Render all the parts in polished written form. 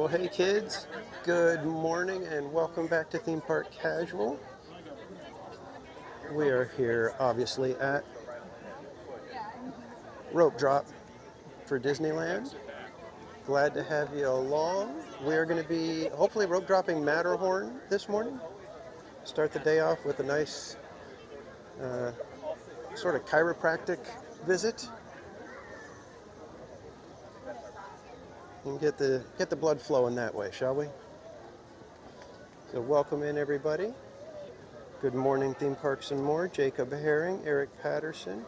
Well, hey kids, good morning and welcome back to Theme Park Casual. We are here obviously at Rope Drop for Disneyland. Glad to have you along. We are going to be hopefully rope dropping Matterhorn this morning. Start the day off with a nice sort of chiropractic visit. And get the blood flowing that way, shall we? So welcome in everybody. Good morning, Theme Parks and More. Jacob Herring, Eric Patterson,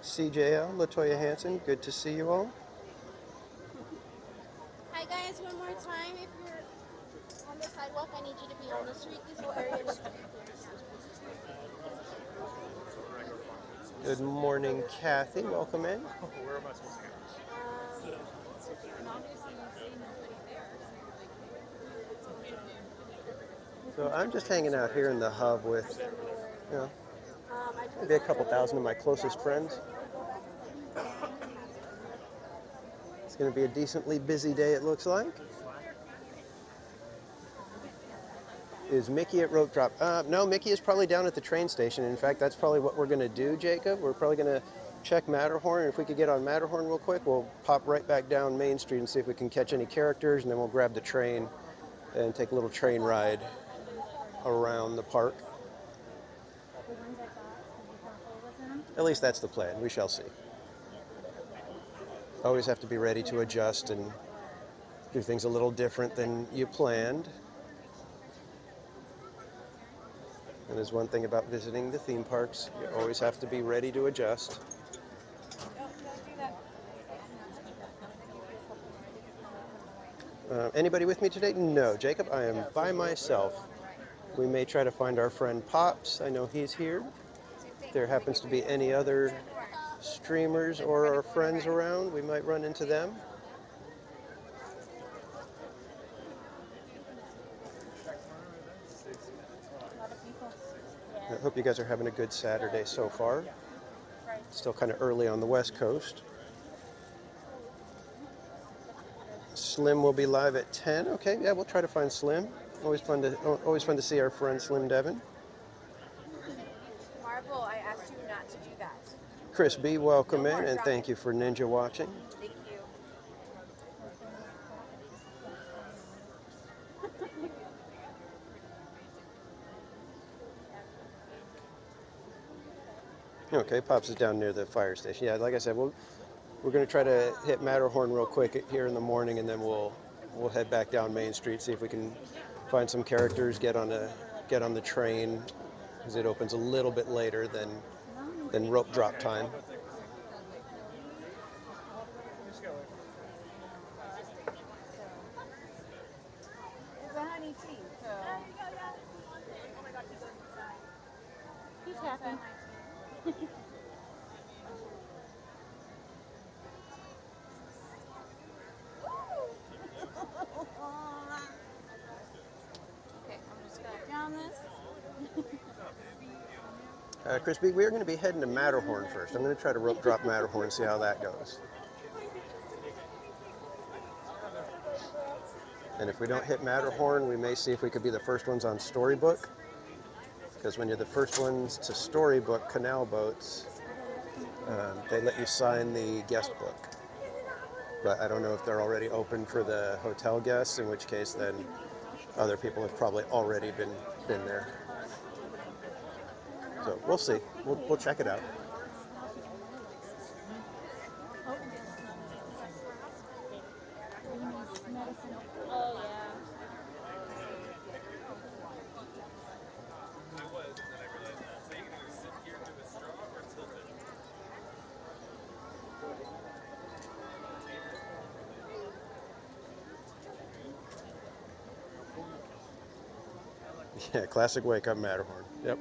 CJL, Latoya Hanson. Good to see you all. Hi guys, one more time. If you're on the sidewalk, I need you to be on the street. This whole area needs to be clear. Good morning, Kathy. Welcome in. Where am I supposed to go? So I'm just hanging out here in the hub with, maybe a couple thousand of my closest friends. It's going to be a decently busy day, it looks like. Is Mickey at Rope Drop? No, Mickey is probably down at the train station. In fact, that's probably what we're going to do, Jacob. We're probably going to check Matterhorn, and if we could get on Matterhorn real quick, we'll pop right back down Main Street and see if we can catch any characters, and then we'll grab the train and take a little train ride around the park. At least that's the plan. We shall see. Always have to be ready to adjust and do things a little different than you planned. And there's one thing about visiting the theme parks, you always have to be ready to adjust. Anybody with me today? No, Jacob, I am by myself. We may try to find our friend Pops. I know he's here. If there happens to be any other streamers or our friends around, we might run into them. I hope you guys are having a good Saturday so far. Still kind of early on the West Coast. Slim will be live at 10. Okay, yeah, we'll try to find Slim. Always fun to see our friend Slim Devin. Marvel, I asked you not to do that. Chris B, welcome in, and thank you for Ninja watching. Thank you. Okay, Pops is down near the fire station. Yeah, like I said, we're going to try to hit Matterhorn real quick here in the morning, and then we'll head back down Main Street, see if we can find some characters, get on the train, because it opens a little bit later than rope drop time. It's a honey tea, so. He's happy. Okay, I'm just gonna down this. Chris B, we're going to be heading to Matterhorn first. I'm going to try to rope drop Matterhorn, see how that goes. And if we don't hit Matterhorn, we may see if we could be the first ones on Storybook. Because when you're the first ones to Storybook canal boats, they let you sign the guest book. But I don't know if they're already open for the hotel guests, in which case then other people have probably already been there. So we'll see. We'll check it out. Oh, yeah. Yeah, classic wake up Matterhorn. Yep.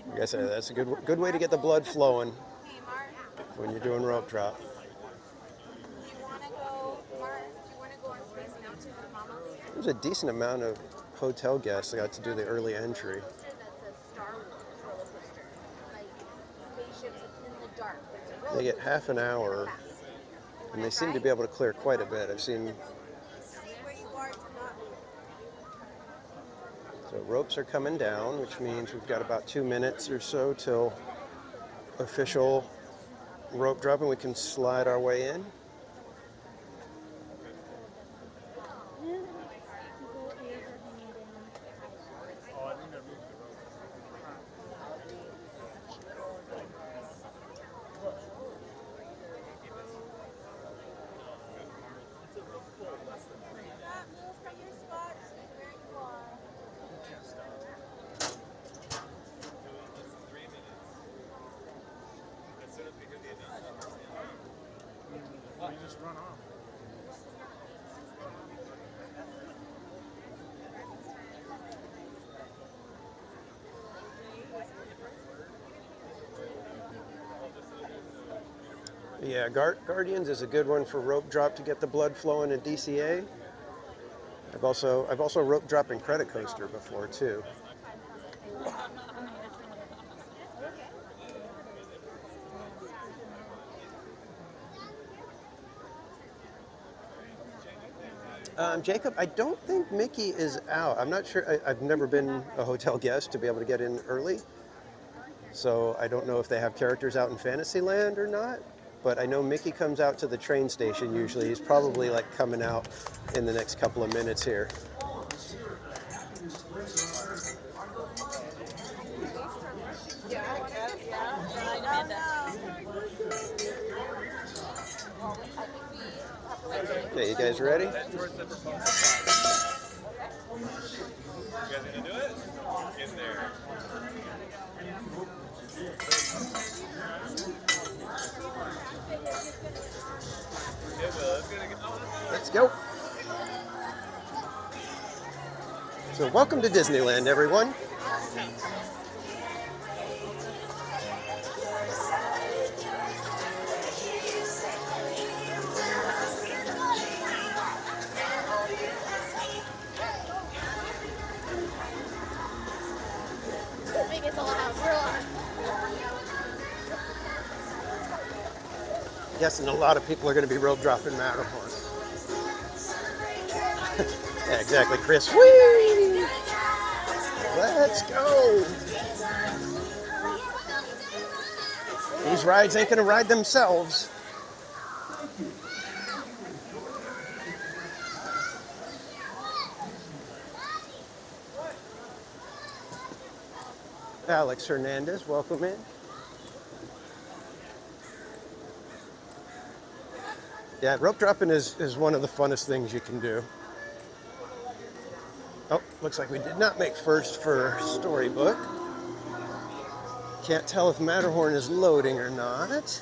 Like I said, that's a good way to get the blood flowing Hey, Mark. when you're doing rope drop. Do you want to go, Mark? Do you want to go on Space Mountain with Mama? There's a decent amount of hotel guests that got to do the early entry. That's a Star Wars roller coaster. Like spaceships in the dark. It's a roller They get coaster. half an hour, and they seem to be able to clear quite a bit. I've seen So ropes are coming down, which means we've got about 2 minutes or so till official rope drop, and we can slide our way in. Yeah, Guardians is a good one for rope drop to get the blood flowing in DCA. I've also rope dropped in Credit Coaster before too. Jacob, I don't think Mickey is out. I'm not sure. I've never been a hotel guest to be able to get in early. So I don't know if they have characters out in Fantasyland or not. But I know Mickey comes out to the train station usually. He's probably like coming out in the next couple of minutes here. Okay, you guys ready? You guys gonna do it? Get there. Let's go. So welcome to Disneyland, everyone. Guessing a lot of people are going to be rope dropping Matterhorn. Yeah, exactly, Chris. Whee! Let's go. These rides ain't going to ride themselves. Alex Hernandez, welcome in. Yeah, rope dropping is one of the funnest things you can do. Oh, looks like we did not make first for Storybook. Can't tell if Matterhorn is loading or not.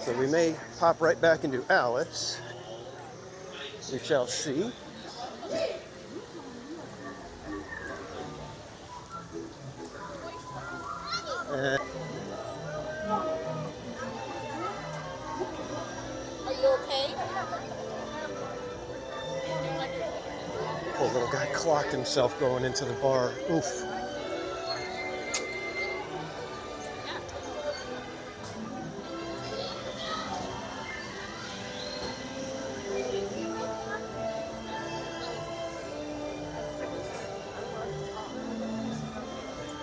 So we may pop right back into Alice. We shall see. And poor little guy clocked himself going into the bar. Oof.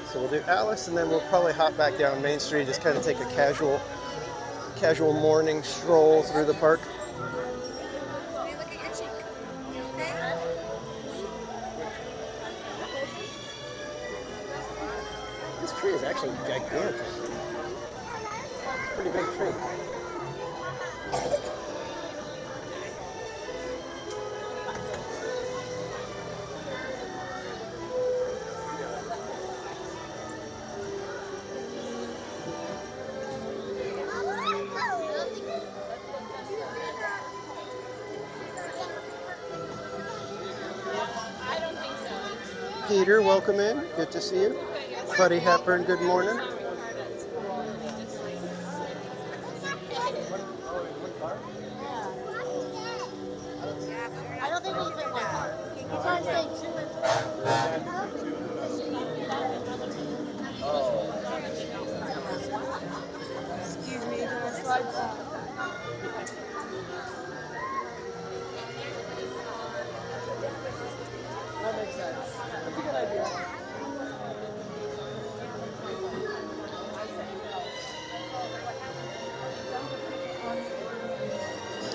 So we'll do Alice, and then we'll probably hop back down Main Street, just kind of take a casual morning stroll through the park. This tree is actually gigantic. Pretty big tree. Peter, welcome in. Good to see you. Buddy Hepburn, good morning. I don't think we even went. That's why I'm saying two is. Excuse me, can I slide down? makes sense. That's a good idea.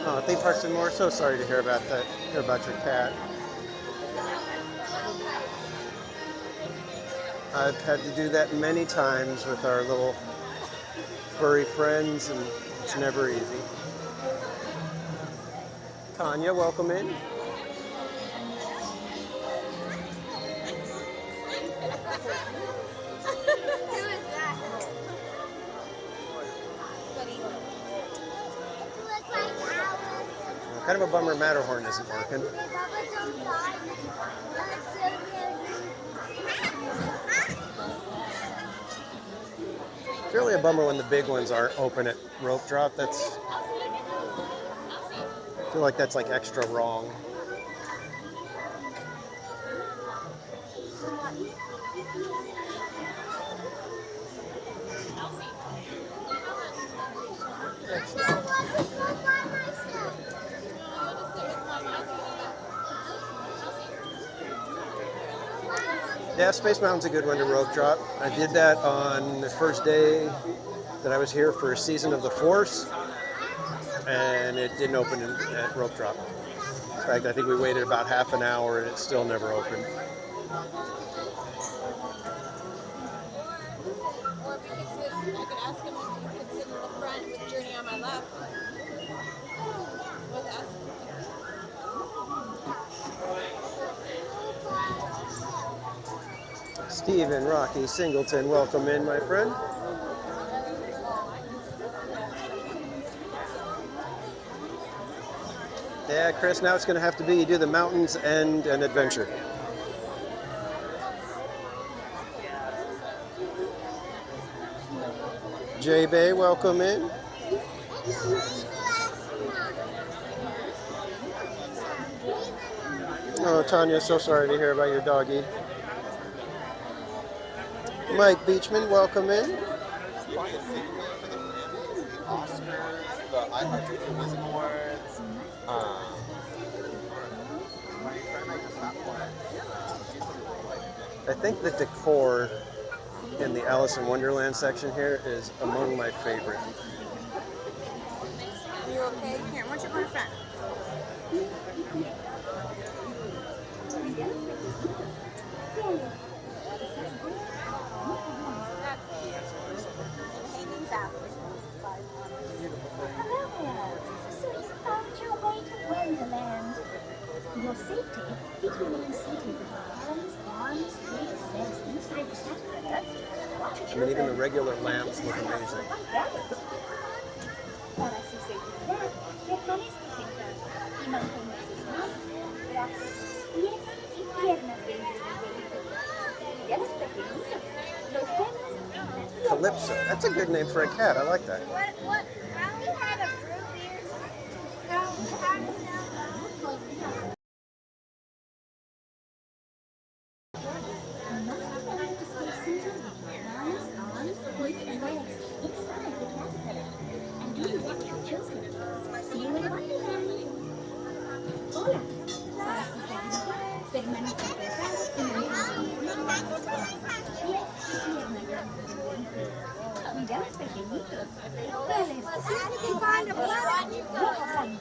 Oh, theme parks and more. So sorry to hear about that. Hear about your cat. I've had to do that many times with our little furry friends, and it's never easy. Tanya, welcome in. Who is that? Buddy. Look like Alice. Kind of a bummer Matterhorn isn't working. It's really a bummer when the big ones aren't open at rope drop. I feel like that's like extra wrong. Yeah, Space Mountain's a good one to rope drop. I did that on the first day that I was here for Season of the Force, and it didn't open at rope drop. In fact, I think we waited about half an hour and it still never opened. Or we could sit, I could ask him if he could sit in the front with Journey on my lap. With us. Stephen Rocky Singleton, welcome in, my friend. Yeah, Chris, now it's going to have to be you do the mountains and an adventure. Jay Bay, welcome in. Oh, Tanya, so sorry to hear about your doggy. Mike Beachman, welcome in. The iHeartRadio Music Awards. I think the decor in the Alice in Wonderland section here is among my favorite. You okay? Here, why don't you go in front? So you found your way to Wonderland. Your safety is remain seated with your hands, arms, feet, legs inside the caterpillar. Watch I mean, even the regular lamps look amazing. Para su seguridad, permanezca sentado y mantenga sus manos, brazos, pies y piernas dentro del vehículo. Ya los pequeñitos, los vemos en la tierra. Calypso, that's a good name for a cat. I like that. What? Allie had a root beer. Allie had some.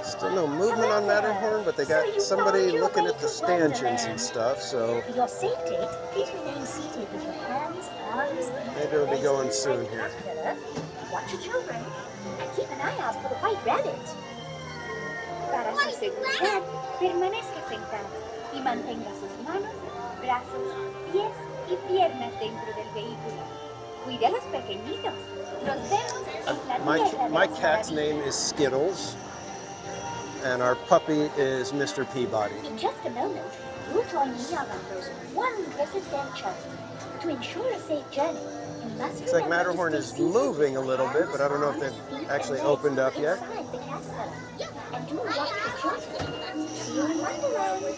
Still no movement on Matterhorn, but they got somebody looking at the stanchions and stuff, so For your safety, please remain seated with your hands, arms, maybe it'll be going soon here. Watch your children and keep an eye out for the white rabbit. Para su seguridad, permanezca sentado y mantenga sus manos, brazos, pies y piernas dentro del vehículo. Cuide a los pequeñitos. Nos vemos en la tierra de My las cat's maravillas. name is Skittles, and our puppy is Mr. Peabody. In just a moment, you'll join me on those one visit venture. To ensure a safe journey, you must Looks like remember to Matterhorn stay is seated moving a with little bit, but I don't know if hands, they've feet, actually and legs opened up yet. inside the caterpillar. And do watch the children. See you in Wonderland.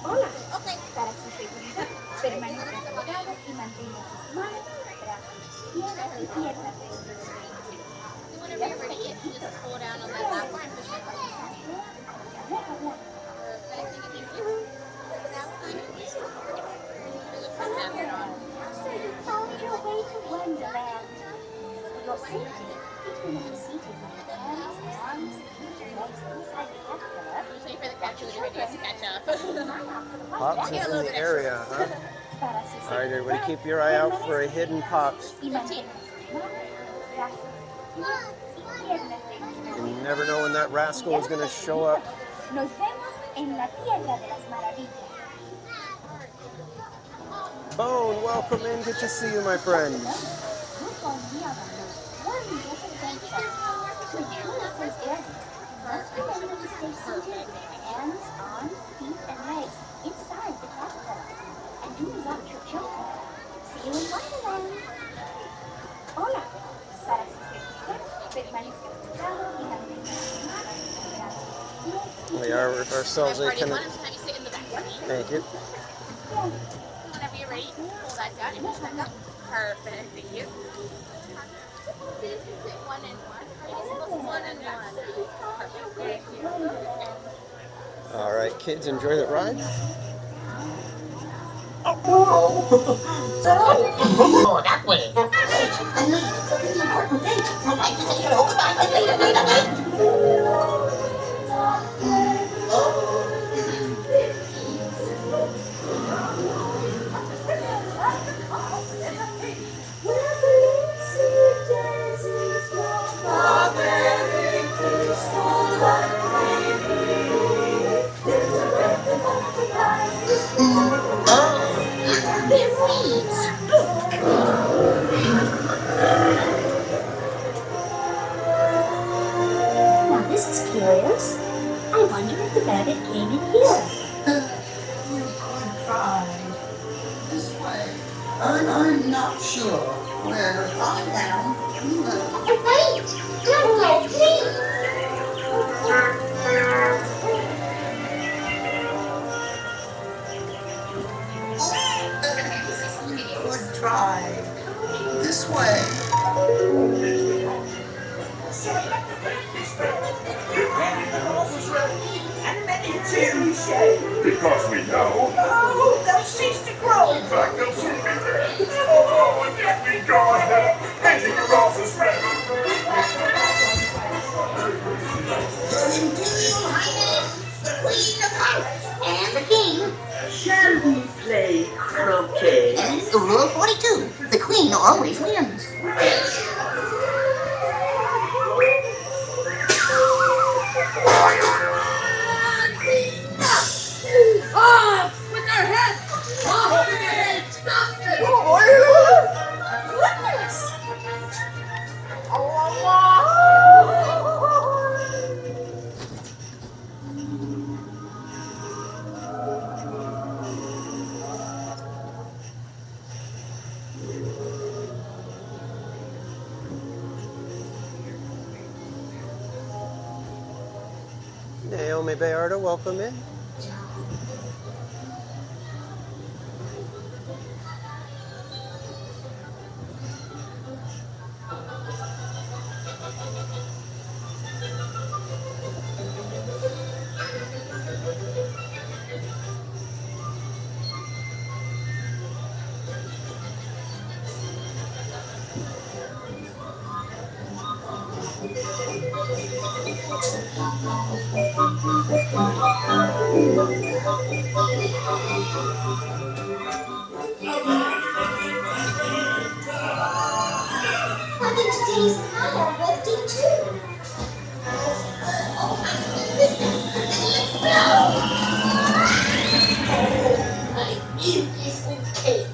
Hola. Okay. Para su seguridad, permanezca sentado y mantenga sus manos, brazos, pies y piernas dentro del vehículo. Whenever you're ready, just pull down and let that one push it. Between the seated with hands, arms, and legs inside the caterpillar. We'll wait for the capture to catch up. Pops is in the area, huh? All right, everybody, keep your eye out for a hidden Pops. You never know when that rascal is going to show up. Nos vemos en la tierra de las maravillas. Bone, welcome in. Good to see you, my friend. Hands, arms, feet, and legs inside the caterpillar. And do not choke. See you in Wonderland. Hola. Para su seguridad, permanezca sentado y mantenga sus manos y brazos. We are ourselves a kind of... Have you sit in the back for me? Thank you. Whenever you're ready, pull that down and push that up. Perfect, thank you. So you can sit one and one. One and one. Perfect, thank you. All right, kids, enjoy the ride. Oh, that way. I know it's such an important day. I'd like to say hello, goodbye, and later. Now this is curious. I wonder if the rabbit came in here. You could try this way. I'm not sure where I am. Wait! Don't go, please! You could try this way. Because we know. Oh, they'll cease to grow. In fact, they'll soon be there. Oh, and yet we go ahead, painting the roses red. Your Imperial Highness, the Queen of Hearts, and the King. Shall we play croquet? Rule 42, the Queen always wins. Off with their heads! Off with their heads! Stop it! Goodness! Naomi Bayardo, welcome in. I think today's kind of birthday too. Beautiful cake.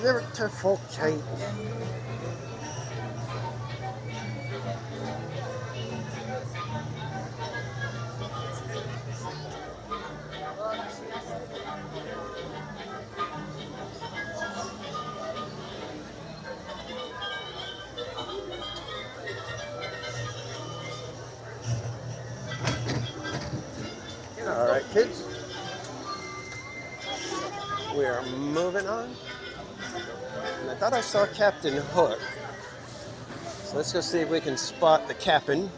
Beautiful cake. All right, kids. We are moving on. And I thought I saw Captain Hook. So let's go see if we can spot the captain.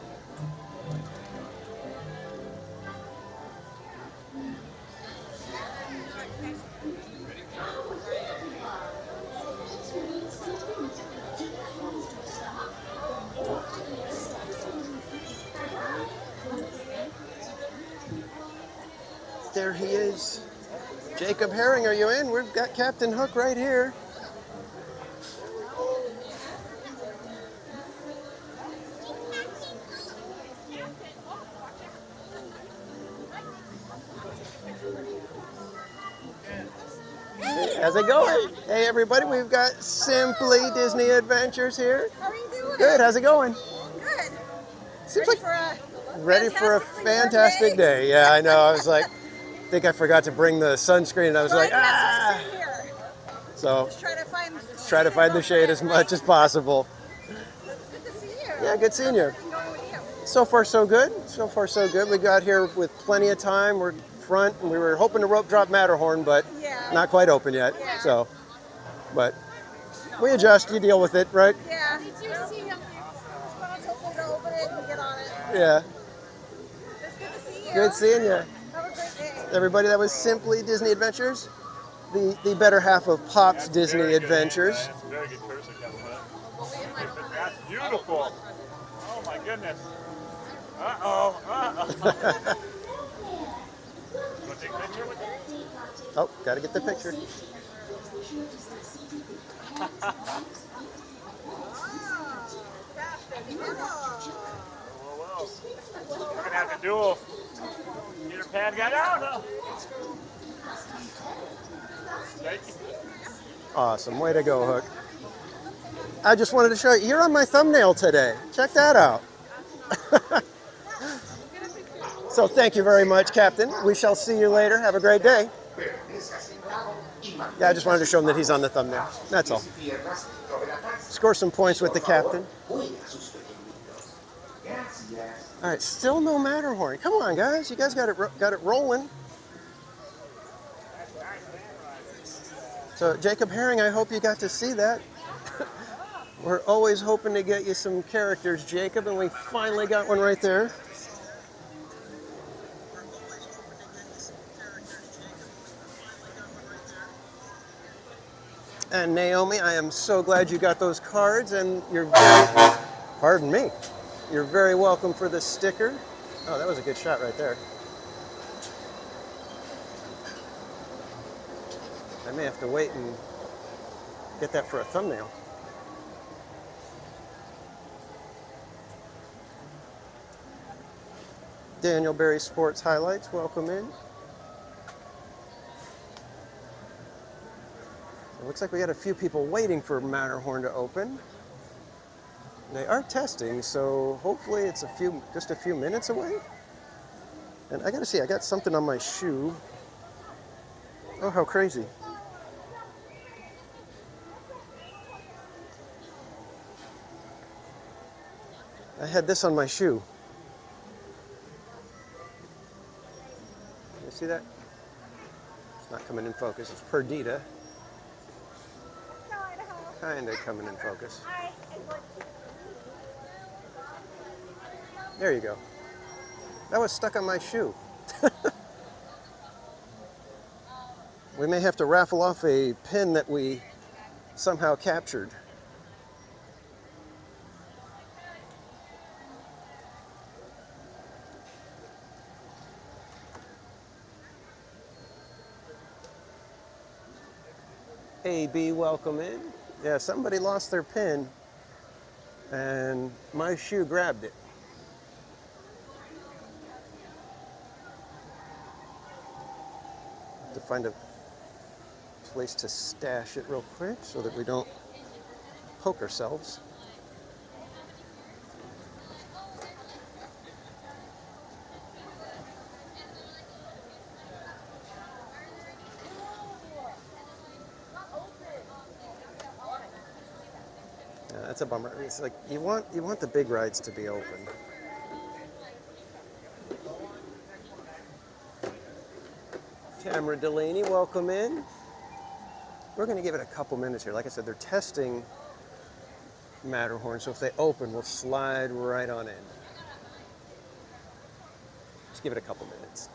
there he is. Jacob Herring, are you in? We've got Captain Hook right here. Hey, how's it going? Hey everybody, we've got Simply Disney Adventures here. How are you doing? Good, how's it going? Good. Seems Ready like for a ready for a fantastically warm fantastic day. Yeah, I know. I was like, I think I forgot to bring the sunscreen, and I was like, ah. Same here. So Just try to find the shade as much as possible. It's good to see you. Yeah, good seeing you. How's everything going with you? So far, so good. So far, so good. We got here with plenty of time. We're front, and we were hoping to rope drop Matterhorn, but Yeah. not quite open yet. Yeah. So, but we adjust. You deal with it, right? Yeah. Did you see him? Hopefully to open it and get on it. Yeah. It's good to see you. Good seeing you. Have a great day. Everybody, that was Simply Disney Adventures, the better half of Pop's Disney Adventures. That's very good cursor, Captain Hook. That's beautiful. Oh my goodness. Uh-oh. Uh-oh. You want to take a picture with me? Oh, gotta get the picture. Whoa. We're gonna have to duel. Peter Pan got out. Thank you. Awesome, way to go, Hook. I just wanted to show you, you're on my thumbnail today. Check that out. So thank you very much, Captain. We shall see you later. Have a great day. Yeah, I just wanted to show him that he's on the thumbnail. That's all. Score some points with the captain. All right, still no Matterhorn. Come on, guys. You guys got it rolling. So Jacob Herring, I hope you got to see that. We're always hoping to get you some characters, Jacob, and we finally got one right there. And Naomi, I am so glad you got those cards, and you're very, pardon me, you're very welcome for the sticker. Oh, that was a good shot right there. I may have to wait and get that for a thumbnail. Daniel Berry Sports Highlights, welcome in. It looks like we got a few people waiting for Matterhorn to open. They are testing, so hopefully it's just a few minutes away. And I gotta see, I got something on my shoe. Oh, how crazy. I had this on my shoe. You see that? It's not coming in focus. It's Perdita. Kind of coming in focus. There you go. That was stuck on my shoe. We may have to raffle off a pin that we somehow captured. AB, welcome in. Yeah, somebody lost their pin and my shoe grabbed it. Have to find a place to stash it real quick so that we don't poke ourselves. That's a bummer. It's like you want the big rides to be open. Tamara Delaney, welcome in. We're going to give it a couple minutes here. Like I said, they're testing Matterhorn, so if they open, we'll slide right on in. Just give it a couple minutes.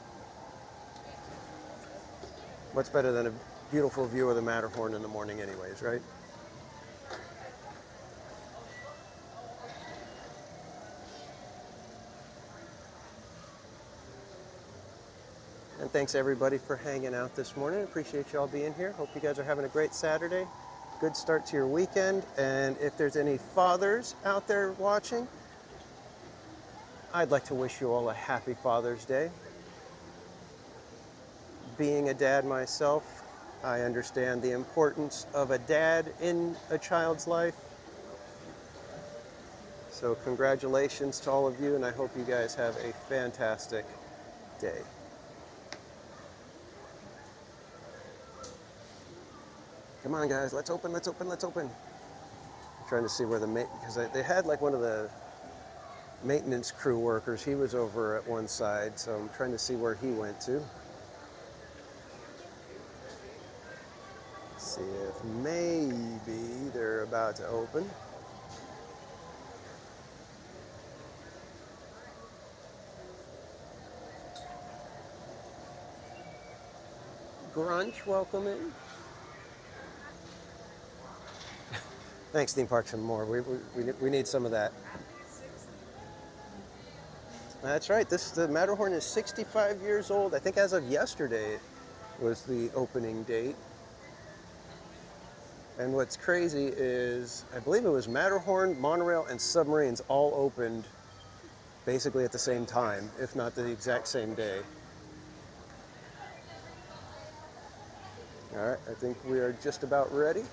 What's better than a beautiful view of the Matterhorn in the morning anyways, right? And thanks everybody for hanging out this morning. Appreciate you all being here. Hope you guys are having a great Saturday. Good start to your weekend. And if there's any fathers out there watching, I'd like to wish you all a happy Father's Day. Being a dad myself, I understand the importance of a dad in a child's life. So congratulations to all of you, and I hope you guys have a fantastic day. Come on, guys, let's open, let's open, let's open. I'm trying to see where the because they had like one of the maintenance crew workers. He was over at one side, so I'm trying to see where he went to. See if maybe they're about to open. Grunch, welcome in. Thanks, theme parks and more. We need some of that. That's right. The Matterhorn is 65 years old. I think as of yesterday was the opening date. And what's crazy is, I believe it was Matterhorn, monorail, and submarines all opened basically at the same time, if not the exact same day. All right, I think we are just about ready.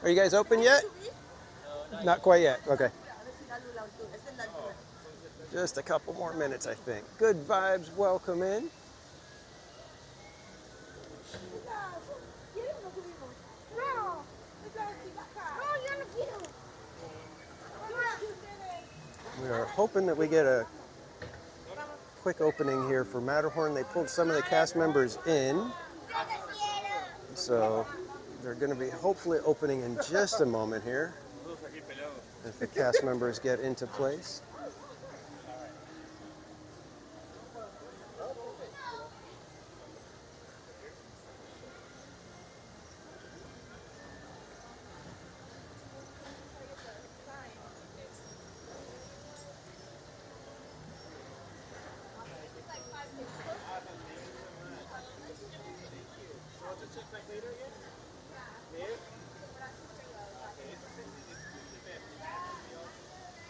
Are you guys open yet? Not quite yet. Okay. Just a couple more minutes, I think. Good vibes, welcome in. We are hoping that we get a quick opening here for Matterhorn. They pulled some of the cast members in, so they're going to be hopefully opening in just a moment here as the cast members get into place.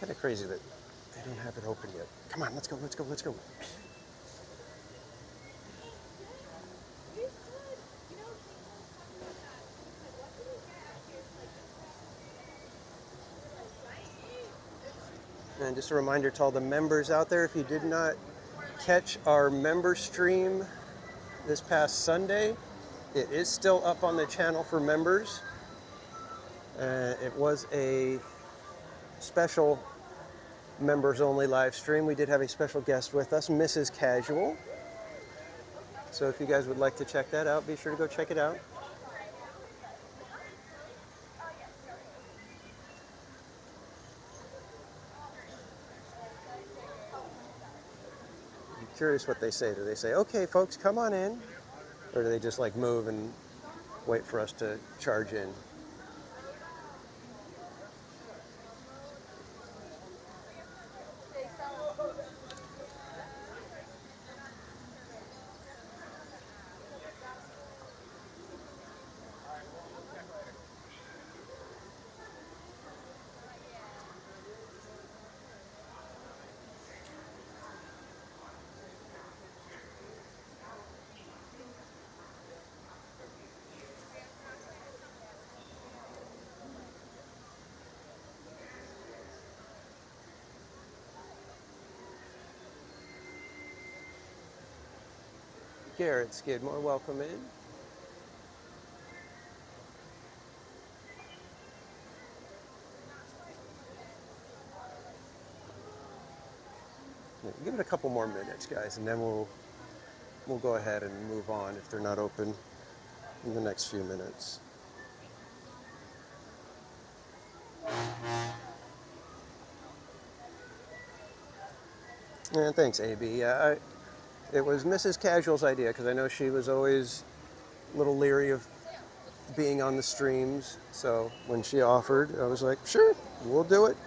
Kind of crazy that they don't have it open yet. Come on, let's go, let's go, let's go. And just a reminder to all the members out there, if you did not catch our member stream this past Sunday, it is still up on the channel for members. It was a special members only live stream. We did have a special guest with us, Mrs. Casual. So if you guys would like to check that out, be sure to go check it out. I'm curious what they say. Do they say, okay folks, come on in? Or do they just like move and wait for us to charge in? Garrett Skidmore, welcome in. Give it a couple more minutes, guys, and then we'll go ahead and move on if they're not open in the next few minutes. And thanks, AB. It was Mrs. Casual's idea because I know she was always a little leery of being on the streams. So when she offered, I was like, sure, we'll do it.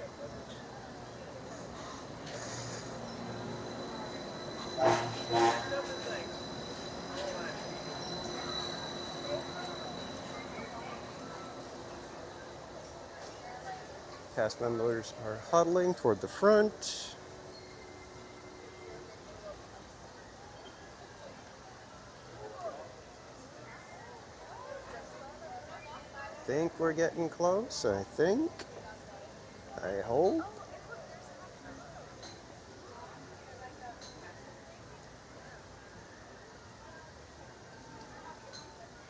Cast members are huddling toward the front. Think we're getting close, I think. I hope.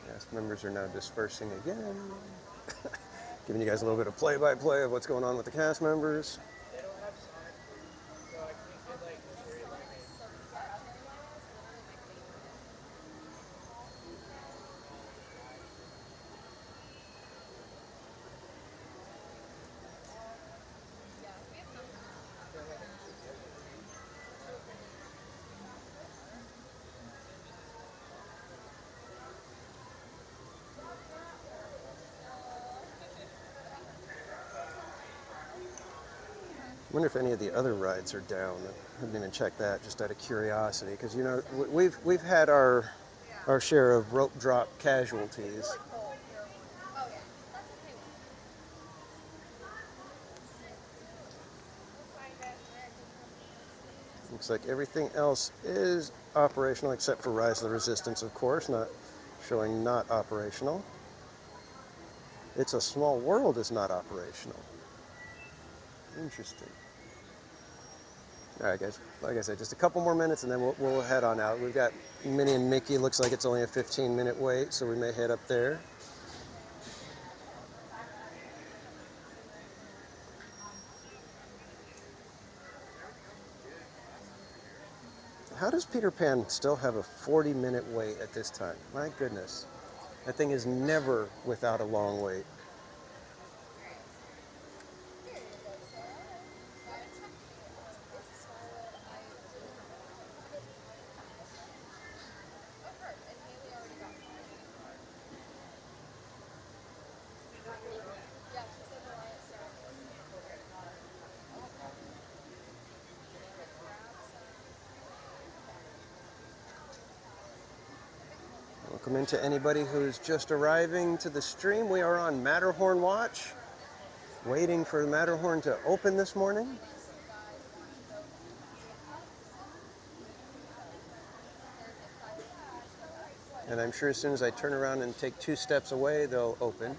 Cast members are now dispersing again. Giving you guys a little bit of play-by-play of what's going on with the cast members. I wonder if any of the other rides are down. I haven't even checked that, just out of curiosity, because you know we've had our share of rope drop casualties. Looks like everything else is operational except for Rise of the Resistance, of course, showing not operational. It's a Small World is not operational. Interesting. All right, guys. Like I said, just a couple more minutes, and then we'll head on out. We've got Minnie and Mickey. Looks like it's only a 15-minute wait, so we may head up there. How does Peter Pan still have a 40-minute wait at this time? My goodness. That thing is never without a long wait. Welcome into anybody who's just arriving to the stream. We are on Matterhorn watch, waiting for the Matterhorn to open this morning. And I'm sure as soon as I turn around and take 2 steps away, they'll open.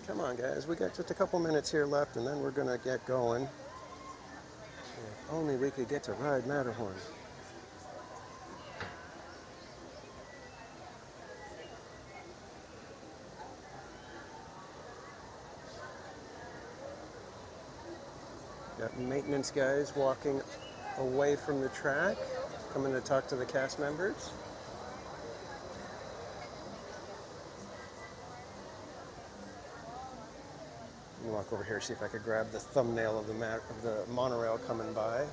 Come on, guys. We got just a couple minutes here left, and then we're going to get going. If only we could get to ride Matterhorn. Got maintenance guys walking away from the track, coming to talk to the cast members. Walk over here, see if I could grab the thumbnail of the monorail coming by.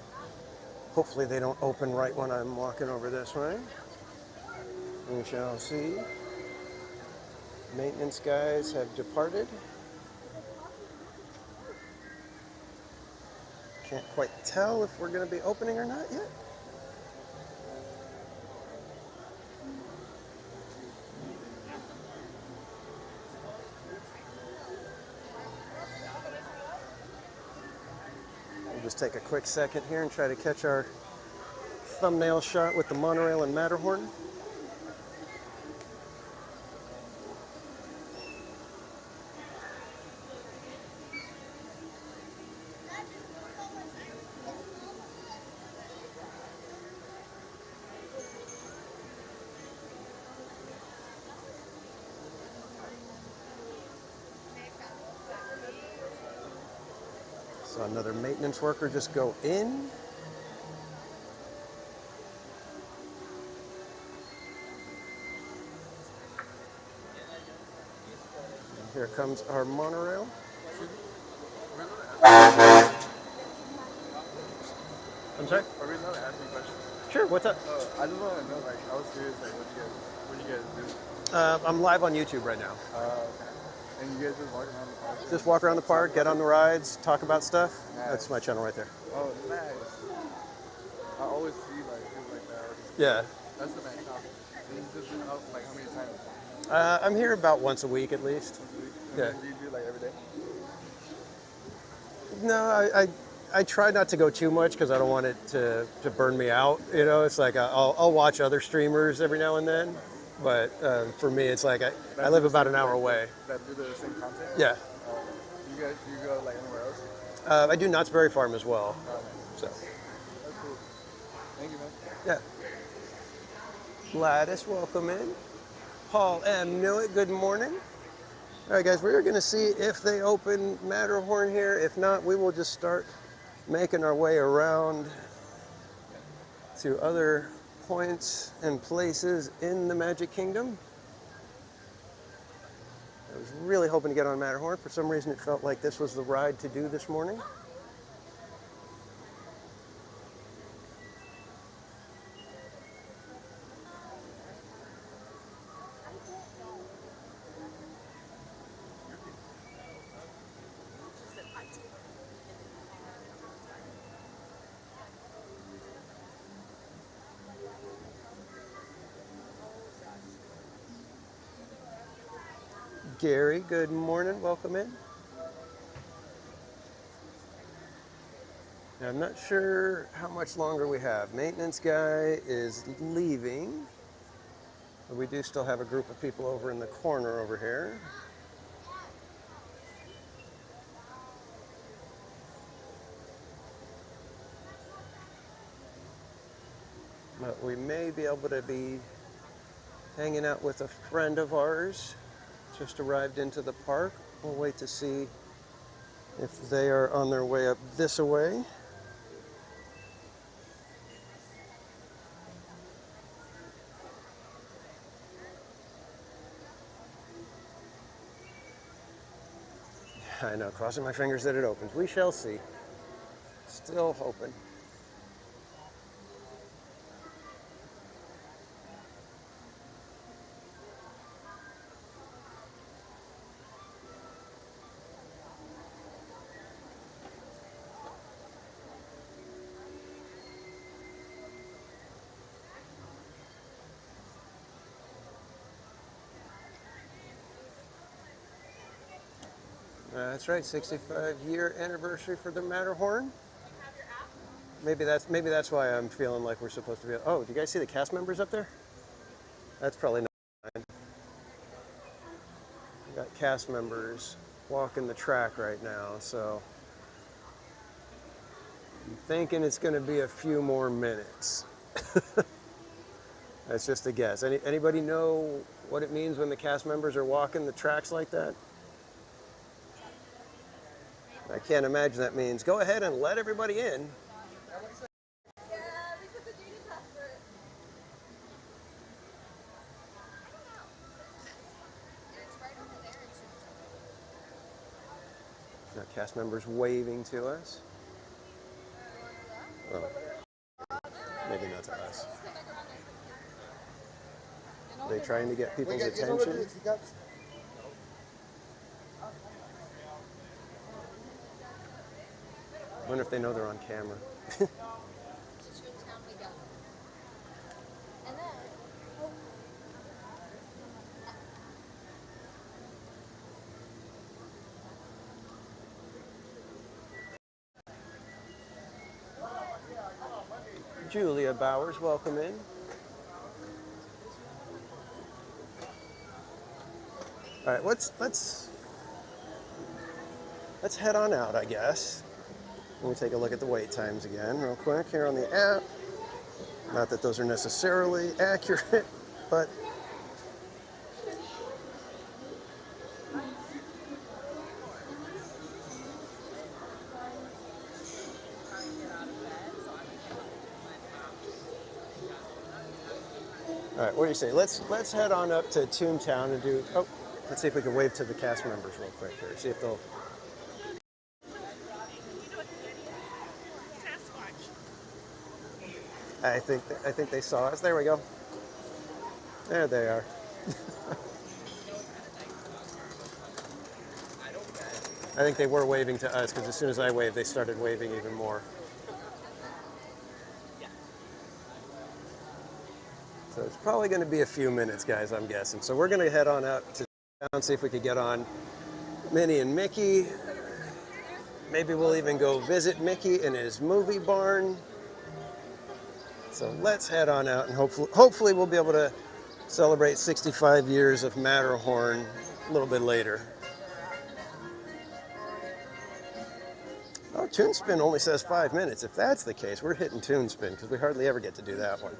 Hopefully they don't open right when I'm walking over this way. We shall see. Maintenance guys have departed. Can't quite tell if we're going to be opening or not yet. Just take a quick second here and try to catch our thumbnail shot with the monorail and Matterhorn. So another maintenance worker just go in. Here comes our monorail. I'm sorry? Are we allowed to ask you questions? Sure, what's up? I just want to know, like, I was curious, like, what you guys do? I'm live on YouTube right now. Okay. And you guys just walk around the park? Just walk around the park, get on the rides, talk about stuff. Nice. That's my channel right there. Oh, nice. I always see, like, people like that. Yeah. That's the main topic. And you just been out, like, how many times? I'm here about once a week at least. Once a week? Yeah. Do you do, like, every day? No, I try not to go too much because I don't want it to burn me out. You know, it's like I'll watch other streamers every now and then. But for me, it's like I live about an hour away. That do the same content? Yeah. Do you go, like, anywhere else? I do Knott's Berry Farm as well. So. That's cool. Thank you, man. Yeah. Gladys, welcome in. Paul M. Newitt, good morning. All right, guys, we're going to see if they open Matterhorn here. If not, we will just start making our way around to other points and places in the Magic Kingdom. I was really hoping to get on Matterhorn. For some reason, it felt like this was the ride to do this morning. Gary, good morning. Welcome in. Now, I'm not sure how much longer we have. Maintenance guy is leaving. But we do still have a group of people over in the corner over here. But we may be able to be hanging out with a friend of ours. Just arrived into the park. We'll wait to see if they are on their way up this way. I know, crossing my fingers that it opens. We shall see. Still hoping. That's right, 65-year anniversary for the Matterhorn. Maybe that's why I'm feeling like we're supposed to be. Oh, do you guys see the cast members up there? That's probably not fine. We got cast members walking the track right now, so I'm thinking it's going to be a few more minutes. That's just a guess. Anybody know what it means when the cast members are walking the tracks like that? I can't imagine that means go ahead and let everybody in. Got cast members waving to us. Oh, maybe not to us. Are they trying to get people's attention? I wonder if they know they're on camera. Julia Bowers, welcome in. All right, let's head on out, I guess. Let me take a look at the wait times again real quick here on the app. Not that those are necessarily accurate, but all right, what do you say? Let's head on up to Toontown and do. Oh, Let's see if we can wave to the cast members real quick here. See if they'll. I think they saw us. There we go. There they are. I think they were waving to us because as soon as I waved, they started waving even more. So it's probably going to be a few minutes, guys, I'm guessing. So we're going to head on out to town, see if we could get on Minnie and Mickey. Maybe we'll even go visit Mickey in his movie barn. So let's head on out, and hopefully we'll be able to celebrate 65 years of Matterhorn a little bit later. Oh, Toonspin only says 5 minutes. If that's the case, we're hitting Toonspin because we hardly ever get to do that one.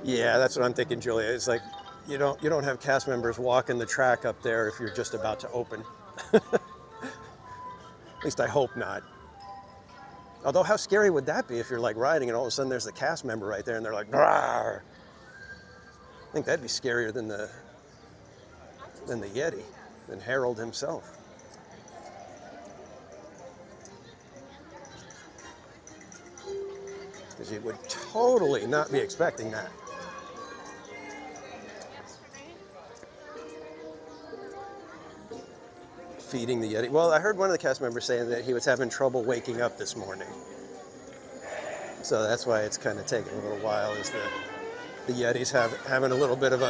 Yeah, that's what I'm thinking, Julia. It's like you don't have cast members walking the track up there if you're just about to open. At least I hope not. Although how scary would that be if you're like riding and all of a sudden there's the cast member right there and they're like, "Rawr." I think that'd be scarier than the Yeti, than Harold himself. Because you would totally not be expecting that. Feeding the Yeti. Well, I heard one of the cast members saying that he was having trouble waking up this morning. So that's why it's kind of taking a little while, is the Yeti's having a little bit of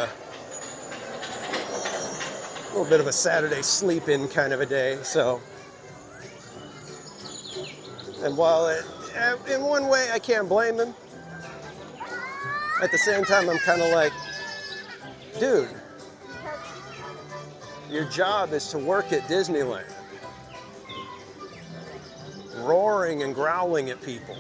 a Saturday sleep-in kind of a day. So, and while in one way I can't blame him, at the same time I'm kind of like, dude, your job is to work at Disneyland, roaring and growling at people.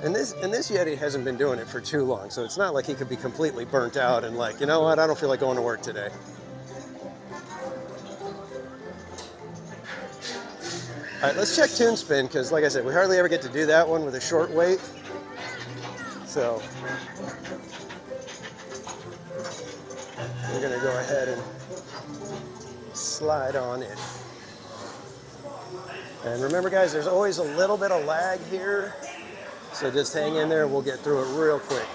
And this Yeti hasn't been doing it for too long, so it's not like he could be completely burnt out and like, you know what, I don't feel like going to work today. All right, let's check Toonspin, because like I said, we hardly ever get to do that one with a short wait. So we're gonna go ahead and slide on in. And remember guys, there's always a little bit of lag here. So just hang in there, we'll get through it real quick.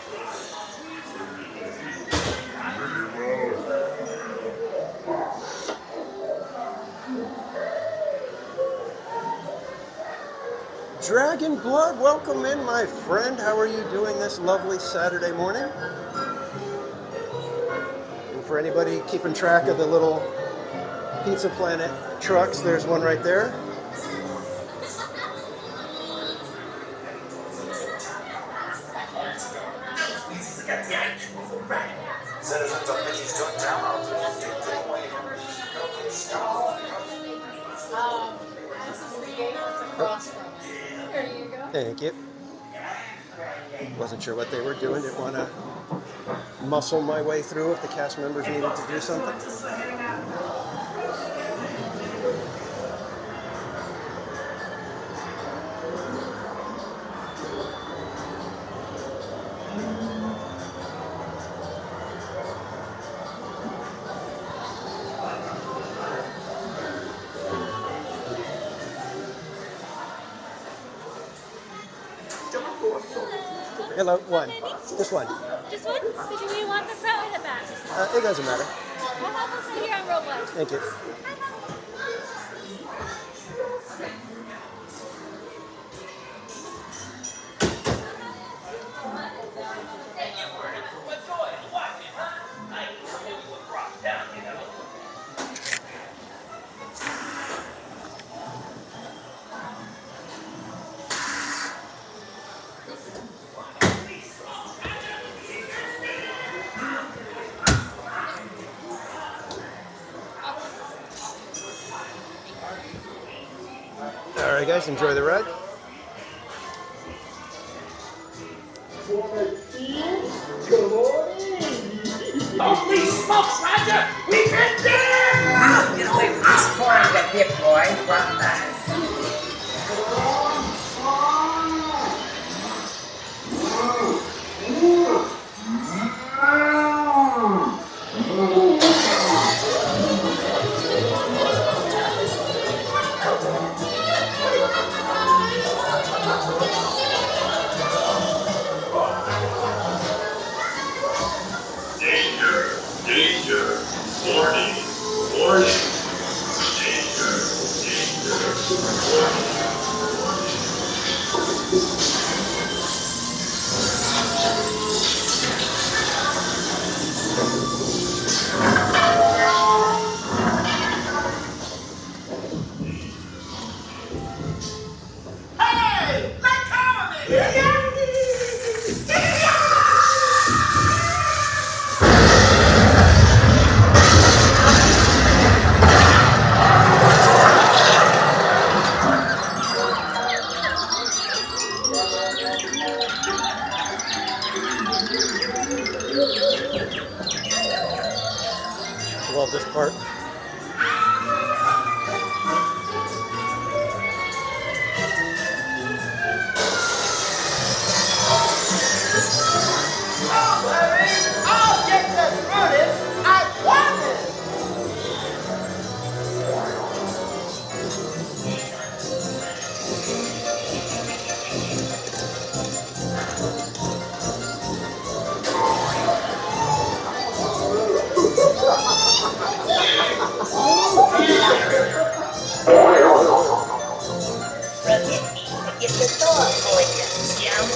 Dragon Blood, welcome in, my friend. How are you doing this lovely Saturday morning? And for anybody keeping track of the little Pizza Planet trucks, there's one right there. Citizens of Mickey's Toon Town. This is the gate that's across from us. There you go. Thank you. Wasn't sure what they were doing. Didn't want to muscle my way through if the cast members needed to do something. Hello, one. Just one. Just one? Do you want the front or the back? It doesn't matter. I'll help us here on row one. Thank you. right, guys, enjoy the ride. Holy smokes, Roger! We've been there! I'll get away with this pouring the hip boy from that. Danger, danger, warning, warning. Danger, danger, warning, warning. Hey! Let go of me, will ya? Love this part. I'll get this running. I promise. Get the door for you, shall we?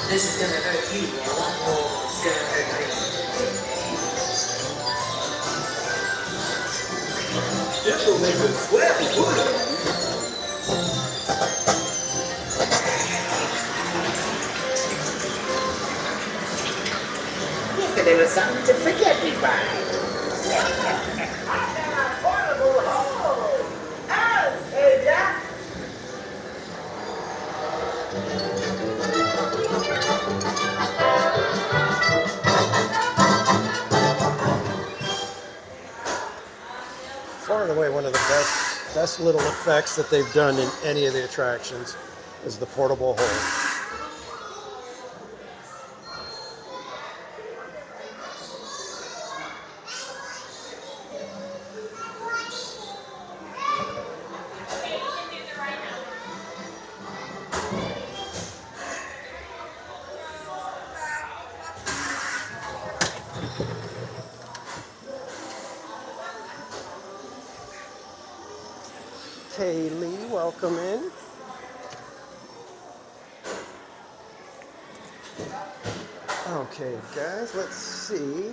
This is gonna hurt you a lot more than it's gonna hurt me. This will make it sweat, wouldn't it? If there was something to forget me by. Far and away, one of the best little effects that they've done in any of the attractions is the portable hole. Kaylee, welcome in. Okay, guys, let's see.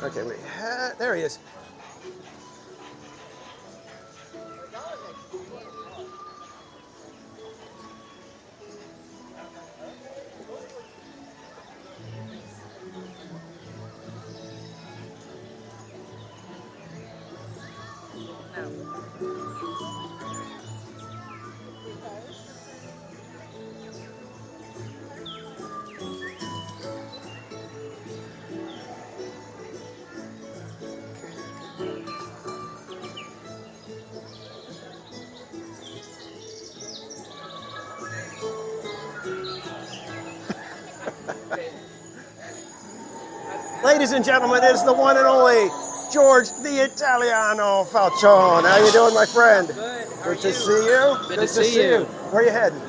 Okay, there he is. Ladies and gentlemen, it is the one and only George the Italiano Falcione. How you doing, my friend? Good. Good to see you. Good to see you. Where are you heading?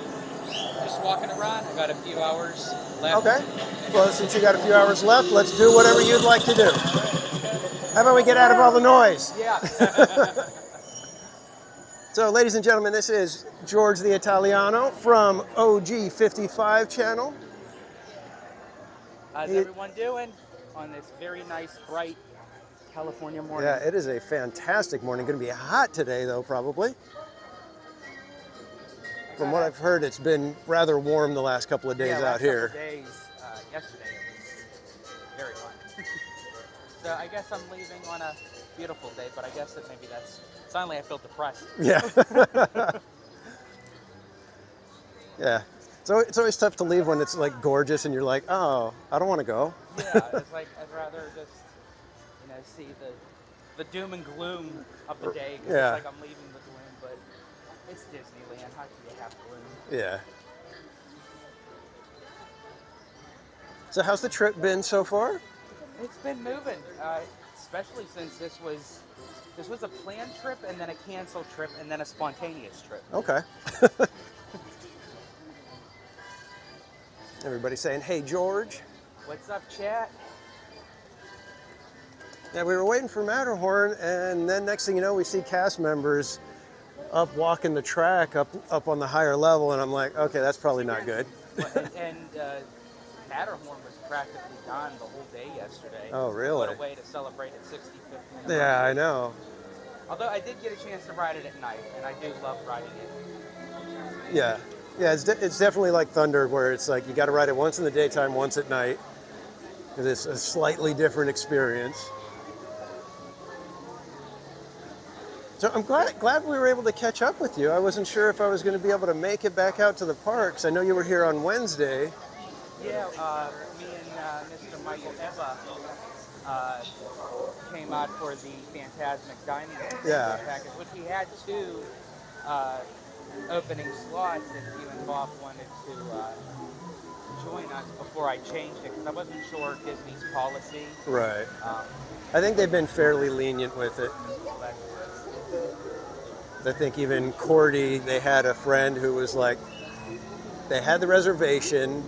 Just walking around. I got a few hours left. Okay. Well, since you got a few hours left, let's do whatever you'd like to do. How about we get out of all the noise? Yeah. So, ladies and gentlemen, this is George the Italiano from OG55 channel. How's everyone doing? on this very nice, bright California morning. Yeah, it is a fantastic morning. Going to be hot today, though, probably. From what I've heard, it's been rather warm the last couple of days out here. Days, yesterday it was very hot. So I guess I'm leaving on a beautiful day, but I guess that maybe that's, suddenly I feel depressed. Yeah. Yeah. So it's always tough to leave when it's like gorgeous and you're like, oh, I don't want to go. Yeah, it's like I'd rather just, see the doom and gloom of the day. 'Cause Yeah. It's like I'm leaving the gloom, but it's Disneyland. How can you have gloom? Yeah. So how's the trip been so far? It's been moving, especially since this was a planned trip and then a canceled trip and then a spontaneous trip. Okay. Everybody saying, hey, George. What's up, chat? Yeah, we were waiting for Matterhorn, and then next thing you know, we see cast members up walking the track up on the higher level, and I'm like, okay, that's probably not good. and Matterhorn was practically gone the whole day yesterday. Oh, really? What a way to celebrate its 65th. Yeah, I know. Although I did get a chance to ride it at night, and I do love riding it. Yeah. Yeah, it's definitely like Thunder, where it's like you got to ride it once in the daytime, once at night, because it's a slightly different experience. So I'm glad we were able to catch up with you. I wasn't sure if I was going to be able to make it back out to the parks. I know you were here on Wednesday. Yeah, me and Mr. Michael Eva came out for the Fantasmic Dining package, which we had 2 opening slots if you and Bob wanted to join us before I changed it, because I wasn't sure Disney's policy. Right. I think they've been fairly lenient with it. I think even Cordy, they had a friend who was like, they had the reservation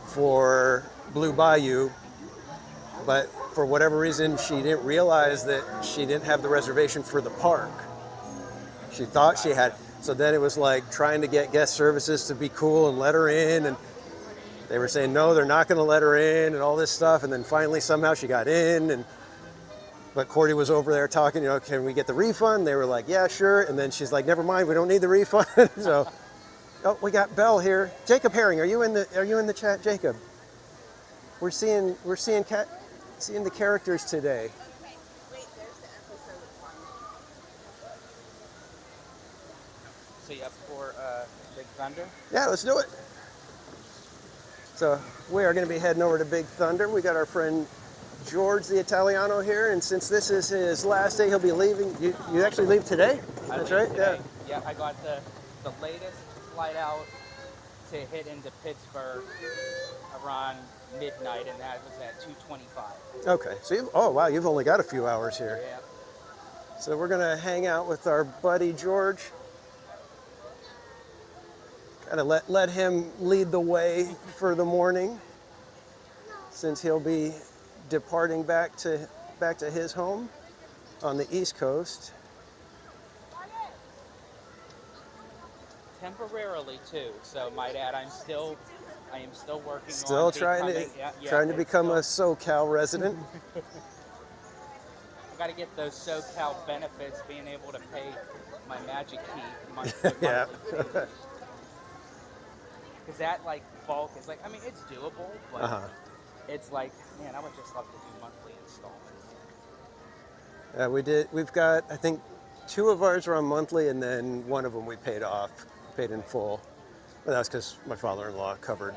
for Blue Bayou, but for whatever reason, she didn't realize that she didn't have the reservation for the park. She thought she had. So then it was like trying to get guest services to be cool and let her in, and they were saying, no, they're not going to let her in and all this stuff. And then finally, somehow she got in, but Cordy was over there talking, can we get the refund? They were like, yeah, sure. And then she's like, never mind, we don't need the refund. So, oh, we got Belle here. Jacob Herring, are you in the chat, Jacob? We're seeing the characters today. So you up for Big Thunder? Yeah, let's do it. So we are going to be heading over to Big Thunder. We got our friend George the Italiano here, and since this is his last day, he'll be leaving. You actually leave today? That's right? Today. Yeah, I got the latest flight out to hit into Pittsburgh around midnight, and that was at 2:25. Okay, so you've only got a few hours here. Yeah. So we're gonna hang out with our buddy George. Gotta let him lead the way for the morning, since he'll be departing back to his home on the East Coast. Temporarily too, so might add I am still working Still on trying to become a SoCal resident. I got to get those SoCal benefits, being able to pay my Magic Key monthly. Yeah. Because that bulk is it's doable, but it's like, man, I would just love to do monthly installments. Yeah, we've got, I think, 2 of ours are on monthly, and then one of them we paid in full. But that's because my father-in-law covered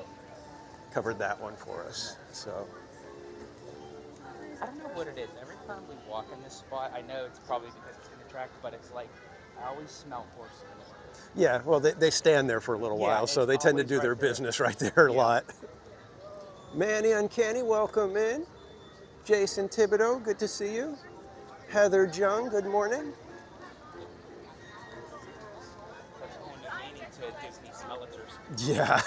that one for us. So I don't know what it is. Every time we walk in this spot, I know it's probably because it's in the track, but it's like I always smell horse manure. yeah, well, they stand there for a little while, so they tend to do their business right there a lot. Manny Uncanny, welcome in. Jason Thibodeau, good to see you. Heather Jung, good morning. That's a whole new meaning to Disney smelliters. Yeah.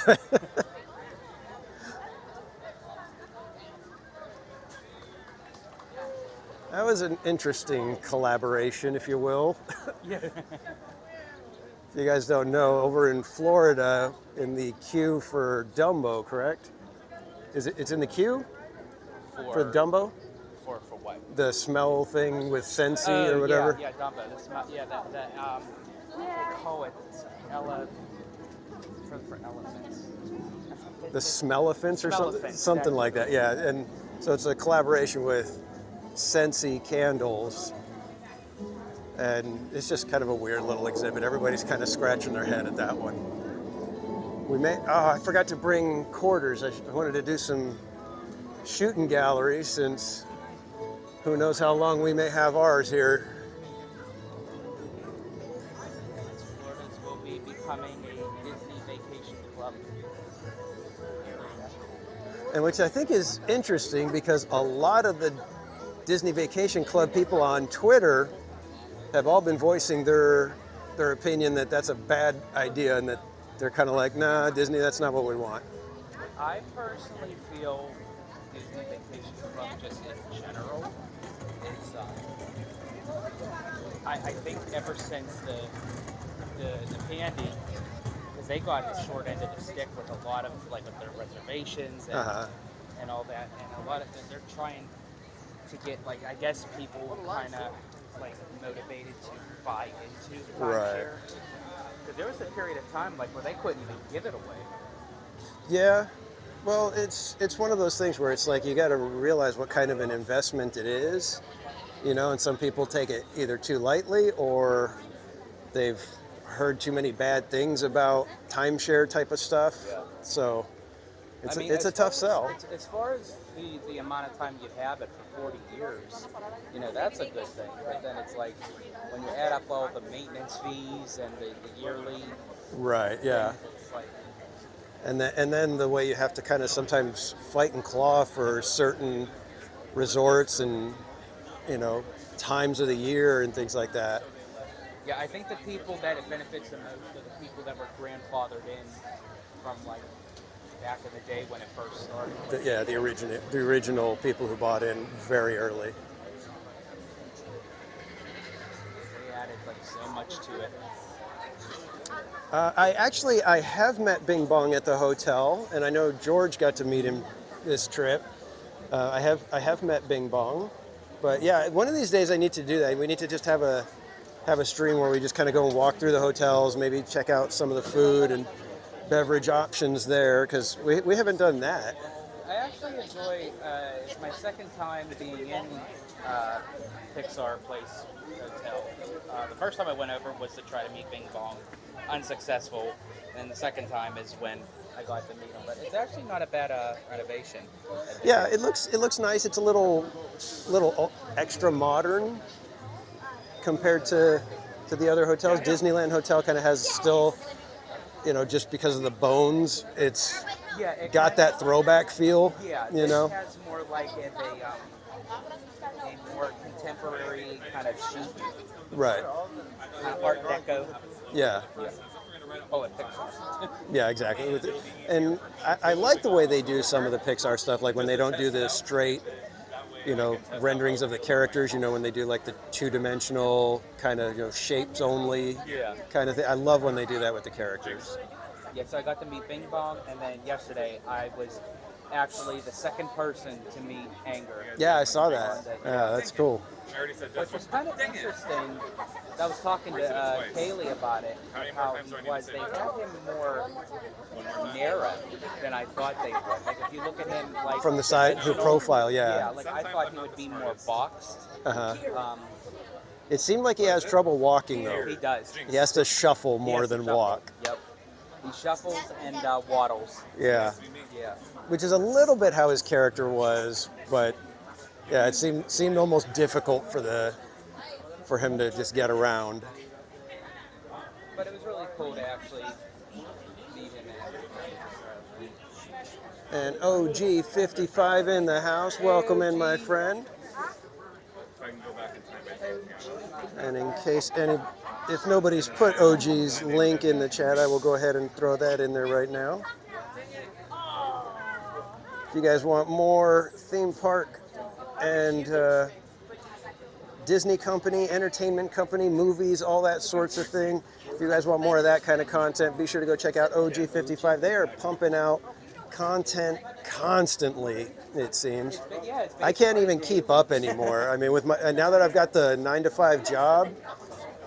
That was an interesting collaboration, if you will. Yeah. If you guys don't know, over in Florida, in the queue for Dumbo, correct? It's in the queue For Dumbo? For what? The smell thing with Scentsy or whatever? Yeah, Dumbo. The smell, yeah, they call it Ella, for elephants. The Smell-a-Fence or something? Smell-a-Fence, Something like that, yeah. And so it's a collaboration with Scentsy candles. And it's just kind of a weird little exhibit. Everybody's kind of scratching their head at that one. I forgot to bring quarters. I wanted to do some shooting gallery since who knows how long we may have ours here. Florida's will be becoming a Disney vacation club area. And which I think is interesting because a lot of the Disney Vacation Club people on Twitter have all been voicing their opinion that that's a bad idea and that they're kind of like, nah, Disney, that's not what we want. I personally feel Disney Vacation Club just in general is, I think ever since the Pandy, because they got the short end of the stick with a lot of like with their reservations and all that, and a lot of they're trying to get like I guess people kind of like motivated to buy into the timeshare. Because there was a period of time like where they couldn't even give it away. Yeah, well, it's one of those things where it's like you got to realize what kind of an investment it is, you know. And some people take it either too lightly or they've heard too many bad things about timeshare type of stuff. Yeah. So it's a tough sell. As far as the amount of time you have it for 40 years, you know, that's a good thing. But then it's like when you add up all the maintenance fees and the yearly. Right, yeah. It's like, and then the way you have to kind of sometimes fight and claw for certain resorts and, you know, times of the year and things like that. Yeah, I think the people that it benefits the most are the people that were grandfathered in from like back in the day when it first started. The original people who bought in very early. They added like so much to it. I have met Bing Bong at the hotel, and I know George got to meet him this trip. I have met Bing Bong, but yeah, one of these days I need to do that. We need to just have a stream where we just kind of go and walk through the hotels, maybe check out some of the food and beverage options there, because we haven't done that. I actually enjoy, it's my second time being in Pixar Place Hotel. The first time I went over was to try to meet Bing Bong, unsuccessful, and the second time is when I got to meet him. But it's actually not a bad renovation. Yeah, it looks nice. It's a little extra modern compared to the other hotels. Disneyland Hotel kind of has still, you know, just because of the bones, it's got that throwback feel. Yeah, you know, it has more like a more contemporary kind of chic, right? Kind of Art Deco. Yeah. Oh, and Pixar. Yeah, exactly. And I like the way they do some of the Pixar stuff, like when they don't do the straight, you know, renderings of the characters, you know, when they do like the two-dimensional kind of, you know, shapes only kind of thing. I love when they do that with the characters. Yeah, so I got to meet Bing Bong, and then yesterday I was actually the second person to meet Anger. Yeah, I saw that. Yeah, that's cool. Which was kind of interesting. I was talking to Kaylee about it, how he was. They had him more narrow than I thought they would. Like if you look at him like from the side, her profile, yeah, like I thought he would be more boxed. It seemed like he has trouble walking though. He does. He has to shuffle more than walk. Yep. He shuffles and waddles. Yeah. Yeah. Which is a little bit how his character was, but yeah, it seemed almost difficult for him to just get around. But it was really cool to actually meet him. And OG 55 in the house. Welcome in, my friend. And in case if nobody's put OG's link in the chat, I will go ahead and throw that in there right now. If you guys want more theme park and Disney company, entertainment company, movies, all that sorts of thing, if you guys want more of that kind of content, be sure to go check out OG55. They are pumping out content constantly, it seems. It's I can't even keep up anymore. I mean, with my now that I've got the 9-to-5 job,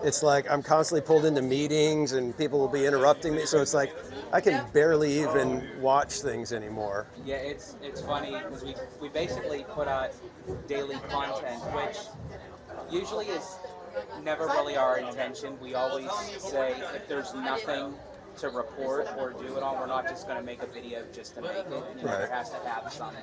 it's like I'm constantly pulled into meetings and people will be interrupting me. So it's like I can barely even watch things anymore. Yeah, it's funny because we basically put out daily content, which usually is never really our intention. We always say if there's nothing to report or do it on, we're not just going to make a video just to make it. You know, There has to have some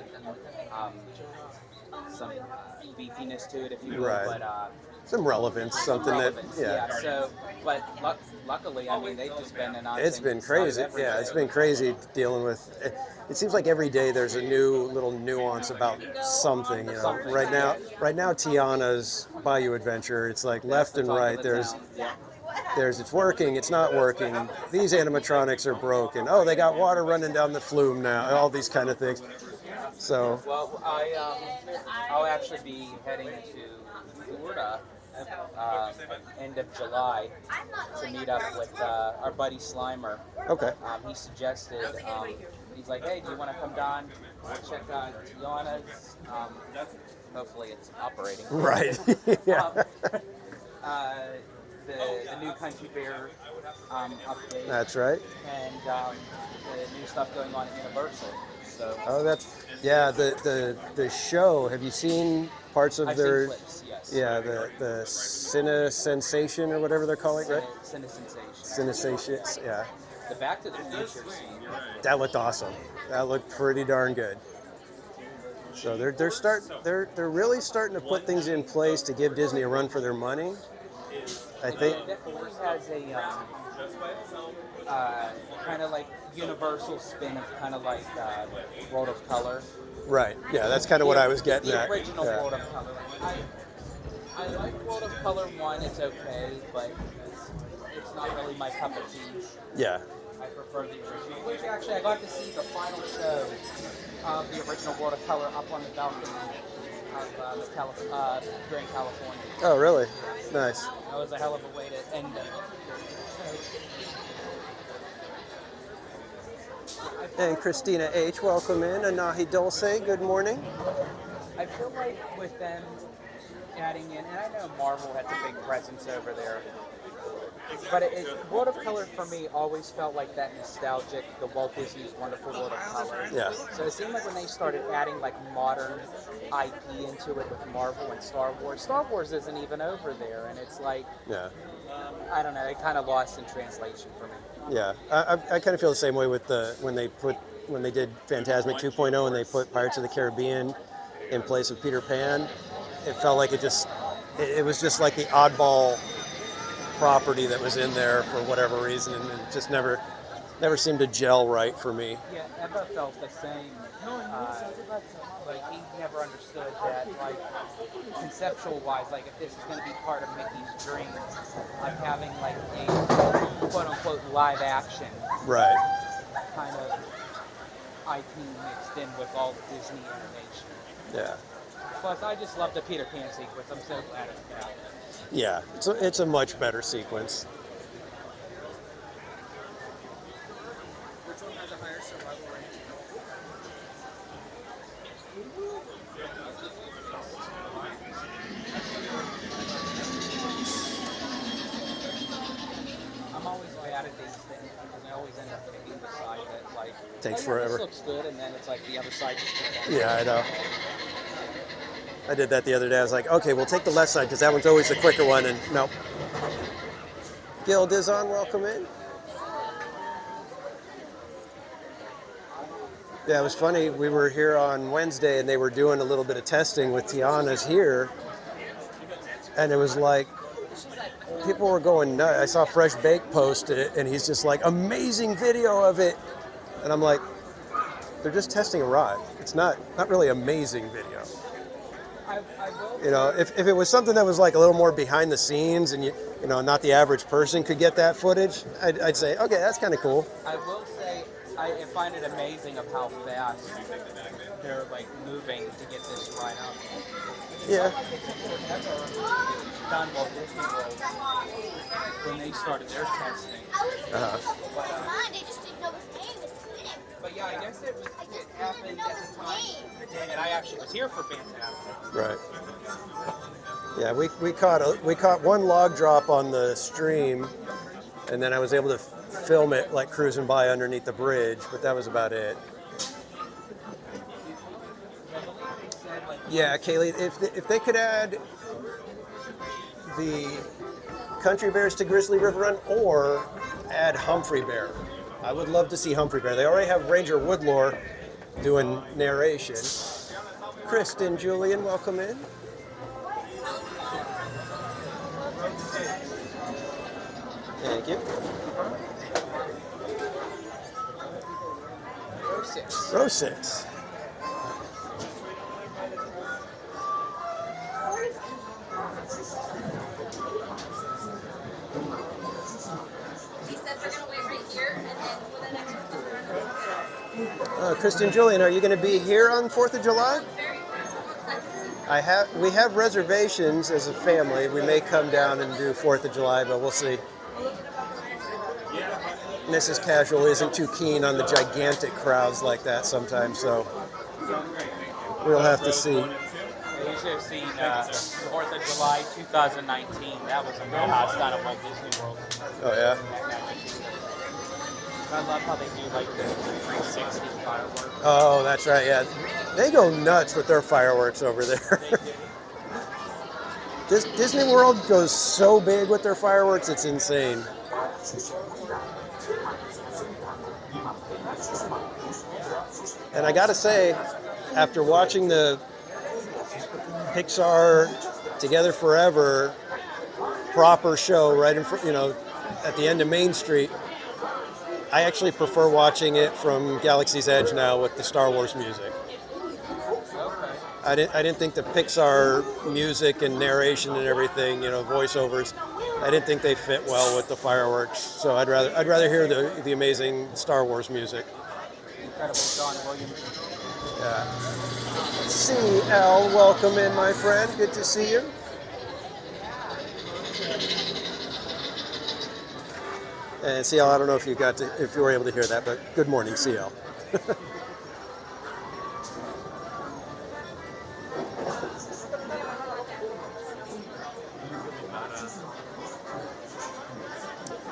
beefiness to it, if you will. Right. But some relevance, something relevance, that, yeah. So, but luckily, I mean, they've just been announcing. It's been crazy. Yeah, it's been crazy dealing with. It seems like every day there's a new little nuance about something. You know, right now, Tiana's Bayou Adventure. It's like left and right. There's it's working, it's not working. These animatronics are broken. Oh, they got water running down the flume now. All these kind of things. So. Well, I'll actually be heading to Florida end of July to meet up with our buddy Slimer. Okay. He suggested, he's like, hey, do you want to come down, check out Tiana's? Hopefully it's operating. Right. Yeah. The new Country Bear update. That's right. And the new stuff going on at Universal. So. Oh, the show. Have you seen parts of I've their? Seen clips, yes. Yeah, the Cine Sensation or whatever they're calling it, right? Cine Sensation. Cine Sensation. Yeah. The Back to the Future scene. That looked awesome. That looked pretty darn good. So they're really starting to put things in place to give Disney a run for their money. I think. It definitely has a kind of like Universal spin of kind of like World of Color. Right. Yeah, that's kind of what I was getting at. The original Yeah. World of Color. I like World of Color 1. It's okay, but it's not really my cup of tea. Yeah. I prefer the original. Which actually, I got to see the final show of the original World of Color up on the balcony of the Grand California. Oh, really? Nice. That was a hell of a way to end it. And Christina H., welcome in. Anahi Dulce, good morning. I feel like with them adding in, and I know Marvel has a big presence over there, but World of Color for me always felt like that nostalgic, the Walt Disney's Wonderful World of Color. Yeah. So it seemed like when they started adding like modern IP into it with Marvel and Star Wars isn't even over there, and it's like, Yeah. I don't know, it kind of lost in translation for me. Yeah. I kind of feel the same way with when they did Fantasmic 2.0 and they put Pirates of the Caribbean in place of Peter Pan. It felt like it was just like the oddball property that was in there for whatever reason, and it just never seemed to gel right for me. Yeah, Eva felt the same. Like he never understood that, like conceptual-wise, like if this is going to be part of Mickey's dream, like having like a quote-unquote live action, Right. kind of IP mixed in with all Disney animation. Yeah. Plus, I just love the Peter Pan sequence. I'm so glad it's back. Yeah. It's a much better sequence. Which one has a higher survival rate? I'm always bad at these things because I always end up picking the side that like Takes oh, yeah, forever. This looks good, and then it's like the other side just goes on. Yeah, I know. I did that the other day. I was like, okay, we'll take the left side because that one's always the quicker one, and nope. Gil Dizon, welcome in. Yeah, it was funny. We were here on Wednesday, and they were doing a little bit of testing with Tiana's here, and it was like people were going nuts. I saw Fresh Bake post it, and he's just like, amazing video of it, and I'm like, they're just testing a ride. It's not really amazing video. You know, if it was something that was like a little more behind the scenes, and you know, not the average person could get that footage, I'd say, okay, that's kind of cool. I will say, I find it amazing of how fast they're like moving to get this right out. Yeah. Done Walt Disney World when they started their testing. Uh-huh. But yeah, I guess it happened at the time, the day that I actually was here for Fantastic. Right. Yeah, we caught one log drop on the stream, and then I was able to film it like cruising by underneath the bridge, but that was about it. Yeah, Kaylee, if they could add the Country Bears to Grizzly River Run or add Humphrey Bear. I would love to see Humphrey Bear. They already have Ranger Woodlore doing narration. Kristen, Julian, welcome in. Thank you. Row 6. Row 6. He said we're gonna wait right here, and then for the next one, Kristen, Julian, are you going to be here on 4th of July? We have reservations as a family. We may come down and do 4th of July, but we'll see. Mrs. Casual isn't too keen on the gigantic crowds like that sometimes, so we'll have to see. You should have seen 4th of July 2019. That was a real hot start at Walt Disney World. Oh, yeah? I love how they do like the 360 fireworks. Oh, that's right, yeah. They go nuts with their fireworks over there. Disney World goes so big with their fireworks, it's insane. And I gotta say, after watching the Pixar Together Forever proper show right in front, at the end of Main Street, I actually prefer watching it from Galaxy's Edge now with the Star Wars music. I didn't think the Pixar music and narration and everything, voiceovers, I didn't think they fit well with the fireworks. So I'd rather hear the amazing Star Wars music. Incredible John Williams. Yeah. CL, welcome in, my friend. Good to see you. And CL, I don't know if you were able to hear that, but good morning, CL.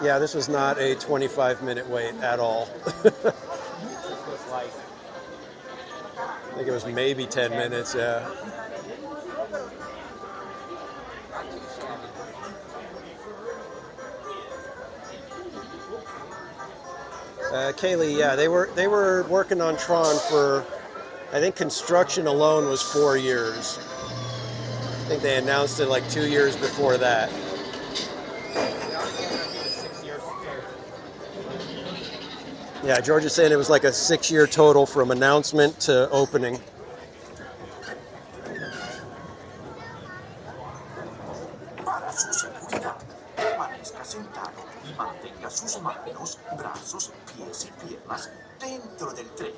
Yeah, this was not a 25-minute wait at all. I think it was maybe 10 minutes, yeah. Kaylee, yeah, they were working on Tron for, I think construction alone was 4 years. I think they announced it like 2 years before that. Yeah, George is saying it was like a 6-year total from announcement to opening. Para su seguridad, permanezca sentado y mantenga sus manos, brazos, pies y piernas dentro del tren.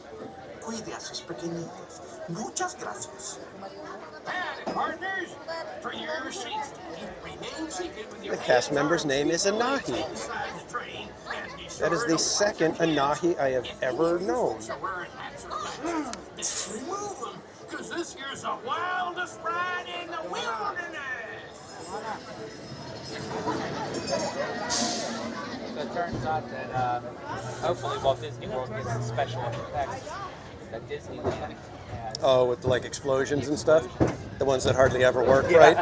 Cuide a sus pequeñitos. Muchas gracias. The cast member's name is Anahi. That is the second Anahi I have ever known. Let's move them, because this here's the wildest ride in the wilderness. So it turns out that hopefully Walt Disney World gets some special effects that Disneyland has. Oh, with like explosions and stuff? The ones that hardly ever work, Yeah. right?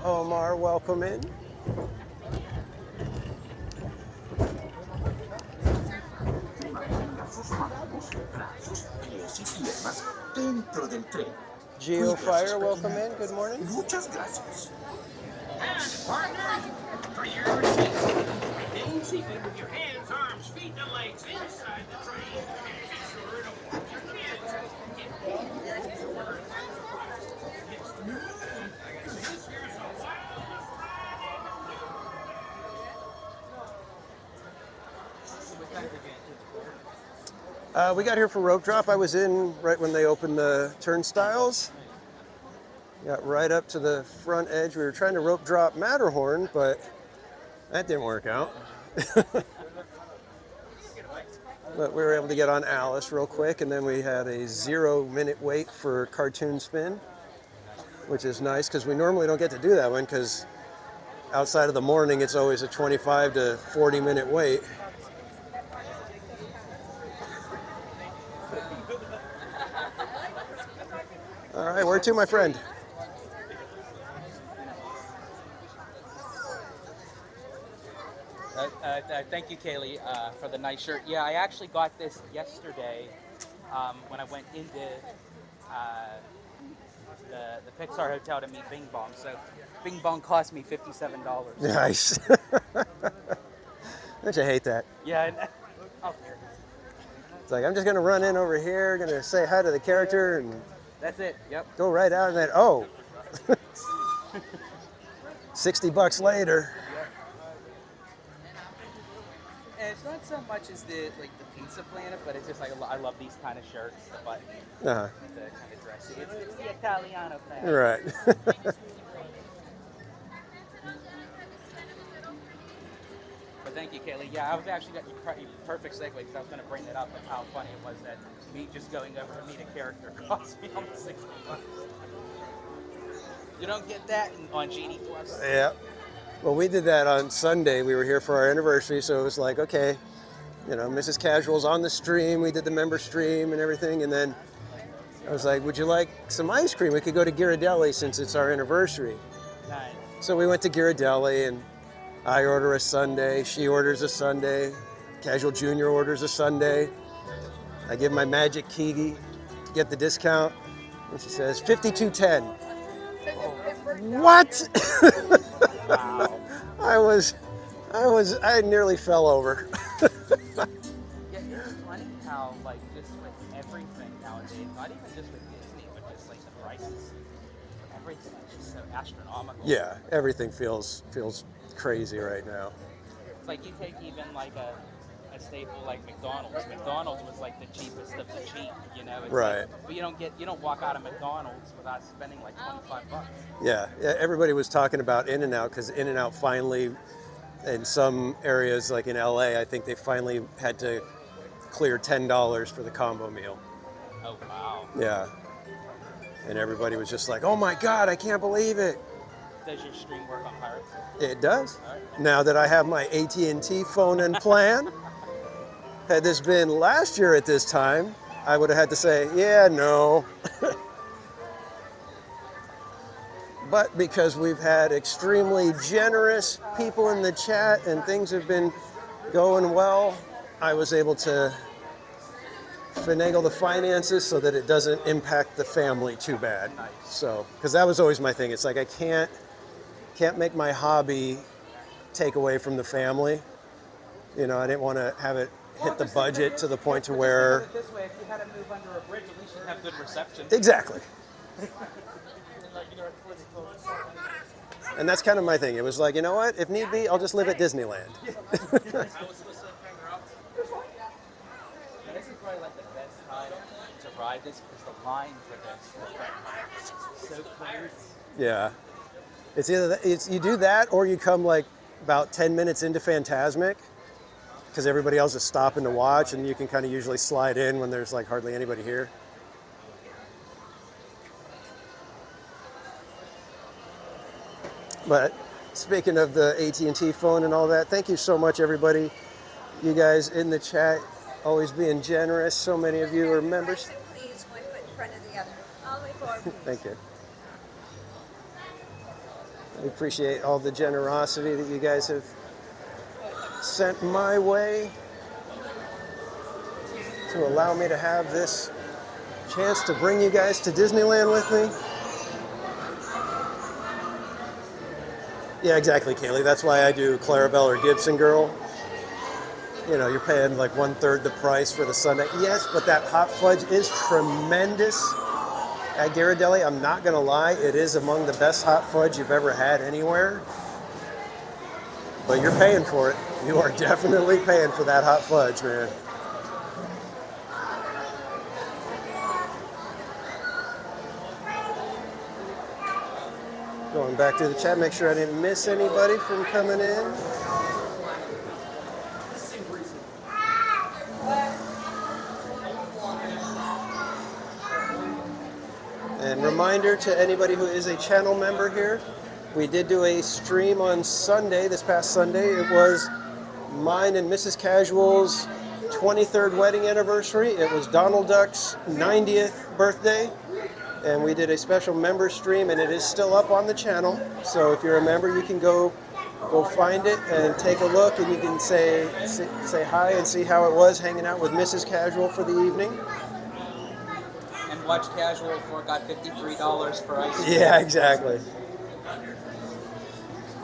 Omar, welcome in. Mantenga sus manos, brazos, pies y piernas dentro del tren. Cuide a sus Geofire, welcome in. pequeñitos. Good morning. Muchas gracias. And partners, for your safety, remain seated with your hands, arms, feet, and legs inside the train. And be sure to watch your kids. If you were this here's a wildest ride. We got here for rope drop. I was in right when they opened the turnstiles. Got right up to the front edge. We were trying to rope drop Matterhorn, but that didn't work out. But we were able to get on Alice real quick, and then we had a 0-minute wait for Cartoon Spin, which is nice because we normally don't get to do that one because outside of the morning it's always a 25 to 40-minute wait. All right, where to, my friend? Thank you, Kaylee, for the nice shirt. Yeah, I actually got this yesterday when I went into the Pixar Hotel to meet Bing Bong. So Bing Bong cost me $57. Nice. Don't you hate that? Yeah. Oh, it's like, I'm just going to run in over here, going to say hi to the character, and that's it. Yep. Go right out, and then, oh. $60 later. And it's not so much as the pizza planet, but it's just like I love these kind of shirts, the button, the kind of dressy. It's the Italiano thing. Right. But thank you, Kaylee. Yeah, I was actually got you perfect segue because I was going to bring that up and how funny it was that me just going over to meet a character cost me almost $60. You don't get that on Genie Plus. Yeah. Well, we did that on Sunday. We were here for our anniversary, so it was like, okay, you know, Mrs. Casual's on the stream. We did the member stream and everything, and then I was like, would you like some ice cream? We could go to Ghirardelli since it's our anniversary. Nice. So we went to Ghirardelli, and I order a sundae, she orders a sundae, Casual Junior orders a sundae. I give my magic key to get the discount, and she says, $52.10. What? Wow. I nearly fell over. Yeah, it's funny how, like, just with everything nowadays, not even just with Disney, but just like the prices for everything is just so astronomical. Yeah, everything feels crazy right now. It's like you take even like a staple like McDonald's. McDonald's was like the cheapest of the cheap, you know. It's right. Like, but you don't walk out of McDonald's without spending like $25. Yeah, everybody was talking about In-N-Out because In-N-Out finally, in some areas like in LA, I think they finally had to clear $10 for the combo meal. Oh wow. Yeah. And everybody was just like, oh my God, I can't believe it. Does your stream work on Pirates? It does. Right. Now that I have my AT&T phone and plan. Had this been last year at this time, I would have had to say, yeah, no. But because we've had extremely generous people in the chat and things have been going well, I was able to finagle the finances so that it doesn't impact the family too bad. Nice. So, because that was always my thing. It's like I can't make my hobby take away from the family. You know, I didn't want to have it hit the budget to the point to where... This way, if you had to move under a bridge, at least you'd have good reception. Exactly. And that's kind of my thing. It was like, you know what? If need be, I'll just live at Disneyland. This is probably like the best time to ride this because the line for this is so close. Yeah. It's either you do that or you come like about 10 minutes into Phantasmic, because everybody else is stopping to watch, and you can kind of usually slide in when there's like hardly anybody here. But speaking of the AT&T phone and all that, thank you so much, everybody. You guys in the chat, always being generous. So many of you are members. Please, one foot in front of the other. All the way forward. Thank you. I appreciate all the generosity that you guys have sent my way to allow me to have this chance to bring you guys to Disneyland with me. Yeah, exactly, Kaylee. That's why I do Clarabelle or Gibson Girl. You know, you're paying like 1/3 the price for the Sunday. Yes, but that hot fudge is tremendous. At Ghirardelli, I'm not going to lie, it is among the best hot fudge you've ever had anywhere. But you're paying for it. You are definitely paying for that hot fudge, man. Going back through the chat, make sure I didn't miss anybody from coming in. And reminder to anybody who is a channel member here, we did do a stream on Sunday, this past Sunday. It was mine and Mrs. Casual's 23rd wedding anniversary. It was Donald Duck's 90th birthday. And we did a special member stream, and it is still up on the channel. So if you're a member, you can go find it and take a look, and you can say hi and see how it was hanging out with Mrs. Casual for the evening. And watch Casual for got $53 for ice cream. Yeah, exactly.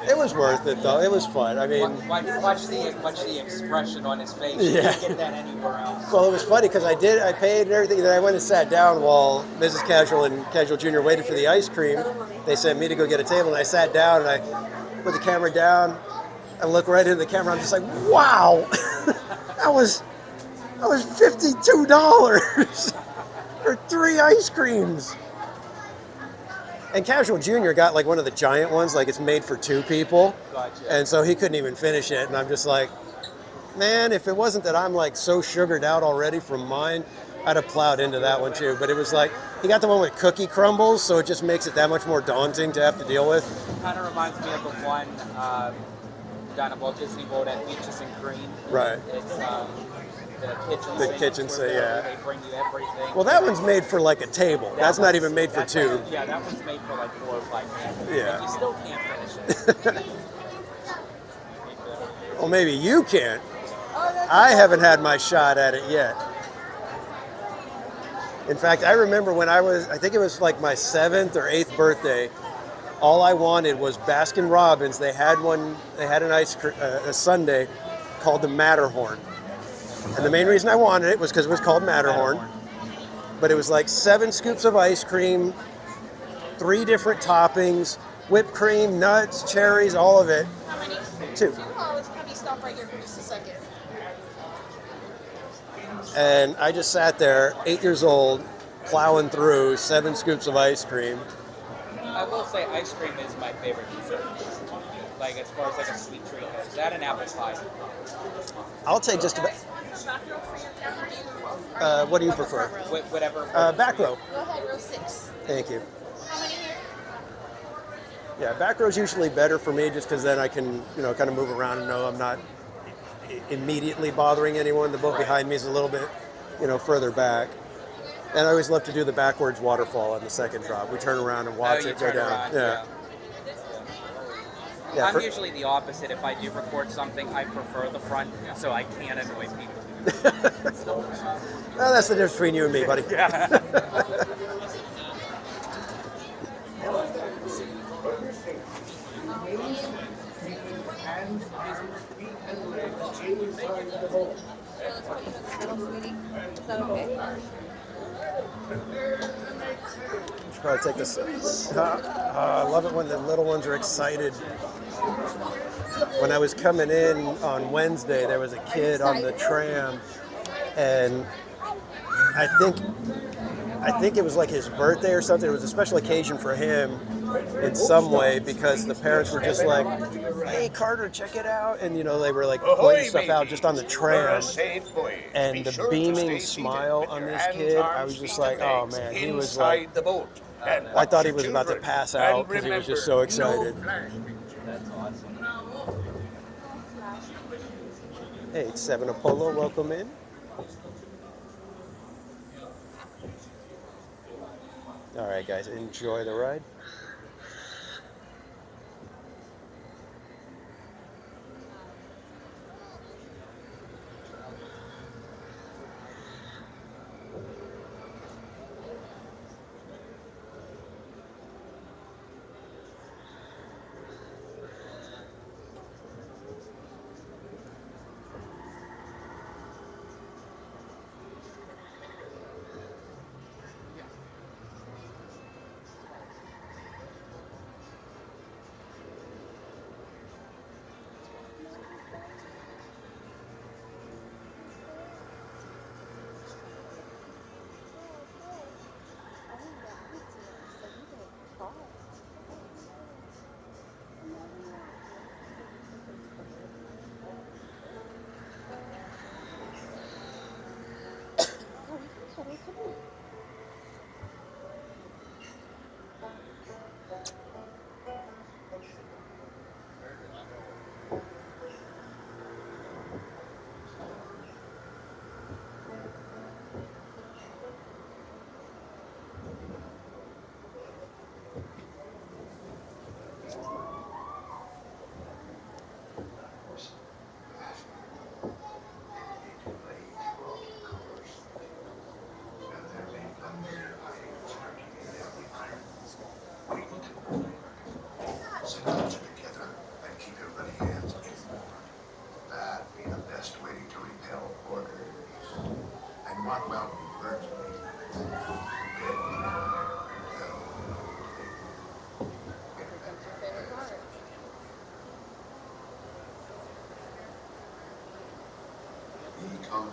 It was worth it though. It was fun. I mean, watch the expression on his face. Yeah. You can't get that anywhere else. Well, it was funny because I paid and everything, and then I went and sat down while Mrs. Casual and Casual Jr. waited for the ice cream. They sent me to go get a table, and I sat down and I put the camera down. I look right into the camera. I'm just like, wow, that was $52 for 3 ice creams. And Casual Jr. got like one of the giant ones, like it's made for 2 people. Gotcha. And so he couldn't even finish it. And I'm just like, man, if it wasn't that I'm like so sugared out already from mine, I'd have plowed into that one too. But it was like, he got the one with cookie crumbles, so it just makes it that much more daunting to have to deal with. Kind of reminds me of the one down at Walt Disney World at Beaches and Cream. Right. It's the kitchen sink, yeah. They bring you everything. Well, that one's made for like a table. That's not even made for 2. Yeah, that one's made for like 4 or 5 people. Yeah. And you still can't finish it. Well, maybe you can't. I haven't had my shot at it yet. In fact, I remember when I think it was like my 7th or 8th birthday, all I wanted was Baskin Robbins. They had an a sundae called the Matterhorn. And the main reason I wanted it was because it was called Matterhorn. But it was like 7 scoops of ice cream, 3 different toppings, whipped cream, nuts, cherries, all of it. How many? 2. Oh, have you stop right here for just a second? And I just sat there, 8 years old, plowing through 7 scoops of ice cream. I will say ice cream is my favorite dessert. Like as far as like a sweet treat goes. That and apple pie. I'll take just about. What do you prefer? Whatever. Back row. Go ahead, row 6. Thank you. How many here? Yeah, back row's usually better for me just because then I can, kind of move around and know I'm not immediately bothering anyone. The boat behind me is a little bit, further back. And I always love to do the backwards waterfall on the second drop. We turn around and watch it go down. Around, yeah. I'm usually the opposite. If I do record something, I prefer the front so I can't annoy people. Well, that's the difference between you and me, buddy. Yeah. Is that okay? Should probably take this. I love it when the little ones are excited. When I was coming in on Wednesday, there was a kid on the tram, and I think it was like his birthday or something. It was a special occasion for him, in some way because the parents were just like, "Hey, Carter, check it out," and they were like pointing stuff out just on the tram, and the beaming smile on this kid, I was just like, "Oh man," he was like, I thought he was about to pass out because he was just so excited. That's awesome. Hey, 7 Apollo, welcome in. All right, guys, enjoy the ride.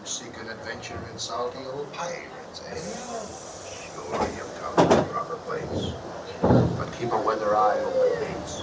Seek an adventure in salty old pirates, eh? Sure, you've come to the proper place. But keep a weather eye open, mates.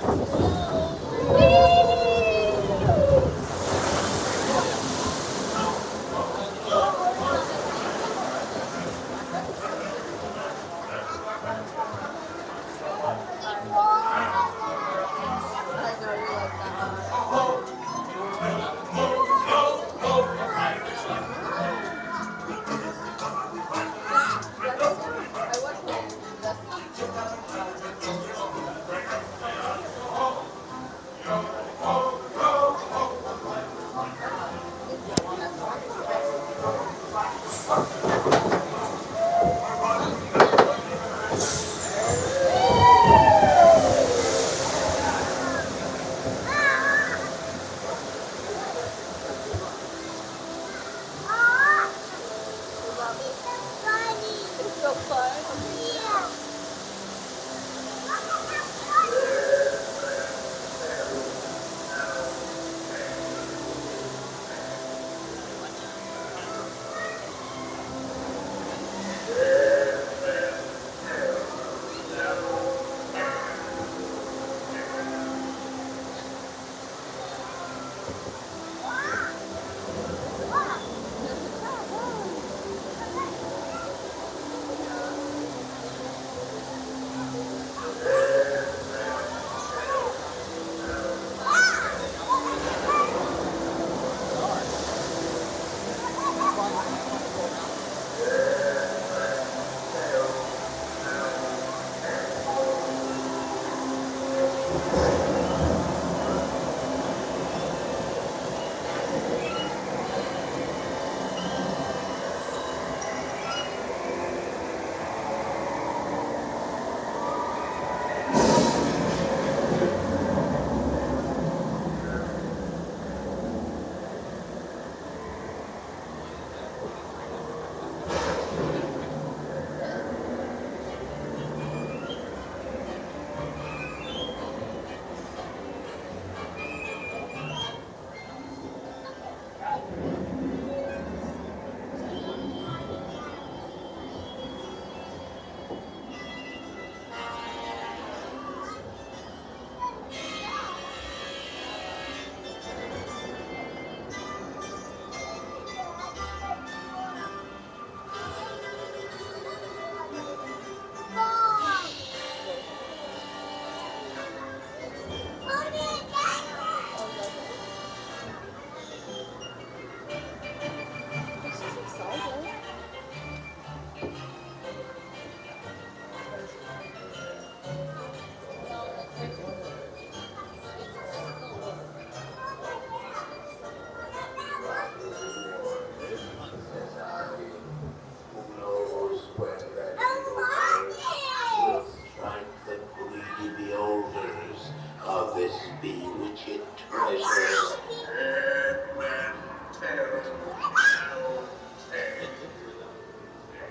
this bewitched treasure?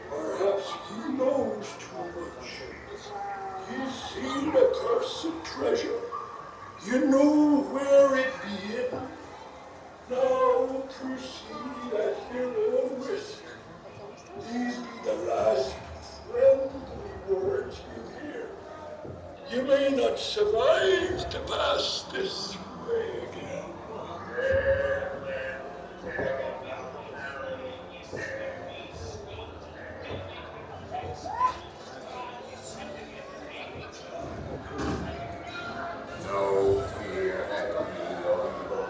Perhaps he knows too much. He's seen the cursed treasure. You know where it be hidden. Now proceed at your own risk. These be the last friendly words you hear. You may not survive to pass this way again. No fear at me, O evil.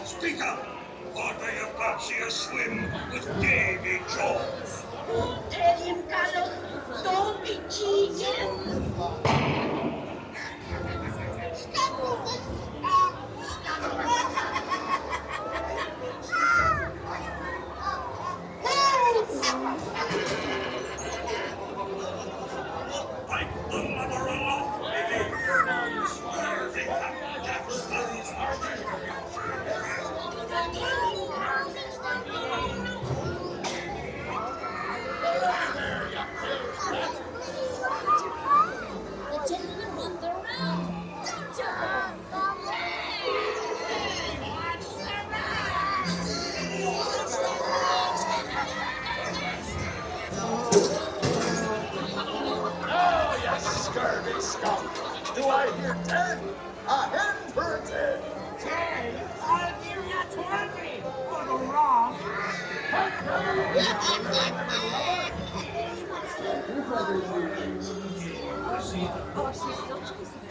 Speak up! Or do you fancy a swim with Davy Jones? Tell him, Carlos, don't be cheating. Like the mother aloft, lady. Where they have Jack Sparrow's heart. The gentleman won the round. Oh, you scurvy skunk! Do I hear 10? A hen for a 10! 10? I'll give you 20 for the wrong. Oh, she's still chasing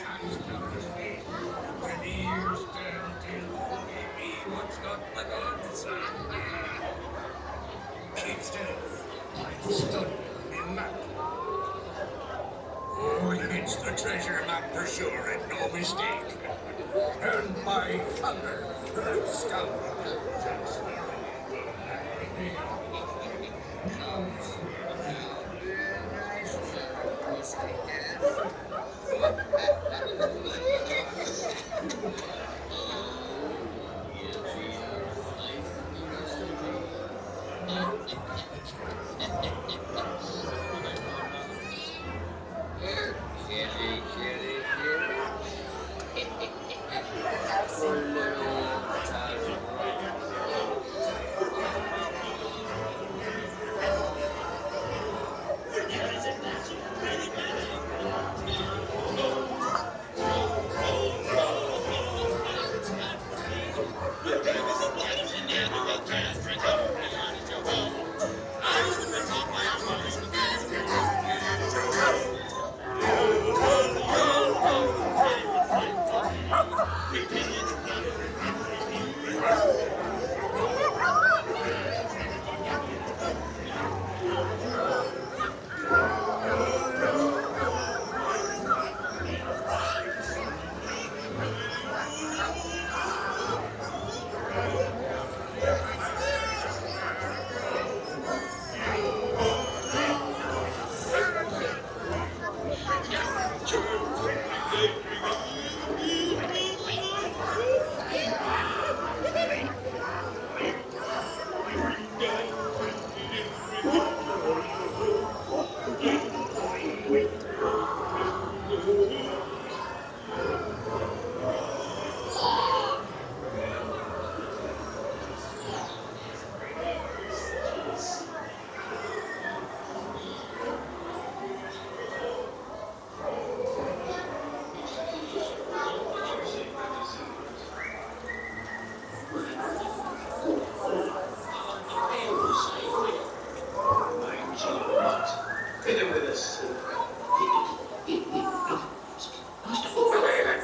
When ears turn till me what's got the goods. Keep still. I'm studying me map. Oh, it's the treasure map for sure and no mistake. And my thunder, that scoundrel.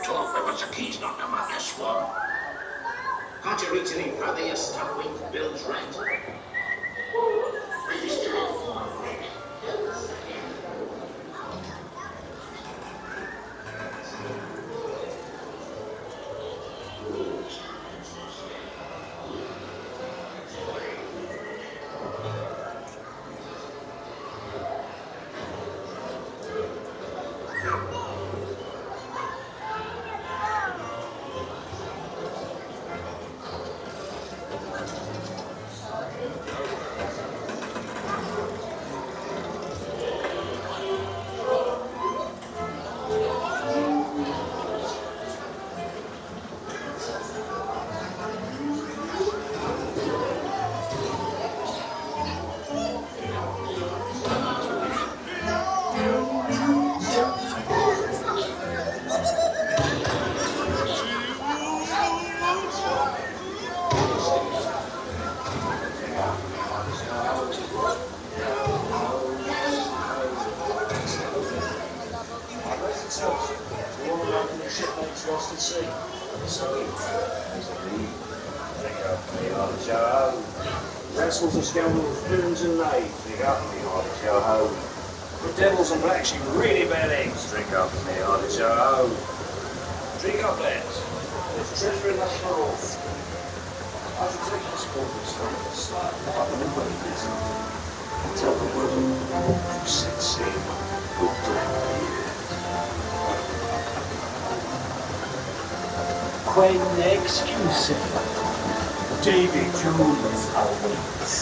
Talk there was the keys not come up your swamp. Can't you reach any further, you stumbling bilge rat? Rascals and scoundrels, villains and knaves, drink up me hearty ho. The devils and blacks, you really bad eggs, drink up me hearty ho. Drink up, lads. There's treasure enough for all. I should take this corporate stone and slide up in the waves. Tell the world you set sail with Blackbeard. Quelle excuse. Davy Jones awaits.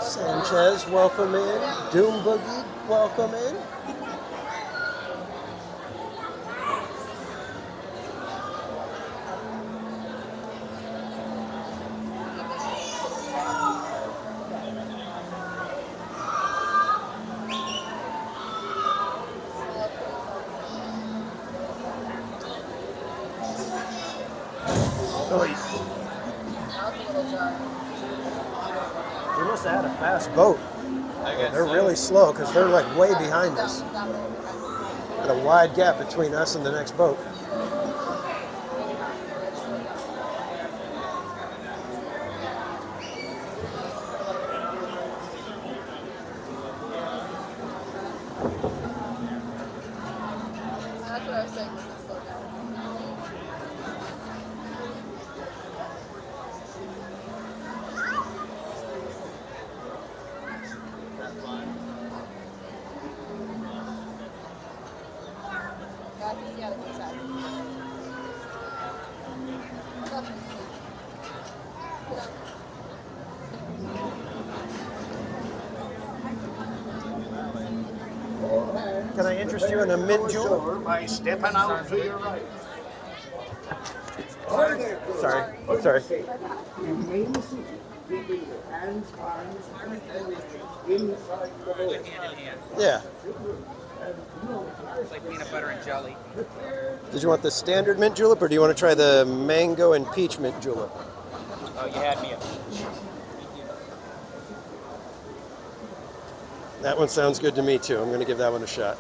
Sanchez, welcome in. Doom Boogie, welcome in. We must have had a fast boat. They're really slow because they're like way behind us. Got a wide gap between us and the next boat. That's what I was saying. Slow down. Can I interest you in a mint jewel? By stepping out to your right. Sorry. Remain seated, keeping your hands, arms, and everything inside the boat. Hand in hand. Yeah. It's like peanut butter and jelly. Did you want the standard mint julep or do you want to try the mango and peach mint julep? Oh, you had me at That one sounds good to me too. I'm going to give that one a shot.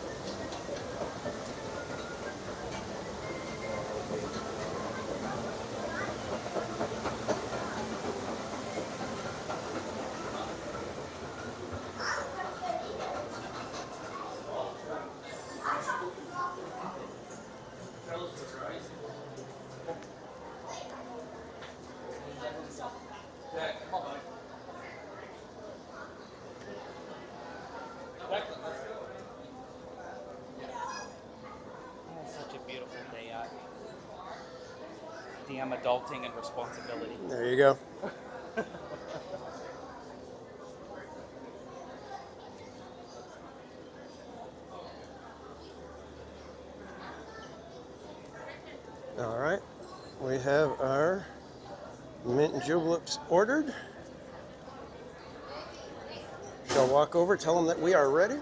goddamn adulting and responsibility. There you go. All right, we have our mint juleps ordered. Shall walk over, tell them that we are ready.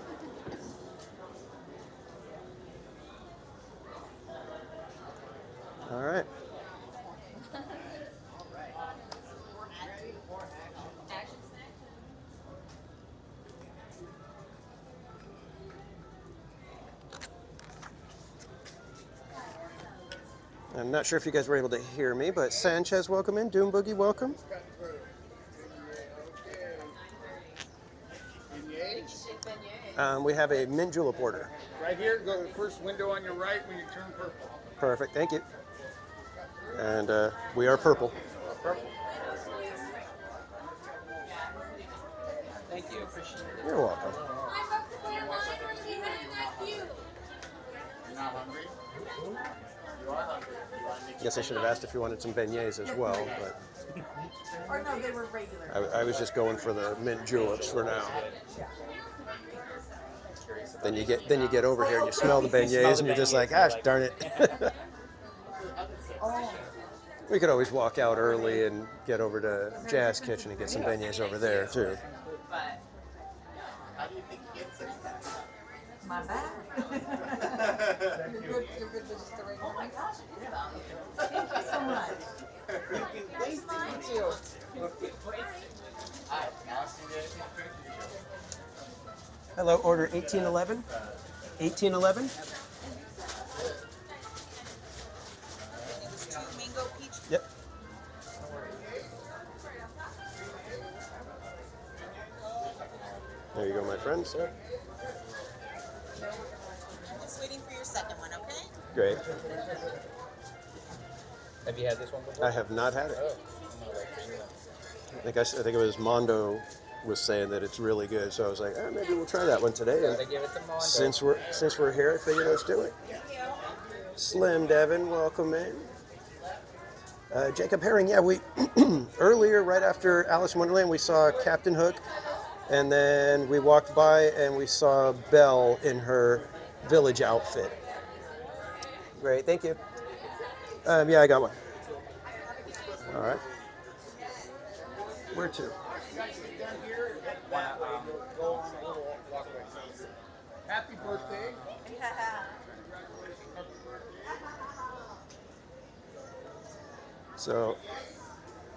All right. I'm not sure if you guys were able to hear me, but Sanchez, welcome in. Doom Boogie, welcome. We have a mint julep order. Right here, go to the first window on your right when you turn purple. Perfect, thank you. And we are purple. Purple. Thank you, appreciate it. You're welcome. You're not hungry? You are hungry. I guess I should have asked if you wanted some beignets as well, but Or no, they were regular. I was just going for the mint juleps for now. Then you get over here and you smell the beignets and you're just like, gosh darn it. We could always walk out early and get over to Jazz Kitchen and get some beignets over there too. My bad. You're good with just the regular. Oh my gosh, thank you so much. Thank you. Hello, order 1811. 1811. Mango peach. Yep. There you go, my friend, sir. Just waiting for your second one, okay? Great. Have you had this one before? I have not had it. I think it was Mondo was saying that it's really good, so I was like, maybe we'll try that one today. And Gotta give it to Mondo. since we're here, I figured let's do it. Slim Devin, welcome in. Jacob Herring, yeah, we earlier, right after Alice in Wonderland, we saw Captain Hook, and then we walked by and we saw Belle in her village outfit. Great, thank you. Yeah, I got one. All right. Where to? Happy birthday. So,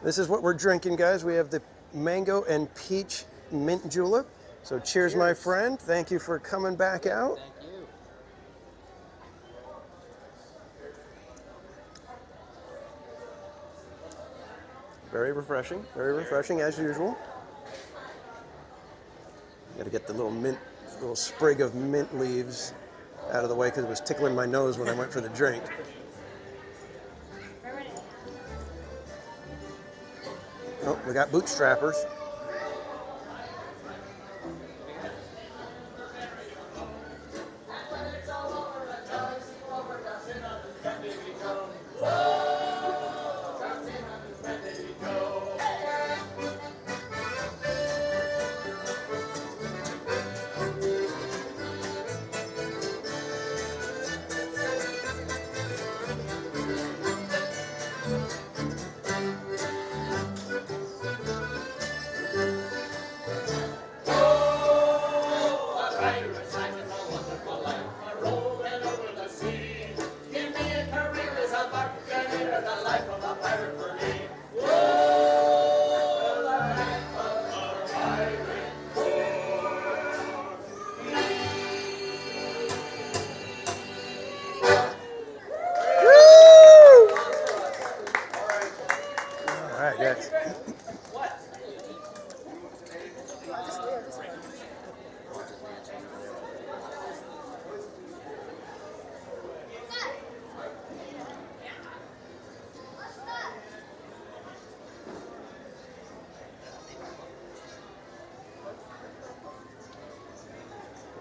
this is what we're drinking, guys. We have the mango and peach mint julep. So, cheers, my friend. Thank you for coming back out. Thank you. Very refreshing as usual. Got to get the little sprig of mint leaves out of the way because it was tickling my nose when I went for the drink. Oh, we got bootstrappers.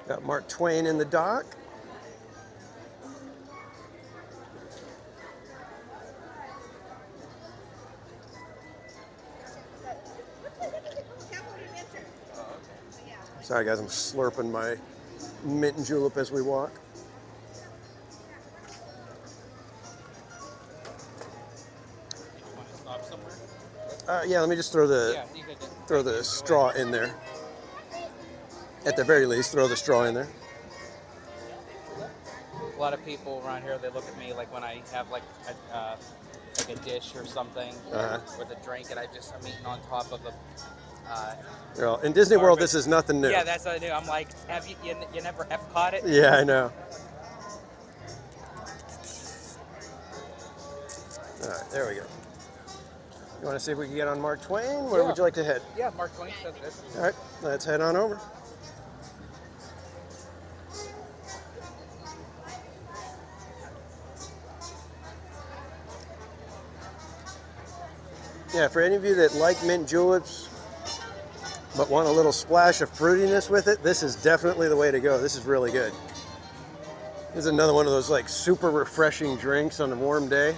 Got Mark Twain in the dock. Sorry guys, I'm slurping my mint and julep as we walk. Want to stop somewhere? Yeah, let me just throw the Yeah, you could straw in there. At the very least, throw the straw in there. A lot of people around here, they look at me like when I have like a dish or something with a drink, and I'm eating on top of a. Well, in Disney World, this is nothing new. Yeah, that's what I do. I'm like, have you never caught it? Yeah, I know. All right, there we go. You want to see if we can get on Mark Twain? Where would you like to head? Yeah, Mark Twain says this. All right, let's head on over. Yeah, for any of you that like mint juleps but want a little splash of fruitiness with it, this is definitely the way to go. This is really good. This is another one of those like super refreshing drinks on a warm day.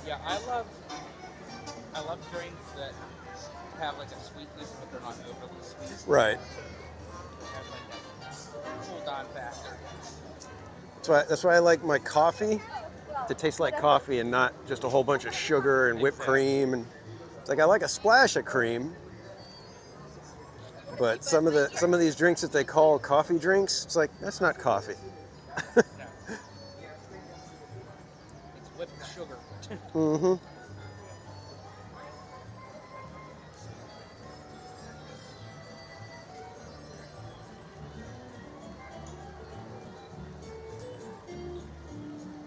Yeah, I love drinks that have like a sweetness, but they're not overly sweet. Right. Have like that cool down factor. That's why I like my coffee to taste like coffee and not just a whole bunch of sugar and whipped cream. And it's like I like a splash of cream, but some of these drinks that they call coffee drinks, it's like that's not coffee. No. It's whipped sugar. Mm-hmm.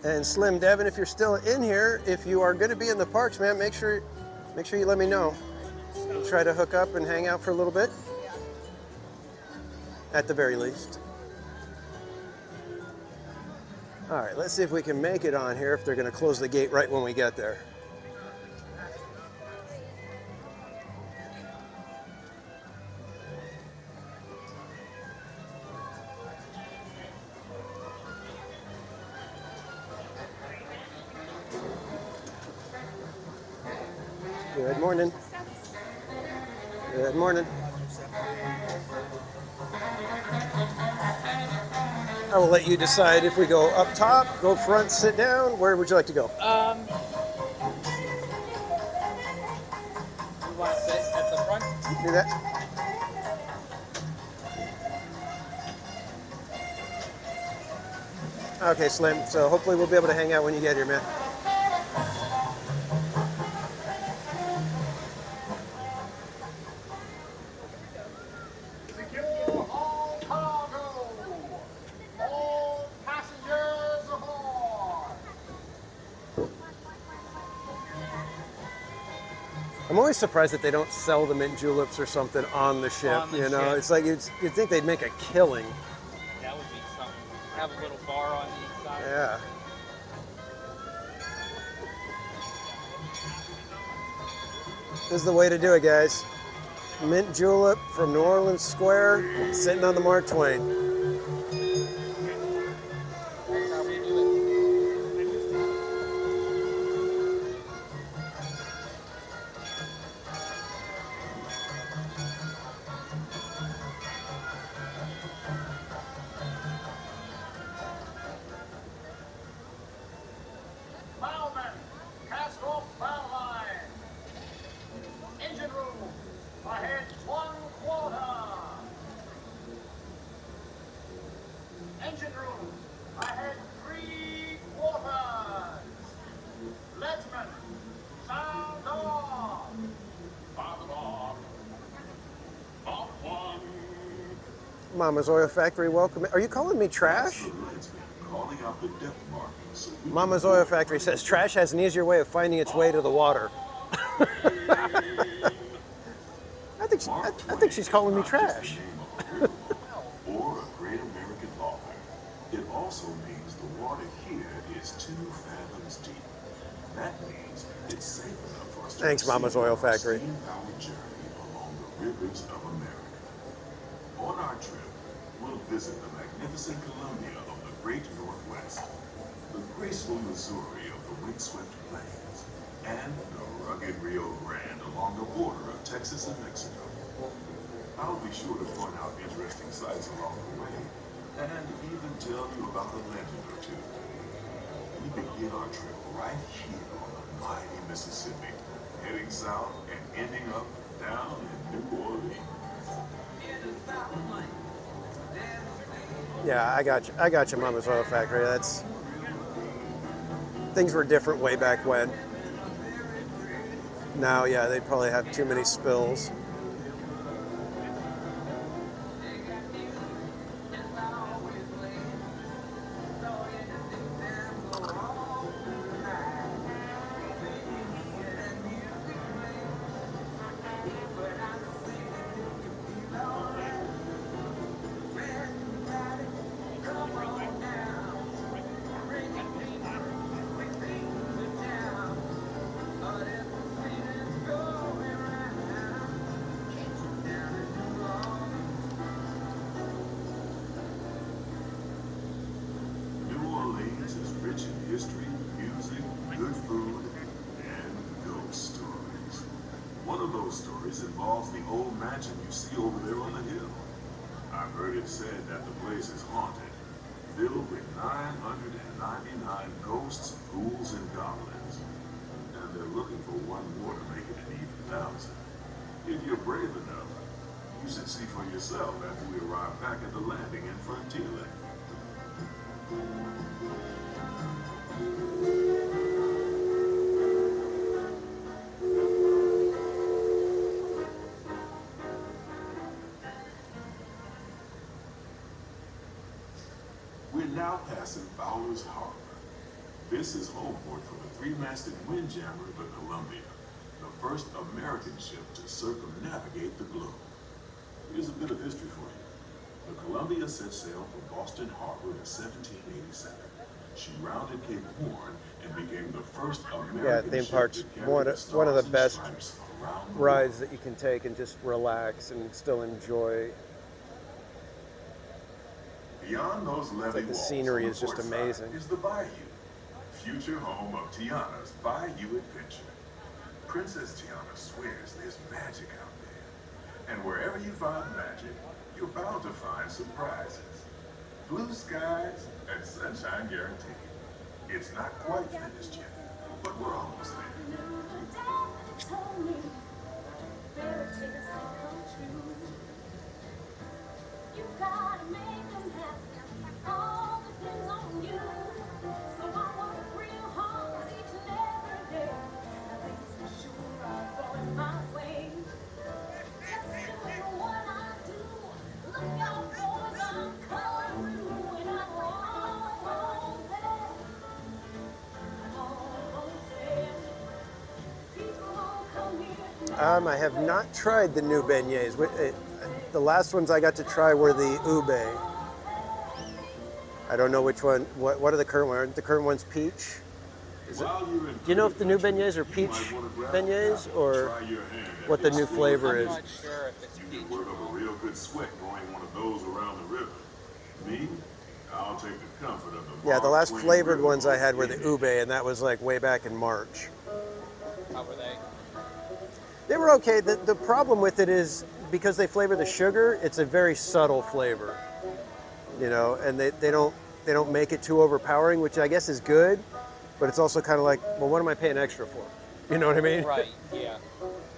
And Slim Devin, if you're still in here, if you are going to be in the parks, man, make sure you let me know. We'll try to hook up and hang out for a little bit, at the very least. All right, let's see if we can make it on here, if they're going to close the gate right when we get there. Good morning. Good morning. I will let you decide if we go up top, go front, sit down. Where would you like to go? You want to sit at the front? You can do that. Okay, Slim. So hopefully we'll be able to hang out when you get here, man. I'm always surprised that they don't sell the mint juleps or something on the ship. You know, it's like you'd think they'd make a killing. That would be something. Have a little bar on the inside. Yeah. This is the way to do it, guys. Mint julep from New Orleans Square, sitting on the Mark Twain. That's how we do it. Bowman, cast off bow line. Engine room, ahead 1/4. Engine room, ahead 3/4. Leadsman, sound off. Bob off. Bob 1. Mama's Oil Factory, welcome. Are you calling me trash? Calling out the depth markings. Mama's Oil Factory says trash has an easier way of finding its way to the water. I think she's calling me trash. Or a great American author. It also means the water here is 2 fathoms deep. That means it's safe enough for us to Thanks, Mama's Oil Factory. our journey along the rivers of America. On our trip, we'll visit the magnificent Columbia of the Great Northwest, the graceful Missouri of the windswept plains, and the rugged Rio Grande along the border of Texas and Mexico. I'll be sure to point out interesting sights along the way, and even tell you about a legend or two. We begin our trip right here on the mighty Mississippi, heading south and ending up down in New Orleans. Yeah, I got you, Mama's Oil Factory. That's things were different way back when. Now, yeah, they probably have too many spills. History, music, good food, and ghost stories. One of those stories involves the old mansion you see over there on the hill. I've heard it said that the place is haunted, filled with 999 ghosts, ghouls, and goblins. And they're looking for one more to make it an even 1,000. If you're brave enough, you should see for yourself after we arrive back at the landing in Frontierland. We're now passing Fowler's Harbor. This is home port for the three-masted windjammer, the Columbia, the first American ship to circumnavigate the globe. Here's a bit of history for you. The Columbia set sail from Boston Harbor in 1787. She rounded Cape Horn and became the first American theme ship parks, to carry one the of Stars the and best Stripes around the rides world. that you can take and just relax and still enjoy. Beyond those levee Like the walls scenery on is just port side amazing. is the Bayou, future home of Tiana's Bayou Adventure. Princess Tiana swears there's magic out there. And wherever you find magic, you're bound to find surprises. Blue skies and sunshine guaranteed. It's not quite finished yet, but we're almost there. You gotta make them happy. All depends on you. So I work real hard each and every day. Now things for sure are going my way. Just doing what I do. Look out, boys, I'm coming through. And I'm almost there. Almost there. People won't come here. I have not tried the new beignets. The last ones I got to try were the ube. I don't know which one. What are the current ones? The current one's peach. Do you know if the new beignets are peach beignets or what the new flavor is? I'm not sure if it's You can work up a real good sweat going one of those around the river. Me, I'll take the comfort of the Yeah, the last Mark Twain flavored River ones I had were all the day. ube, and that was like way back in March. how were they? They were okay. The problem with it is because they flavor the sugar, it's a very subtle flavor, you know, and they don't make it too overpowering, which I guess is good, but it's also kind of like, well, what am I paying extra for? You know what I mean? Right, yeah.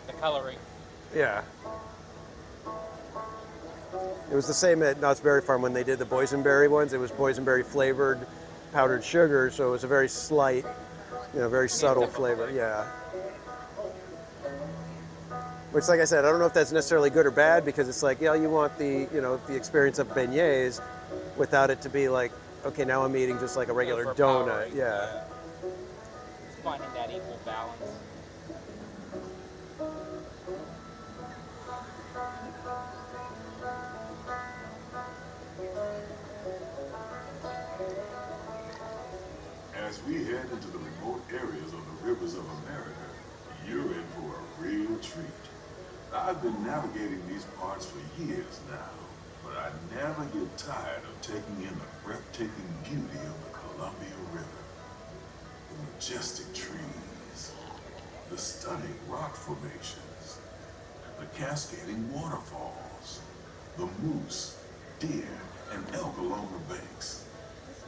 The coloring. Yeah. It was the same at Knott's Berry Farm when they did the boysenberry ones. It was boysenberry flavored powdered sugar, so it was a very slight, you know, very subtle flavor. Yeah. Which, like I said, I don't know if that's necessarily good or bad because it's like, yeah, you want the, you know, the experience of beignets without it to be like, okay, now I'm eating just like a regular donut. Overpowering, Yeah. Just finding that equal balance. As we head into the remote areas of the rivers of America, you're in for a real treat. I've been navigating these parts for years now, but I never get tired of taking in the breathtaking beauty of the Columbia River. The majestic trees, the stunning rock formations, the cascading waterfalls. the moose, deer, and elk along the banks.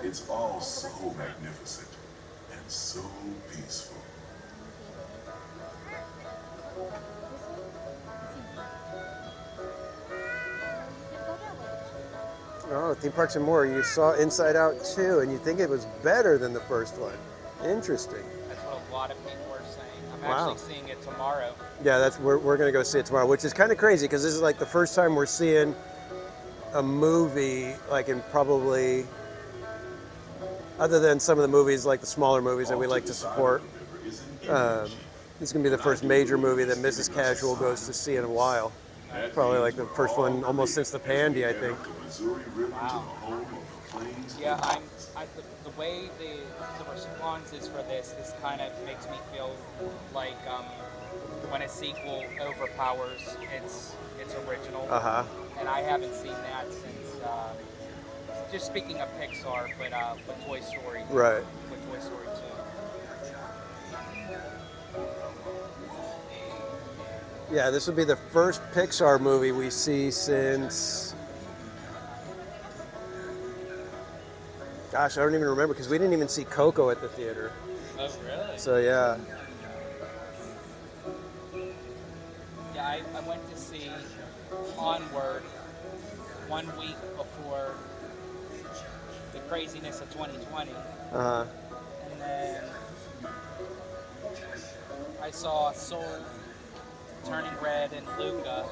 It's all so magnificent and so peaceful. Oh, theme parks and more. You saw Inside Out 2, and you think it was better than the first one. Interesting. That's what a lot of people are saying. I'm Wow. actually seeing it tomorrow. Yeah, we're going to go see it tomorrow, which is kind of crazy because this is like the first time we're seeing a movie, like in probably, other than some of the movies, like the smaller movies that we like to support. This is going to be the first major movie that Mrs. Casual goes to see in a while. Probably like the first one almost since the Pandy, I think. Wow. Yeah, the way the response is for this kind of makes me feel like when a sequel overpowers its original. And I haven't seen that since, just speaking of Pixar, but with Toy Story. Right. With Toy Story 2. Yeah, this would be the first Pixar movie we see since, gosh, I don't even remember because we didn't even see Coco at the theater. Oh, really? So yeah. Yeah, I went to see Onward 1 week before the craziness of 2020. And then I saw Soul, Turning Red, and Luca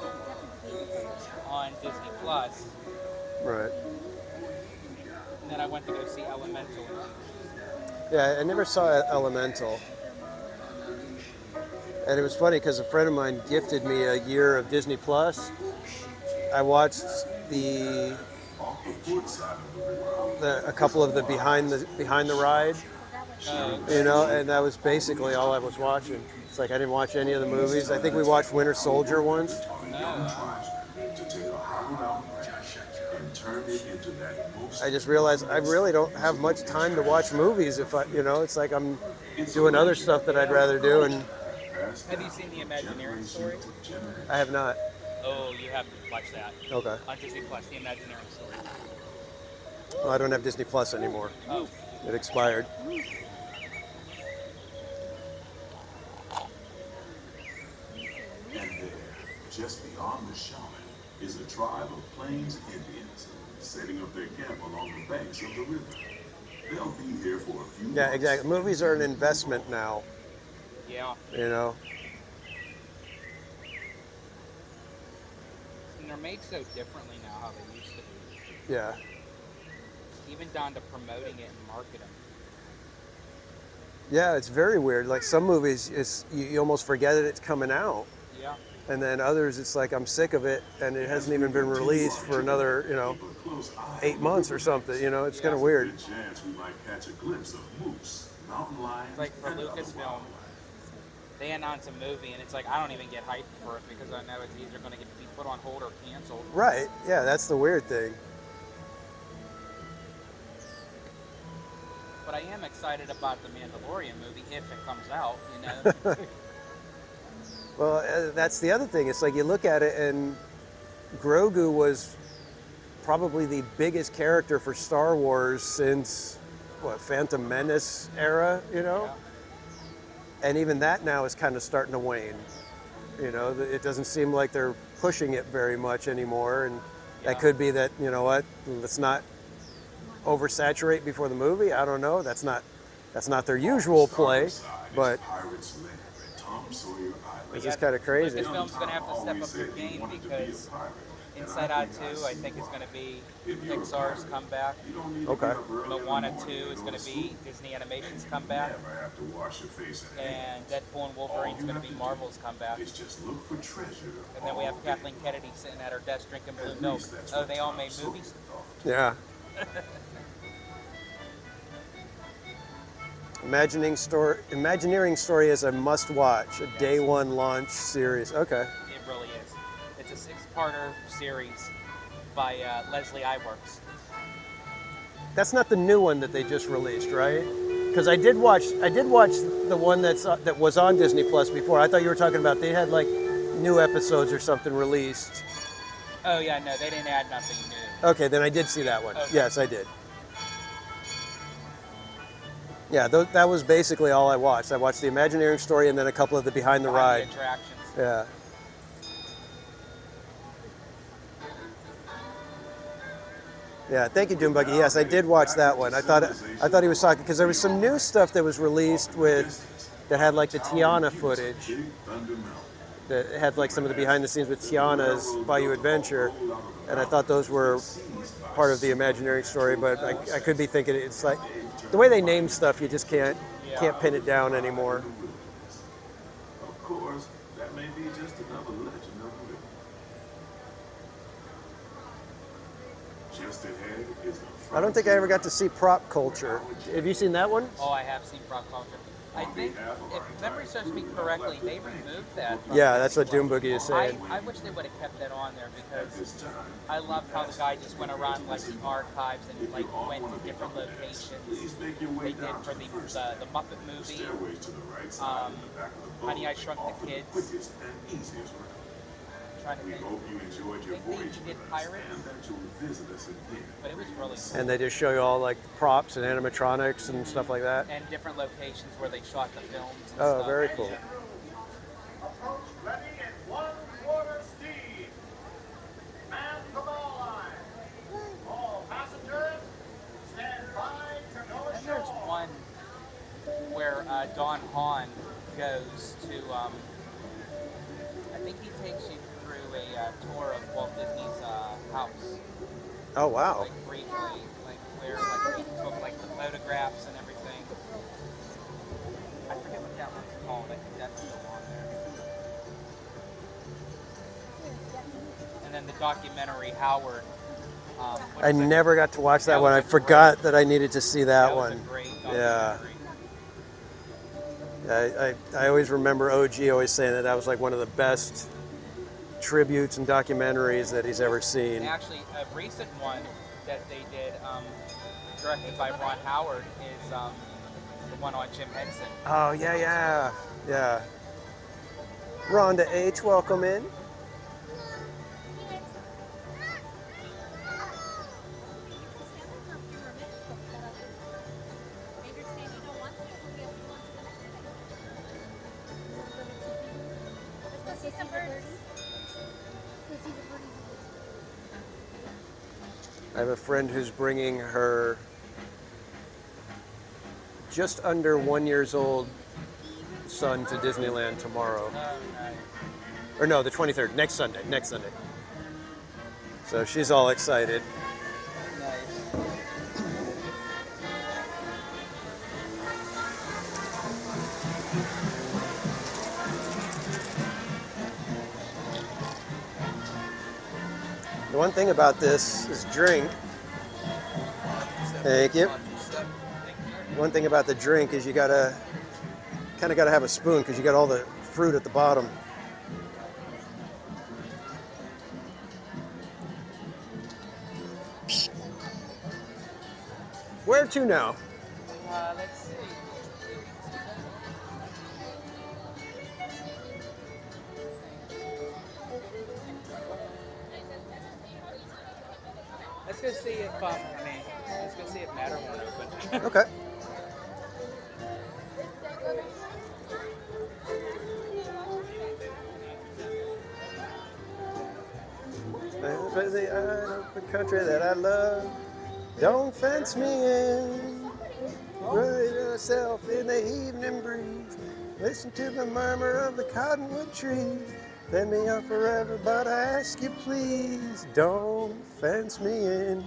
on Disney Plus. Right. And then I went to go see Elemental. Yeah, I never saw Elemental. And it was funny because a friend of mine gifted me a year of Disney Plus. I watched a couple of the behind the ride, you know, and that was basically all I was watching. It's like I didn't watch any of the movies. I think we watched Winter Soldier once. I just realized I really don't have much time to watch movies. If I, you know, it's like I'm doing other stuff that I'd rather do. And have you seen the Imagineering Story? I have not. Oh, you have to watch that. Okay. On Disney Plus, the Imagineering Story. Well, I don't have Disney Plus anymore. Oh. It expired. And there, just beyond the shaman, is a tribe of Plains Indians setting up their camp along the banks of the river. They'll be here for a few Yeah, months. exactly. Movies are an investment now. Yeah. You know? And they're made so differently now how they used to be. Yeah. Even down to promoting it and marketing. Yeah, it's very weird. Like some movies, you almost forget that it's coming out. Yeah. And then others, it's like I'm sick of it, and it hasn't even been released for another, 8 months or something. You know, it's kind of weird. Like for Lucasfilm, they announce a movie, and it's like I don't even get hyped for it because I know it's either going to be put on hold or canceled. Right. Yeah, that's the weird thing. But I am excited about the Mandalorian movie if it comes out, Well, that's the other thing. It's like you look at it, and Grogu was probably the biggest character for Star Wars since, Phantom Menace era, Yeah. And even that now is kind of starting to wane. It doesn't seem like they're pushing it very much anymore, and that could be that, let's not oversaturate before the movie. I don't know. That's not their usual play, but it's just kind of crazy. Lucasfilm's going to have to step up their game because Inside Out 2, I think, is going to be Pixar's comeback. Okay. Moana 2 is going to be Disney Animation's comeback. And Deadpool and Wolverine's going to be Marvel's comeback. And then we have Kathleen Kennedy sitting at her desk drinking blue milk. Oh, they all made movies? Yeah. Imagineering Story is a must-watch, a day one launch series. Okay. It really is. It's a 6-parter series by Leslie Iwerks. That's not the new one that they just released, right? Because I did watch the one that was on Disney Plus before. I thought you were talking about they had like new episodes or something released. Oh yeah, no, they didn't add nothing new. Okay, then I did see that one. Okay. Yes, I did. Yeah, that was basically all I watched. I watched the Imagineering story and then a couple of the behind the ride. The attractions. Yeah. Yeah, thank you, Doombuggy. Yes, I did watch that one. I thought he was talking because there was some new stuff that was released that had like the Tiana footage. That had like some of the behind the scenes with Tiana's Bayou Adventure, and I thought those were part of the Imagineering story. But I could be thinking it's like the way they name stuff, you just can't pin it down anymore. Of course, that may be just another legend of the Just ahead is the I don't think I ever got to see Prop Culture. Have you seen that one? Oh, I have seen Prop Culture. I think, if memory serves me correctly, they removed that. Yeah, that's what Doombuggy is saying. I wish they would have kept that on there because I loved how the guy just went around like the archives and like went to different locations. They did for the Muppet movie, Honey, I Shrunk the Kids. We hope you enjoyed your voyage with us and that you'll visit us again. But it was really cool. And they just show you all like props and animatronics and stuff like that. And different locations where they shot the films and Oh, stuff. very cool. Approach ready in 1/4 steam. Man the ball line. All passengers, stand by to go And there's one where Don Hahn goes to, I think he takes you through a tour of Walt Disney's house. Oh, wow. Like briefly, like where like he took like the photographs and everything. I forget what that one's called. I think that's still on there. And then the documentary Howard. I never got to watch that one. I forgot that I needed to see that one. Was a great Yeah. documentary. I always remember OG always saying that was like one of the best tributes and documentaries that he's ever seen. And actually, a recent one that they did, directed by Ron Howard, is the one on Jim Henson. Oh, yeah. Rhonda H., welcome in. I have a friend who's bringing her just under 1 year old son to Disneyland tomorrow. Or no, the 23rd, next Sunday. So she's all excited. The one thing about this is drink. Thank you. One thing about the drink is you gotta have a spoon because you got all the fruit at the bottom. Where to now? Let's see. Let's go see if let's go see if Matterhorn open. Okay. The country that I love, don't fence me in. Run yourself in the evening breeze. Listen to the murmur of the cottonwood trees. Fend me up forever, but I ask you please, don't fence me in.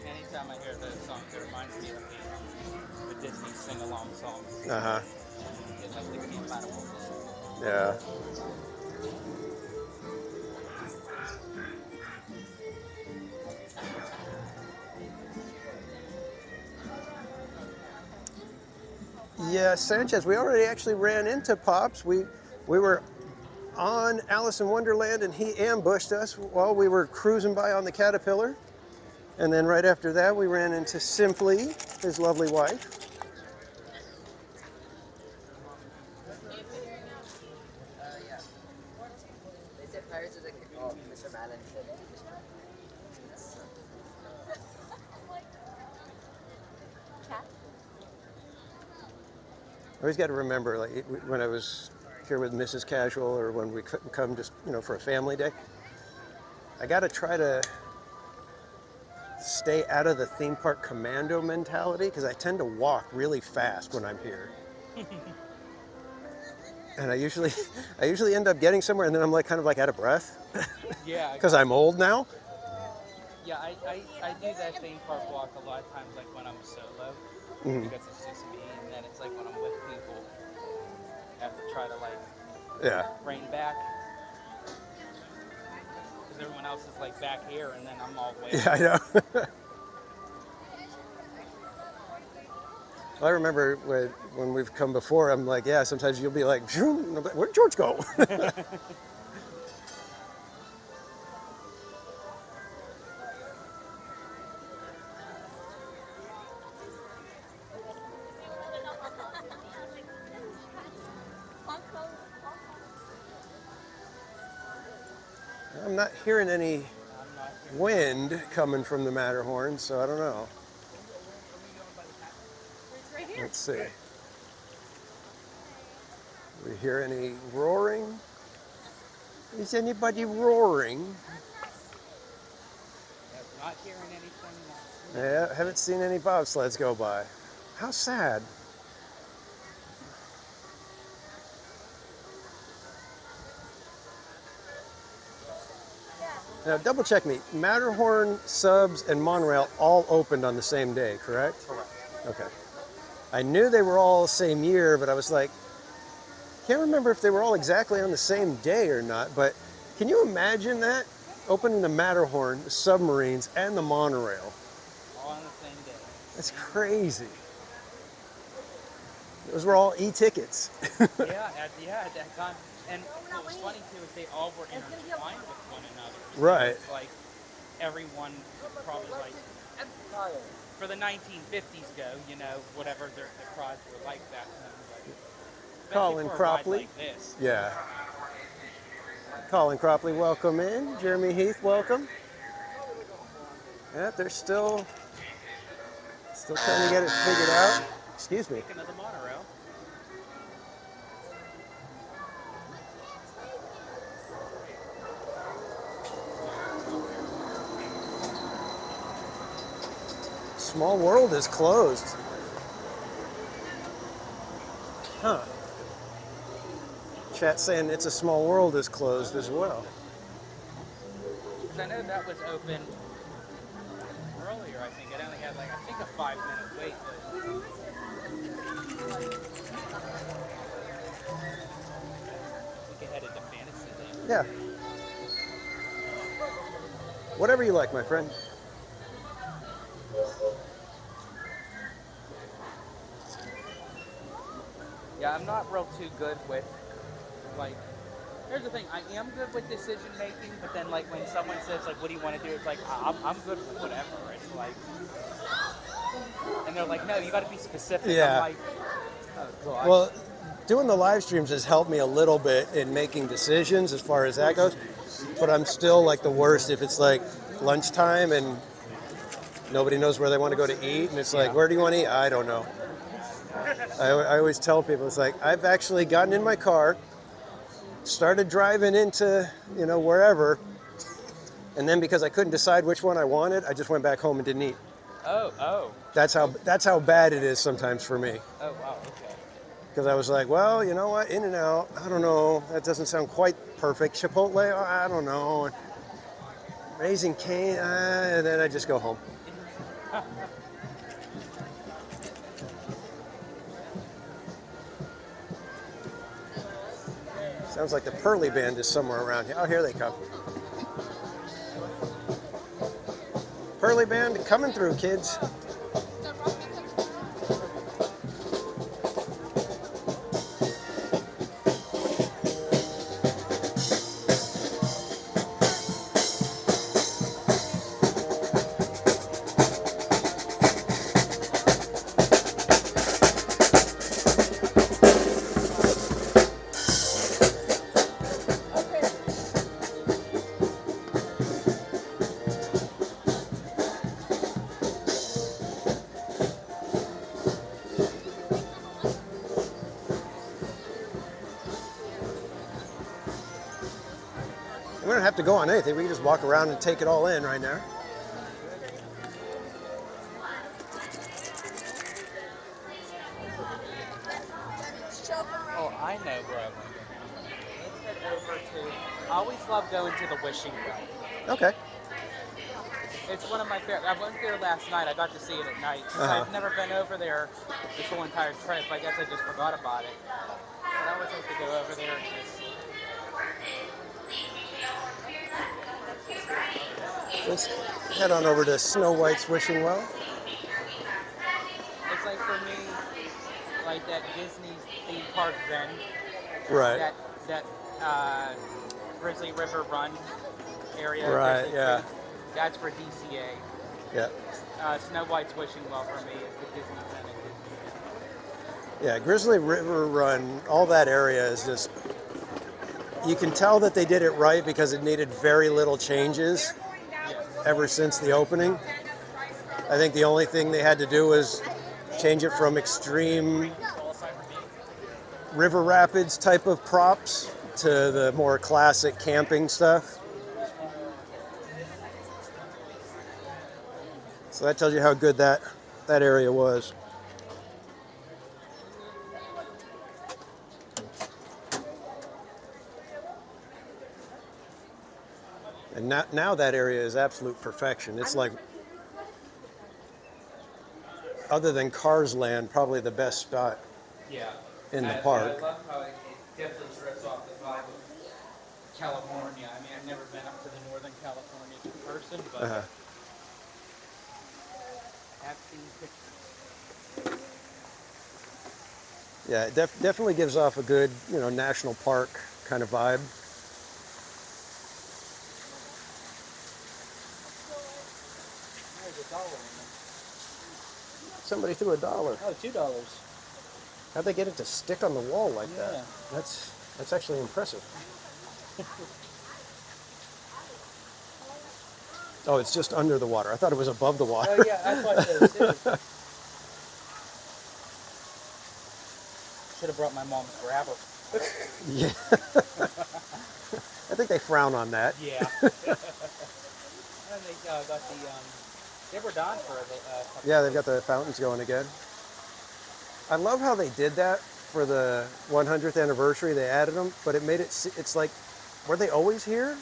Anytime I hear those songs, it reminds me of the Disney sing-along songs. Uh-huh. Get like the Camp Animal. Yeah. Yeah, Sanchez, we already actually ran into Pops. We were on Alice in Wonderland and he ambushed us while we were cruising by on the Caterpillar. And then right after that, we ran into Simply, his lovely wife. I always got to remember, like when I was here with Mrs. Casual, or when we couldn't come just, for a family day, I got to try to stay out of the theme park commando mentality, because I tend to walk really fast when I'm here. And I usually end up getting somewhere, and then I'm like kind of like out of breath. Yeah. Because I'm old now. Yeah, I do that theme park walk a lot of times, like when I'm solo, because it's just me, and then it's like when I'm with people, I have to try to rein back, because everyone else is like back here, and then I'm all way. Yeah, I know. Well, I remember when we've come before, I'm like, yeah, sometimes you'll be like, where'd George go? I'm not hearing any wind coming from the Matterhorn, so I don't know. Let's see. Do we hear any roaring? Is anybody roaring? Not hearing anything. Yeah, haven't seen any bobsleds go by. How sad. Now, double check me. Matterhorn, Subs, and Monorail all opened on the same day, correct? Correct. Okay. I knew they were all the same year, but I was like, can't remember if they were all exactly on the same day or not, but can you imagine that? Opening the Matterhorn, the submarines, and the monorail. All on the same day. That's crazy. Those were all e-tickets. Yeah, at that time. And what was funny too is they all were intertwined with one another. So Right. it's like everyone probably like, for the 1950s go, whatever the crowds were like back then. Colin Cropley. Like this. Yeah. Colin Cropley, welcome in. Jeremy Heath, welcome. Yeah, they're still trying to get it figured out. Excuse me. Speaking of the monorail. Small World is closed. Huh. Chat saying It's a Small World is closed as well. Because I know that was open earlier, I think. It only had a 5-minute wait. I think it headed to Fantasyland. Yeah. Whatever you like, my friend. Yeah, I'm not real too good with, here's the thing, I am good with decision making, but then when someone says what do you want to do, it's I'm good with whatever. It's and they're like, no, you got to be specific. Yeah. I'm like, oh God. Well, doing the live streams has helped me a little bit in making decisions as far as that goes, but I'm still the worst if it's lunchtime and nobody knows where they want to go to eat, and it's where do you want to eat? I don't know. I always tell people, it's I've actually gotten in my car, started driving into, wherever, and then because I couldn't decide which one I wanted, I just went back home and didn't eat. Oh. That's how bad it is sometimes for me. Oh, wow, okay. Because I was like, well, you know what, In-N-Out, I don't know, that doesn't sound quite perfect. Chipotle, I don't know. Raising Cane, and then I just go home. Sounds like the Pearly Band is somewhere around here. Oh, here they come. Pearly Band coming through, kids. have to go on anything. We can just walk around and take it all in right now. Oh, I know where I want to go. Let's head over to. I always love going to the wishing well. Okay. It's one of my favorite. I went there last night. I got to see it at night. I've never been over there this whole entire trip. I guess I just forgot about it. But I always like to go over there and just. Let's head on over to Snow White's wishing well. It's like for me, like that Disney theme park then. Right. That Grizzly River Run area. Right. Grizzly Yeah. Creek, that's for DCA. Yeah. Snow White's wishing well for me is the Disney Zen at Disneyland. Yeah. Grizzly River Run. All that area is just. You can tell that they did it right because it needed very little changes ever since the opening. I think the only thing they had to do was change it from extreme river rapids type of props to the more classic camping stuff. So that tells you how good that area was. And now that area is absolute perfection. It's like, other than Cars Land, probably the best spot in the park. I love how it definitely drips off the vibe of California. I mean, I've never been up to the Northern California in person, but I've seen pictures. Yeah, it definitely gives off a good, national park kind of vibe. There's $1 in there. Somebody threw $1. Oh, $2. How'd they get it to stick on the wall like that? That's actually impressive. Oh, it's just under the water. I thought it was above the water. Oh yeah, that's what it is too. Should have brought my mom's grabber. Yeah. I think they frown on that. Yeah. And they got the they were done for a Yeah, they've got the fountains going again. I love how they did that for the 100th anniversary. They added them, but it made it. It's like, were they always here?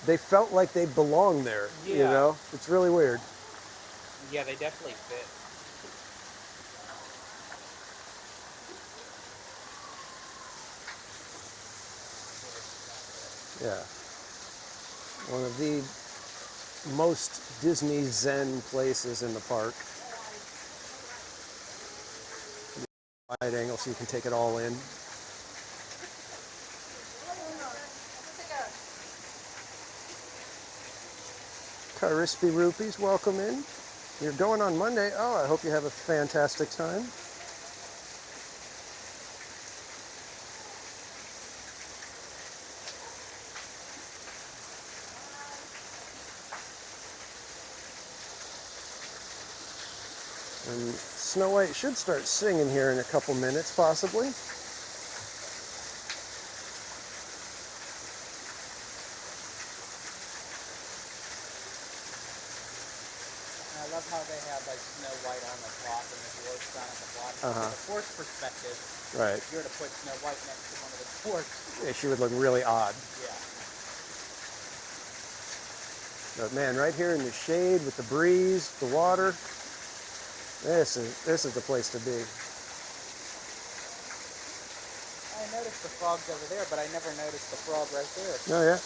They felt like they belonged there. Yeah. You know, it's really weird. Yeah, they definitely fit. Yeah. One of the most Disney Zen places in the park. Wide angle so you can take it all in. Crispy Rupees, welcome in. You're going on Monday. Oh, I hope you have a fantastic time. And Snow White should start singing here in a couple minutes, possibly. I love how they have like Snow White on the top and the dwarfs down at the bottom. From the force perspective, Right. if you were to put Snow White next to one of the dwarfs. Yeah, she would look really odd. Yeah. But man, right here in the shade with the breeze, the water, this is the place to be. I noticed the frogs over there, but I never noticed the frog right there. Oh yeah.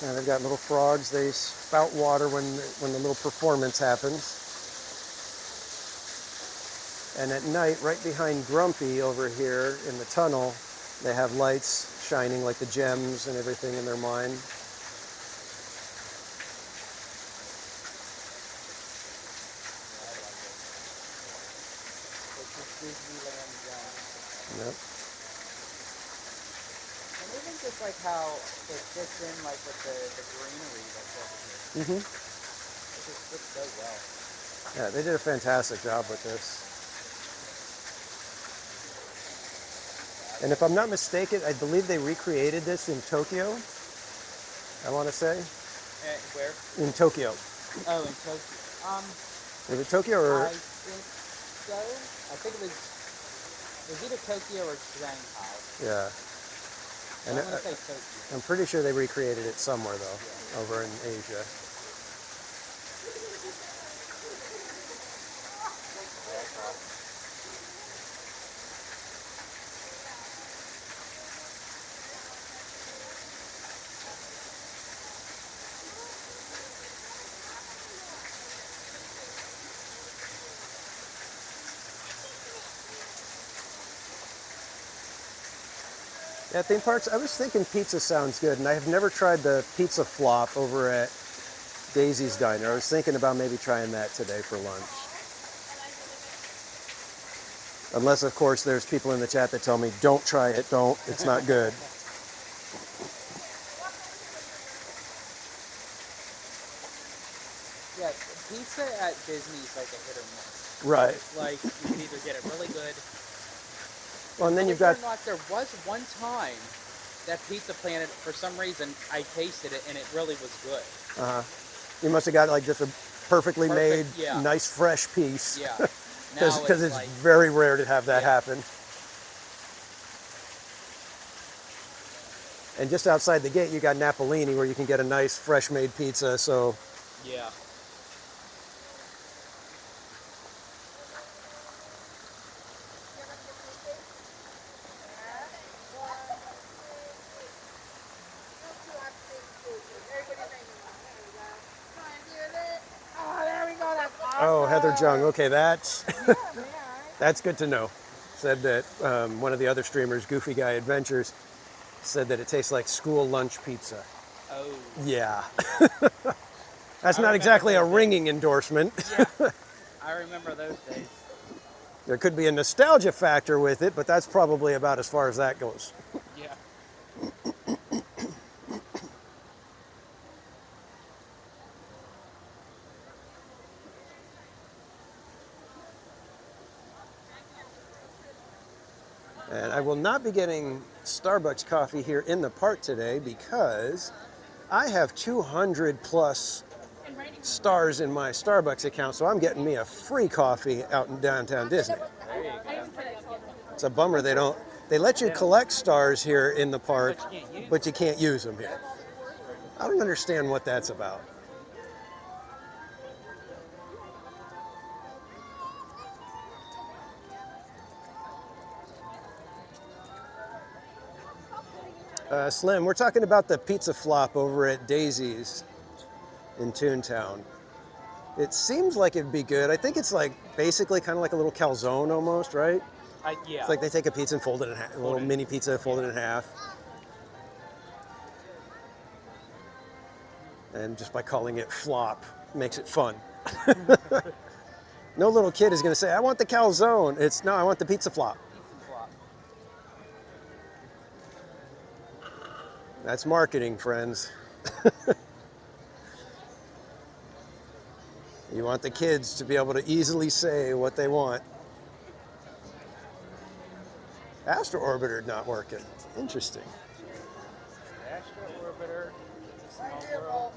Yeah, they've got little frogs. They spout water when the little performance happens. And at night, right behind Grumpy over here in the tunnel, they have lights shining like the gems and everything in their mind. Disneyland zone. Yep. And even just like how it fits in like with the greenery that's over here. Mm-hmm. It just fits so well. Yeah, they did a fantastic job with this. And if I'm not mistaken, I believe they recreated this in Tokyo, I want to say. Where? In Tokyo. Oh, in Tokyo. Was it Tokyo or? I think so. I think it was either Tokyo or Shanghai. Yeah. And I'm going to say Tokyo. I'm pretty sure they recreated it somewhere, though, over in Asia. Yeah, theme parks, I was thinking pizza sounds good, and I have never tried the pizza flop over at Daisy's Diner. I was thinking about maybe trying that today for lunch. Unless, of course, there's people in the chat that tell me, don't try it, don't, it's not good. Yeah, pizza at Disney is like a hit or miss. Right. Like, you can either get it really good. Well, and then you've got... There was one time that Pizza Planet, for some reason, I tasted it and it really was good. Uh-huh. You must have got like just a perfectly made, yeah. nice, fresh piece. Yeah. Because it's like, very rare to have that happen. And just outside the gate, you got Napolini, where you can get a nice, fresh-made pizza, so... Yeah. Oh, Heather Jung. Okay, that's that's good to know. Said that one of the other streamers, Goofy Guy Adventures, said that it tastes like school lunch pizza. Oh. Yeah. That's not exactly a ringing endorsement. Yeah. I remember those days. There could be a nostalgia factor with it, but that's probably about as far as that goes. Yeah. And I will not be getting Starbucks coffee here in the park today because I have 200 plus stars in my Starbucks account, so I'm getting me a free coffee out in downtown Disney. It's a bummer they let you collect stars here in the park, but you can't use them here. I don't understand what that's about. Slim, we're talking about the pizza flop over at Daisy's in Toontown. It seems like it'd be good. I think it's like basically kind of like a little calzone almost, right? Yeah. It's like they take a pizza and fold it in half, a little mini pizza folded in half. And just by calling it flop makes it fun. No little kid is going to say, I want the calzone. It's, no, I want the pizza flop. That's marketing, friends. You want the kids to be able to easily say what they want. Astro Orbiter not working. Interesting. Astro Orbiter.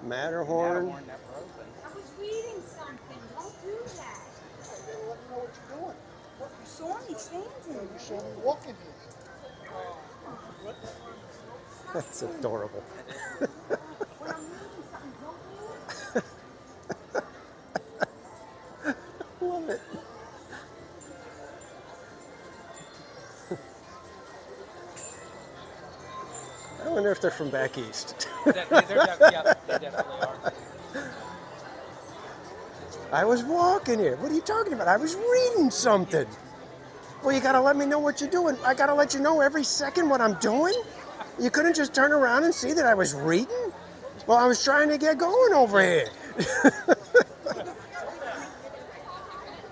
Matterhorn. I was reading something. Don't do that. Let me know what you're doing. You saw me standing. You saw me walking here. That's adorable. Love it. I wonder if they're from back east. Yeah, they definitely are. I was walking here. What are you talking about? I was reading something. Well, you gotta let me know what you're doing. I gotta let you know every second what I'm doing? You couldn't just turn around and see that I was reading? Well, I was trying to get going over here.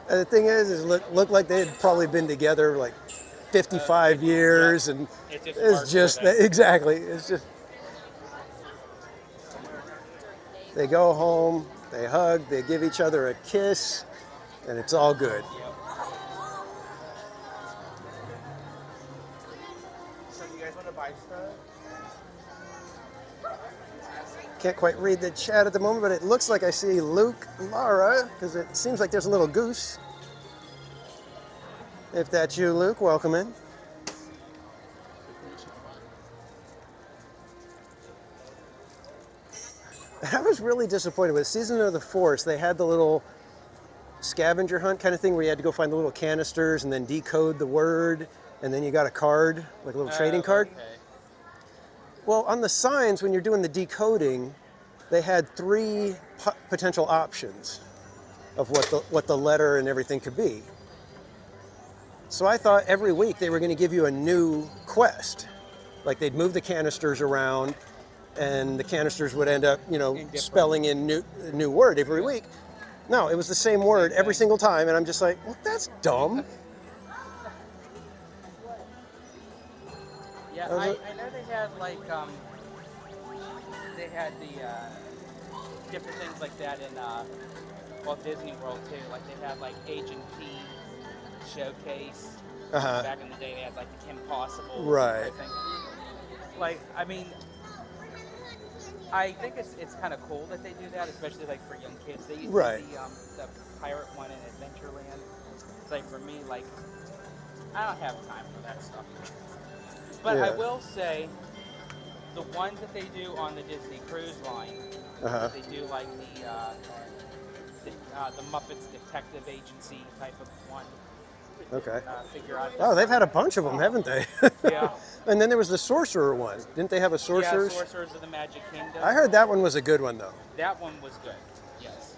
And the thing is it looked like they had probably been together like 55 years, and it's just exactly. It's just they go home, they hug, they give each other a kiss, and it's all good. Can't quite read the chat at the moment, but it looks like I see Luke, Lara, because it seems like there's a little goose. If that's you, Luke, welcome in. I was really disappointed with Season of the Force. They had the little scavenger hunt kind of thing where you had to go find the little canisters and then decode the word, and then you got a card, like a little trading card. Okay. Well, on the signs, when you're doing the decoding, they had 3 potential options of what the letter and everything could be. So I thought every week they were going to give you a new quest. Like they'd move the canisters around, and the canisters would end up, spelling in new word every week. No, it was the same word every single time, and I'm just like, well, that's dumb. Yeah, I know they had like they had the different things like that in Walt Disney World too. Like they had like Agent P showcase. Back in the day, they had like the Kim Possible. Right. Thing. Like, I mean, I think it's kind of cool that they do that, especially like for young kids. They used to do the pirate one in Adventureland. It's like for me, like I don't have time for that stuff. But I will say, the ones that they do on the Disney Cruise Line, they do like the Muppets Detective Agency type of one. Okay. Figure out. Oh, they've had a bunch of them, haven't they? Yeah. And then there was the Sorcerer one. Didn't they have a Sorcerers? Yeah, Sorcerers of the Magic Kingdom. I heard that one was a good one, though. That one was good, yes.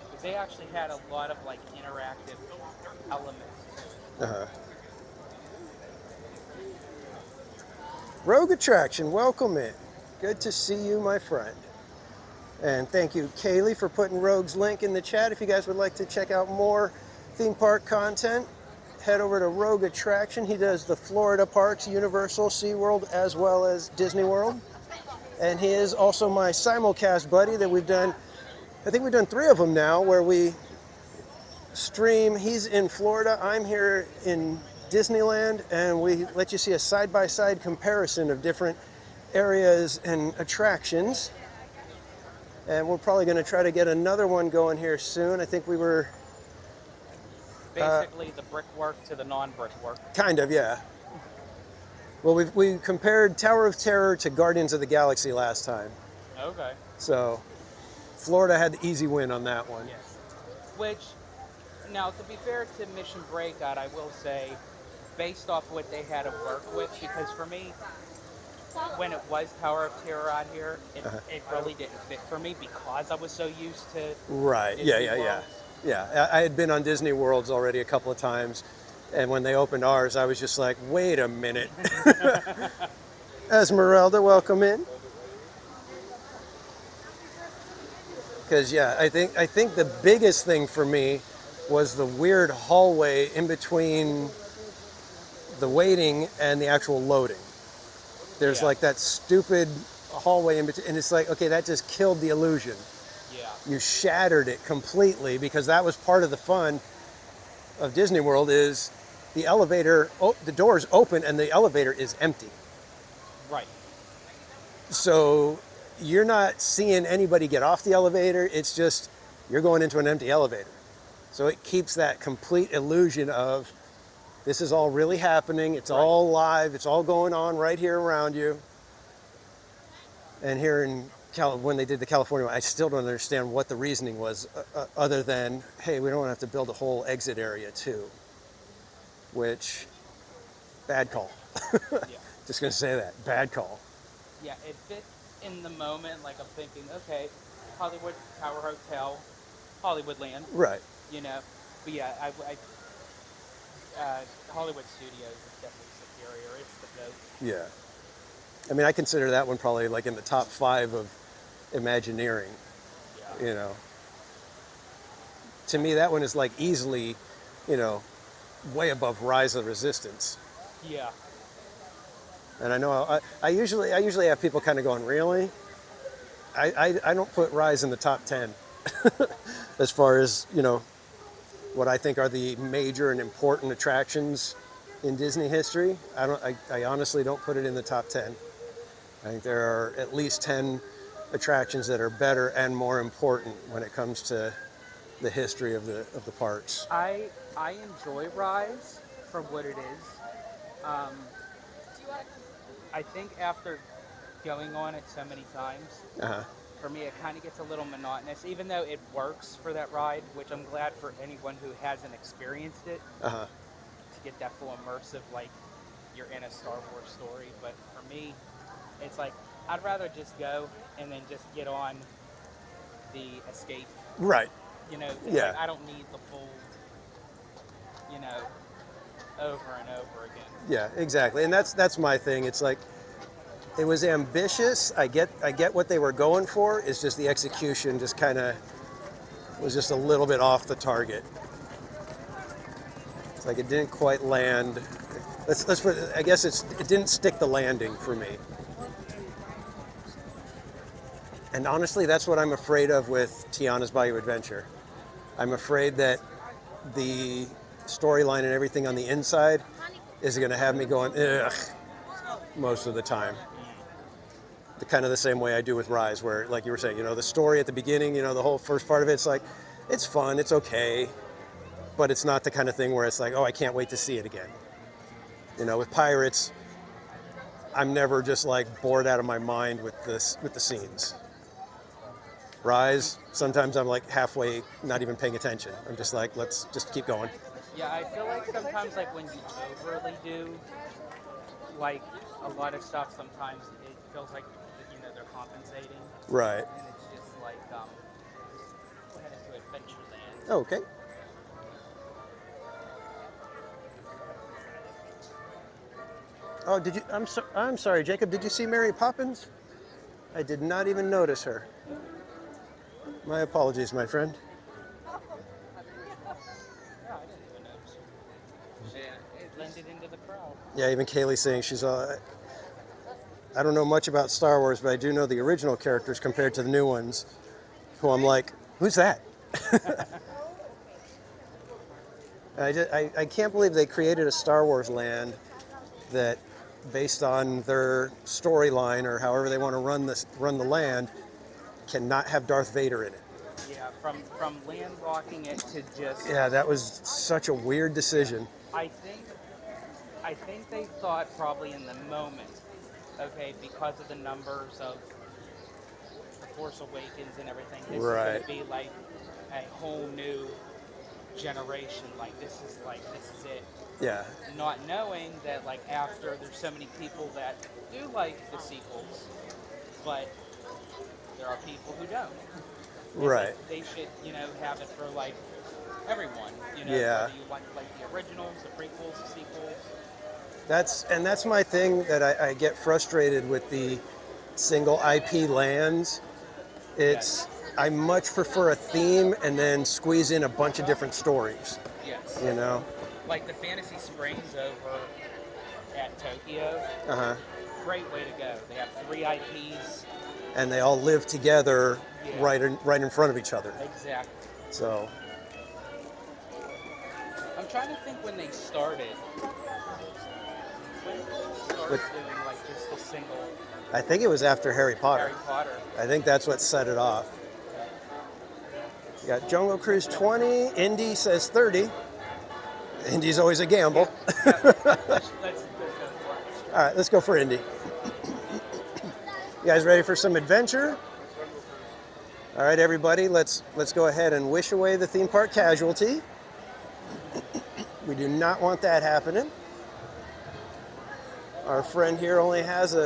Because they actually had a lot of, like, interactive elements. Rogue Attraction, welcome in. Good to see you, my friend. And thank you, Kaylee, for putting Rogue's link in the chat. If you guys would like to check out more theme park content, head over to Rogue Attraction. He does the Florida parks, Universal, SeaWorld, as well as Disney World. And he is also my simulcast buddy that we've done, I think we've done 3 of them now, where we stream. He's in Florida, I'm here in Disneyland, and we let you see a side-by-side comparison of different areas and attractions. And we're probably going to try to get another one going here soon. I think we were... Basically the brickwork to the non-brickwork. Kind of, yeah. Well, we compared Tower of Terror to Guardians of the Galaxy last time. Okay. So, Florida had the easy win on that one. Yes. Which, now to be fair to Mission Breakout, I will say, based off what they had to work with, because for me, when it was Tower of Terror out here, it really didn't fit for me because I was so used to Right, yeah. Yeah, I had been on Disney Worlds already a couple of times, and when they opened ours, I was just like, wait a minute. Esmeralda, welcome in. Because, yeah, I think the biggest thing for me was the weird hallway in between the waiting and the actual loading. There's like that stupid hallway in between, and it's like, okay, that just killed the illusion. You shattered it completely, because that was part of the fun of Disney World is the elevator, the doors open and the elevator is empty. Right. So you're not seeing anybody get off the elevator. It's just, you're going into an empty elevator. So it keeps that complete illusion of this is all really happening. It's all live. It's all going on right here around you. And here in when they did the California one, I still don't understand what the reasoning was, other than, hey, we don't have to build a whole exit area too. Which, bad call. Just gonna say that, bad call. Yeah, it fit in the moment. Like I'm thinking, okay, Hollywood Tower Hotel, Hollywoodland. Right. You know, but yeah, Hollywood Studios is definitely superior. It's the GOAT. Yeah. I mean, I consider that one probably like in the top 5 of Imagineering. Yeah. You know, to me, that one is like easily, way above Rise of the Resistance. Yeah. And I know I usually have people kind of going, really? I don't put Rise in the top 10 as far as, what I think are the major and important attractions in Disney history. I honestly don't put it in the top 10. I think there are at least 10 attractions that are better and more important when it comes to the history of the parks. I enjoy Rise for what it is. I think after going on it so many times, for me it kind of gets a little monotonous, even though it works for that ride, which I'm glad for anyone who hasn't experienced it to get that full immersive, like you're in a Star Wars story. But for me, it's like I'd rather just go and then just get on the escape. Right. You know, yeah. Like, I don't need the full, you know, over and over again. Yeah, exactly. And that's my thing. It's like, it was ambitious. I get what they were going for. It's just the execution just kind of was just a little bit off the target. It's like it didn't quite land. I guess it didn't stick the landing for me. And honestly, that's what I'm afraid of with Tiana's Bayou Adventure. I'm afraid that the storyline and everything on the inside is going to have me going, ugh, most of the time. Kind of the same way I do with Rise, where, like you were saying, you know, the story at the beginning, you know, the whole first part of it's like, it's fun, it's okay, but it's not the kind of thing where it's like, oh, I can't wait to see it again. You know, with Pirates, I'm never just like bored out of my mind with the scenes. Rise, sometimes I'm like halfway not even paying attention. I'm just like, let's just keep going. Yeah, I feel like sometimes like when you overly do like a lot of stuff, sometimes it feels like, you know, they're compensating. Right. And it's just like, we're headed to Adventureland. Oh, okay. Oh, did you? I'm sorry, Jacob. Did you see Mary Poppins? I did not even notice her. My apologies, my friend. Yeah, I didn't even notice. Yeah, it blended into the crowd. Yeah, even Kaylee's saying she's I don't know much about Star Wars, but I do know the original characters compared to the new ones, who I'm like, who's that? I can't believe they created a Star Wars land that, based on their storyline or however they want to run the land, cannot have Darth Vader in it. Yeah, from landlocking it to just... Yeah, that was such a weird decision. I think they thought probably in the moment, okay, because of the numbers of The Force Awakens and everything, this is going to be like a whole new generation. Like, this is it. Yeah. Not knowing that, like, after there's so many people that do like the sequels, but there are people who don't. Right. They should, you know, have it for, like, everyone. You know, yeah. Whether you like the originals, the prequels, the sequels. That's my thing that I get frustrated with the single IP lands. It's, I much prefer a theme and then squeeze in a bunch of different stories. Yes. You know? Like the Fantasy Springs over at Tokyo. Great way to go. They have 3 IPs. And they all live together right in front of each other. Exactly. So. I'm trying to think when they started. When did they start doing like just a single... I think it was after Harry Potter. Harry Potter. I think that's what set it off. You got Jungle Cruise 20, Indy says 30. Indy's always a gamble. Let's go for it. All right, let's go for Indy. You guys ready for some adventure? All right, everybody, let's go ahead and wish away the theme park casualty. We do not want that happening. Our friend here only has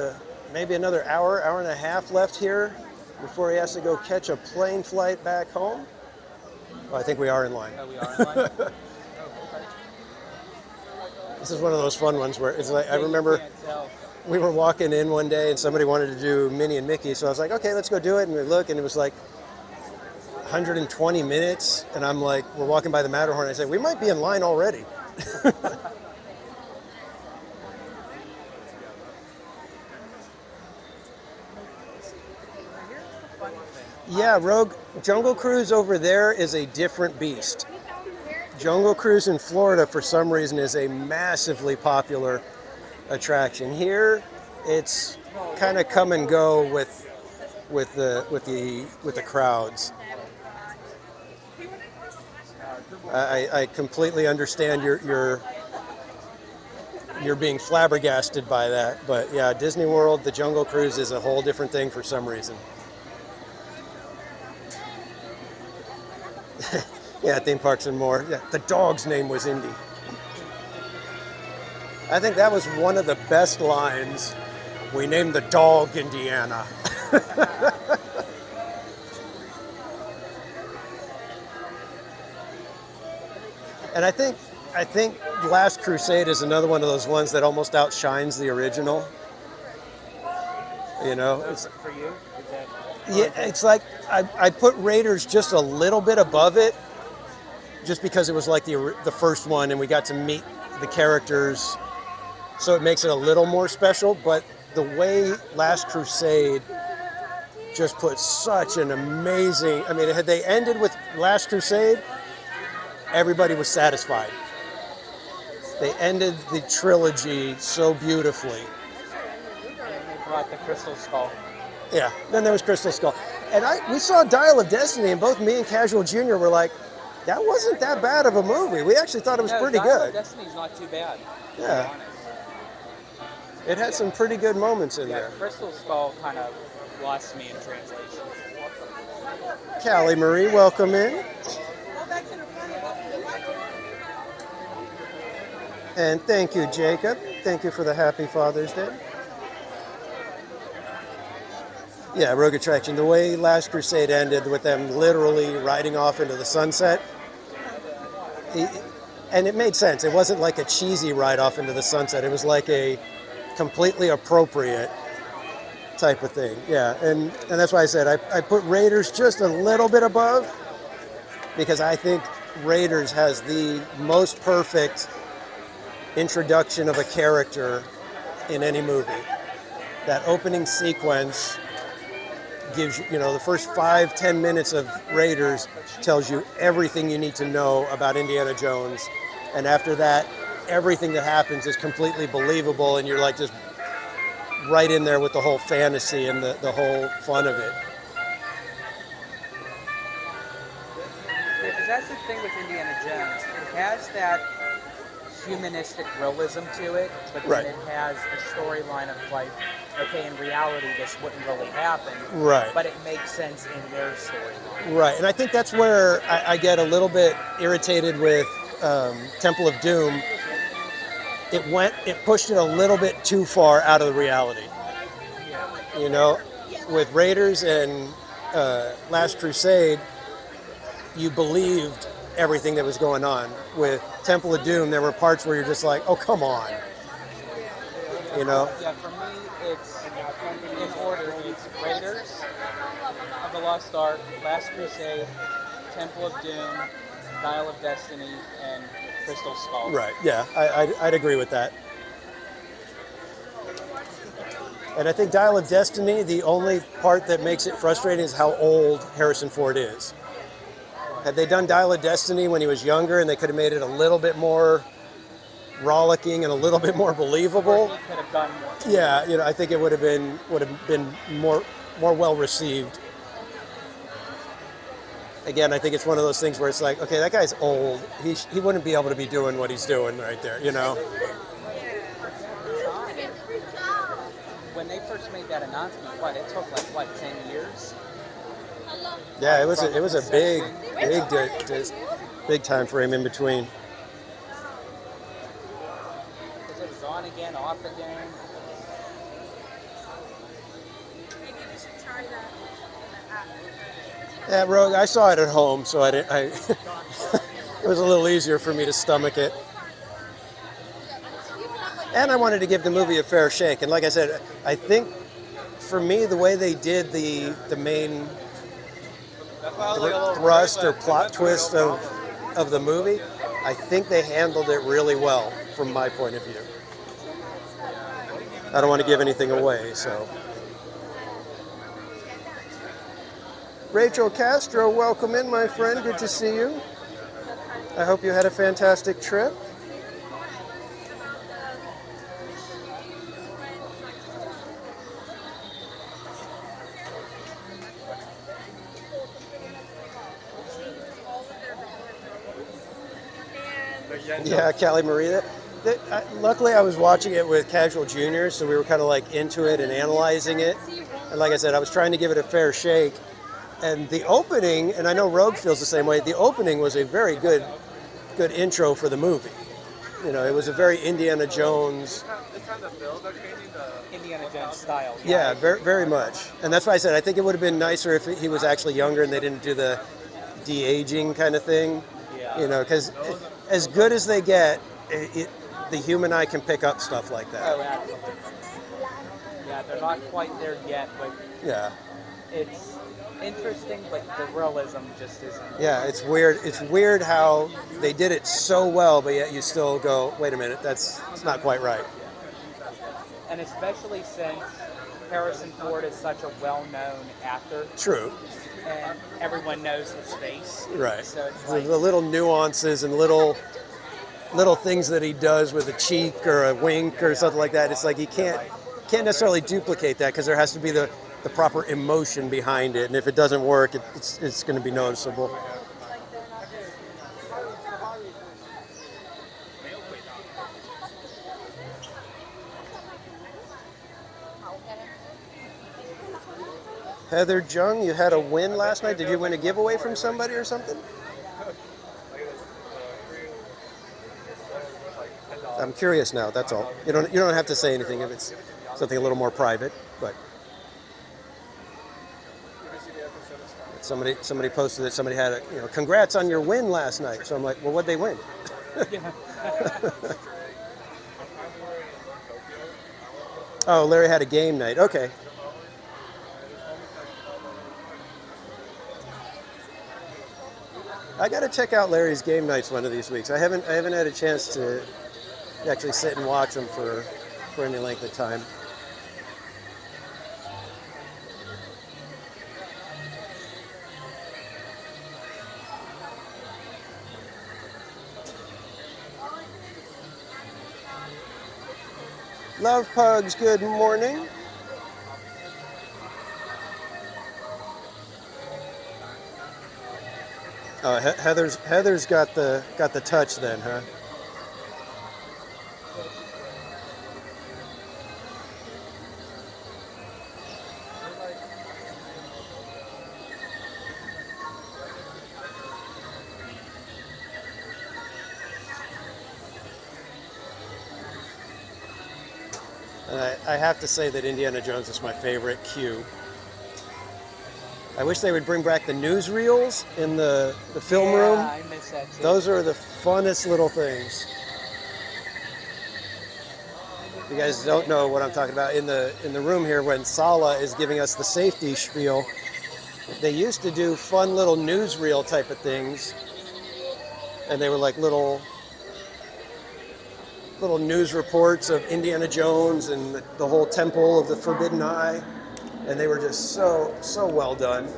maybe another hour and a half left here before he has to go catch a plane flight back home. Well, I think we are in line. Oh, we are in line? Oh, okay. This is one of those fun ones where it's like, I remember we were walking in one day and somebody wanted to do Minnie and Mickey, so I was like, okay, let's go do it. And we look, and it was like 120 minutes, and I'm like, we're walking by the Matterhorn, and I said, we might be in line already. Yeah, Rogue, Jungle Cruise over there is a different beast. Jungle Cruise in Florida, for some reason, is a massively popular attraction. Here, it's kind of come and go with the crowds. I completely understand you're being flabbergasted by that, but yeah, Disney World, the Jungle Cruise is a whole different thing for some reason. Yeah, theme parks and more. Yeah, the dog's name was Indy. I think that was one of the best lines. We named the dog Indiana. And I think Last Crusade is another one of those ones that almost outshines the original. You know, it's For you? Is that yeah, it's like I put Raiders just a little bit above it, just because it was like the first one and we got to meet the characters, so it makes it a little more special. But the way Last Crusade just put such an amazing, I mean, had they ended with Last Crusade, everybody was satisfied. They ended the trilogy so beautifully. they brought the Crystal Skull? Yeah, then there was Crystal Skull. And we saw Dial of Destiny, and both me and Casual Jr. were like, that wasn't that bad of a movie. We actually thought it was pretty Dial good. of Destiny's not too bad. To Yeah. be honest. It had some pretty good moments in Yeah, there. Crystal Skull kind of lost me in translation. Callie Marie, welcome in. And thank you, Jacob. Thank you for the happy Father's Day. Yeah, Rogue Attraction. The way Last Crusade ended with them literally riding off into the sunset, and it made sense. It wasn't like a cheesy ride off into the sunset. It was like a completely appropriate type of thing. Yeah, and that's why I said I put Raiders just a little bit above, because I think Raiders has the most perfect introduction of a character in any movie. That opening sequence gives you, the first 5-10 minutes of Raiders tells you everything you need to know about Indiana Jones. And after that, everything that happens is completely believable, and you're like just right in there with the whole fantasy and the whole fun of it. Yeah, because that's the thing with Indiana Jones. It has that humanistic realism to it, but then Right. it has the storyline of like, okay, in reality this wouldn't really happen. Right. But it makes sense in their storyline. Right, and I think that's where I get a little bit irritated with Temple of Doom. It pushed it a little bit too far out of the reality. With Raiders and Last Crusade, you believed everything that was going on. With Temple of Doom, there were parts where you're just like, oh, come on. Yeah, for me, it's in order. It's Raiders of the Lost Ark, Last Crusade, Temple of Doom, Dial of Destiny, and Crystal Skull. Right, yeah, I'd agree with that. And I think Dial of Destiny, the only part that makes it frustrating is how old Harrison Ford is. Had they done Dial of Destiny when he was younger, and they could have made it a little bit more rollicking and a little bit more believable. He could have done more. Yeah, I think it would have been more well received. Again, I think it's one of those things where it's like, okay, that guy's old. He wouldn't be able to be doing what he's doing right there, When they first made that announcement, it took 10 years? Yeah, it was a big time frame in between. Because it was on again, off again. Yeah, Rogue, I saw it at home, so it was a little easier for me to stomach it. And I wanted to give the movie a fair shake. And like I said, I think for me, the way they did the main thrust or plot twist of the movie, I think they handled it really well from my point of view. I don't want to give anything away, so. Rachel Castro, welcome in, my friend. Good to see you. I hope you had a fantastic trip. Yeah, Callie Marie. Luckily, I was watching it with casual juniors, so we were kind of like into it and analyzing it. And like I said, I was trying to give it a fair shake. And the opening, and I know Rogue feels the same way, the opening was a very good intro for the movie. You know, it was a very Indiana Jones. It's kind of the build they're changing the Indiana Jones style. Yeah, very, very much. And that's why I said I think it would have been nicer if he was actually younger and they didn't do the de-aging kind of thing. Yeah. You know, because as good as they get, the human eye can pick up stuff like that. Oh, absolutely. Yeah, they're not quite there yet, but Yeah. it's interesting, but the realism just isn't. Yeah, it's weird. It's weird how they did it so well, but yet you still go, wait a minute, it's not quite right. And especially since Harrison Ford is such a well-known actor. True. And everyone knows his face. Right. So it's the like, little nuances and little things that he does with a cheek or a wink or something like that. It's like he can't necessarily duplicate that because there has to be the proper emotion behind it, and if it doesn't work, it's going to be noticeable. Heather Jung, you had a win last night. Did you win a giveaway from somebody or something? I'm curious now. That's all. You don't have to say anything if it's something a little more private, but. Somebody posted that somebody had congrats on your win last night. So I'm like, well, what'd they win? Oh, Larry had a game night. Okay. I got to check out Larry's game nights one of these weeks. I haven't had a chance to actually sit and watch them for any length of time. Love Pugs, good morning. Oh, Heather's got the touch then, huh? I have to say that Indiana Jones is my favorite Q. I wish they would bring back the newsreels in the film room. I miss that too. Those are the funnest little things. If you guys don't know what I'm talking about, in the room here when Sala is giving us the safety spiel, they used to do fun little newsreel type of things, and they were like little news reports of Indiana Jones and the whole Temple of the Forbidden Eye, and they were just so well done.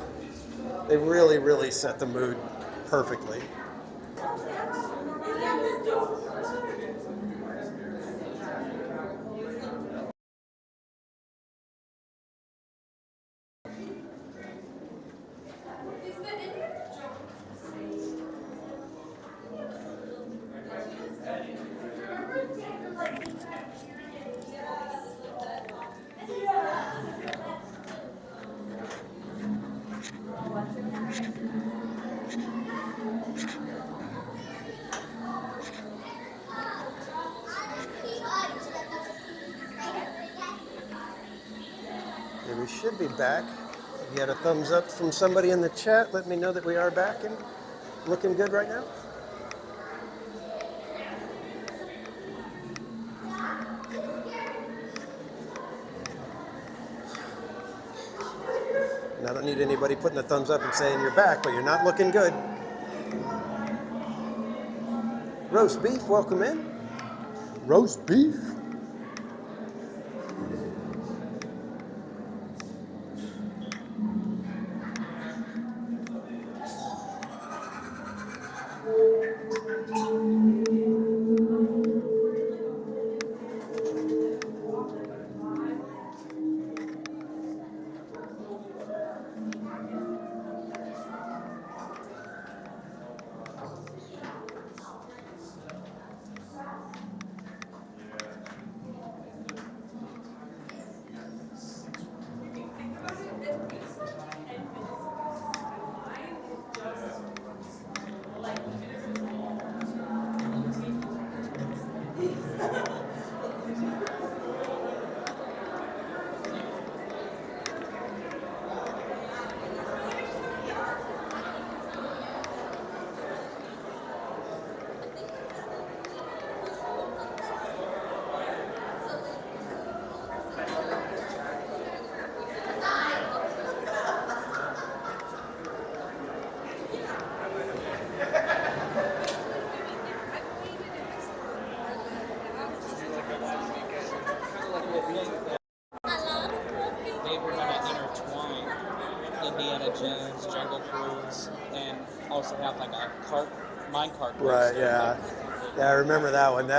They really, really set the mood perfectly. We should be back. If you had a thumbs up from somebody in the chat, let me know that we are back and looking good right now. And I don't need anybody putting a thumbs up and saying you're back, but you're not looking good. Roast beef, welcome in. Roast beef. think that they were going to intertwine Indiana Jones, Jungle Cruise, and also have like a minecart. Right. Yeah. Yeah, I remember that one.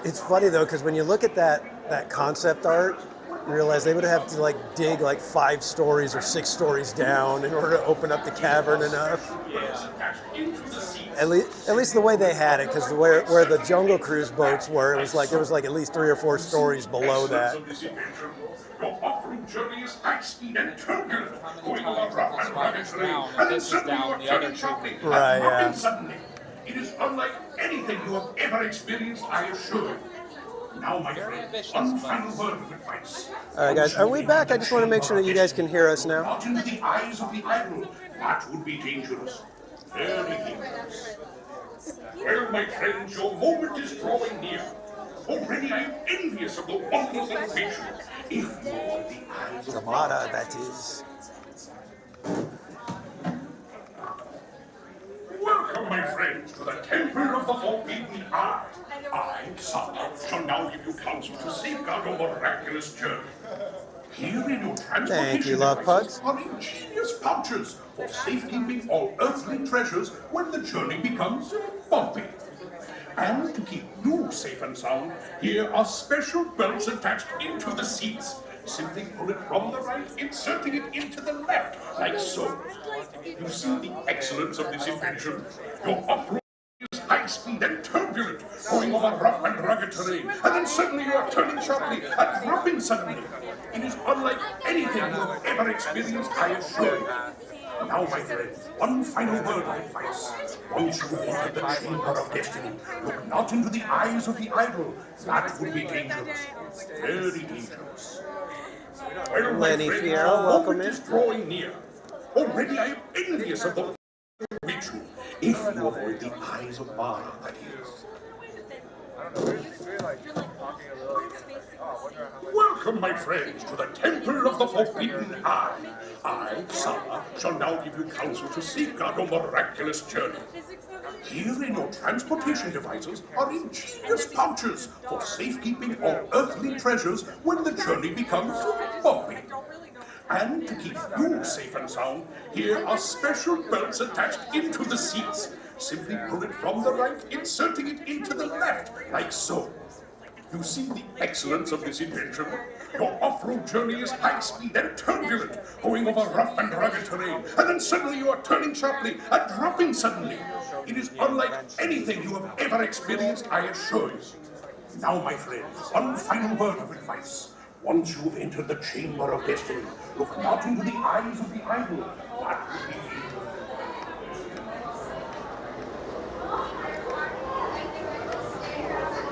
It's funny though, because when you look at that concept art, you realize they would have to like dig like 5 stories or 6 stories down in order to open up the cavern enough. At least the way they had it, because where the Jungle Cruise boats were, it was like there was like at least 3 or 4 stories below that. Your off-road journey is high speed and turbulent, going over rough and rugged terrain, and this is down the other sharply, right, and yeah. suddenly. It is unlike anything you have ever experienced, I assure you. Now, my friend, one final word of advice. All right, guys, are we back? I just want to make sure that you guys can hear us now. Not into the eyes of the idol. That would be dangerous. Very dangerous. Well, my friends, your moment is drawing near. Already I am envious of the wondrous sensation. If you were the eyes of Ramada, that is. Welcome, my friends, to the Temple of the Forbidden Eye. I, Saba, shall now give you counsel to safeguard your miraculous journey. Here in your Thank you, love pugs. are ingenious pouches for safekeeping all earthly treasures when the journey becomes bumpy. And to keep you safe and sound, here are special belts attached into the seats. Simply pull it from the right, inserting it into the left, like so. You see the excellence of this invention. Your off-road is high speed and turbulent, going over rough and rugged terrain, and then suddenly you are turning sharply and dropping suddenly. It is unlike anything you have ever experienced, I assure you. Now, my friend, one final word of advice. Once you enter the chamber of destiny, look not into the eyes of the idol. That would be dangerous. Very dangerous. Well, my Lenny friend, Fierro, our welcome moment in. is drawing near. Already I am envious of the reach you, if you avoid the eyes of Mara, that is. Welcome, my friends, to the Temple of the Forbidden Eye. I, Sama, shall now give you counsel to safeguard your miraculous journey. Here in your transportation devices are ingenious pouches for safekeeping all earthly treasures when the journey becomes bumpy. And to keep you safe and sound, here are special belts attached into the seats. Simply pull it from the right, inserting it into the left, like so. You see the excellence of this invention? Your off-road journey is high speed and turbulent, going over rough and rugged terrain, and then suddenly you are turning sharply and dropping suddenly. It is unlike anything you have ever experienced, I assure you. Now, my friends, one final word of advice. Once you've entered the chamber of destiny, look not into the eyes of the idol. That would be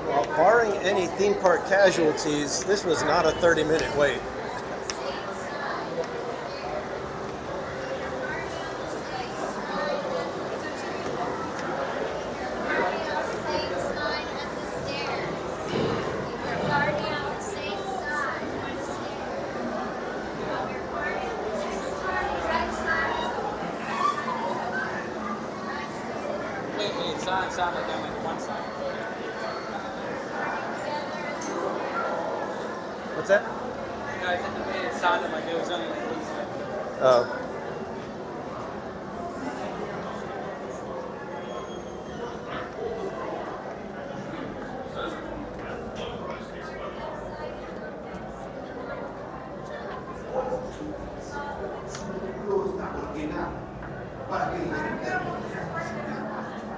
Well, barring any theme park casualties, this was not a 30-minute wait. It sounded like they went one side. What's that? No, I think the way it sounded like it was only like one side. Oh.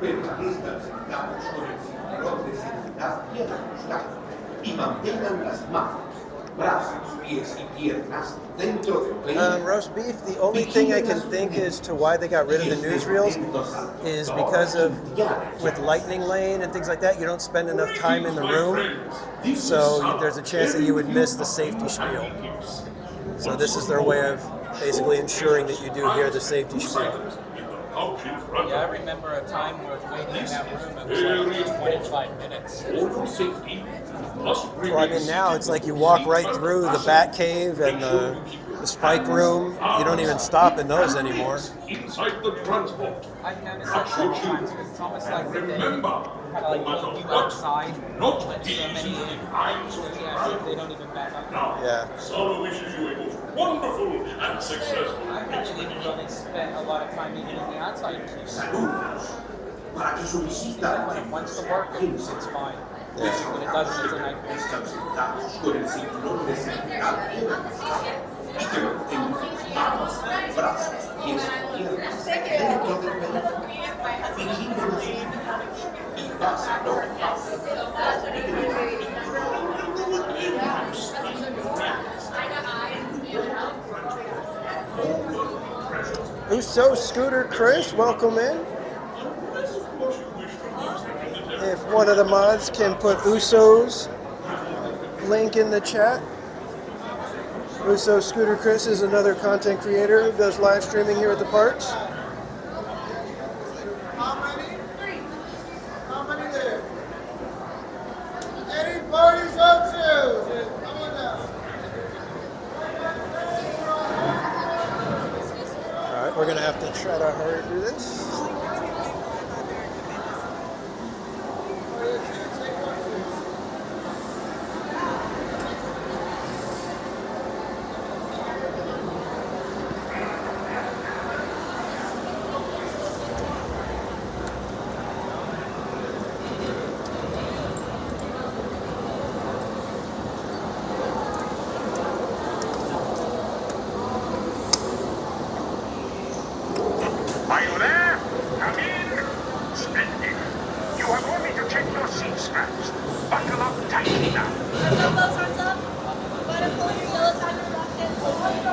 Pero la lista sentados con el cinturón de seguridad bien ajustado y mantengan las manos, brazos, pies y piernas dentro del plane. Roast beef, the only thing I can think as to why they got rid of the newsreels is because of, with Lightning Lane and things like that, you don't spend enough time in the room, so there's a chance that you would miss the safety spiel. So this is their way of basically ensuring that you do hear the safety spiel. Yeah, I remember a time where waiting in that room, it was like 1 in 5 minutes. Well, I mean, now it's like you walk right through the Bat Cave and the Spike Room. You don't even stop in those anymore. Inside the transport. I've noticed that several times because it's almost like they kind of like leave you outside when so many they don't even back up. Yeah. Solo wishes you a most wonderful and successful. I haven't even really spent a lot of time even in the outside queues. Para que su visita Once the work moves, it's fine. When it doesn't, it's a nightmare. están sentados con el cinturón de seguridad bien ajustado y que mantengan sus manos, brazos, pies y piernas dentro del vehículo, vigílenlos y pasen lo que pase. Uso Scooter Chris, welcome in. If one of the mods can put Uso's link in the chat. Uso Scooter Chris is another content creator who does live streaming here at the parks. How many? How many there? Any parties up to? Come on down. Alright, we're going to have to try to hurry through this. Are you there? Come in. Splendid. You have only to check your seat straps. Buckle up tightly now. Elbows, arms up. Button pull your yellow tag to the left hand side. There you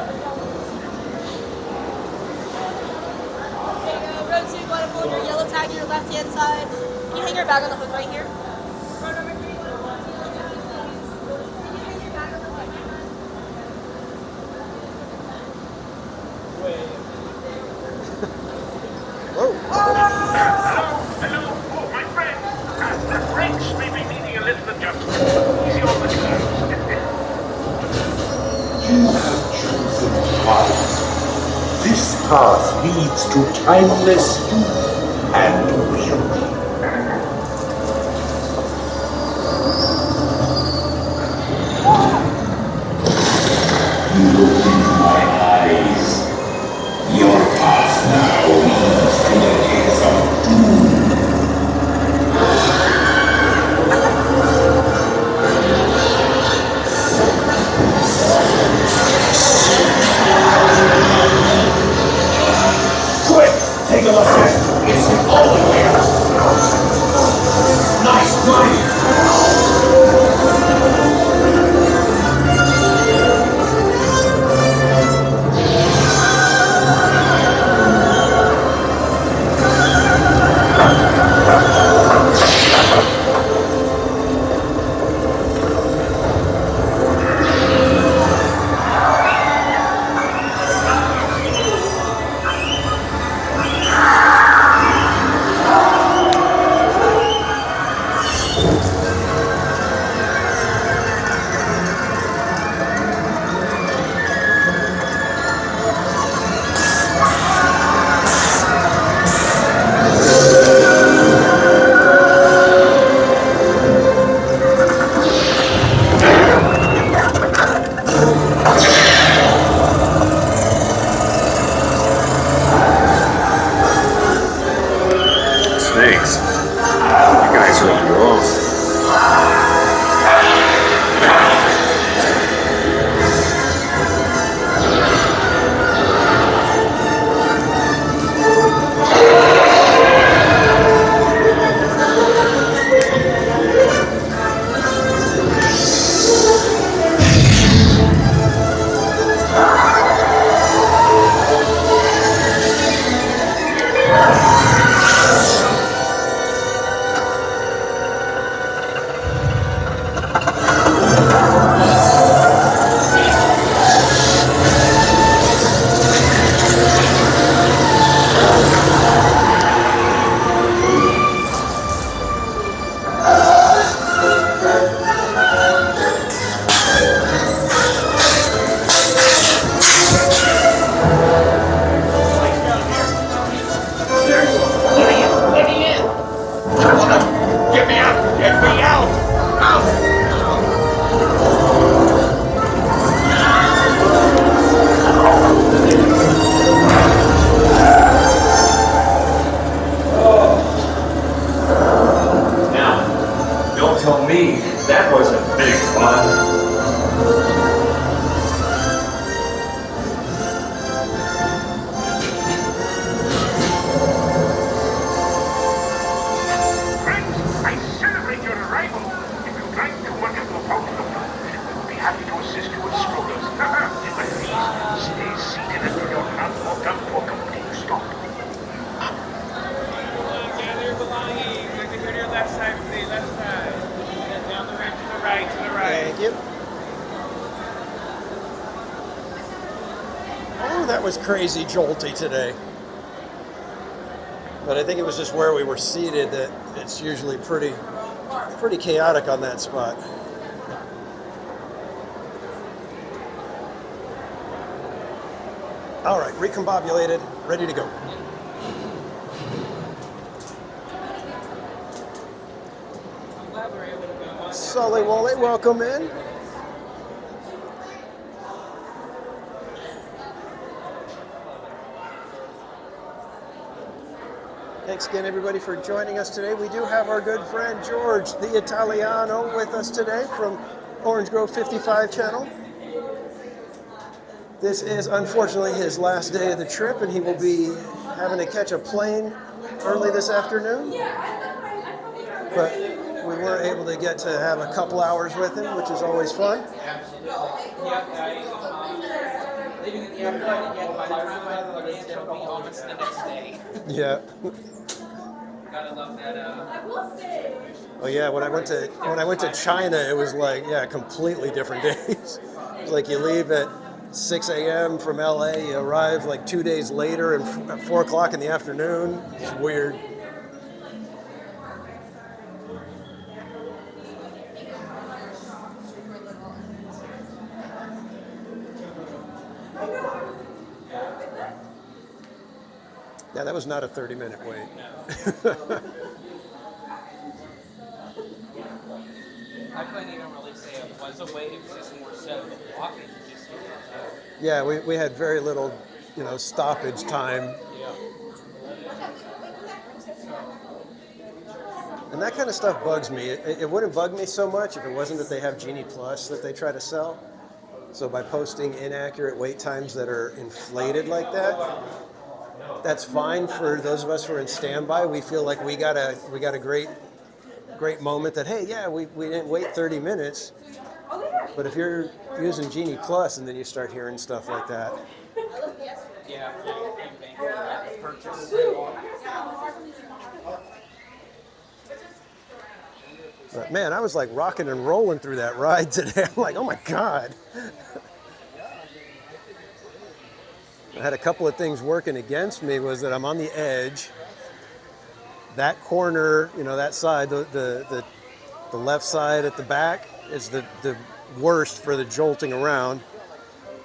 go. Row 2, button pull your yellow tag to your left hand side. Can you hang your bag on the hook right here? Row number 3, button pull your yellow tag, please. Can you hang your bag on the hook? Whoa. Hello, oh, my friend. The brakes may be needing a little adjustment. Easy on the curves. You have chosen wisely. This path leads to timeless youth and beauty. Look into my eyes. Your path now leads to the gates of doom. Quick, take a look at it. told me that wasn't big fun. I celebrate your arrival. If you'd like too much of the fountain of knowledge, we'll be happy to assist you with strollers. But please, stay seated until your mouth will come to a complete stop. Gather belongings. Like to go to your left side, please. Left side. And down the ramp to the right, to the right. Thank you. Oh, that was crazy jolty today. But I think it was just where we were seated that it's usually pretty chaotic on that spot. All right, recombobulated, ready to go. Sully Wally, welcome in. Thanks again, everybody, for joining us today. We do have our good friend George, the Italiano, with us today from Orange Grove 55 channel. This is unfortunately his last day of the trip, and he will be having to catch a plane early this afternoon. But we were able to get to have a couple hours with him, which is always fun. Leaving in the afternoon again by the time I log in, it'll be almost the next day. Yeah. Gotta love that. Oh yeah, when I went to China, it was like, yeah, completely different days. It's like you leave at 6 a.m. from LA, you arrive like 2 days later and at 4 o'clock in the afternoon. It's weird. Yeah, that was not a 30-minute wait. I couldn't even really say it was a wait, it was just more so the walking. Yeah, we had very little, stoppage time. And that kind of stuff bugs me. It wouldn't bug me so much if it wasn't that they have Genie Plus that they try to sell. So by posting inaccurate wait times that are inflated like that, that's fine for those of us who are in standby. We feel like we got a great moment that, hey, yeah, we didn't wait 30 minutes. But if you're using Genie Plus and then you start hearing stuff like that. Yeah, purchase. But man, I was like rocking and rolling through that ride today. I'm like, oh my God. I had a couple of things working against me. Was that I'm on the edge. That corner, that side, the left side at the back is the worst for the jolting around.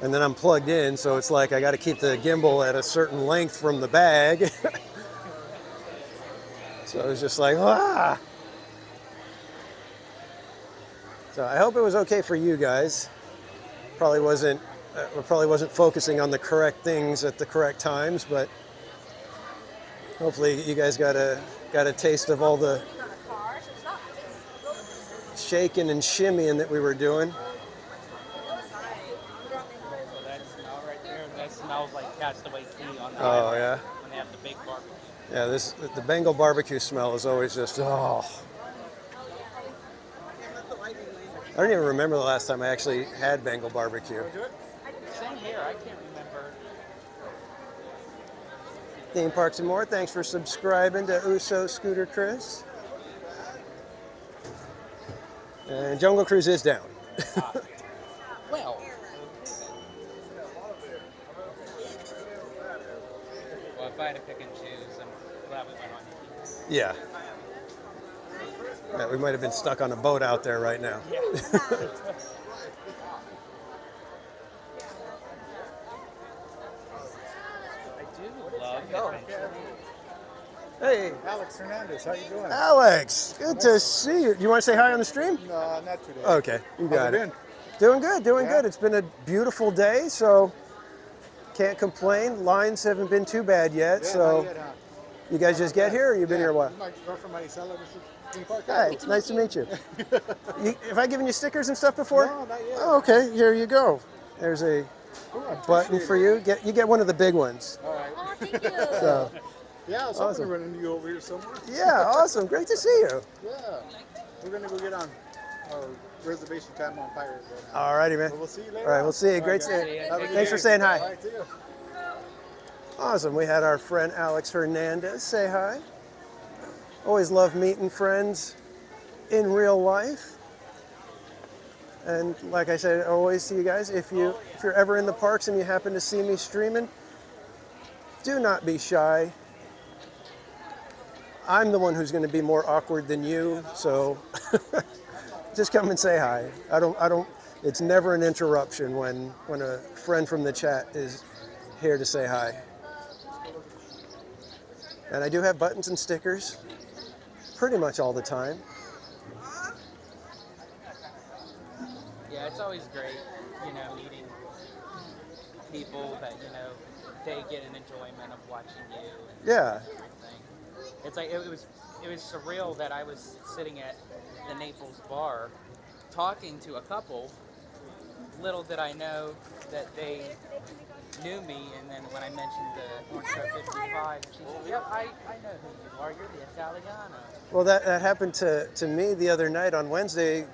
And then I'm plugged in, so it's like I got to keep the gimbal at a certain length from the bag. So it was just like, ah. So I hope it was okay for you guys. Probably wasn't focusing on the correct things at the correct times, but hopefully you guys got a taste of all the shaking and shimmying that we were doing. That smells like Castaway Key on the Oh yeah. when they have the big barbecue. Yeah, the Bengal barbecue smell is always just oh. I don't even remember the last time I actually had Bengal barbecue. Same here. I can't remember. Theme Parks and More, thanks for subscribing to Uso Scooter Chris. And Jungle Cruise is down. Well, if I had to pick and choose, I'm glad we went on. Yeah. Yeah, we might have been stuck on a boat out there right now. Yeah. Hey. Alex Hernandez, how you doing? Alex, good to see you. Do you want to say hi on the stream? No, not today. Okay, you got it. Been? Doing good, doing good. It's been a beautiful day, so can't complain. Lines haven't been too bad yet, so not yet, huh? you guys just get here, or you've been here a while? My girlfriend Marisela, theme park. Hi, nice to meet you. Have I given you stickers and stuff before? No, not yet. Oh, okay, here you go. There's a button for you. You get one of the big ones. All right. Oh, thank you. So, Yeah, I was hoping to run into you over here somewhere. yeah, awesome. Great to see you. Yeah. We're going to go get on our reservation time on Pirates. All righty, man. So we'll see you later. All right, we'll see you. Great guys. seeing you. Have a good Thanks for day. saying hi. All right, see you. Awesome. We had our friend Alex Hernandez say hi. Always love meeting friends in real life. And like I said, always to you guys, if you're ever in the parks and you happen to see me streaming, do not be shy. I'm the one who's going to be more awkward than you, so just come and say hi. It's never an interruption when a friend from the chat is here to say hi. And I do have buttons and stickers pretty much all the time. Yeah, it's always great, meeting people that, they get an enjoyment of watching you. Yeah. Everything. It's like, it was surreal that I was sitting at the Naples bar talking to a couple. Little did I know that they knew me, and then when I mentioned the Orange Star 55, she said, yep, I know who you are, you're the Italiano. Well, that happened to me the other night on Wednesday.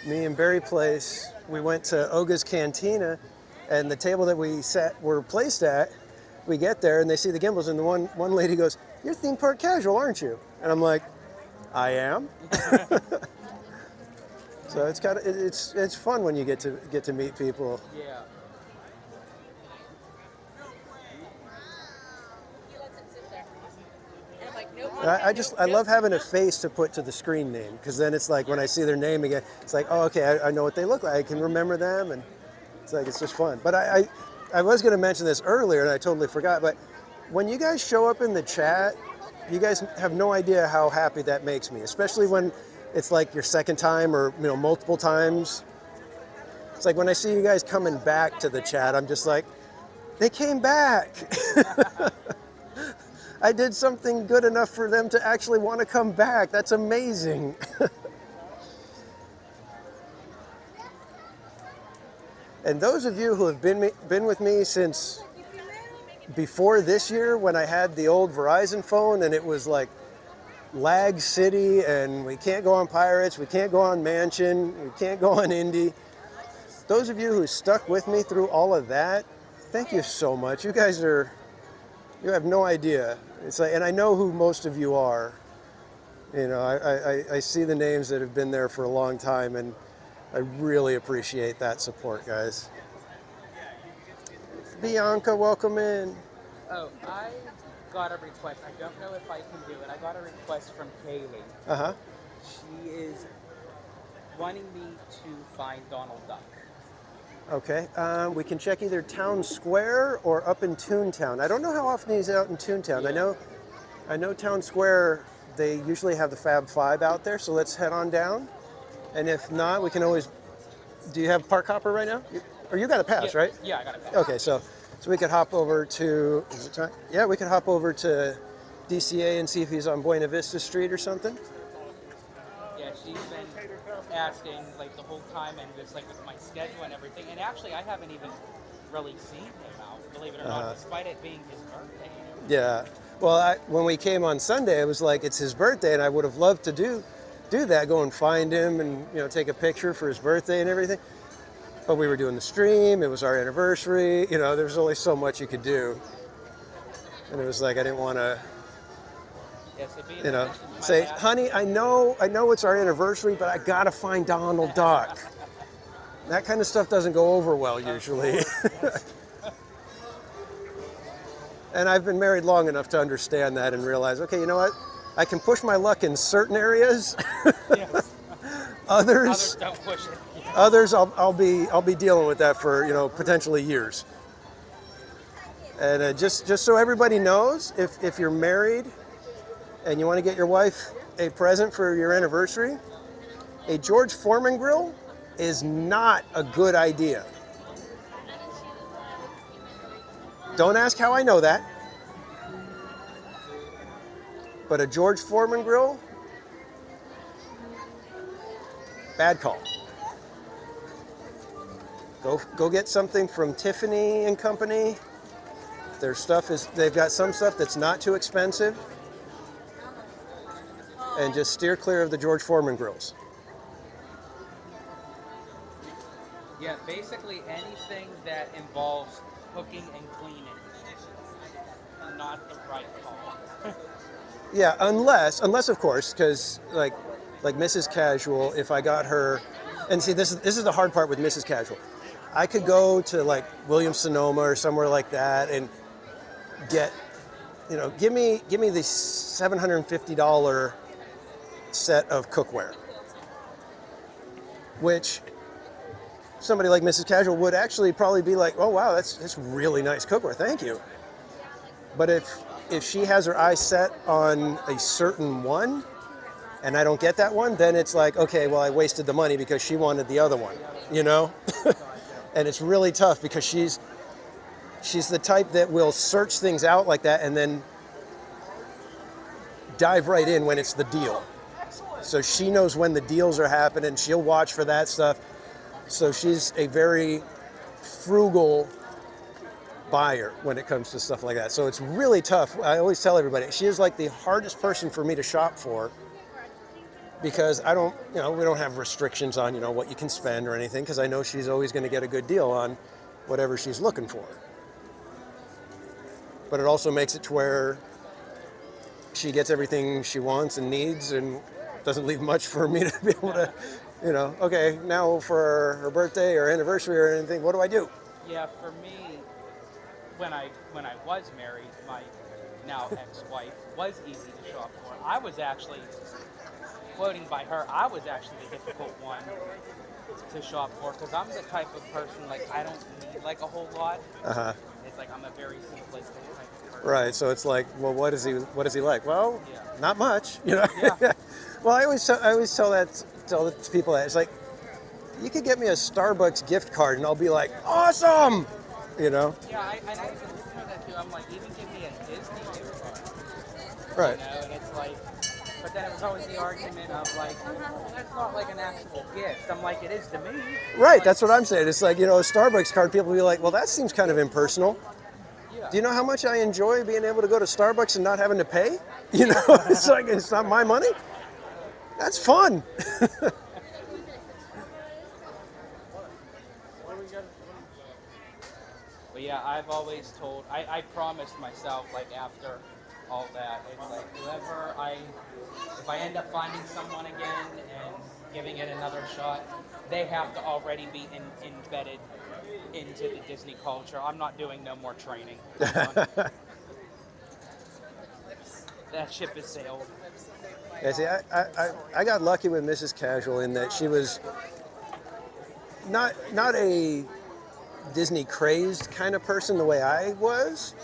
Me and Barry Place, we went to Oga's Cantina, and the table that were placed at, we get there and they see the gimbals, and the one lady goes, "You're theme park casual, aren't you?" And I'm like, "I am." So it's it's fun when you get to meet people. Yeah. I love having a face to put to the screen name, because then it's like when I see their name again, it's like, oh, okay, I know what they look like. I can remember them, and it's just fun. But I was going to mention this earlier, and I totally forgot. But when you guys show up in the chat, you guys have no idea how happy that makes me, especially when it's like your second time or multiple times. It's like when I see you guys coming back to the chat, I'm just like, they came back. I did something good enough for them to actually want to come back. That's amazing. And those of you who have been with me since before this year, when I had the old Verizon phone and it was like lag city and we can't go on Pirates, we can't go on Mansion, we can't go on Indy. Those of you who stuck with me through all of that, thank you so much. You guys you have no idea. It's like, and I know who most of you are. I see the names that have been there for a long time, and I really appreciate that support, guys. Bianca, welcome in. Oh, I got a request. I don't know if I can do it. I got a request from Kaylee. Uh-huh. She is wanting me to find Donald Duck. Okay, we can check either Town Square or up in Toontown. I don't know how often he's out in Toontown. Yeah. I know Town Square, they usually have the Fab Five out there, so let's head on down. And if not, we can always, do you have Park Hopper right now? Or you got a pass, right? Yeah, I got a pass. Okay, so we could hop over to, is it time? Yeah, we could hop over to DCA and see if he's on Buena Vista Street or something. Yeah, she's been asking like the whole time, and just like with my schedule and everything. And actually, I haven't even really seen him out, believe it or not, despite it being his birthday. Yeah. Well, when we came on Sunday, it was like it's his birthday, and I would have loved to do that, go and find him, and take a picture for his birthday and everything. But we were doing the stream. It was our anniversary. There was only so much you could do, and it was like I didn't want to. Say, honey, I know it's our anniversary, but I gotta find Donald Duck. That kind of stuff doesn't go over well usually. And I've been married long enough to understand that and realize, okay, you know what? I can push my luck in certain areas. Yes. Others don't push it. Yeah. Others, I'll be dealing with that for potentially years. And just so everybody knows, if you're married and you want to get your wife a present for your anniversary, a George Foreman grill is not a good idea. Don't ask how I know that. But a George Foreman grill bad call. Go get something from Tiffany and Company. Their stuff they've got some stuff that's not too expensive. And just steer clear of the George Foreman grills. Yeah, basically anything that involves cooking and cleaning. Not the right call. Yeah, unless of course, because like Mrs. Casual, if I got her, and see this is the hard part with Mrs. Casual. I could go to like Williams-Sonoma or somewhere like that and get, give me the $750 set of cookware, which somebody like Mrs. Casual would actually probably be like, oh wow, that's really nice cookware, thank you. But if she has her eyes set on a certain one and I don't get that one, then it's like, okay, well, I wasted the money because she wanted the other one, And it's really tough because she's the type that will search things out like that and then dive right in when it's the deal. So she knows when the deals are happening. She'll watch for that stuff. So she's a very frugal buyer when it comes to stuff like that. So it's really tough. I always tell everybody, she is like the hardest person for me to shop for because I don't, we don't have restrictions on, what you can spend or anything because I know she's always going to get a good deal on whatever she's looking for. But it also makes it to where she gets everything she wants and needs and doesn't leave much for me to be able to, okay, now for her birthday or anniversary or anything, what do I do? Yeah, for me, when I was married, my now ex-wife was easy to shop for. I was actually, quoting by her, I was actually the difficult one to shop for because I'm the type of person, I don't need a whole lot. Uh-huh. It's I'm a very simplistic type of person. Right, so it's like, well, what is he like? Well, yeah. Not much, Yeah. Well, I always tell people that it's like, you could get me a Starbucks gift card and I'll be like, awesome, Yeah, I know that too. I'm like, even give me a Disney gift card. Right. And it's like, but then it was always the argument of that's not an actual gift. I'm like, it is to me. Right, that's what I'm saying. It's like, a Starbucks card, people will be like, well, that seems kind of impersonal. Yeah. Do you know how much I enjoy being able to go to Starbucks and not having to pay? It's like, it's not my money. That's fun. But yeah, I've always told, I promised myself, after all that, it's if I end up finding someone again and giving it another shot, they have to already be embedded into the Disney culture. I'm not doing no more training. That ship has sailed. Yeah, see, I got lucky with Mrs. Casual in that she was not a Disney crazed kind of person the way I was,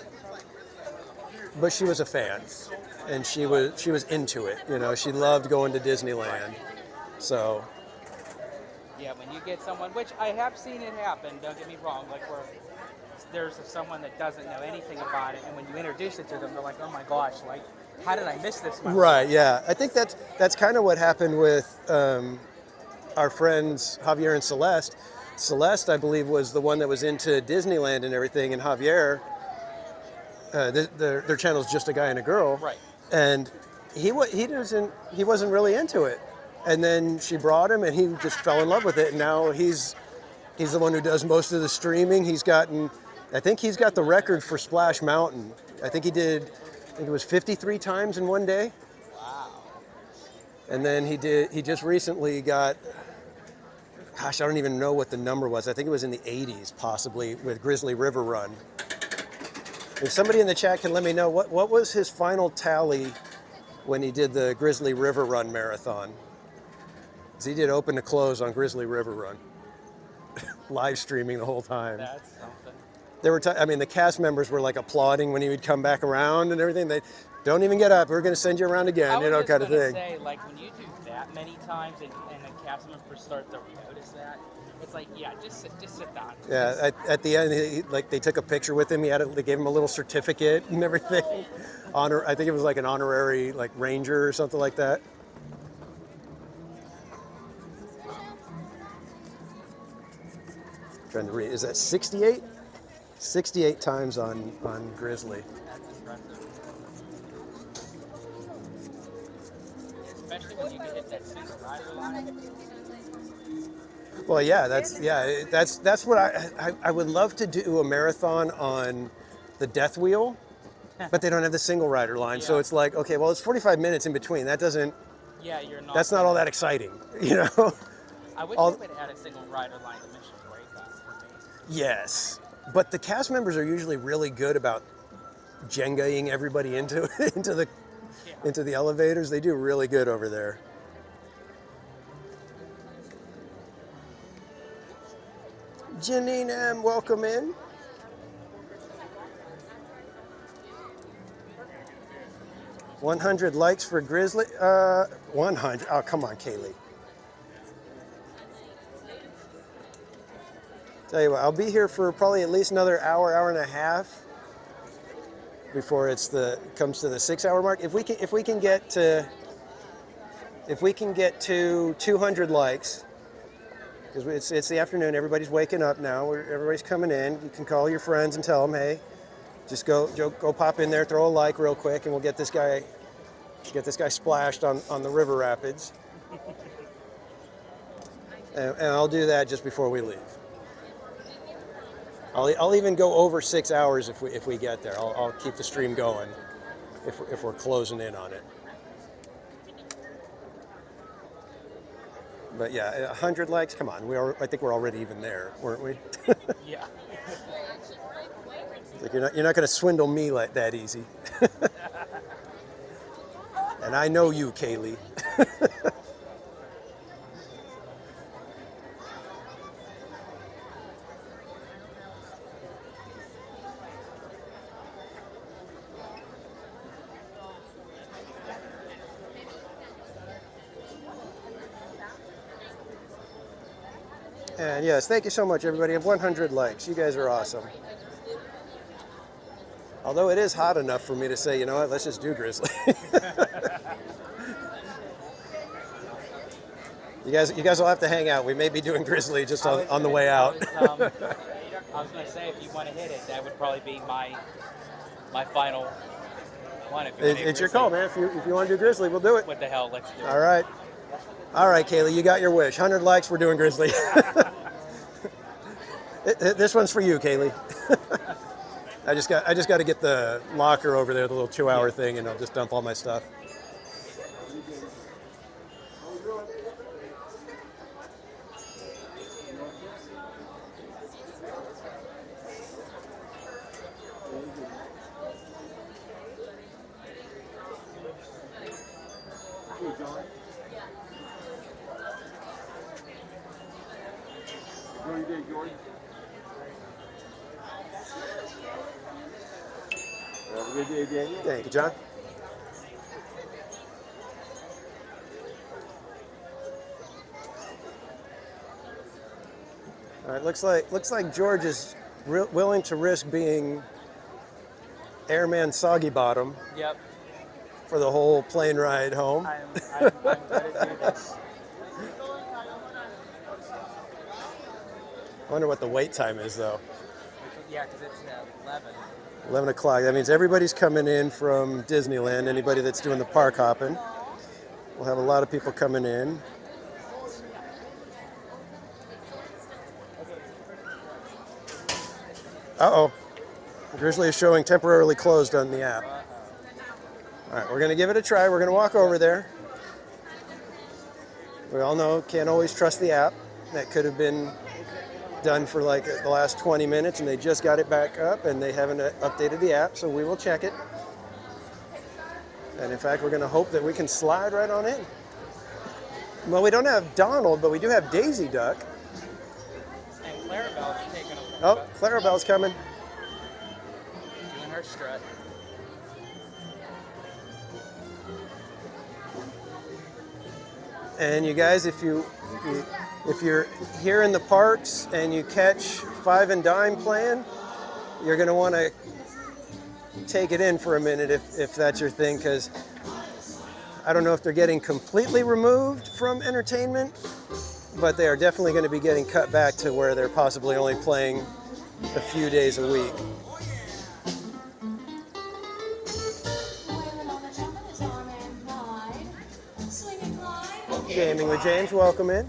but she was a fan, and she was into it. She loved going to Disneyland. So yeah, when you get someone, which I have seen it happen, don't get me wrong, where there's someone that doesn't know anything about it, and when you introduce it to them, they're like, oh my gosh, how did I miss this? Right, yeah. I think that's kind of what happened with our friends Javier and Celeste. Celeste, I believe, was the one that was into Disneyland and everything, and Javier, their channel's Just a Guy and a Girl. Right. And he wasn't really into it. And then she brought him, and he just fell in love with it. And now he's the one who does most of the streaming. I think he's got the record for Splash Mountain. I think it was 53 times in one day. Wow. And then he just recently got, gosh, I don't even know what the number was. I think it was in the 80s, possibly, with Grizzly River Run. If somebody in the chat can let me know, what was his final tally when he did the Grizzly River Run marathon? Because he did open to close on Grizzly River Run. Live streaming the whole time. That's something. There were the cast members were applauding when he would come back around and everything. They don't even get up. We're going to send you around again, kind of thing. Say, when you do that many times and the cast members start to notice that, it's just sit down. Yeah, at the end, they took a picture with him. They gave him a little certificate and everything. I think it was an honorary ranger or something like that. Trying to read. Is that 68? 68 times on Grizzly. That's impressive. Especially when you can hit that single rider line. Well, yeah, that's what I would love to do a marathon on the Death Wheel, but they don't have the single rider line, so it's like, okay, well, it's 45 minutes in between. That doesn't. Yeah, you're not. That's not all that exciting, you know. I wish they would add a single rider line to Mission Breakout for me. Yes, but the cast members are usually really good about Jengaing everybody into the elevators. They do really good over there. Janine M, welcome in. $100 likes for Grizzly. 100. Oh, come on, Kaylee. Tell you what, I'll be here for probably at least another hour and a half before comes to the 6-hour mark. If we can get to 200 likes, because it's the afternoon, everybody's waking up now. Everybody's coming in. You can call your friends and tell them, hey, just go pop in there, throw a like real quick, and we'll get this guy splashed on the river rapids. And I'll do that just before we leave. I'll even go over 6 hours if we get there. I'll keep the stream going if we're closing in on it. But yeah, 100 likes. Come on, I think we're already even there, weren't we? Yeah. Like you're not going to swindle me like that easy. And I know you, Kaylee. And yes, thank you so much, everybody. I have 100 likes. You guys are awesome. Although it is hot enough for me to say, you know what, let's just do Grizzly. You guys will have to hang out. We may be doing Grizzly just on the way out. I was going to say, if you want to hit it, that would probably be my final one. It's your call, man. If you want to do Grizzly, we'll do it. What the hell, let's do it. All right. All right, Kaylee, you got your wish. 100 likes, we're doing Grizzly. This one's for you, Kaylee. I just got to get the locker over there, the little 2-hour thing, and I'll just dump all my stuff. Thank you, John. All right, looks like George is willing to risk being Airman Soggy Bottom. Yep. For the whole plane ride home. I'm going to do this. I wonder what the wait time is, though. Yeah, because it's 11. 11 o'clock. That means everybody's coming in from Disneyland, anybody that's doing the park hopping. We'll have a lot of people coming in. Uh-oh. Grizzly is showing temporarily closed on the app. All right, we're going to give it a try. We're going to walk over there. We all know can't always trust the app. That could have been done for like the last 20 minutes and they just got it back up and they haven't updated the app, so we will check it. And in fact, we're going to hope that we can slide right on in. Well, we don't have Donald, but we do have Daisy Duck. And Clarabelle's taking a Oh, Clarabelle's coming. Doing her strut. And you guys, if you're here in the parks and you catch Five and Dime playing, you're going to want to take it in for a minute if that's your thing, because I don't know if they're getting completely removed from entertainment but they are definitely going to be getting cut back to where they're possibly only playing a few days a week. Gaming with James, welcome in.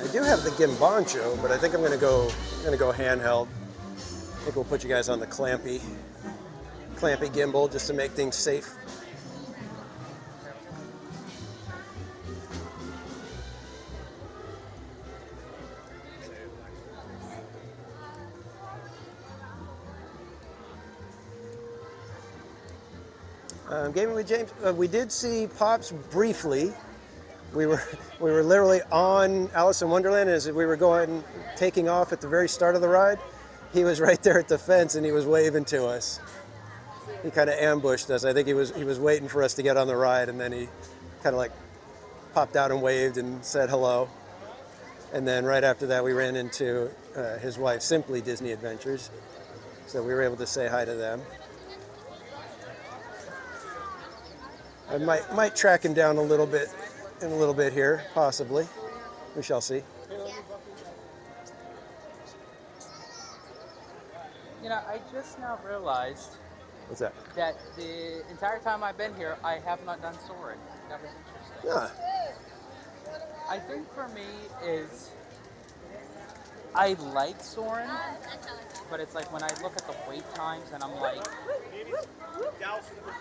I do have the Gimbancho, but I think I'm gonna go handheld. I think we'll put you guys on the clampy gimbal just to make things safe. Gaming with James, we did see Pops briefly. We were literally on Alice in Wonderland as we were taking off at the very start of the ride. He was right there at the fence and he was waving to us. He kind of ambushed us. I think he was waiting for us to get on the ride, and then he kind of like popped out and waved and said hello. And then right after that, we ran into his wife, Simply Disney Adventures. So we were able to say hi to them. I might track him down a little bit here, possibly. We shall see. You know, I just now realized. What's that? That the entire time I've been here, I have not done soaring. That was interesting. Yeah. I think for me is I like soaring, but it's like when I look at the wait times and I'm like,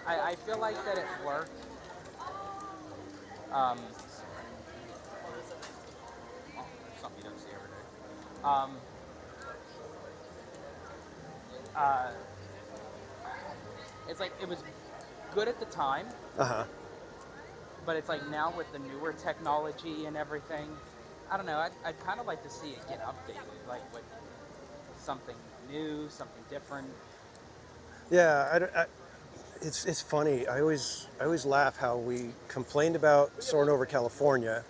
I feel like that it worked. Something you don't see every day. It's like it was good at the time. But it's like now with the newer technology and everything, I don't know. I'd kind of like to see it get updated, like with something new, something different. Yeah, it's funny. I always laugh how we complained about soaring over California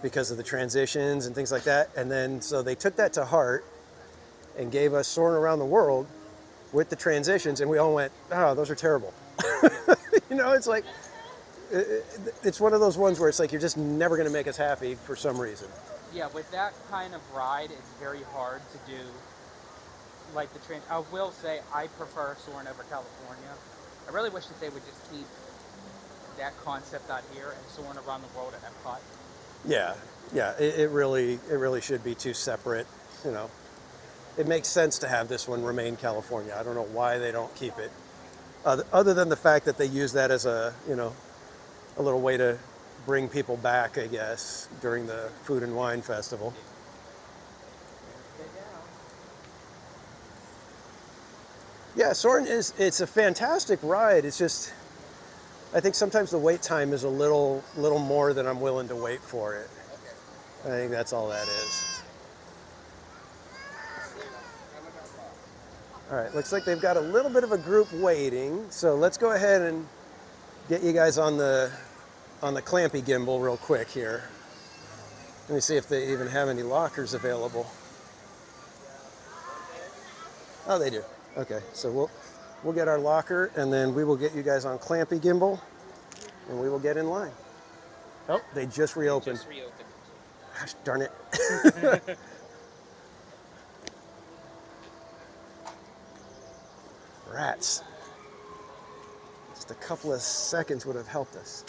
because of the transitions and things like that, and then so they took that to heart and gave us soaring around the world with the transitions, and we all went, "Oh, those are terrible." You know, it's like it's one of those ones where it's like you're just never going to make us happy for some reason. Yeah, with that kind of ride, it's very hard to do. Like the train, I will say I prefer soaring over California. I really wish that they would just keep that concept out here and soaring around the world at Epcot. Yeah, it really should be two separate. You know, it makes sense to have this one remain California. I don't know why they don't keep it, other than the fact that they use that as a little way to bring people back, I guess, during the Food and Wine Festival. Yeah, soaring it's a fantastic ride. It's just, I think sometimes the wait time is a little more than I'm willing to wait for it. I think that's all that is. All right, looks like they've got a little bit of a group waiting. So let's go ahead and get you guys on the clampy gimbal real quick here. Let me see if they even have any lockers available. Oh, they do. Okay, so we'll get our locker, and then we will get you guys on clampy gimbal, and we will get in line. Oh, they just reopened. Gosh darn it. Rats. Just a couple of seconds would have helped us.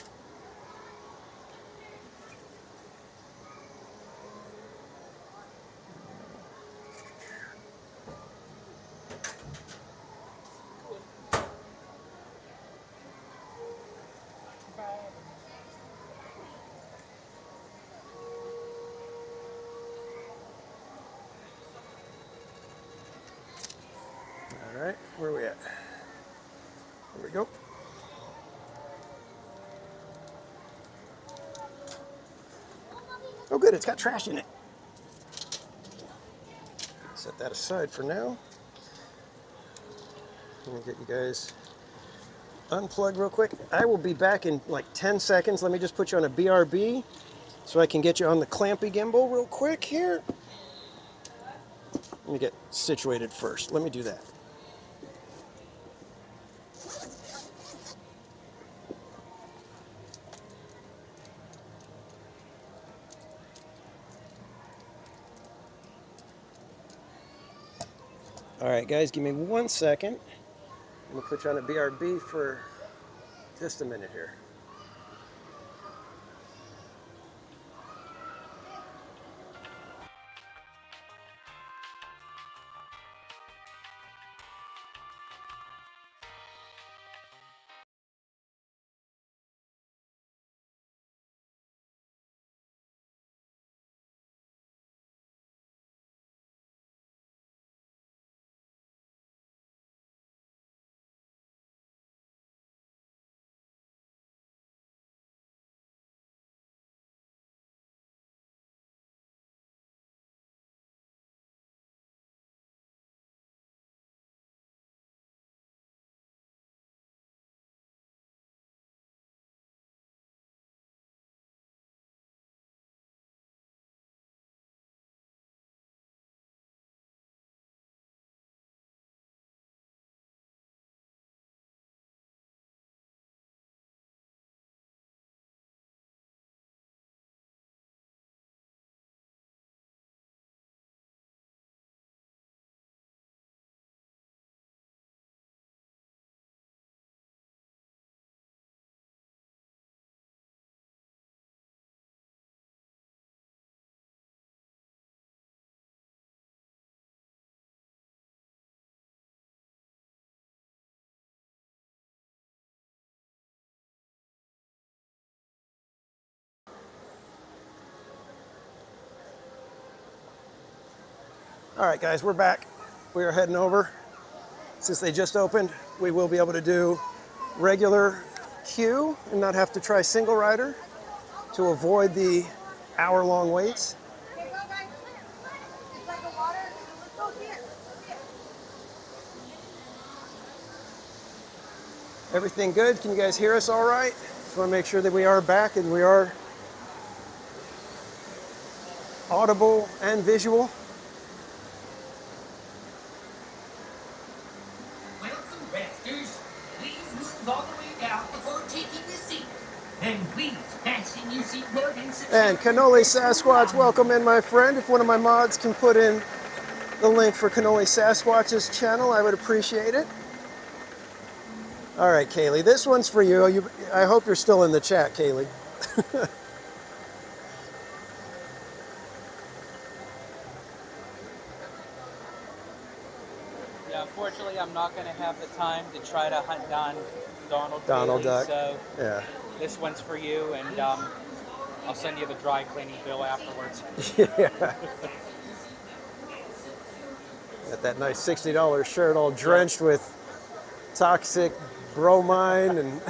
All right, where are we at? There we go. Oh good, it's got trash in it. Set that aside for now. We'll get you guys unplug real quick. I will be back in like 10 seconds. Let me just put you on a BRB so I can get you on the clampy gimbal real quick here. Let me get situated first. Let me do that. All right, guys, give me 1 second. I'm gonna put you on a BRB for just a minute here. All right, guys, we're back. We are heading over. Since they just opened, we will be able to do regular queue and not have to try single rider to avoid the hour-long waits. Here, go, guys. It's like a water. Let's go here. Everything good? Can you guys hear us all right? Just want to make sure that we are back and we are audible and visual. Welcome, resters. Please move all the way down before taking the seat. And please fasten your seatbelt and secure. And Cannoli Sasquatch, welcome in, my friend. If one of my mods can put in the link for Cannoli Sasquatch's channel, I would appreciate it. All right, Kaylee, this one's for you. I hope you're still in the chat, Kaylee. Yeah, unfortunately, I'm not going to have the time to try to hunt down Donald Duck. So yeah. this one's for you, and I'll send you the dry cleaning bill afterwards. Yeah. Got that nice $60 shirt all drenched with toxic bromine and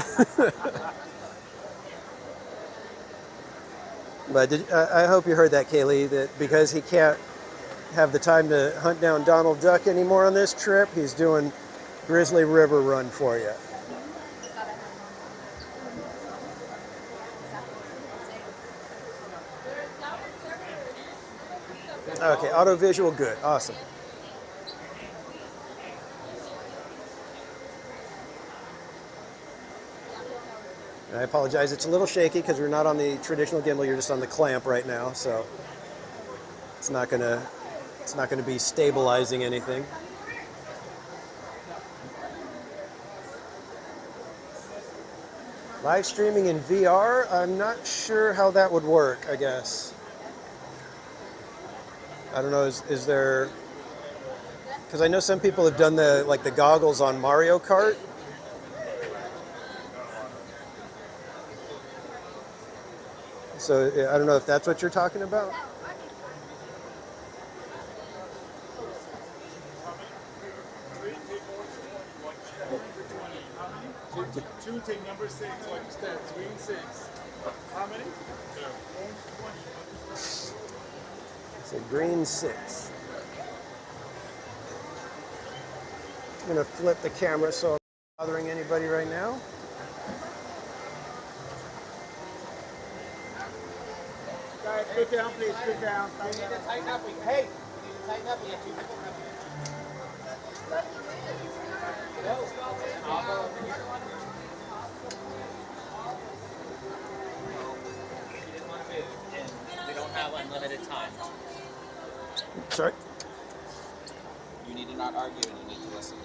but I hope you heard that, Kaylee, that because he can't have the time to hunt down Donald Duck anymore on this trip, he's doing Grizzly River Run for you. Okay, auto visual, good, awesome. And I apologize, it's a little shaky because we're not on the traditional gimbal, you're just on the clamp right now, so it's not gonna be stabilizing anything. Live streaming in VR, I'm not sure how that would work, I guess. I don't know, is there, because I know some people have done the goggles on Mario Kart. So I don't know if that's what you're talking about. Two take number 6, like you said, green 6. How many? So green 6. I'm gonna flip the camera so bothering anybody right now. Guys, scoot down, please. Scoot down. We need to tighten up. Hey, we need to tighten up. We have 2 people coming. I'll go over here. She didn't want to move, and we don't have unlimited time. Sorry. You need to not argue and you need to listen.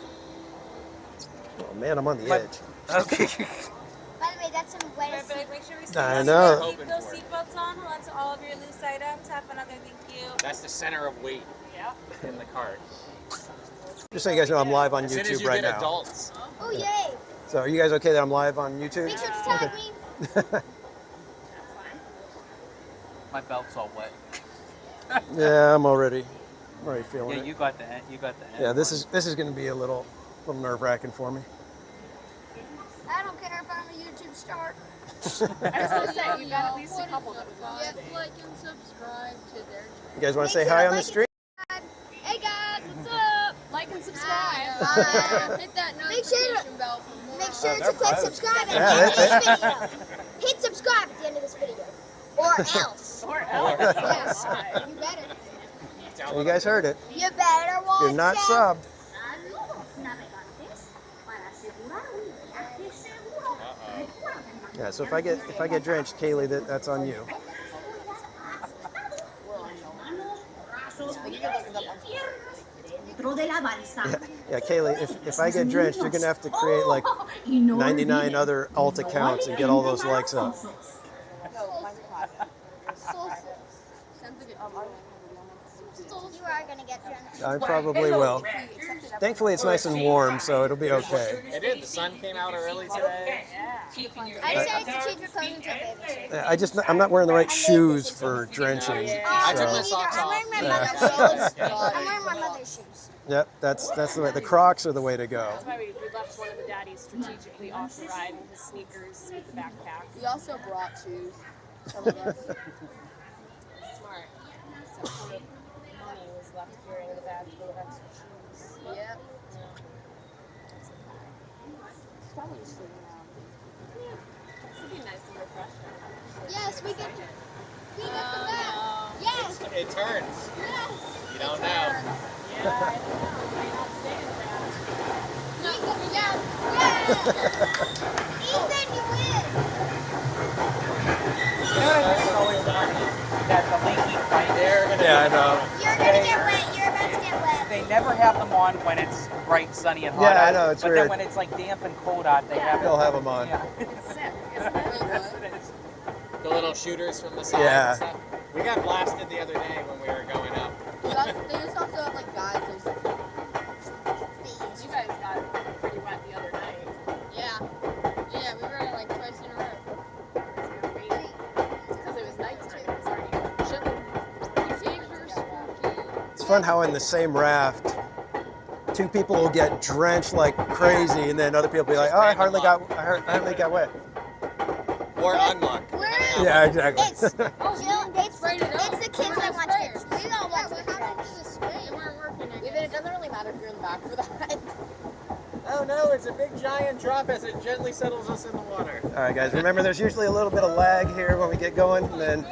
Oh man, I'm on the edge. By Okay. the way, that's some lettuce. Make sure we I know. keep those seatbelts on. Hold on to all of your loose items. Have another thank you. That's the center of weight in the cart. Just so you guys know, I'm live on As soon as YouTube you right get now. adults. Oh, yay. So are you guys okay that I'm live on YouTube? Make sure to tag me. My belt's all wet. Yeah, I'm already feeling Yeah, it. you got the end. You got the end. Yeah, this is going to be a little nerve-wracking for me. I don't care if I'm a YouTube star. I was gonna say, you got at least a couple that yes, like and subscribe to their channel. You guys want to say hi on the stream? Hey guys, what's up? Like and subscribe. Hit that notification bell for more. Make sure to click subscribe at Yeah, the end of this that's video. Hit subscribe at the end of this video. Or else. Or else. Yes, you better. So you guys heard it. You better watch You're not out. subbed. Yeah, so if I get drenched, Kaylee, that's on you. Yeah, Kaylee, if I get drenched, you're gonna have to create like 99 other alt accounts and get all those likes up. You are gonna get drenched. I probably will. Thankfully, it's nice and warm, so it'll be okay. It did. The sun came out early today. I decided to change your clothes into a baby shirt. I'm not wearing the right shoes for drenching. I took my So, socks I'm off. wearing my mother's shoes. I'm wearing my mother's shoes. yep, that's the way. The Crocs are the way to go. That's why we left one of the daddies strategically off the ride with his sneakers with the backpack. We also brought shoes. Some of us. Smart. So some of money was left here in the bag full of extra shoes. Yep. Probably just leave it out. This would be nice and refreshing. Yes, we get the back. Yes. It turns. Yes. You don't know. Yeah, I know. Might not stay in the bag. Ethan, you win. You know what I think is always funny? That the leaky pipe. They're gonna. Yeah, I know. You're gonna get wet. You're about to get wet. They never have them on when it's bright, sunny, and hot. Yeah, I out. know, it's but weird. then when it's like damp and cold out, they have. They'll have them on. Yeah. It's sick, isn't it? Yes, it is. The little shooters from the side. Yeah. And stuff. We got blasted the other day when we were going up. They just also have like guides. You guys got pretty wet the other night. Yeah. Yeah, we read it like twice in a row. Because it was nighttime. It was already chilly. These games are spooky. It's fun how in the same raft, two people will get drenched like crazy, and then other people will be like, "Oh, I hardly got wet." Or unlock. Yeah, exactly. It's the kids that want to get. We don't want to get drenched. They weren't working. It doesn't really matter if you're in the back for that. Oh no, it's a big giant drop as it gently settles us in the water. All right, guys. Remember, there's usually a little bit of lag here when we get going, and then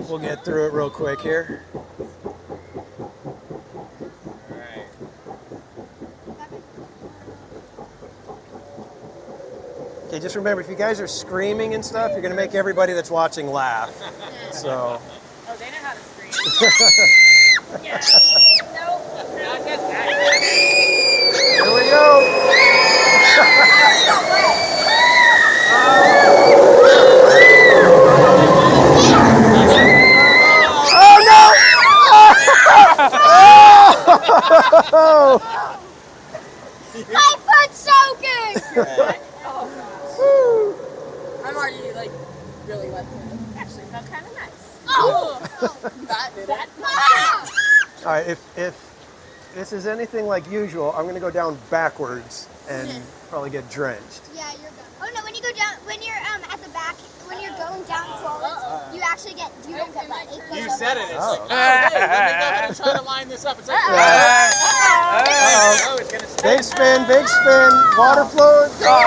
we'll get through it real quick here. Alright. Okay, just remember, if you guys are screaming and stuff, you're gonna make everybody that's watching laugh. So. Oh, they know how to scream. Yeah. Nope. Not just that. Here we go. Oh no! Oh! My foot's soaking. I'm already like really wet through. Actually, felt kind of nice. Oh! That did it. All right, if this is anything like usual, I'm gonna go down backwards and probably get drenched. Yeah, you're good. Oh no, when you go down, when you're at the back, when you're going down forwards, you actually you don't get wet. You said it. It's Oh. like, oh, hey, let me go ahead and try to line this up. It's like, Oh, it's gonna Big spin, big spin. Water flow. Oh!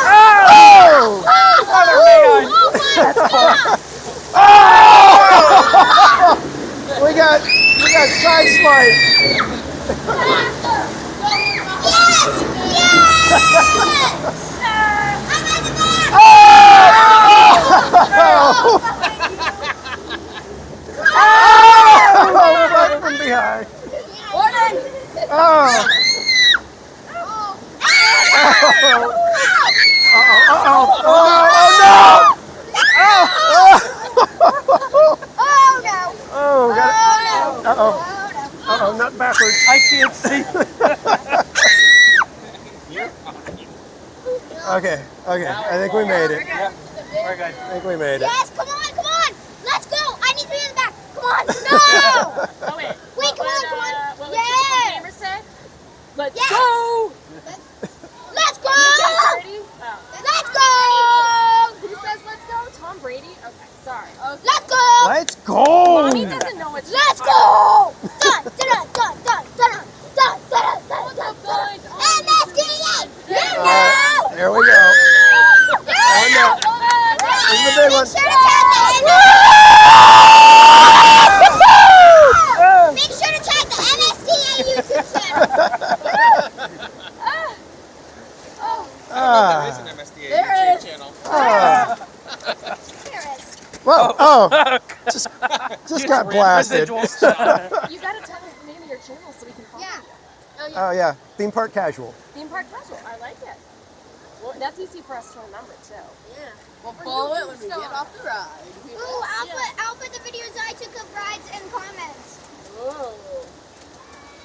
Oh! Oh! We got side swipe. Right from behind. Oh. Uh-oh, not backwards. I can't see. Okay, I think we made it. Yeah, we're good. I think we made it. Yes, come on. Let's go. I need to be in the back. Come on. No. Oh, wait. Wait, come on. What would the gamer say? Let's Yes. go! Let's go. Brady? Oh. Let's go. Who says let's go? Tom Brady? Okay, sorry. Okay. Let's go. Let's go. Mommy doesn't know what she's Let's talking go. Dun, dun, dun, dun, dun, dun, dun, dun, dun, dun, dun. MSTA. There we go. Oh, no. This is the big one. Make sure to tag the MSTA YouTube channel. There is an MSDA There YouTube channel. Whoa! Oh, just got blasted. You gotta tell us the name of your channel so we can follow you. Oh yeah, theme park casual. Theme Park Casual. I like it. Well, that's easy for us to remember too. Yeah. We'll follow it when we get off the ride. Ooh, I'll put the videos I took of rides and comments. Ooh.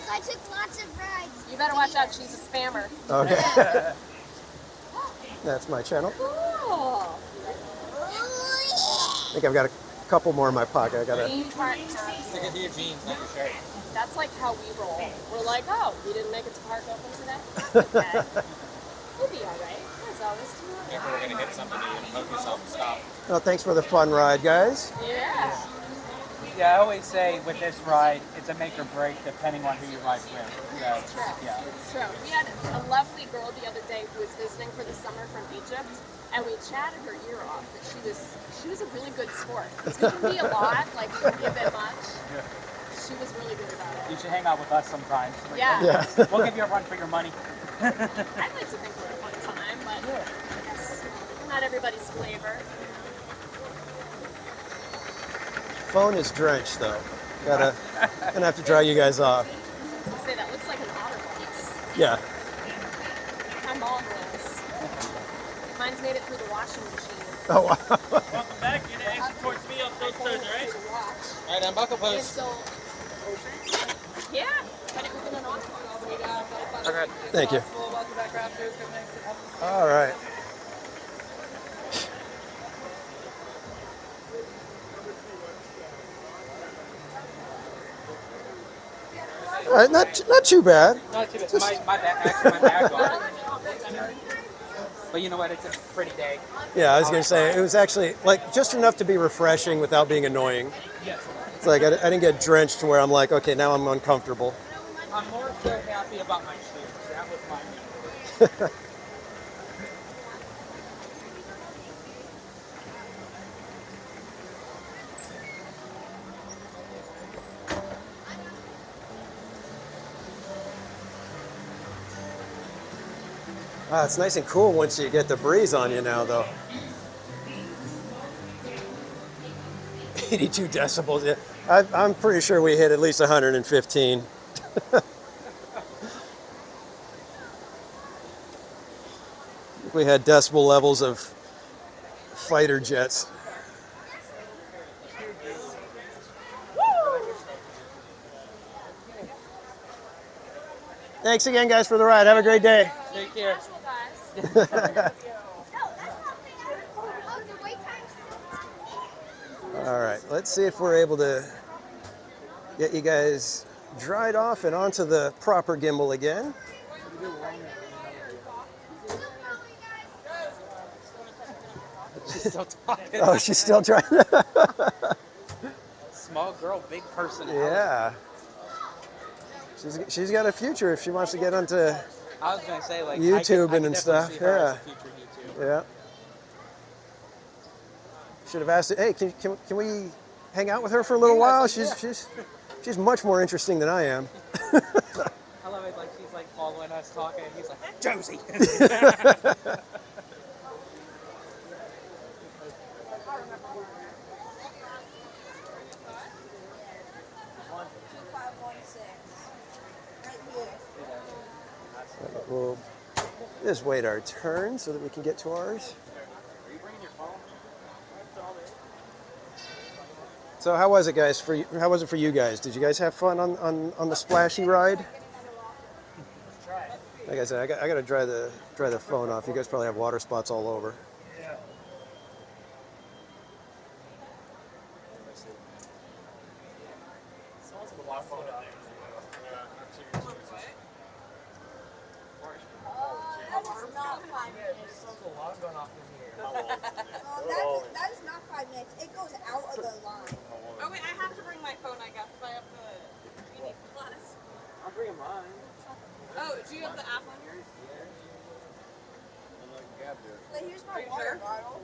So I took lots of rides. You better watch out. She's a spammer. Okay. That's my channel. Cool. I think I've got a couple more in my pocket. I gotta. Theme Park Stick it to your jeans, not your shirt. That's like how we roll. We're like, oh, we didn't make it to park open today. That's okay. We'll be all right. There's always tomorrow. If we're gonna hit something, you're gonna poke yourself and stop. Well, thanks for the fun ride, guys. Yeah. Yeah, I always say with this ride, it's a make or break depending on who you ride with. So, It's true. yeah. It's true. We had a lovely girl the other day who was visiting for the summer from Egypt, and we chatted her ear off that she was a really good sport. Because we can be a lot, like we can be a bit much. She was really good about it. You should hang out with us sometimes. Yeah. We'll give you a run for your money. I'd like to think we're a fun time, but I guess not everybody's flavor. Phone is drenched though. Gonna have to dry you guys off. I was gonna say that looks like an otter box. Yeah. My mom was. Mine's made it through the washing machine. Oh wow. Welcome back. You're gonna exit towards me up those stairs, alright? Alright, unbuckle It's pose. still open. Yeah, but it was in an otter box. Okay. Thank you. All right. All right, not too bad. Not too bad. My bag gone. But you know what? It's a pretty day. Yeah, I was gonna say it was actually like just enough to be refreshing without being annoying. Yes. It's like I didn't get drenched to where I'm like, okay, now I'm uncomfortable. I'm more so happy about my shoes. That was my main. Ah, it's nice and cool once you get the breeze on you now, though. 82 decibels. Yeah, I'm pretty sure we hit at least 115. We had decibel levels of fighter jets. Thanks again, guys, for the ride. Have a great day. Take care. All right, let's see if we're able to get you guys dried off and onto the proper gimbal again. She's still talking. Oh, she's still trying. Small girl, big person. Yeah. She's got a future if she wants to get onto I was gonna say like YouTube I can and definitely stuff. see her as Yeah. a future YouTuber. Yeah. Should have asked it. Hey, can we hang out with her for a little while? She's much more interesting than I am. I love it. Like she's like following us talking. And he's like Josie. We'll just wait our turn so that we can get to ours. Are you bringing your phone? So how was it, guys? How was it for you guys? Did you guys have fun on the splashy ride? Like I said, I got to dry the phone off. You guys probably have water spots all over. Yeah. Someone's got a lot of fun out there. That is not 5 minutes. There's a lot going off in here. That is not 5 minutes. It goes out of the line. Oh wait, I have to bring my phone, I guess, if I have the Genie Plus. I'm bringing mine. Oh, do you have the app on yours? Like, here's my water bottle.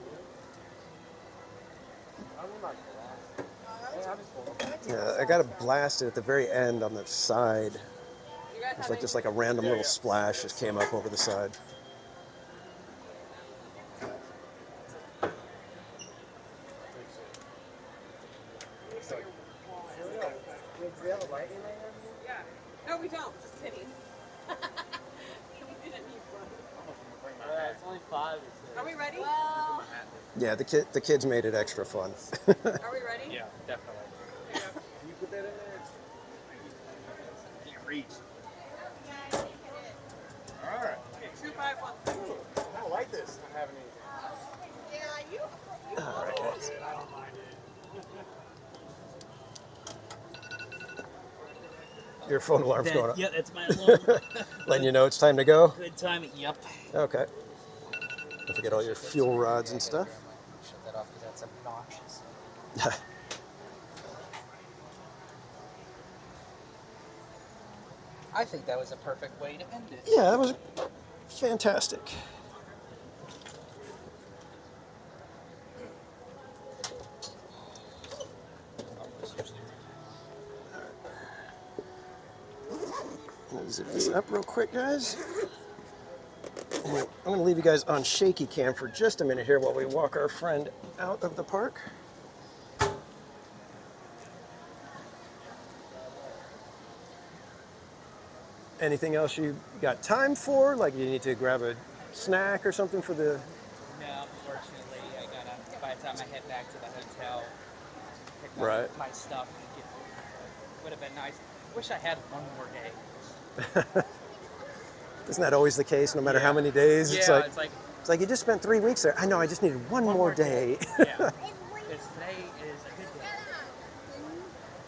Yeah, I got to blast it at the very end on the side. It's like just like a random little splash just came up over the side. Do we have a lightning laser? Yeah. No, we don't. Just kidding. We didn't need one. It's only 5 or 6. Are we ready? Well, Yeah, the kids made it extra fun. Are we ready? Yeah, definitely. Can you put that in there? Can't reach. Alright. Okay, 2, 5, 1. I don't like this. Not having anything. Yeah, you. All right, guys. I don't mind it. Your phone alarm's going off. Yeah, that's my alarm. Letting you know it's time to go? Good timing. Yep. Okay. Don't forget all your fuel rods and stuff. Shut that off because that's obnoxious. I think that was a perfect way to end it. Yeah, that was fantastic. I'm gonna zip this up real quick, guys. I'm going to leave you guys on shaky cam for just a minute here while we walk our friend out of the park. Anything else you got time for? Like you need to grab a snack or something for the... No, unfortunately, I gotta, by the time I head back to the hotel, pick up Right. my stuff and get, would have been nice. Wish I had one more day. Isn't that always the case, no matter how many days? Yeah, It's like you just spent 3 weeks there. I know, I just needed one more day. Yeah, because today is a good day.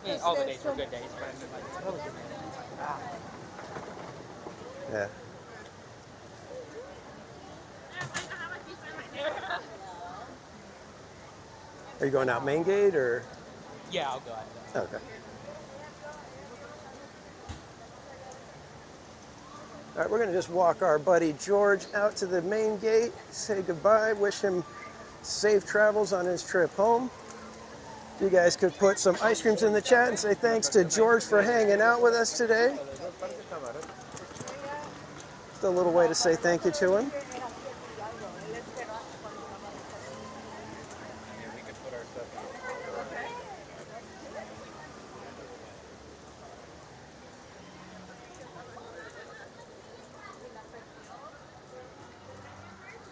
I mean, all the days were good days, but I mean, like, it's really good day. Ah. Yeah. Are you going out main gate or? Yeah, I'll go ahead. Okay. All right, we're going to just walk our buddy George out to the main gate, say goodbye, wish him safe travels on his trip home. You guys could put some ice creams in the chat and say thanks to George for hanging out with us today. Just a little way to say thank you to him.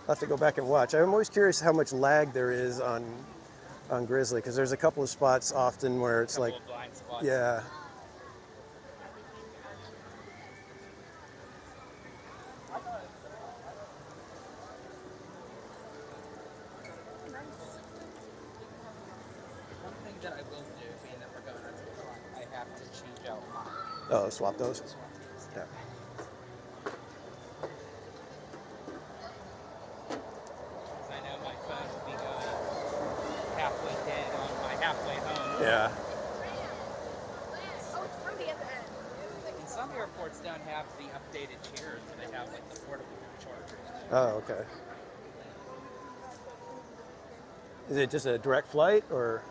I'll have to go back and watch. I'm always curious how much lag there is on Grizzly, because there's a couple of spots often where it's like, blind spots. yeah. One thing that I will do, being that we're going out to the front, I have to change out mine. Oh, swap those? Yeah. I know my phone will be going halfway dead on my halfway home. Yeah. oh, it's from the other end. Thinking something. airports don't have the updated chairs, but they have like the portable chargers. Oh, okay. Is it just a direct flight, or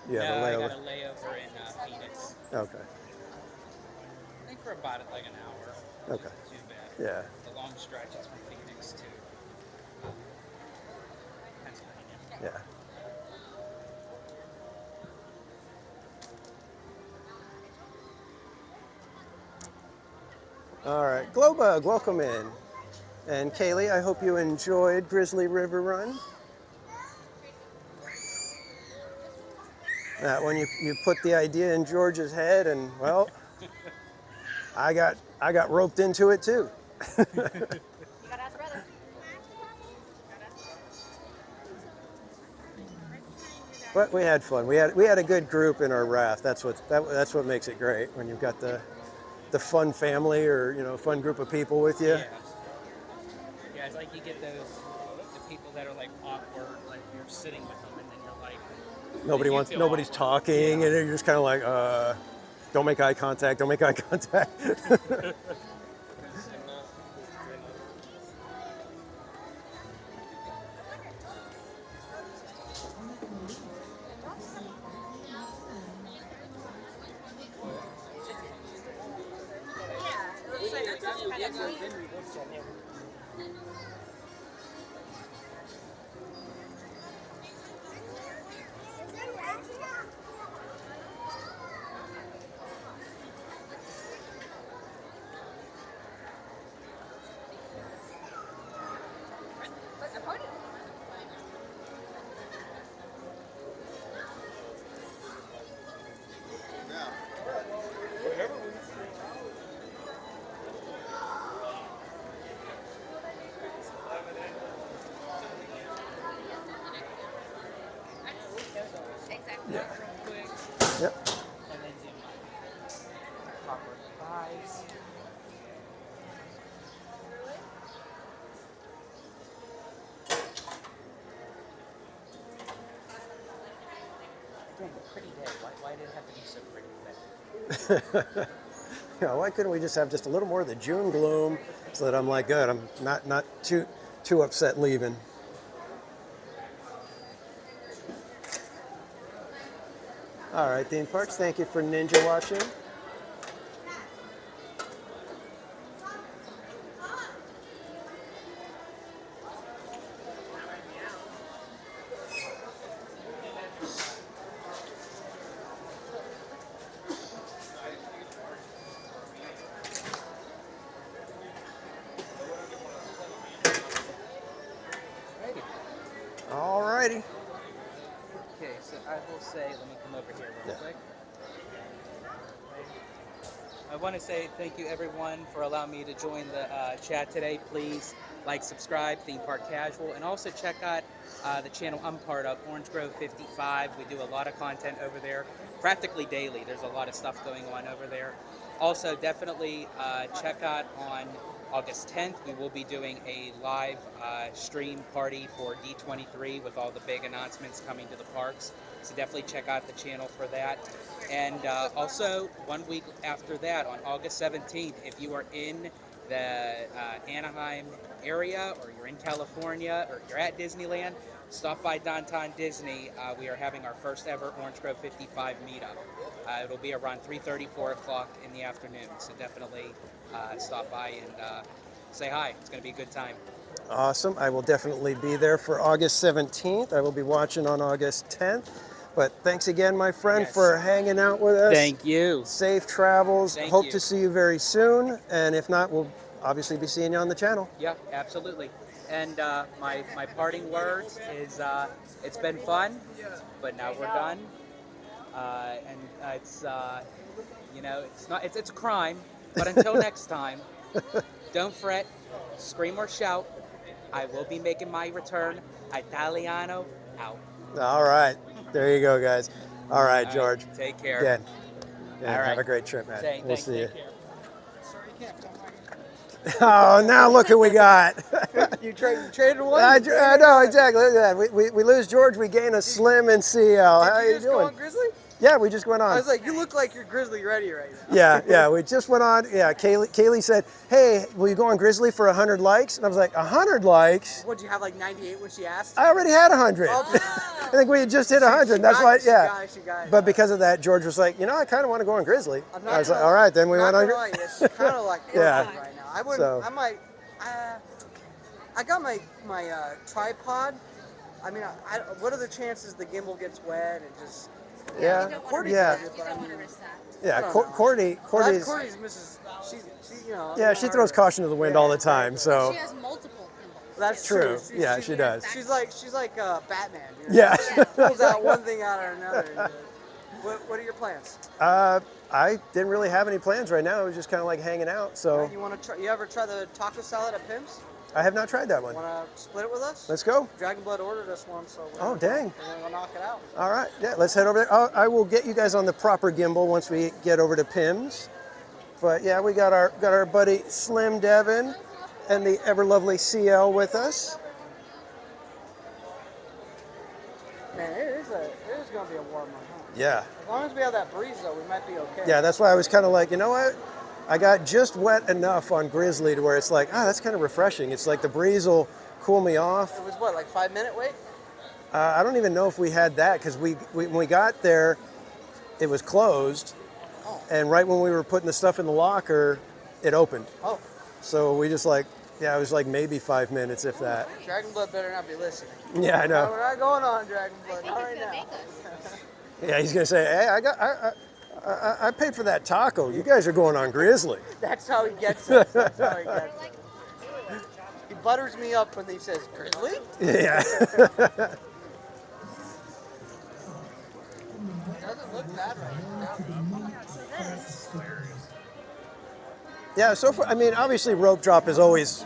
you have a I layover? got a layover in Phoenix. Okay. I think for about like an hour. Okay. Not too bad. Yeah. The long stretch is from Phoenix to Pennsylvania. Yeah. All right, Glowbug, welcome in. And Kaylee, I hope you enjoyed Grizzly River Run. That one, you put the idea in George's head, and well, I got roped into it too. You gotta ask brother. But we had fun. We had a good group in our raft. That's what makes it great, when you've got the fun family, or fun group of people with you. Yeah, it's like you get the people that are like awkward, like you're sitting with them and then you're like Nobody's talking, and you're just kind of like, don't make eye contact, don't make eye contact. Yeah. Yep. And then do my proper thighs. Again, pretty day. Why did it have to be so pretty today? Yeah, why couldn't we just have just a little more of the June gloom, so that I'm like, good, I'm not too upset leaving. All right, theme parks, thank you for ninja watching. All righty. Okay, so I will say, let me come over here real quick. I want to say thank you everyone for allowing me to join the chat today. Please like, subscribe, Theme Park Casual, and also check out the channel I'm part of, Orange Grove 55. We do a lot of content over there, practically daily. There's a lot of stuff going on over there. Also, definitely check out on August 10th, we will be doing a live stream party for D23 with all the big announcements coming to the parks. So definitely check out the channel for that. And also, 1 week after that, on August 17th, if you are in the Anaheim area, or you're in California, or you're at Disneyland, stop by Downtown Disney. We are having our first ever Orange Grove 55 meetup. It'll be around 3:30, 4 o'clock in the afternoon. So definitely stop by and say hi. It's going to be a good time. Awesome. I will definitely be there for August 17th. I will be watching on August 10th. But thanks again, my friend, for hanging out with us. Thank you. Safe travels. Thank Hope you. to see you very soon. And if not, we'll obviously be seeing you on the channel. Yeah, absolutely. And my parting words is it's been fun, but now we're done. And it's it's a crime, but until next time, don't fret, scream or shout. I will be making my return. Italiano out. All right. There you go, guys. All right, George. Take care. Again. All Have right. a great trip, man. We'll Thanks, see you. take care. Sorry, you can't come Oh, now look what we got. You traded one? I know, exactly. Look at that. We lose George, we gain a Slim and CL. How are you doing? Grizzly? Yeah, we just went on. I was like, you look like you're grizzly ready right now. Yeah, we just went on. Yeah, Kaylee said, hey, will you go on Grizzly for 100 likes? And I was like, 100 likes? What'd you have, like 98 when she asked? I already had 100. Okay. I think we had just hit 100. That's why, yeah. She got it. But because of that, George was like, I kind of want to go on Grizzly. I was like, all right, then we went on Grizzly. It's kind of like Yeah. right now. I wouldn't, So- I might, I got my tripod. I mean, what are the chances the gimbal gets wet and just... Yeah. Cordy's Yeah. does it, but I mean, Yeah, I don't know. Cordy's... Cordy's Mrs. She Yeah, she throws caution to the wind all the time, so... She has multiple gimbals. That's True. true. Yeah, she does. She's like Batman. Yeah. She pulls out one thing out of another. What are your plans? I didn't really have any plans right now. I was just kind of like hanging out, so... You want to try? You ever try the taco salad at Pim's? I have not tried that one. Want to split it with us? Let's go. Dragon Blood ordered us one, so Oh, dang. we're gonna knock it out. All right, yeah, let's head over there. I will get you guys on the proper gimbal once we get over to Pim's. But yeah, we got our buddy Slim Devin and the ever lovely CL with us. Man, it is gonna be a warm one, huh? Yeah. As long as we have that breeze, though, we might be okay. Yeah, that's why I was kind of like, you know what? I got just wet enough on Grizzly to where it's like, that's kind of refreshing. It's like the breeze will cool me off. It was what, like 5-minute wait? I don't even know if we had that because when we got there, it was closed. Oh. And right when we were putting the stuff in the locker, it opened. Oh. So we just it was like maybe 5 minutes, if that. Dragon Blood better not be listening. Yeah, I know. We're not going on Dragon Blood. Not right now. Yeah, he's gonna say, hey, I paid for that taco. You guys are going on Grizzly. That's how he gets us. That's how he gets us. He butters me up when he says, Grizzly? Yeah. It doesn't look bad right now. Yeah, so far, I mean, obviously rope drop is always,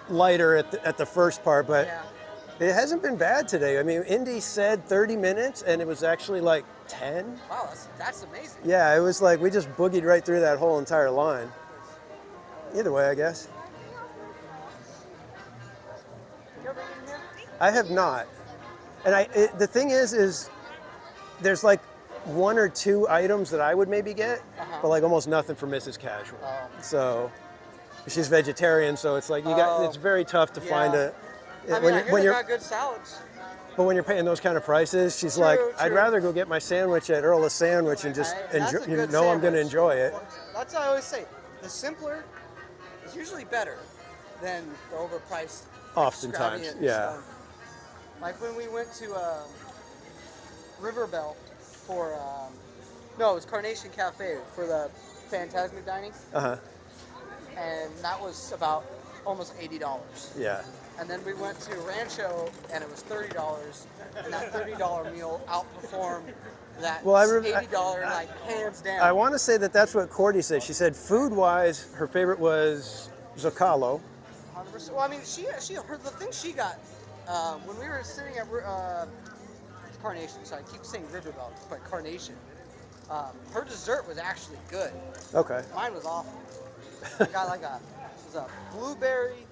lighter at the first part, but it hasn't been bad today. I mean, Indy said 30 minutes, and it was actually like 10. Wow, that's amazing. Yeah, it was like we just boogied right through that whole entire line. Either way, I guess. You ever eaten here? I have not. And the thing is there's like 1 or 2 items that I would maybe get, but like almost nothing for Mrs. Casual. Oh. So she's vegetarian, so it's like it's very tough to find a. I mean, I hear they got good salads. But when you're paying those kind of prices, she's like, I'd rather go get my sandwich at Earl's Sandwich and just enjoy. I'm going to enjoy it. That's what I always say. The simpler is usually better than the overpriced. Oftentimes, extravagant yeah. stuff. Like when we went to Riverbell for it was Carnation Cafe for the Phantasmic Dining. And that was about almost $80. Yeah. And then we went to Rancho, and it was $30, and that $30 meal outperformed that $80 like hands down. I want to say that's what Cordy said. She said food-wise, her favorite was Zocalo. 100%. Well, I mean, the thing she got when we were sitting at Carnation. So I keep saying Riverbell, but Carnation. Her dessert was actually good. Okay. Mine was awful. I got it was a blueberry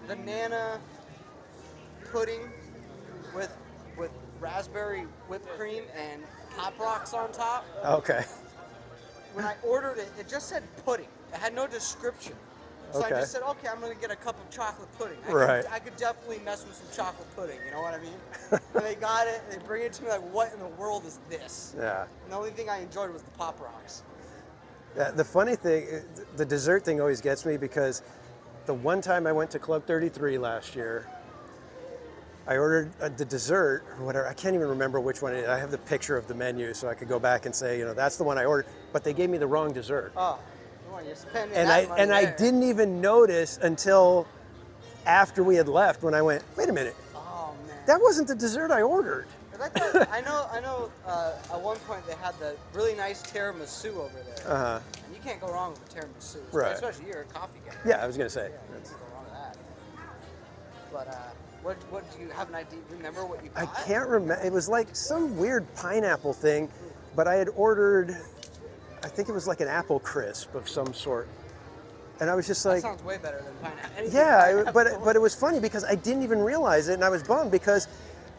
banana pudding with raspberry whipped cream and Pop Rocks on top. Okay. When I ordered it, it just said pudding. It had no description. So Okay. I just said, okay, I'm going to get a cup of chocolate pudding. I could definitely mess with some chocolate pudding, you know what I mean? And they got it, and they bring it to me like, what in the world is this? Yeah. And the only thing I enjoyed was the Pop Rocks. Yeah, the funny thing, the dessert thing always gets me because the one time I went to Club 33 last year, I ordered the dessert or whatever. I can't even remember which one it is. I have the picture of the menu so I could go back and say, that's the one I ordered. But they gave me the wrong dessert. Oh, well, you're spending And that money I there. didn't even notice until after we had left when I went, wait a minute. Oh, man. That wasn't the dessert I ordered. I know. At one point they had the really nice tiramisu over there. And you can't go wrong with tiramisu, Right. especially you're a coffee guy. Yeah, I was gonna say. Yeah, you can't go wrong with that. But what do you have an idea? Remember what you got? I can't remember. It was like some weird pineapple thing, but I had ordered, I think it was like an apple crisp of some sort. And I was just like, that sounds way better than pineapple. yeah, but it was funny because I didn't even realize it, and I was bummed because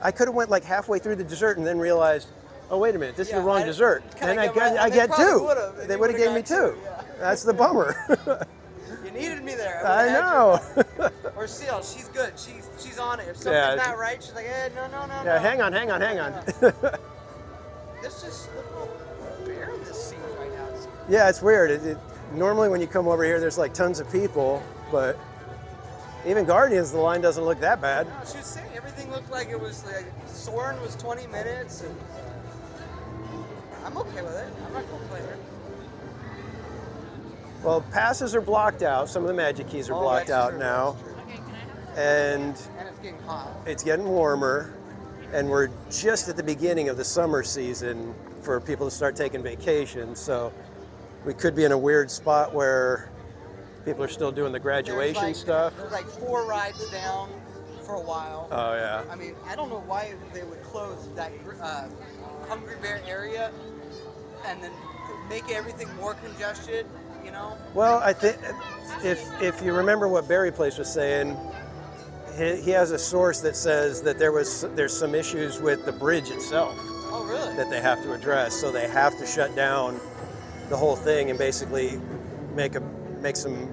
I could have went like halfway through the dessert and then realized, Oh, wait a minute. This is Yeah, the wrong I- dessert. Can And I I they get probably two. would've. They would have gave me got two. yeah. That's the bummer. You needed me there. I know. Or Seal, she's good. She's on it. If something's Yeah. not right, she's like, no. Yeah, hang on. There's just a little bear in this scene right now. Yeah, it's weird. Normally when you come over here, there's like tons of people, but even Guardians, the line doesn't look that bad. No, she was saying everything looked like it was like Soren was 20 minutes, and I'm okay with it. I'm not complaining. Well, passes are blocked out. Some of the magic keys are blocked that's out true, now. And And it's getting hot. it's getting warmer. And we're just at the beginning of the summer season for people to start taking vacations. So we could be in a weird spot where people are still doing the graduation stuff. There's like 4 rides down for a while. Oh, yeah. I mean, I don't know why they would close that Hungry Bear area and then make everything more congested, you know? Well, I think if you remember what Barry Place was saying, he has a source that says that there's some issues with the bridge itself. Oh, really? That they have to address, so they have to shut down the whole thing and basically make some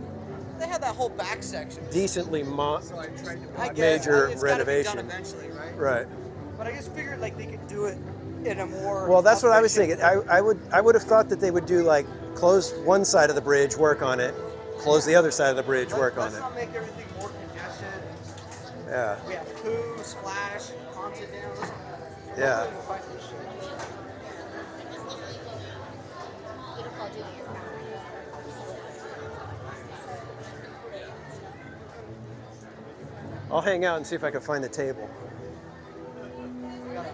They had that whole back section. decently I guess major it's renovation. Gotta be done eventually, right? Right. But I just figured like they could do it in a more. Well, that's what I was efficient- thinking. I would have thought that they would do like close one side of the bridge, work on it, close the other side of the bridge, work on Let's it. not make everything more congested. Yeah. We have poo, splash, haunted down. Yeah. Hopefully we'll find some shit. I'll hang out and see if I can find the table. We gotta,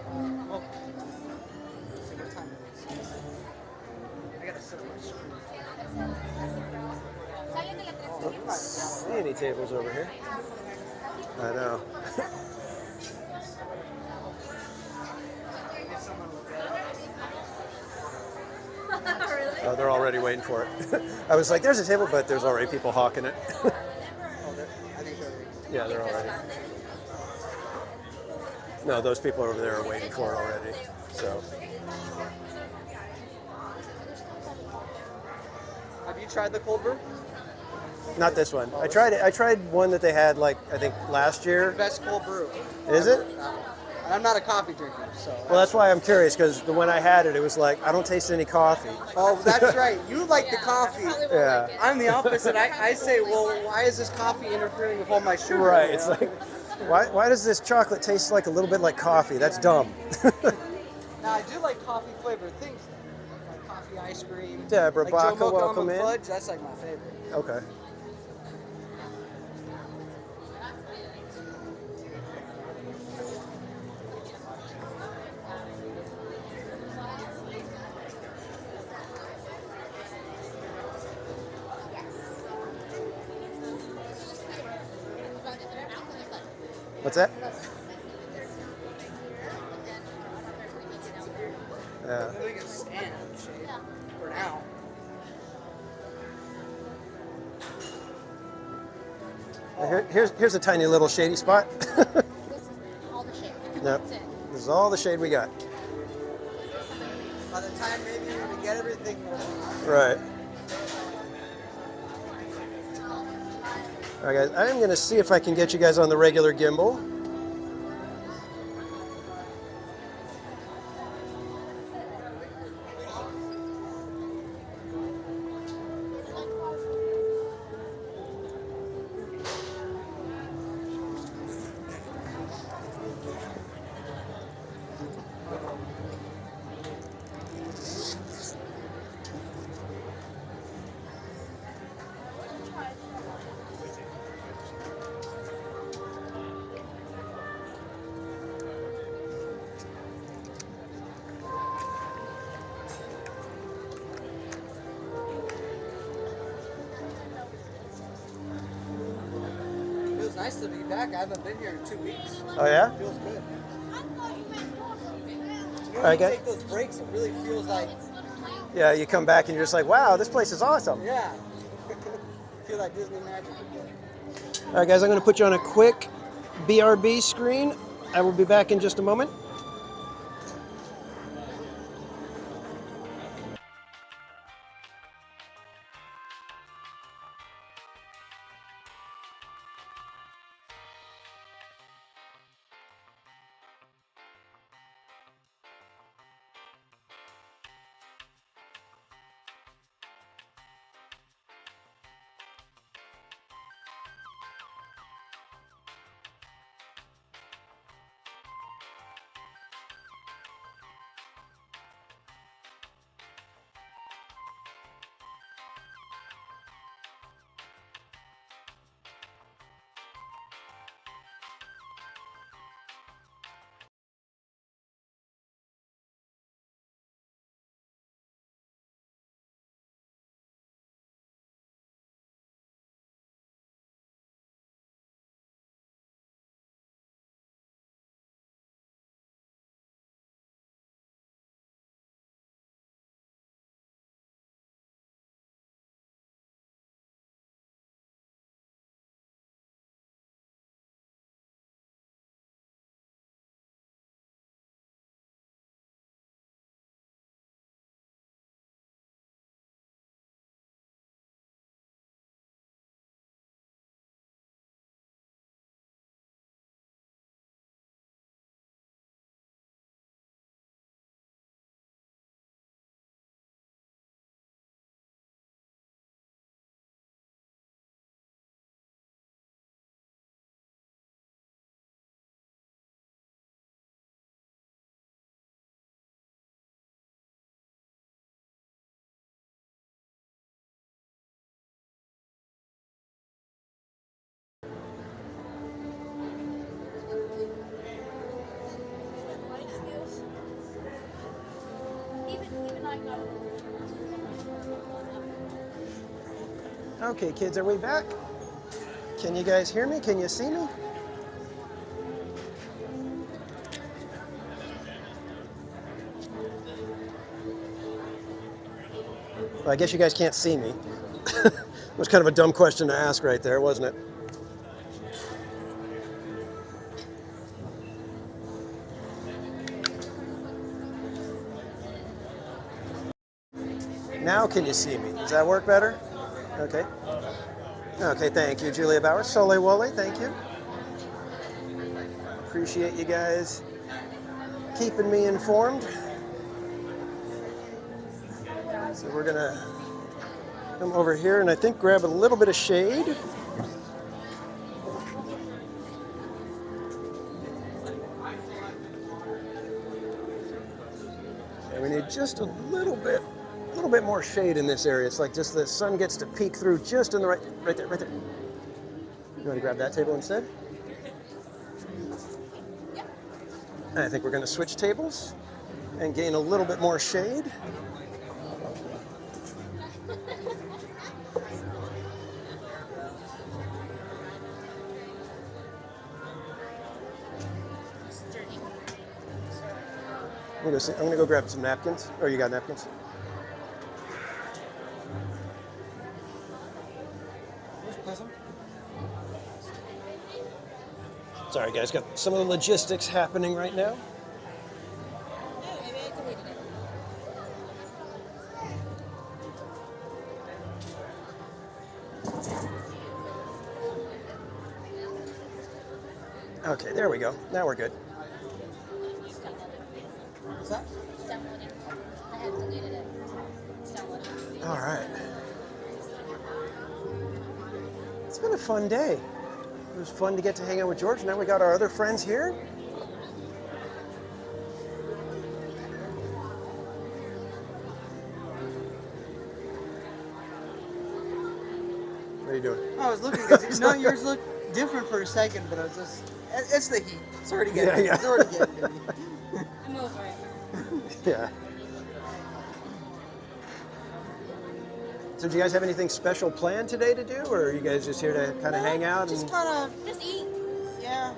let's see what time it is. I gotta set up my screen. Don't see any tables over here. I know. Oh, they're already waiting for it. I was like, there's a table, but there's already people hawking it. I think they're. Yeah, they're already. No, those people over there are waiting for it already. So. Have you tried the cold brew? Not this one. I tried it. I tried one that they had like I think last year. Best cold brew. Is it? I'm not a coffee drinker, so. Well, that's why I'm curious because when I had it, it was like I don't taste any coffee. Oh, that's right. You like the coffee. Yeah. I'm the opposite. I say, well, why is this coffee interfering with all my sugar? Right. you It's know? like, why does this chocolate taste like a little bit like coffee? That's dumb. Now I do like coffee flavored things, though. Like coffee ice cream. Deborah like Baca, Joe Milk welcome almond in. fudge. That's like my favorite. Okay. What's that? Yeah. Maybe we can stand in shade for now. Here's a tiny little shady spot. All the shade. Yep. This is all the shade we got. By the time maybe we get everything. Right. All right, guys. I'm going to see if I can get you guys on the regular gimbal. Feels nice to be back. I haven't been here in 2 weeks. Oh, yeah? Feels good. All right, When you guys. take those breaks, it really feels like, Yeah, you come back and you're just like, wow, this place is awesome. yeah. Feel like Disney magic. All right, guys, I'm going to put you on a quick BRB screen. I will be back in just a moment. Okay, kids, are we back? Can you guys hear me? Can you see me? Well, I guess you guys can't see me. It was kind of a dumb question to ask right there, wasn't it? Now can you see me? Does that work better? Okay. Okay, thank you, Julia Bauer. Sole Wole, thank you. Appreciate you guys keeping me informed. So we're gonna come over here and I think grab a little bit of shade. And we need just a little bit more shade in this area. It's like just the sun gets to peek through just in the right there. You want to grab that table instead? I think we're going to switch tables and gain a little bit more shade. I'm going to go grab some napkins. Oh, you got napkins? Sorry, guys, got some of the logistics happening right now. Okay, there we go. Now we're good. What's that? I had deleted it. All right. It's been a fun day. It was fun to get to hang out with George. Now we got our other friends here. What are you doing? I was looking because yours looked different for a second, but I was just, it's the heat. It's already getting Yeah. It's already getting to me. I'm over it. Yeah. So do you guys have anything special planned today to do, or are you guys just here to kind of hang out? Just And... kind of Just eat. Yeah.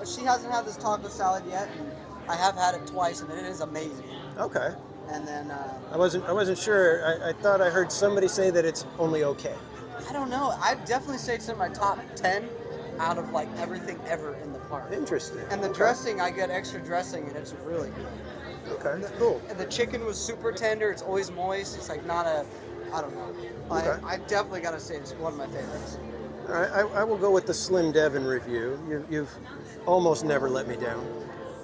She hasn't had this taco salad yet, and I have had it twice, and it is amazing. Okay. And then I wasn't sure. I thought I heard somebody say that it's only okay. I don't know. I'd definitely say it's in my top 10 out of like everything ever in the park. Interesting. And the Okay. dressing, I get extra dressing, and it's really good. Okay, cool. And the chicken was super tender. It's always moist. It's like not a, I don't know. Okay. I definitely gotta say it's one of my favorites. All right, I will go with the Slim Devon review. You've almost never let me down.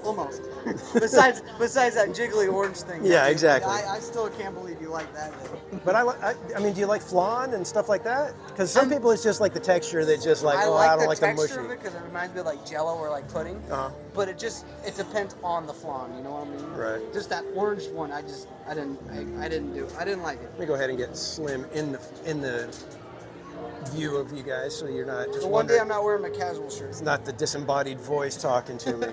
Almost. besides that jiggly orange thing. Yeah, exactly. I still can't believe you like that. But I mean, do you like flan and stuff like that? Because some people it's just like the texture that just like, I don't like the mushy. texture of it because it reminds me of like Jello or like pudding. Uh-huh. But it depends on the flan. You know what I mean? Right. Just that orange one, I didn't like it. Let me go ahead and get Slim in the view of you guys, so you're not just. But one day I'm not wearing my casual shirt. It's not the disembodied voice talking to me.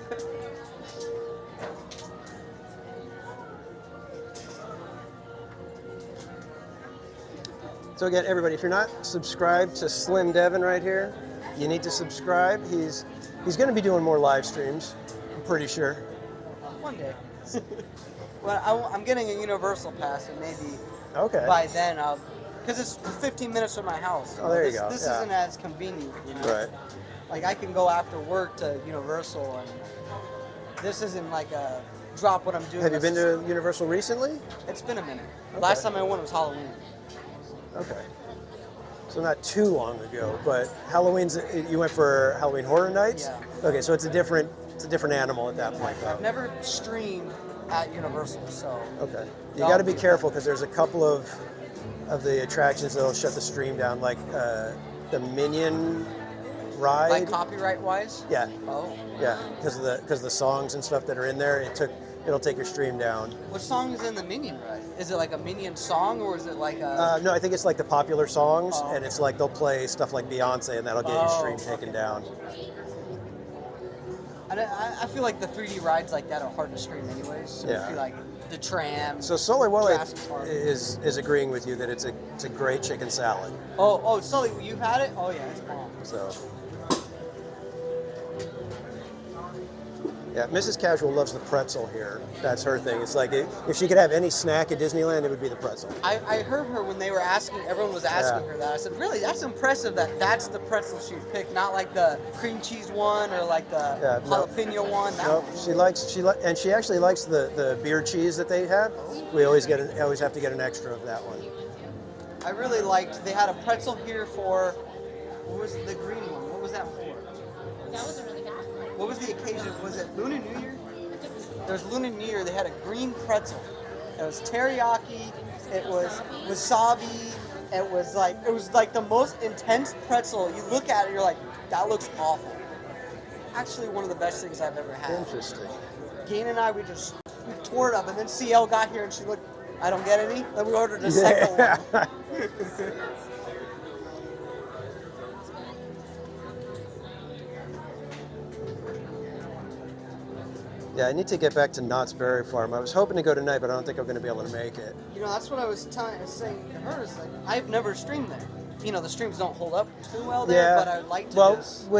So again, everybody, if you're not subscribed to Slim Devon right here, you need to subscribe. He's going to be doing more live streams, I'm pretty sure. One day. Well, I'm getting a Universal pass, and maybe by then because it's 15 minutes from my house. Oh, there you go. This Yeah. isn't as convenient, you know? Right. Like I can go after work to Universal, and this isn't like a drop what I'm doing. Have you been to Universal recently? It's been a minute. Okay. Last time I went was Halloween. Okay. So not too long ago, but you went for Halloween Horror Nights? Yeah. Okay, so it's a different animal at that point, though. I've never streamed at Universal, so. Okay. You got to be careful because there's a couple of the attractions that'll shut the stream down, like the Minion ride. Like copyright wise? Yeah. Oh. Yeah, because of the songs and stuff that are in there, it'll take your stream down. What song is in the Minion ride? Is it like a Minion song, or is it like a? No, I think it's like the popular songs, and it's like they'll play stuff like Beyonce, and that'll get your stream taken down. I feel like the 3D rides like that are hard to stream anyways. So Yeah. I feel like the tram. So Sully Wally Jurassic Park. is agreeing with you that it's a great chicken salad. Oh, Sully, you've had it? Oh yeah, it's bomb. So. Yeah, Mrs. Casual loves the pretzel here. That's her thing. It's like if she could have any snack at Disneyland, it would be the pretzel. I heard her when they were asking, everyone was asking her that. I said, really, that's impressive that that's the pretzel she picked, not like the cream cheese one or like the jalapeno one. That No, one. and she actually likes the beer cheese that they have. We always have to get an extra of that one. I really liked, they had a pretzel here for, what was the green one? What was that for? That wasn't really bad. What was the occasion? Was it Lunar New Year? There was Lunar New Year. They had a green pretzel. It was teriyaki. It was wasabi. It was like the most intense pretzel. You look at it, you're like, that looks awful. Actually, one of the best things I've ever had. Interesting. Gain and I, we tore it up, and then CL got here and she looked, I don't get any. Then we ordered a second one. Yeah, I need to get back to Knott's Berry Farm. I was hoping to go tonight, but I don't think I'm going to be able to make it. You know, that's what I was saying to her. Is like, I've never streamed there. You know, the streams don't hold up too well there, but I'd like to just...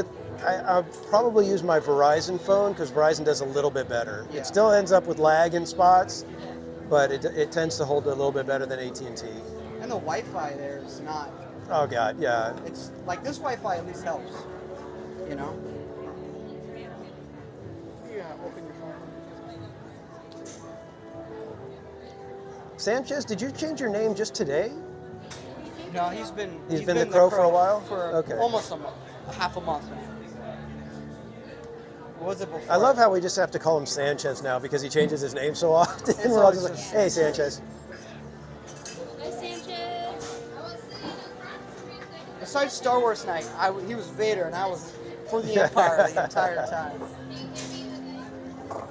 I'll probably use my Verizon phone because Verizon does a little bit better. Yeah. It still ends up with lag in spots, but it tends to hold a little bit better than AT&T. And the Wi-Fi there is not... Oh, God, yeah. It's like this Wi-Fi at least helps, you know? Yeah, open your phone. Sanchez, did you change your name just today? No, he's been the Crow for a while? For almost a month, half a month now. What was it before? I love how we just have to call him Sanchez now because he changes his name so often. It's We're all always just like, just hey, Sanchez. Hi, Sanchez. Besides Star Wars night, he was Vader and I was for the Empire the entire time.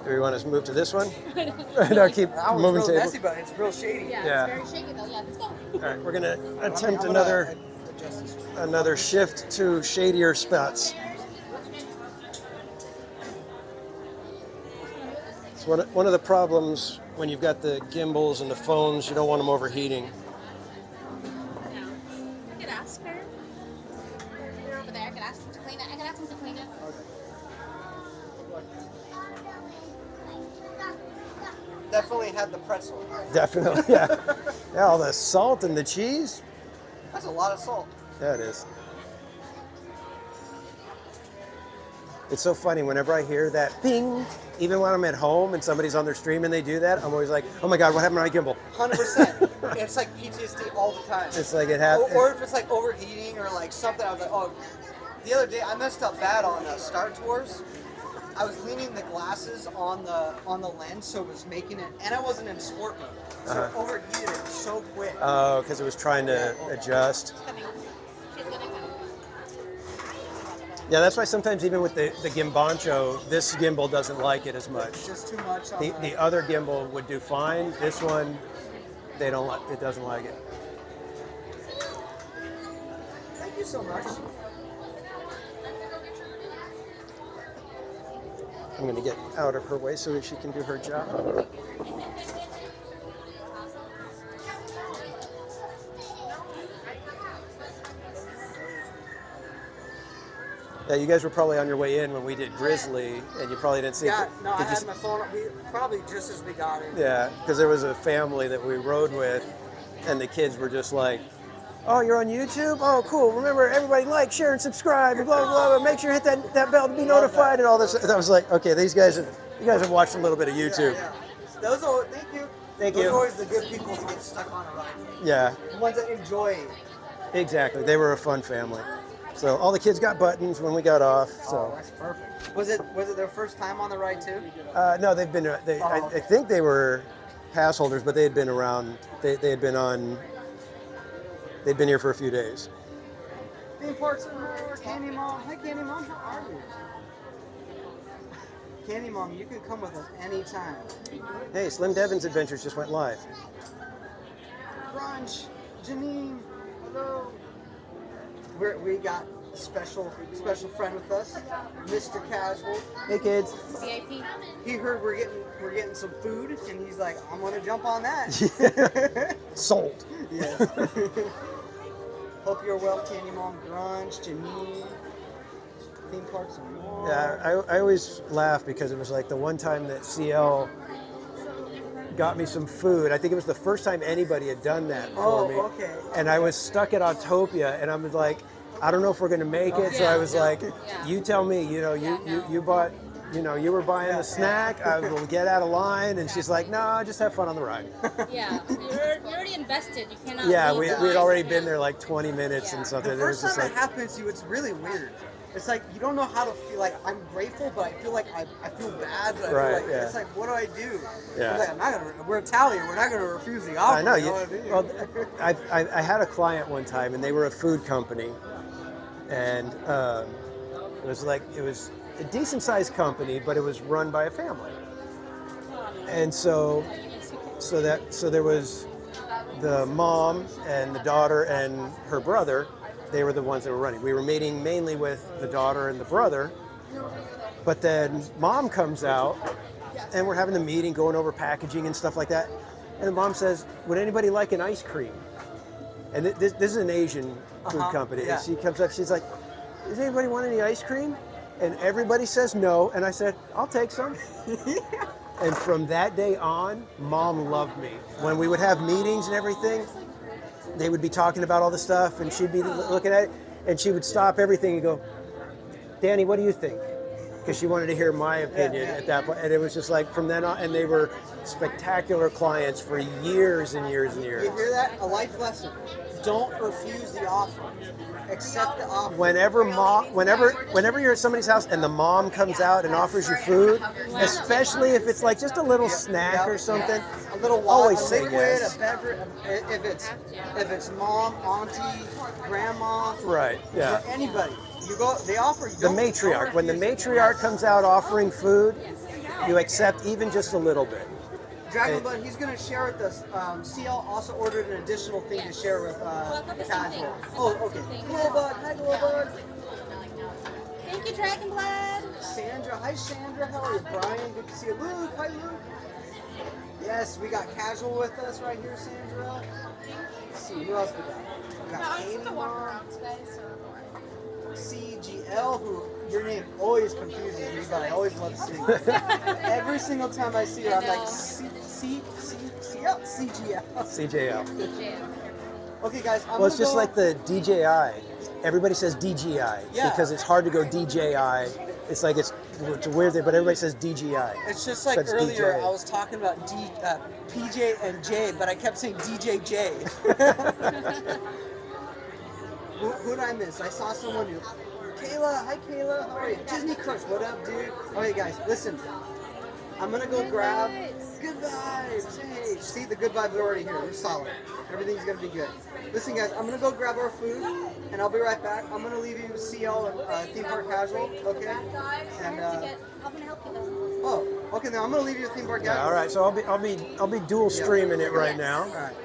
Do we want to move to this one? No, keep that was moving real table. messy, but it's real shady. Yeah. It's very shaky though. Yeah, let's go. All right, we're going to attempt I'm gonna adjust this. another shift to shadier spots. It's one of the problems when you've got the gimbals and the phones, you don't want them overheating. I could ask her. They're over there. I could ask them to clean it. I could ask them to clean it. Definitely had the pretzel. Definitely, yeah. Yeah, all the salt and the cheese. That's a lot of salt. Yeah, it is. It's so funny whenever I hear that ping, even when I'm at home and somebody's on their stream and they do that, I'm always like, oh my God, what happened to my gimbal? 100%. It's like PTSD all the time. It's like it happens. Or if it's like overheating or like something, I was like, oh. The other day I messed up bad on Star Tours. I was leaning the glasses on the lens, so it was making it, and I wasn't in sport mode, so it overheated it so quick. Oh, because it was trying to adjust. Yeah, that's why sometimes even with the Gimbancho, this gimbal doesn't like it as much. Just too much. The other gimbal would do fine. This one, it doesn't like it. Thank you so much. I'm going to get out of her way so that she can do her job. Yeah, you guys were probably on your way in when we did Grizzly, and you probably didn't see Yeah, it. no, I had my phone. Probably just as we got in. Yeah, because there was a family that we rode with, and the kids were just like, oh, you're on YouTube? Oh, cool. Remember, everybody like, share, and subscribe, and blah, blah, blah. Make sure you hit that bell to be notified and all this. And I was like, okay, you guys have watched a little bit of YouTube. Yeah. Those are, thank you. Thank Those you. are always the good people that get stuck on a ride. Yeah. The ones that enjoy it. Exactly. They were a fun family. So all the kids got buttons when we got off. So. Oh, that's perfect. Was it their first time on the ride too? No, they've been. I think they were pass holders, but they had been around. They'd been here for a few days. Theme parks and more. Candy Mom. Hi, Candy Mom. How are you? Candy Mom, you can come with us anytime. Hey, Slim Devin's Adventures just went live. Crunch. Janine. Hello. We got special friend with us, Mr. Casual. Hey kids. VIP. He heard we're getting some food, and he's like, I'm gonna jump on that. Sold. Yes. Hope you're well, Candy Mom, Grunge, Janine, theme parks and more. Yeah, I always laugh because it was like the one time that CL got me some food. I think it was the first time anybody had done that for me. Okay. And I was stuck at Autopia, and I was like, I don't know if we're gonna make it. So I was like, you tell me. You know, you bought. You know, you were buying the snack. I will get out of line, and she's like, "No, just have fun on the ride." Yeah, you're already invested. You cannot. Yeah, leave we the had line. already been there like 20 minutes and something. The It was first just time like, it happens to you, it's really weird. It's like you don't know how to feel. Like I'm grateful, but I feel like I feel bad. But I Right, feel like yeah. it's like, what do I do? Yeah. I'm like, I'm not gonna. We're Italian. We're not gonna refuse the offer. I know. You know what I mean? Well, I had a client one time, and they were a food company, and it was a decent-sized company, but it was run by a family, and so there was the mom and the daughter and her brother. They were the ones that were running. We were meeting mainly with the daughter and the brother, but then mom comes out, and we're having the meeting, going over packaging and stuff like that. And the mom says, "Would anybody like an ice cream?" And this is an Asian food company. yeah. And she comes up, she's like, "Does anybody want any ice cream?" And everybody says no. And I said, "I'll take some." And from that day on, mom loved me. When we would have meetings and everything, they would be talking about all the stuff, and she'd be looking at it, and she would stop everything and go, "Danny, what do you think?" Because she wanted to hear my opinion at that point. And it was just like from then on, and they were spectacular clients for years and years and years. You hear that? A life lesson. Don't refuse the offer. Accept the offer. Whenever you're at somebody's house and the mom comes out and offers you food, especially if it's like just a little snack or something, a little water, always a say liquid, yes. a beverage. If it's mom, auntie, grandma, Right, yeah. for anybody, you go. They offer. You The don't matriarch. When the refuse. matriarch comes out offering food, you accept even just a little bit. Dragon Blood, he's going to share with us. CL also ordered an additional thing to share with Casual. Oh, okay. Glow Bud. Hi, Glow Bud. Thank you, Dragon Blood. Sandra. Hi, Sandra. How are you? Brian. Good to see you. Luke. Hi, Luke. Yes, we got Casual with us right here, Sandra. Let's see, who else we got? We got Amy. CGL, who your name always confuses me, but I always love seeing you. Every single time I see her, I'm like, CGL. CJL. Okay, guys, Well, it's just like the DJI. Everybody says DGI because it's hard to go DJI. It's like it's a weird thing, but everybody says DGI. It's just like That's earlier, DJ. I was talking about PJ and J, but I kept saying DJJ. Who did I miss? I saw someone new. Kayla, hi Kayla, how are you? Disney Crush, what up, dude? Okay, guys, listen. I'm gonna go grab good vibes. Hey, see, the good vibes are already here. We're solid. Everything's gonna be good. Listen, guys, I'm gonna go grab our food, and I'll be right back. I'm gonna leave you with CL and Theme Park Casual, okay? And I'm gonna help you though. oh, okay. Then I'm gonna leave you with Theme Park Casual. Yeah, all right, so I'll be dual streaming it right now. All right.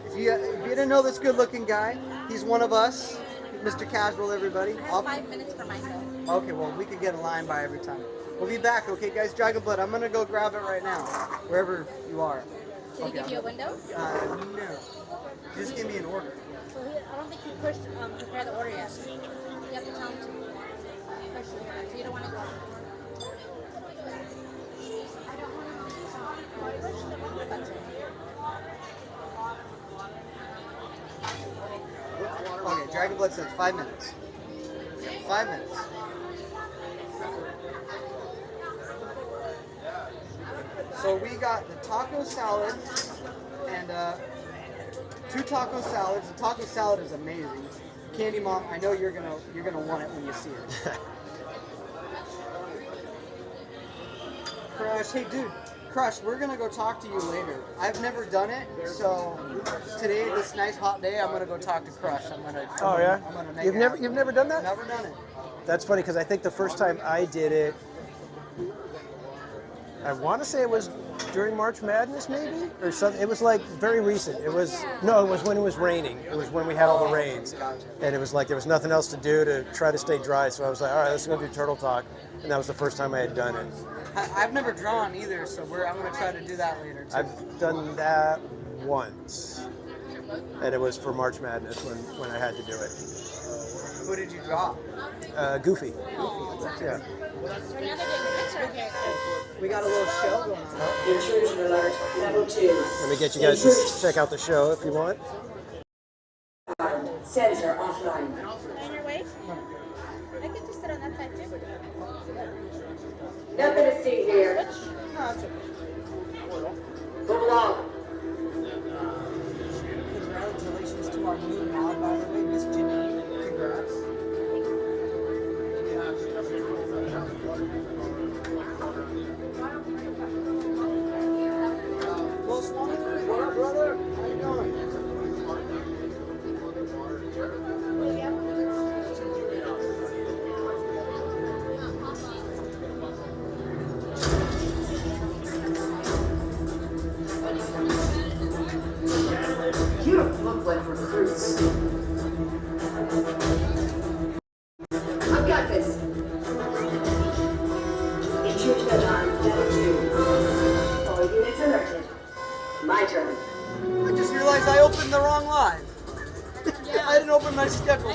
If you didn't know this good-looking guy, he's one of us, Mr. Casual, everybody. I have 5 minutes for mine though. Okay, well, we could get a line by every time. We'll be back, okay, guys? Dragon Blood, I'm gonna go grab it right now, wherever you are. Did he give you a window? No. Just give me an order. Well, I don't think he pushed prepare the order yet. You have to tell him to push the order, so you don't want to go. I don't want to push the wrong button. Okay, Dragon Blood says 5 minutes. 5 minutes. So we got the taco salad and 2 taco salads. The taco salad is amazing. Candy Mom, I know you're gonna want it when you see it. Crush, hey dude, Crush, we're gonna go talk to you later. I've never done it, so today, this nice hot day, I'm gonna go talk to Crush. I'm gonna make You've it never happen. you've never done that? Never done it. That's funny because I think the first time I did it, I want to say it was during March Madness, maybe, or something. It was like very recent. It was no, it was when it was raining. It was when we had all the rains, and it was like there was nothing else to do to try to stay dry. So I was like, all right, let's go do Turtle Talk, and that was the first time I had done it. I've never drawn either, so I'm going to try to do that later too. I've done that once, and it was for March Madness when I had to do it. Who did you draw? Goofy. Yeah. We got a little show going on. Intrusion alert, level 2. Let me get you guys to check out the show if you want. Sensor offline. On your way? I could just sit on that side too. Nothing to see here. No, it's okay. Move along. Congratulations to our new mod, by the way, Miss Janine. Congrats. Well, Swanee, what up, brother? How you doing? You don't look like recruits. I've got this. Intrusion alarm, level 2. All units alerted. My turn. I just realized I opened the wrong line. I didn't open my schedule.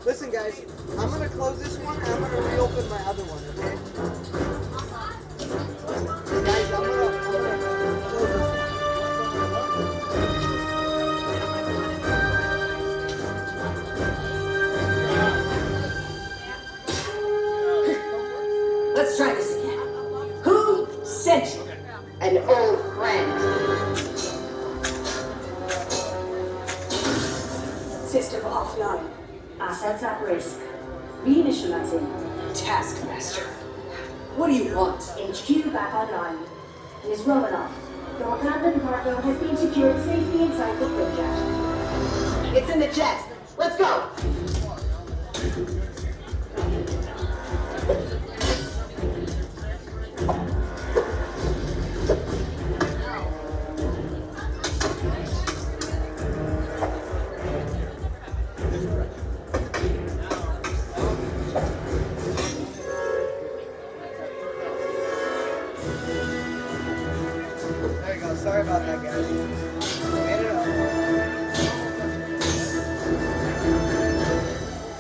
Listen, guys, I'm going to close this one and I'm going to reopen my other one, okay? Guys, I'm going to close this one. Let's try this again. Who sent you? An old friend. System offline. Assets at risk. Reinitializing. Taskmaster. What do you want? HQ back online. Ms. Romanoff, the Wakandan cargo has been secured safely inside the project. It's in the jet. Let's go. There you go. Sorry about that, guys. Made it up.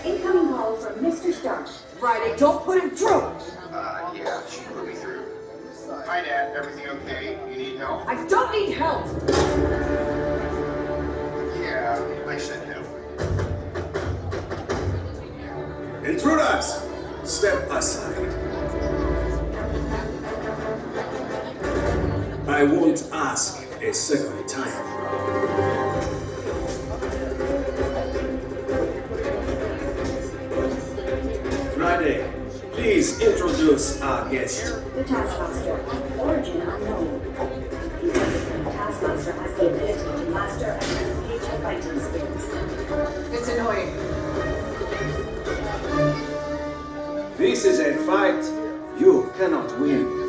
Incoming call from Mr. Stark. Friday, don't put him through. Yeah, she put me through. Hi, Dad. Everything okay? You need help? I don't need help. Yeah, I said help. Intruders, step aside. I won't ask a second time. Friday, please introduce our guest. The Taskmaster. Origin unknown. The Taskmaster has the ability to master and engage fighting skills. It's annoying. This is a fight you cannot win.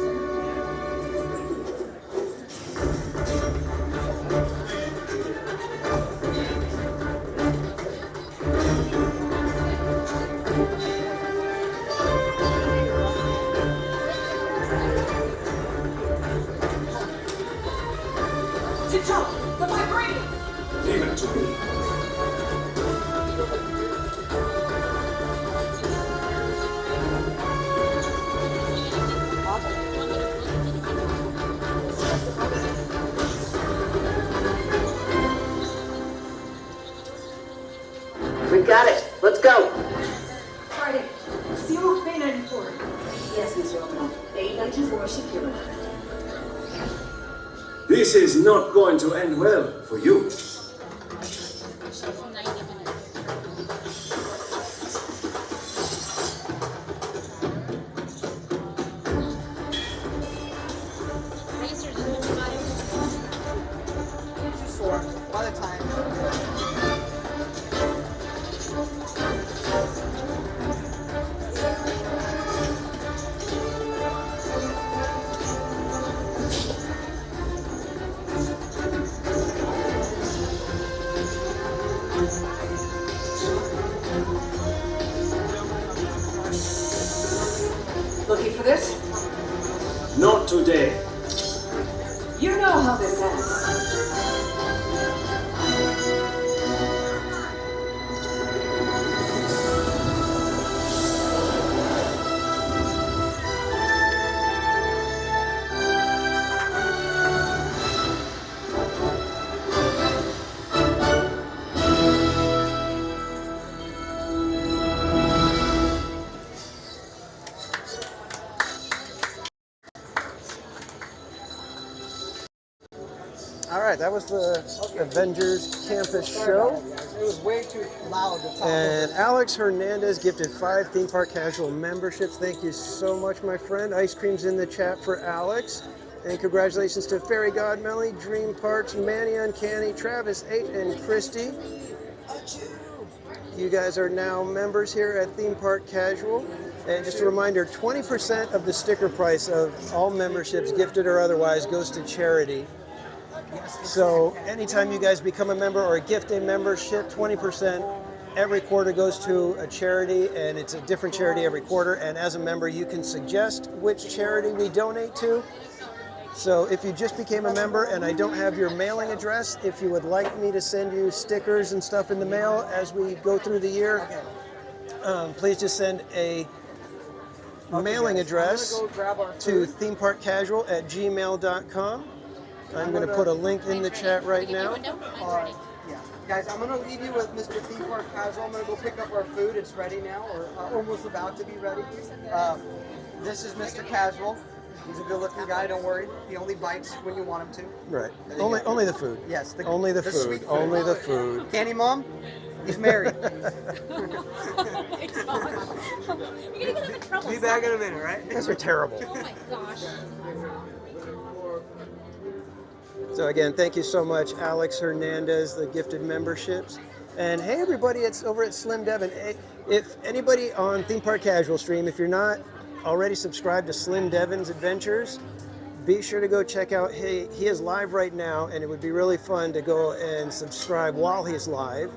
CHOC, the vibranium. Leave it to me. We got it. Let's go. Friday, seal off Bay 94. Yes, Mr. Romanoff. Bay 94 secure. This is not going to end well for you. By the time. today. You know how this ends. All right, that was the Avengers Campus show. It was way too loud to talk And over. Alex Hernandez gifted 5 theme park casual memberships. Thank you so much, my friend. Ice cream's in the chat for Alex. And congratulations to Fairy God Melly, Dream Parks, Manny Uncanny, Travis 8, and Christy. You guys are now members here at Theme Park Casual. And just a reminder, 20% of the sticker price of all memberships, gifted or otherwise, goes to charity. So anytime you guys become a member or gift a membership, 20% every quarter goes to a charity, and it's a different charity every quarter. And as a member, you can suggest which charity we donate to. So if you just became a member and I don't have your mailing address, if you would like me to send you stickers and stuff in the mail as we go through the year, please just send a mailing address to themeparkcasual@gmail.com. I'm going to put a link in the chat right now. Yeah. Guys, I'm going to leave you with Mr. Theme Park Casual. I'm going to go pick up our food. It's ready now, or almost about to be ready. This is Mr. Casual. He's a good-looking guy, don't worry. He only bites when you want him to. Right. Only the food. Yes. Only the food. sweet Only the food. Candy Mom? He's married. Be back in a minute, right? You guys are terrible. Oh my gosh. So again, thank you so much, Alex Hernandez, the gifted memberships. And hey, everybody, it's over at Slim Devin. If anybody on Theme Park Casual stream, if you're not already subscribed to Slim Devin's Adventures, be sure to go check out. He is live right now, and it would be really fun to go and subscribe while he's live,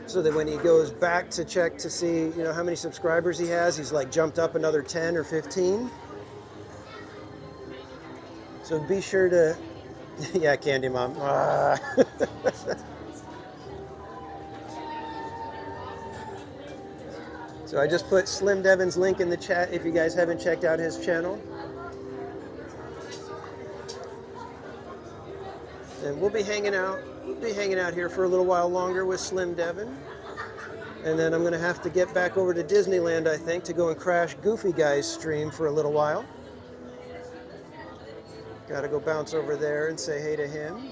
so that when he goes back to check to see, how many subscribers he has, he's like jumped up another 10 or 15. So be sure to. Yeah, Candy Mom. So I just put Slim Devin's link in the chat if you guys haven't checked out his channel. And we'll be hanging out. We'll be hanging out here for a little while longer with Slim Devin. And then I'm going to have to get back over to Disneyland, I think, to go and crash Goofy Guy's stream for a little while. Got to go bounce over there and say hey to him.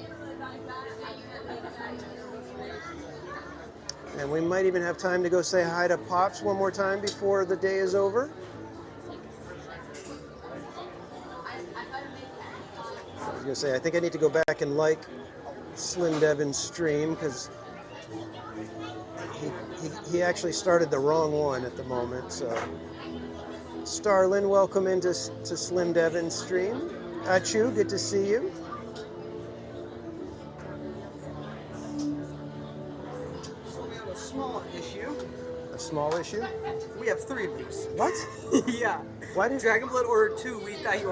And we might even have time to go say hi to Pops one more time before the day is over. I was going to say, I think I need to go back and like Slim Devin's stream, because he actually started the wrong one at the moment. So, Starlin, welcome into Slim Devin's stream. Achu, good to see you. So we have a small issue. A small issue? We have 3 of these. What? Yeah. Why did Dragon Blood ordered 2? We thought he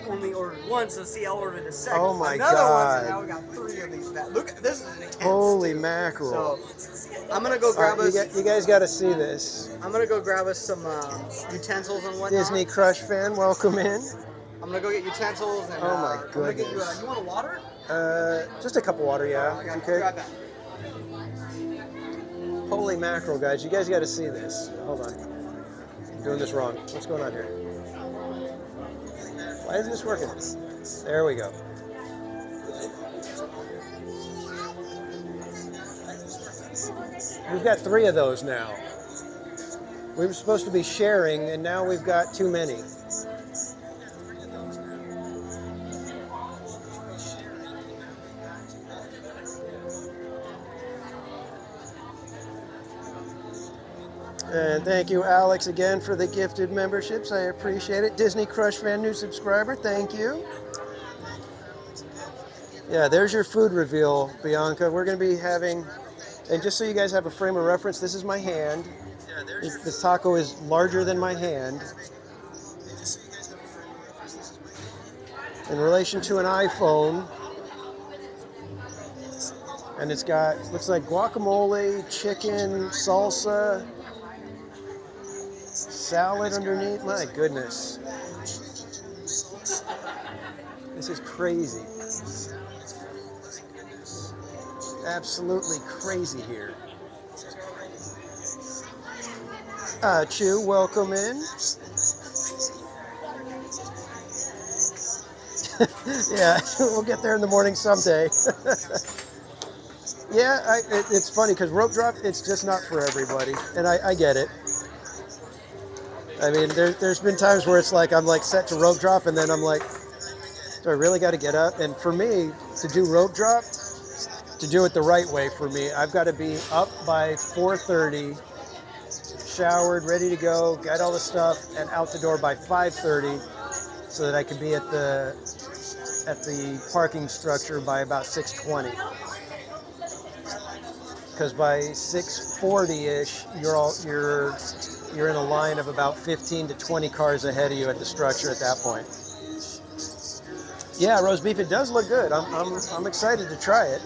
only ordered 1, so CL ordered a second. Oh my Another God. one, so now we got 3 of these. Look, this is intense. Holy mackerel. So, I'm gonna go grab us. You guys got to see this. I'm gonna go grab us some utensils and whatnot. Disney Crush fan, welcome in. I'm gonna go get utensils and. Oh my I'm gonna get you. goodness. You want a water? Just a cup of water, yeah. I got Okay. grab that. Holy mackerel, guys! You guys got to see this. Hold on. I'm doing this wrong. What's going on here? Why isn't this working? There we go. We've got 3 of those now. We were supposed to be sharing, and now we've got too many. And thank you, Alex, again for the gifted memberships. I appreciate it. Disney Crush fan, new subscriber. Thank you. Yeah, there's your food reveal, Bianca. We're going to be having, and just so you guys have a frame of reference, this is my hand. This taco is larger than my hand. in relation to an iPhone. And it's got, looks like guacamole, chicken, salsa, salad underneath. My goodness. This is crazy. Absolutely crazy here. Chu, welcome in. Yeah, we'll get there in the morning someday. Yeah, it's funny because rope drop, it's just not for everybody, and I get it. I mean, there's been times where it's like I'm like set to rope drop, and then I'm like, do I really got to get up? And for me, to do rope drop, to do it the right way for me, I've got to be up by 4:30, showered, ready to go, got all the stuff, and out the door by 5:30, so that I can be at the parking structure by about 6:20. Because by 6:40-ish, you're in a line of about 15 to 20 cars ahead of you at the structure at that point. Yeah, roast beef, it does look good. I'm excited to try it.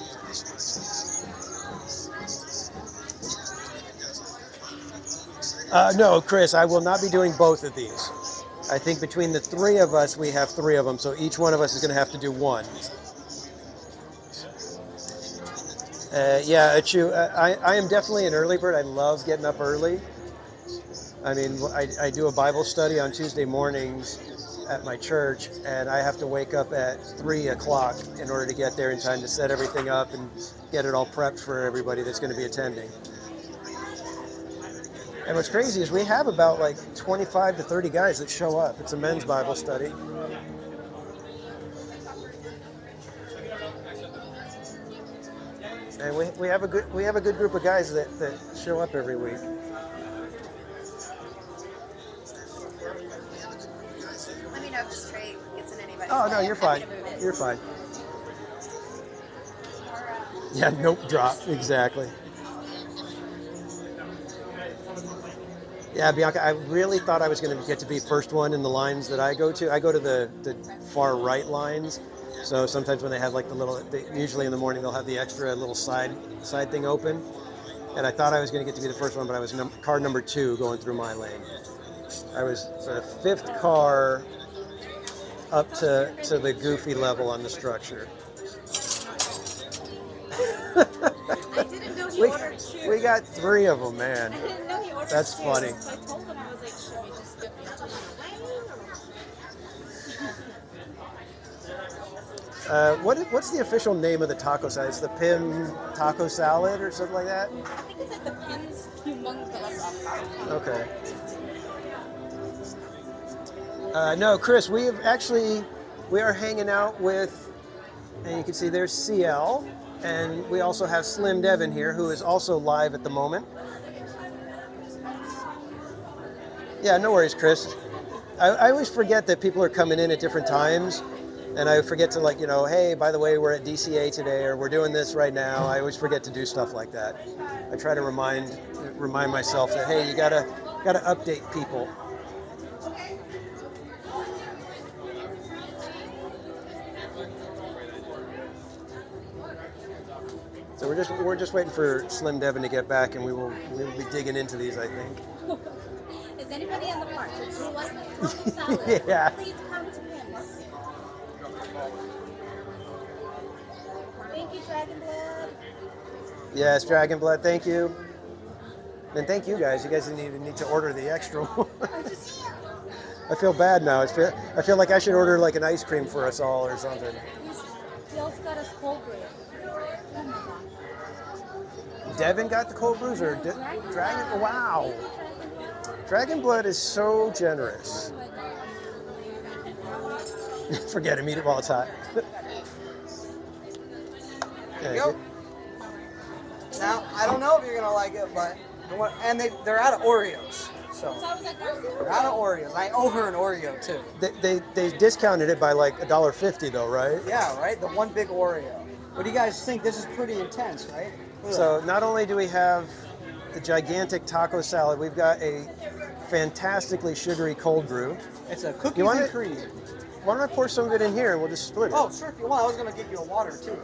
No, Chris, I will not be doing both of these. I think between the three of us, we have three of them, so each one of us is going to have to do one. Yeah, Achu, I am definitely an early bird. I love getting up early. I mean, I do a Bible study on Tuesday mornings at my church, and I have to wake up at 3 o'clock in order to get there in time to set everything up and get it all prepped for everybody that's going to be attending. And what's crazy is we have about like 25 to 30 guys that show up. It's a men's Bible study. And we have a good group of guys that show up every week. Let me know if this tray gets in anybody's Oh no, way. you're I'm fine. happy to move it. You're fine. Yeah, nope, drop exactly. Yeah, Bianca, I really thought I was going to get to be first one in the lines that I go to. I go to the far right lines. So sometimes when they have like the little, usually in the morning they'll have the extra little side thing open. And I thought I was going to get to be the first one, but I was car number 2 going through my lane. I was the 5th car up to the goofy level on the structure. I didn't know he ordered 2. We got 3 of them, man. I didn't know he ordered 2. That's funny. So I told him, I was like, should we just get me on What's the official name of the taco salad? It's the Pim Taco Salad or something like that? I think it's like the Pim's Humongous. Okay. No, Chris, we are hanging out with, and you can see there's CL, and we also have Slim Devin here, who is also live at the moment. Yeah, no worries, Chris. I always forget that people are coming in at different times. And I forget to hey, by the way, we're at DCA today, or we're doing this right now. I always forget to do stuff like that. I try to remind myself that, hey, you gotta update people. So we're just waiting for Slim Devin to get back, and we will be digging into these, I think. Is anybody on the park who wants the taco salad? Yeah. Please come to Pim's. Thank you, Dragon Blood. Yes, Dragon Blood, thank you. And thank you guys. You guys didn't even need to order the extra one. I feel bad now. I feel like I should order like an ice cream for us all or something. He also got us cold brew. Devin got the cold brews or Dragon? Wow. Dragon Blood is so generous. Forget it, eat it while it's hot. There you go. Now, I don't know if you're going to like it, but... And they're out of Oreos. So they're out of Oreos. I owe her an Oreo, too. They discounted it by like $1.50 though, right? Yeah, right? The one big Oreo. What do you guys think? This is pretty intense, right? So not only do we have the gigantic taco salad, we've got a fantastically sugary cold brew. It's a cookies and cream. why don't I pour some of it in here and we'll just split it? Oh, sure, if you want. I was going to get you a water, too.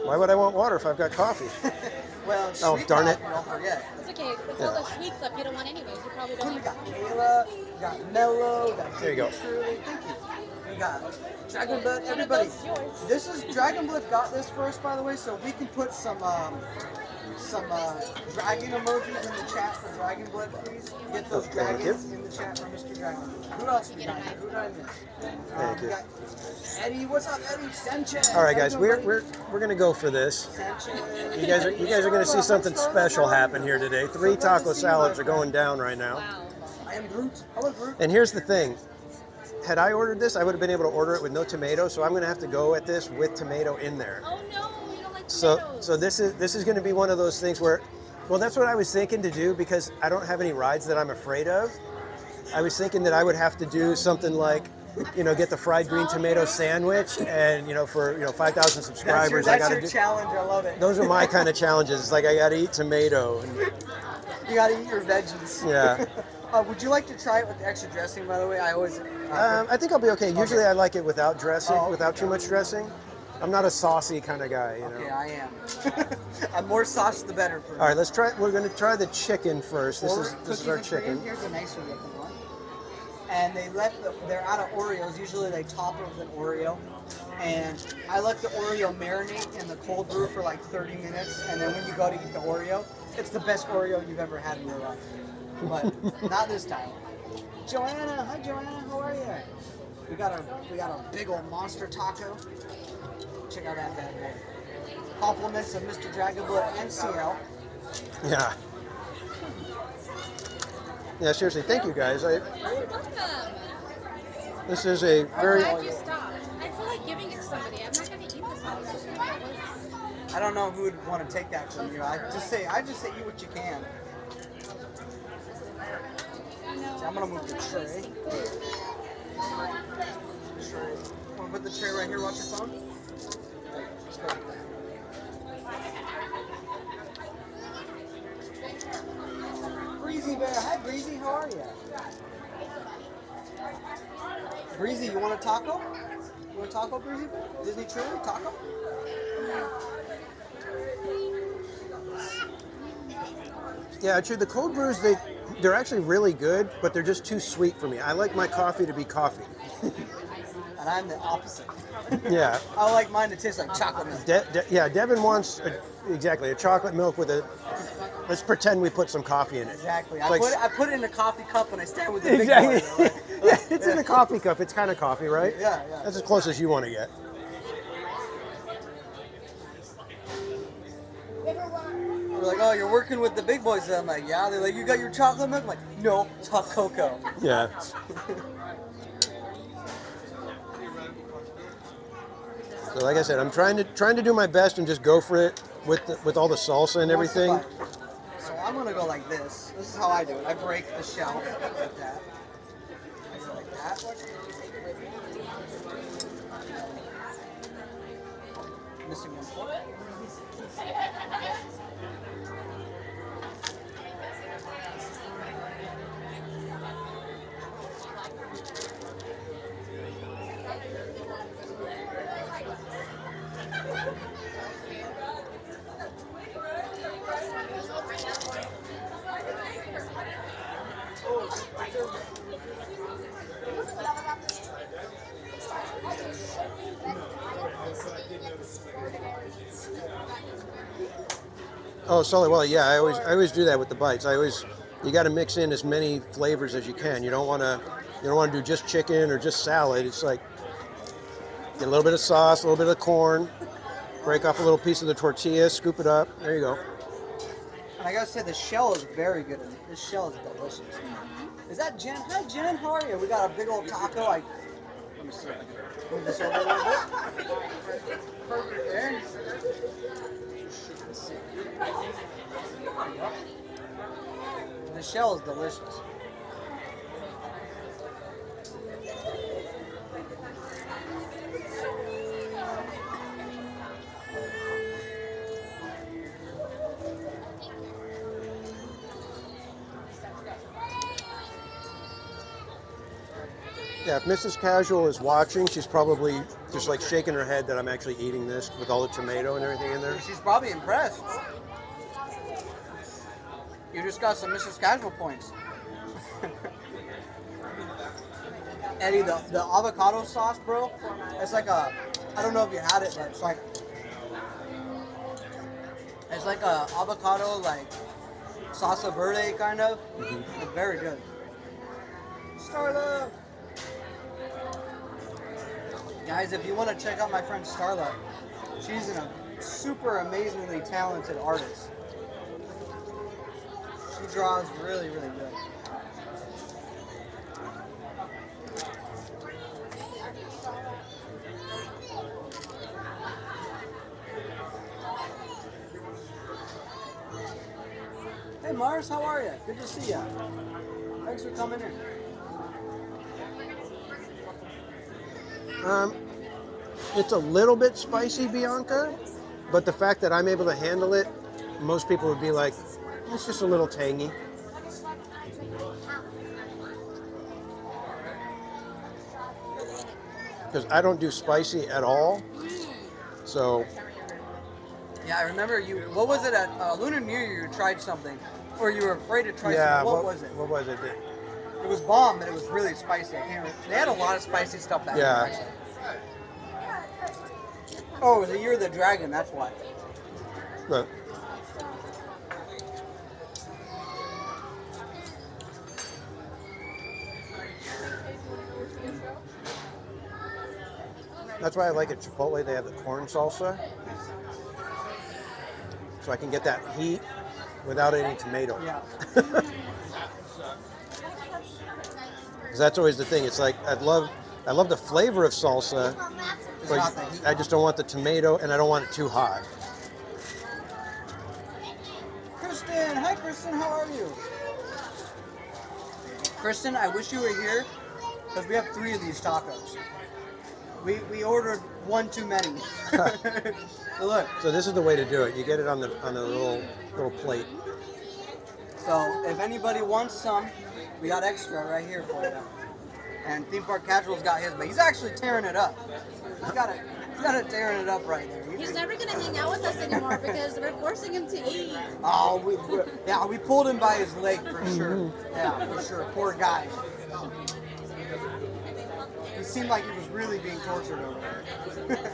Why would I want water if I've got coffee? Well, oh, sweet darn coffee, it. Don't forget. It's okay. With all the sweet stuff you don't want anyways. You probably don't. We got Kayla, we got Mello, we got there you go. Truly. Thank you. We got Dragon Blood. Everybody, this is Dragon Blood got this for us, by the way, so we can put some dragon emojis in the chat for Dragon Blood, please. Get those dragons in the chat for Mr. Dragon. Who else we got? Who did I miss? Thank you. We got Eddie. What's up, Eddie? Sanchez. All right, guys, we're gonna go for this. You guys are gonna see something special happen here today. 3 taco salads are going down right now. I am Groot. Hello, Groot. And here's the thing. Had I ordered this, I would have been able to order it with no tomato, so I'm gonna have to go at this with tomato in there. Oh no, you don't like tomatoes. So this is gonna be one of those things where, well, that's what I was thinking to do because I don't have any rides that I'm afraid of. I was thinking that I would have to do something like, get the fried green tomato sandwich, and for 5,000 subscribers, that's your challenge. I love it. Those are my kind of challenges. It's like I got to eat tomato. And, you got to eat your veggies. Yeah. Would you like to try it with the extra dressing? By the way, I always. I think I'll be okay. Usually, I like it without dressing, without too much dressing. I'm not a saucy kind of guy. Okay, I am. I'm more sauce the better for me. All right, let's try. We're going to try the chicken first. This is our chicken. Here's a nicer looking one. And they're out of Oreos. Usually they top it with an Oreo. And I let the Oreo marinate in the cold brew for like 30 minutes. And then when you go to eat the Oreo, it's the best Oreo you've ever had in your life. But not this time. Joanna, hi Joanna, how are you? We got a big old monster taco. Check out that bad boy. Compliments of Mr. Dragonblood and CL. Yeah. Yeah, seriously, thank you guys. You're welcome. This is a very. I'm glad you stopped. I feel like giving it to somebody. I'm not going to eat this all. I don't know who would want to take that from you. I just say eat what you can. So I'm gonna move the tray. Want to put the tray right here? Watch your phone. Let's go with that. Breezy Bear, hi Breezy, how are you? Breezy, you want a taco? You want a taco, Breezy Bear? Disney Truly taco? Yeah, actually, the cold brews, they're actually really good, but they're just too sweet for me. I like my coffee to be coffee. And I'm the opposite. Yeah. I like mine to taste like chocolate milk. Yeah, Devin wants a chocolate milk with a. Let's pretend we put some coffee in it. Exactly. Like, I put it in a coffee cup and I stand with the big exactly. boy. Right? Yeah, it's in a coffee cup. It's kind of coffee, right? Yeah. That's as close as you want to get. They're like, oh, you're working with the big boys. I'm like, yeah. They're like, you got your chocolate milk? I'm like, no, it's hot cocoa. Yeah. So like I said, I'm trying to do my best and just go for it with all the salsa and everything. So I'm gonna go like this. This is how I do it. I break the shell like that. I go like that. Missing one fork. Oh, solid. Well, yeah. I always do that with the bites. You got to mix in as many flavors as you can. You don't want to do just chicken or just salad. It's like get a little bit of sauce, a little bit of corn, break off a little piece of the tortilla, scoop it up. There you go. And I gotta say, the shell is very good. This shell is delicious. Is that Jen? Hi, Jen. How are you? We got a big old taco. Let me see. Move this over a little bit. Perfect there. Let's see. The shell is delicious. Yeah, if Mrs. Casual is watching, she's probably just like shaking her head that I'm actually eating this with all the tomato and everything in there. She's probably impressed. You just got some Mrs. Casual points. Eddie, the avocado sauce, bro, it's like a, I don't know if you had it, but it's like a avocado, like, salsa verde, kind of. Mm-hmm. It's very good. Starla! Guys, if you want to check out my friend Starla, she's a super amazingly talented artist. She draws really, really good. Hey Mars, how are you? Good to see you. Thanks for coming in. It's a little bit spicy, Bianca, but the fact that I'm able to handle it, most people would be like, it's just a little tangy. Because I don't do spicy at all, so. Yeah, I remember you, what was it at Lunar New Year, you tried something, or you were afraid to try something, what was it? What was it? It was bomb, but it was really spicy. I can't remember. They had a lot of spicy stuff back then, actually. Oh, it was the Year of the Dragon, that's why. Right. That's why I like at Chipotle, they have the corn salsa. So I can get that heat without any tomato. Yeah. Because that's always the thing. It's like I love the flavor of salsa, but I just don't want the tomato and I don't want it too hot. Kristen, hi Kristen, how are you? Kristen, I wish you were here because we have 3 of these tacos. We ordered one too many. Look. So this is the way to do it. You get it on the little plate. So if anybody wants some, we got extra right here for you. And Theme Park Casual's got his, but he's actually tearing it up. He's got it tearing it up right there. He's never gonna hang out with us anymore because we're forcing him to eat. Oh, we pulled him by his leg for sure. Yeah, for sure. Poor guy. He seemed like he was really being tortured over there.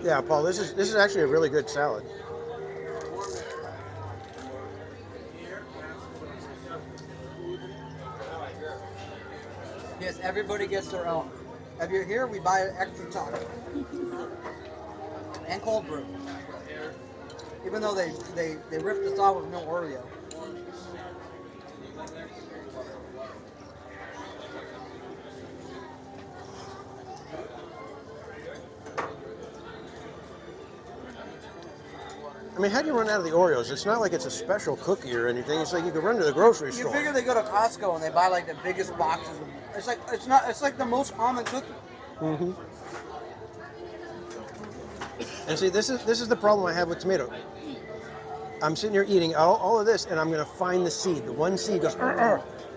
Yeah, Paul, this is actually a really good salad. Yes, everybody gets their own. If you're here, we buy an extra taco. And cold brew. Even though they ripped us off with no Oreo. I mean, how do you run out of the Oreos? It's not like it's a special cookie or anything. It's like you could run to the grocery store. You figure they go to Costco and they buy like the biggest boxes. It's like the most common cookie. Mm-hmm. And see, this is the problem I have with tomato. I'm sitting here eating all of this, and I'm gonna find the seed. The one seed goes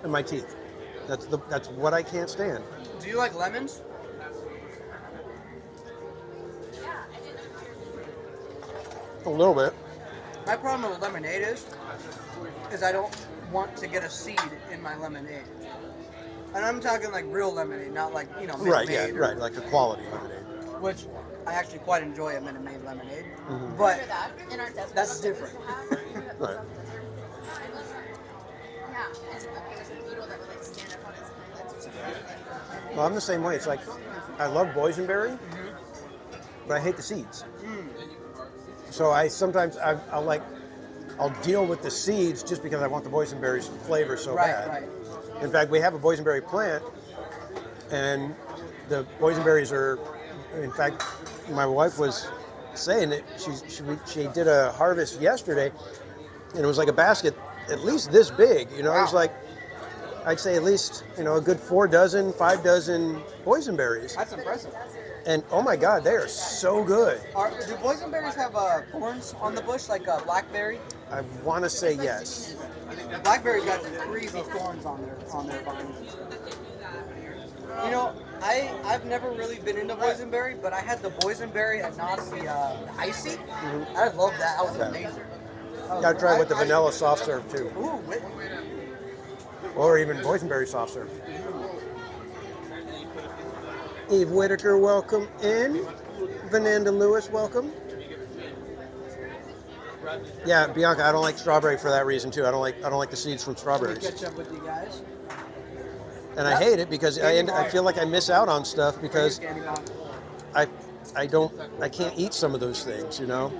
in my teeth. That's what I can't stand. Do you like lemons? A little bit. My problem with lemonade is I don't want to get a seed in my lemonade. And I'm talking like real lemonade, not like, Minute Right, Maid. yeah, right, like a quality lemonade. Which I actually quite enjoy a Minute Maid lemonade. Mm-hmm. But that's different. Right. Well, I'm the same way. It's like, I love boysenberry, but I hate the seeds. So I'll deal with the seeds just because I want the boysenberry's flavor so bad. Right. In fact, we have a boysenberry plant, and the boysenberries are, in fact, my wife was saying that she did a harvest yesterday, and it was like a basket at least this big. Wow. It was like, I'd say at least, a good 4 dozen, 5 dozen boysenberries. That's impressive. And oh my God, they are so good. Do boysenberries have thorns on the bush like a blackberry? I want to say yes. Blackberries got some crazy thorns on their vines. You know, I've never really been into boysenberry, but I had the boysenberry and not the icy. I love that. That was amazing. Gotta try with the vanilla soft serve too. Ooh, Or even boysenberry soft serve. Eve Whitaker, welcome in. Vananda Lewis, welcome. Yeah, Bianca, I don't like strawberry for that reason too. I don't like the seeds from strawberries. Catch up with you guys. And I hate it because I feel like I miss out on stuff because I can't eat some of those things, you know.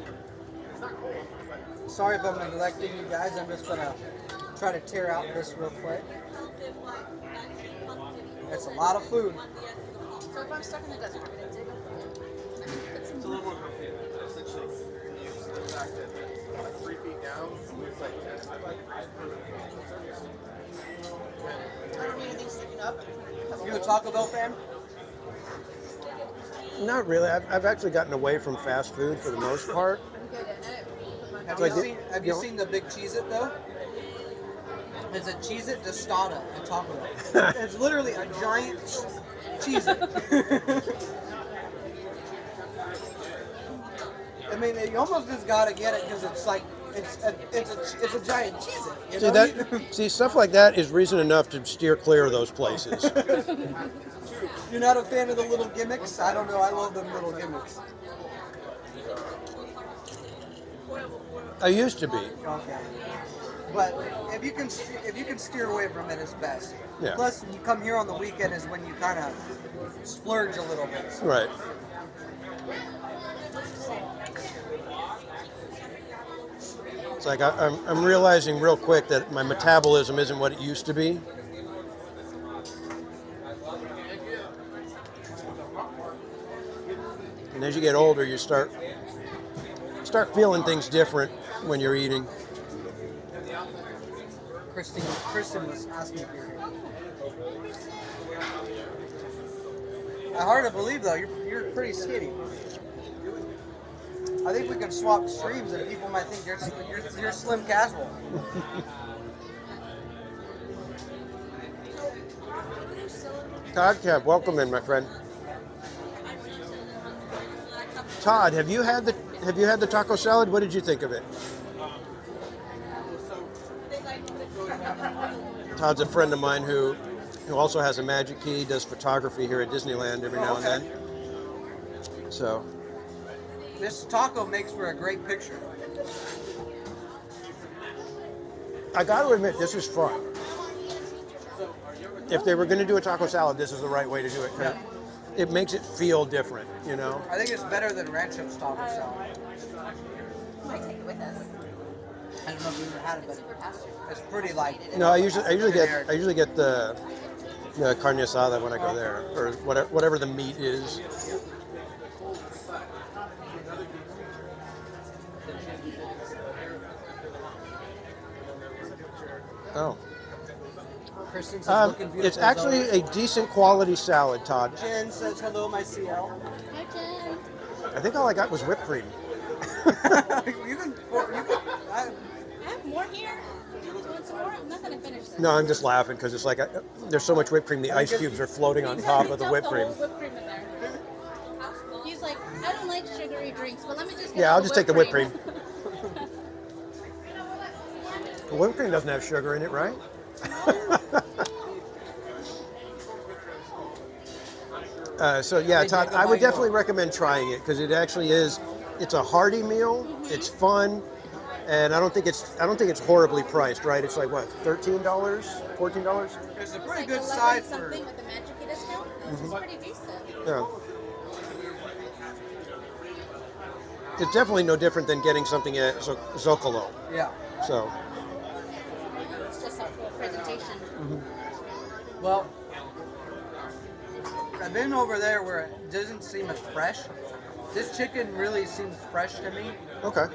Sorry if I'm neglecting you guys. I'm just gonna try to tear out this real quick. It's a lot of food. So if I'm stuck in the desert, It's a little more complicated. Essentially, you use the fact that like 3 feet down, it's like You a Taco Bell fan? Not really. I've actually gotten away from fast food for the most part. Have you seen the big Cheez-It though? It's a Cheez-It tostada at Taco Bell. It's literally a giant Cheez-It. I mean, you almost just gotta get it because it's like it's a giant Cheez-It. You know? See, stuff like that is reason enough to steer clear of those places. You're not a fan of the little gimmicks? I don't know. I love them little gimmicks. I used to be. Okay. But if you can steer away from it, it's best. Yeah. Plus, when you come here on the weekend is when you kind of splurge a little bit. So. Right. It's like I'm realizing real quick that my metabolism isn't what it used to be. And as you get older, you start feeling things different when you're eating. Kristen was asking if you're here. Hard to believe though, you're pretty skinny. I think we can swap streams and people might think you're slim casual. Todd Camp, welcome in, my friend. Todd, have you had the taco salad? What did you think of it? Todd's a friend of mine who also has a magic key, does photography here at Disneyland every now and then. So this taco makes for a great picture. I got to admit, this is fun. If they were going to do a taco salad, this is the right way to do it. Yeah. It makes it feel different, you know. I think it's better than Rancho's taco salad. Might take it with us. I don't know if you've ever had it, but it's pretty light. No, I usually get the carne asada when I go there, or whatever the meat is. Oh. It's actually a decent quality salad, Todd. Jen says hello, my CL. Hi, Jen. I think all I got was whipped cream. you can I have more here. You want some more? I'm not going to finish this. No, I'm just laughing because it's like there's so much whipped cream, the ice cubes are floating on top of the whipped cream. Whipped cream in there. He's like, I don't like sugary drinks, but let me just get Yeah, I'll just take the whipped cream. The whipped cream doesn't have sugar in it, right? So yeah, Todd, I would definitely recommend trying it because it actually is. It's a hearty meal. It's fun, and I don't think it's horribly priced, right? It's like what, $13, $14? It's a pretty good size for something with the magic discount, which is pretty decent. Yeah. It's definitely no different than getting something at Zocalo. Yeah. So. It's just a full presentation. Mm-hmm. Well, I've been over there where it doesn't seem as fresh. This chicken really seems fresh to me. Okay.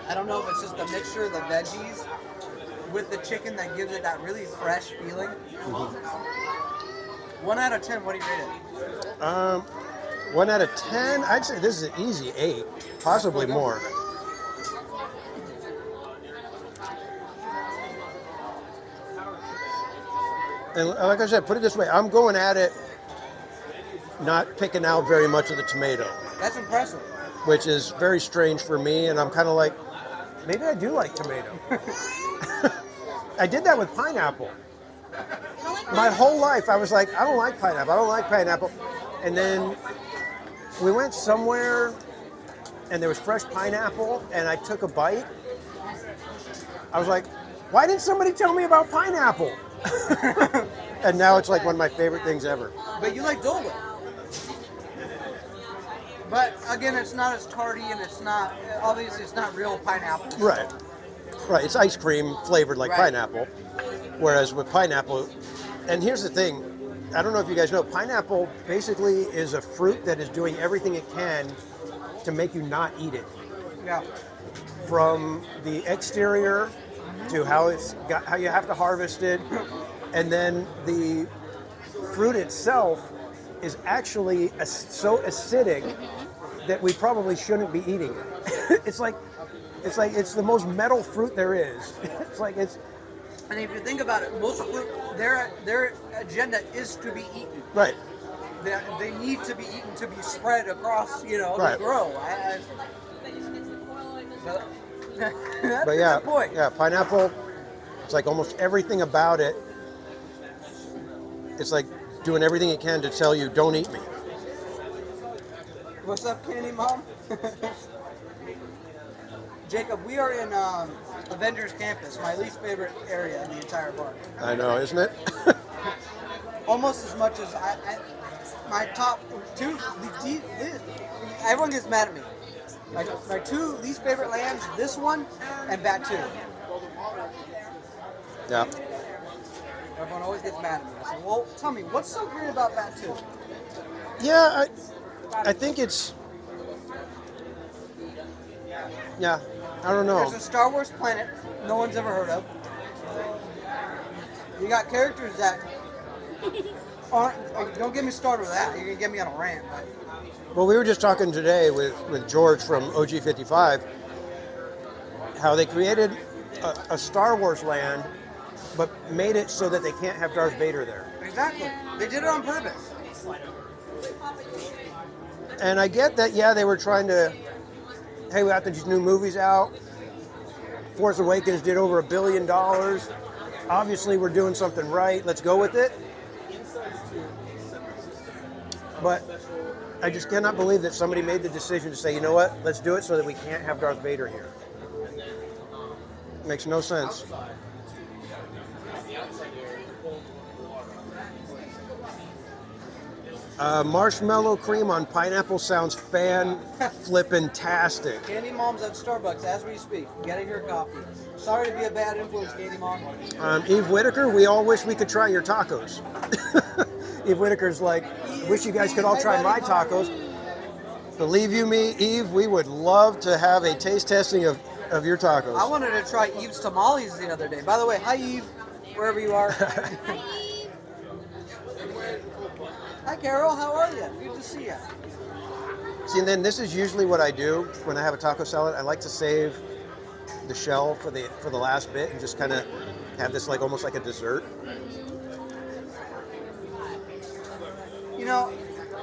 I don't know if it's just a mixture of the veggies with the chicken that gives it that really fresh feeling. Mm-hmm. 1 out of 10, what do you rate it? 1 out of 10, I'd say this is an easy 8, possibly more. And like I said, put it this way, I'm going at it not picking out very much of the tomato, That's impressive. which is very strange for me, and I'm kind of like, maybe I do like tomato. I did that with pineapple. My whole life, I was like, I don't like pineapple. I don't like pineapple. And then we went somewhere, and there was fresh pineapple, and I took a bite. I was like, why didn't somebody tell me about pineapple? And now it's like one of my favorite things ever. But you like Dole Whip. But again, it's not as tarty, and it's not, obviously it's not real pineapple. Right. Right. It's ice cream flavored like pineapple. Whereas with pineapple, and here's the thing, I don't know if you guys know, pineapple basically is a fruit that is doing everything it can to make you not eat it. Yeah. From the exterior to how how you have to harvest it, and then the fruit itself is actually so acidic that we probably shouldn't be eating it. It's the most metal fruit there is. it's. And if you think about it, most fruit, their agenda is to be eaten. Right. They need to be eaten to be spread across, Right. the grow. That's But a yeah, good point. yeah, pineapple. It's like almost everything about it. It's like doing everything it can to tell you, don't eat me. What's up, Candy Mom? Jacob, we are in Avengers Campus, my least favorite area in the entire park. I know, isn't it? Almost as much as my top two. Everyone gets mad at me. My two least favorite lands: this one and Batu. Yeah. Everyone always gets mad at me. I say, well, tell me, what's so great about Batu? Yeah, I think it's. Yeah, I don't know. There's a Star Wars planet no one's ever heard of. You got characters that aren't. Don't get me started with that. You're gonna get me on a rant. Well, we were just talking today with George from OG55, how they created a Star Wars land, but made it so that they can't have Darth Vader there. Exactly. They did it on purpose. And I get that, yeah, they were trying to, hey, we got these new movies out. Force Awakens did over $1 billion. Obviously, we're doing something right. Let's go with it. But I just cannot believe that somebody made the decision to say, you know what, let's do it so that we can't have Darth Vader here. Makes no sense. Marshmallow cream on pineapple sounds fan-flippin-tastic. Candy Mom's at Starbucks as we speak, getting her coffee. Sorry to be a bad influence, Candy Mom. Eve Whitaker, we all wish we could try your tacos. Eve Whitaker's like, wish you guys could all try my tacos. Believe you me, Eve, we would love to have a taste testing of your tacos. I wanted to try Eve's tamales the other day. By the way, hi Eve, wherever you are. Hi Carol, how are you? Good to see you. See, and then this is usually what I do when I have a taco salad. I like to save the shell for the last bit and just kind of have this like almost like a dessert. You know,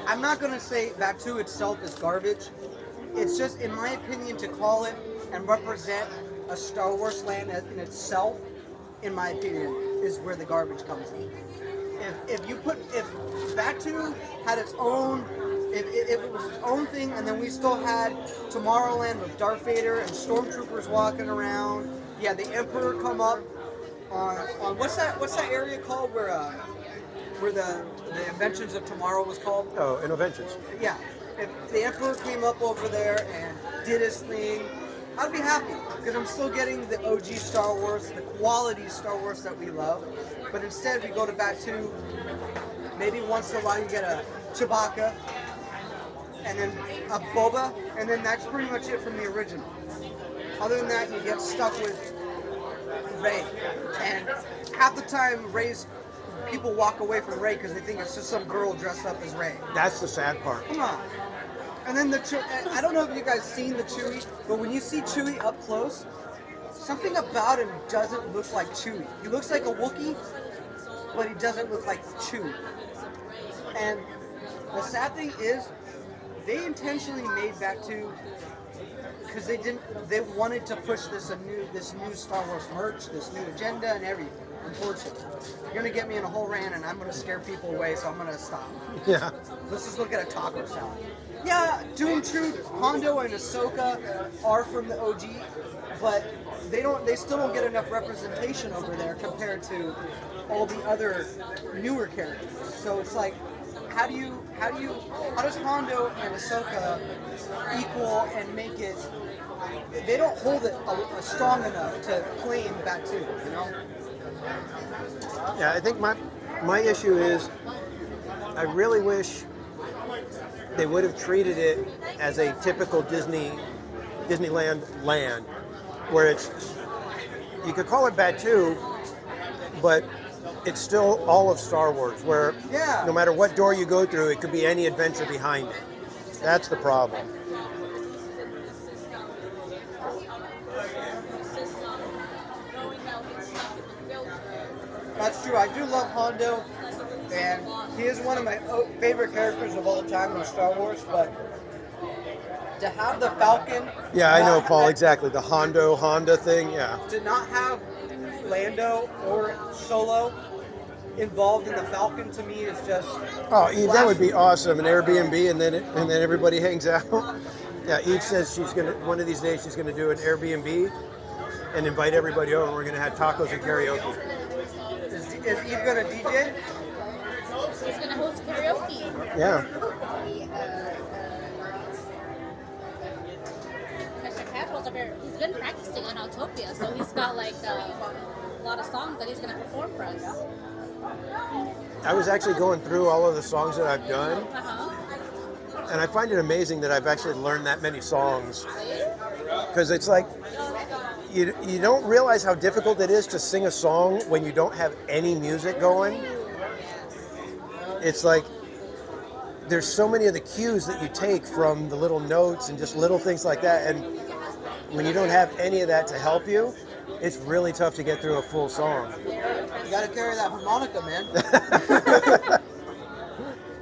I'm not going to say Batu itself is garbage. It's just, in my opinion, to call it and represent a Star Wars land in itself, in my opinion, is where the garbage comes in. If Batu had its own, if it was its own thing, and then we still had Tomorrowland with Darth Vader and stormtroopers walking around, yeah, the Emperor come up on what's that area called where the Inventions of Tomorrow was called? Oh, Innoventions. Yeah. If the Emperor came up over there and did his thing, I'd be happy because I'm still getting the OG Star Wars, the quality Star Wars that we love. But instead, we go to Batu. Maybe once in a while you get a Chewbacca and then a Boba, and then that's pretty much it from the original. Other than that, you get stuck with Rey, and half the time people walk away from Rey because they think it's just some girl dressed up as Rey. That's the sad part. Come on. And then I don't know if you guys seen the Chewie, but when you see Chewie up close, something about him doesn't look like Chewie. He looks like a Wookiee, but he doesn't look like Chewie. And the sad thing is, they intentionally made Back 2 because they wanted to push this new Star Wars merch, this new agenda, and everything. Unfortunately, you're gonna get me in a whole rant, and I'm gonna scare people away, so I'm gonna stop. Yeah. Let's just look at a taco salad. Yeah, Doom Troop, Hondo, and Ahsoka are from the OG, but they still don't get enough representation over there compared to all the other newer characters. So it's like, how does Hondo and Ahsoka equal and make it? They don't hold it strong enough to claim Back 2, you know? Yeah, I think my issue is, I really wish they would have treated it as a typical Disneyland land, where you could call it Back 2, but it's still all of Star Wars, where no matter what door you go through, it could be any adventure behind it. That's the problem. That's true. I do love Hondo, and he is one of my favorite characters of all time in Star Wars, but to have the Falcon... Yeah, I know, Paul, exactly. The Honda thing, yeah. To not have Lando or Solo involved in the Falcon, to me, is just... Oh, Eve, that would be awesome. An Airbnb, and then everybody hangs out. Yeah, Eve says one of these days she's gonna do an Airbnb and invite everybody over. We're gonna have tacos and karaoke. Is Eve gonna DJ? He's gonna host karaoke. Yeah. Mr. Capital's up here. He's been practicing on Autopia, so he's got like a lot of songs that he's gonna perform for us. I was actually going through all of the songs that I've done, and I find it amazing that I've actually learned that many songs. Because it's like, you don't realize how difficult it is to sing a song when you don't have any music going. It's like, there's so many of the cues that you take from the little notes and just little things like that, and when you don't have any of that to help you, it's really tough to get through a full song. You gotta carry that harmonica, man.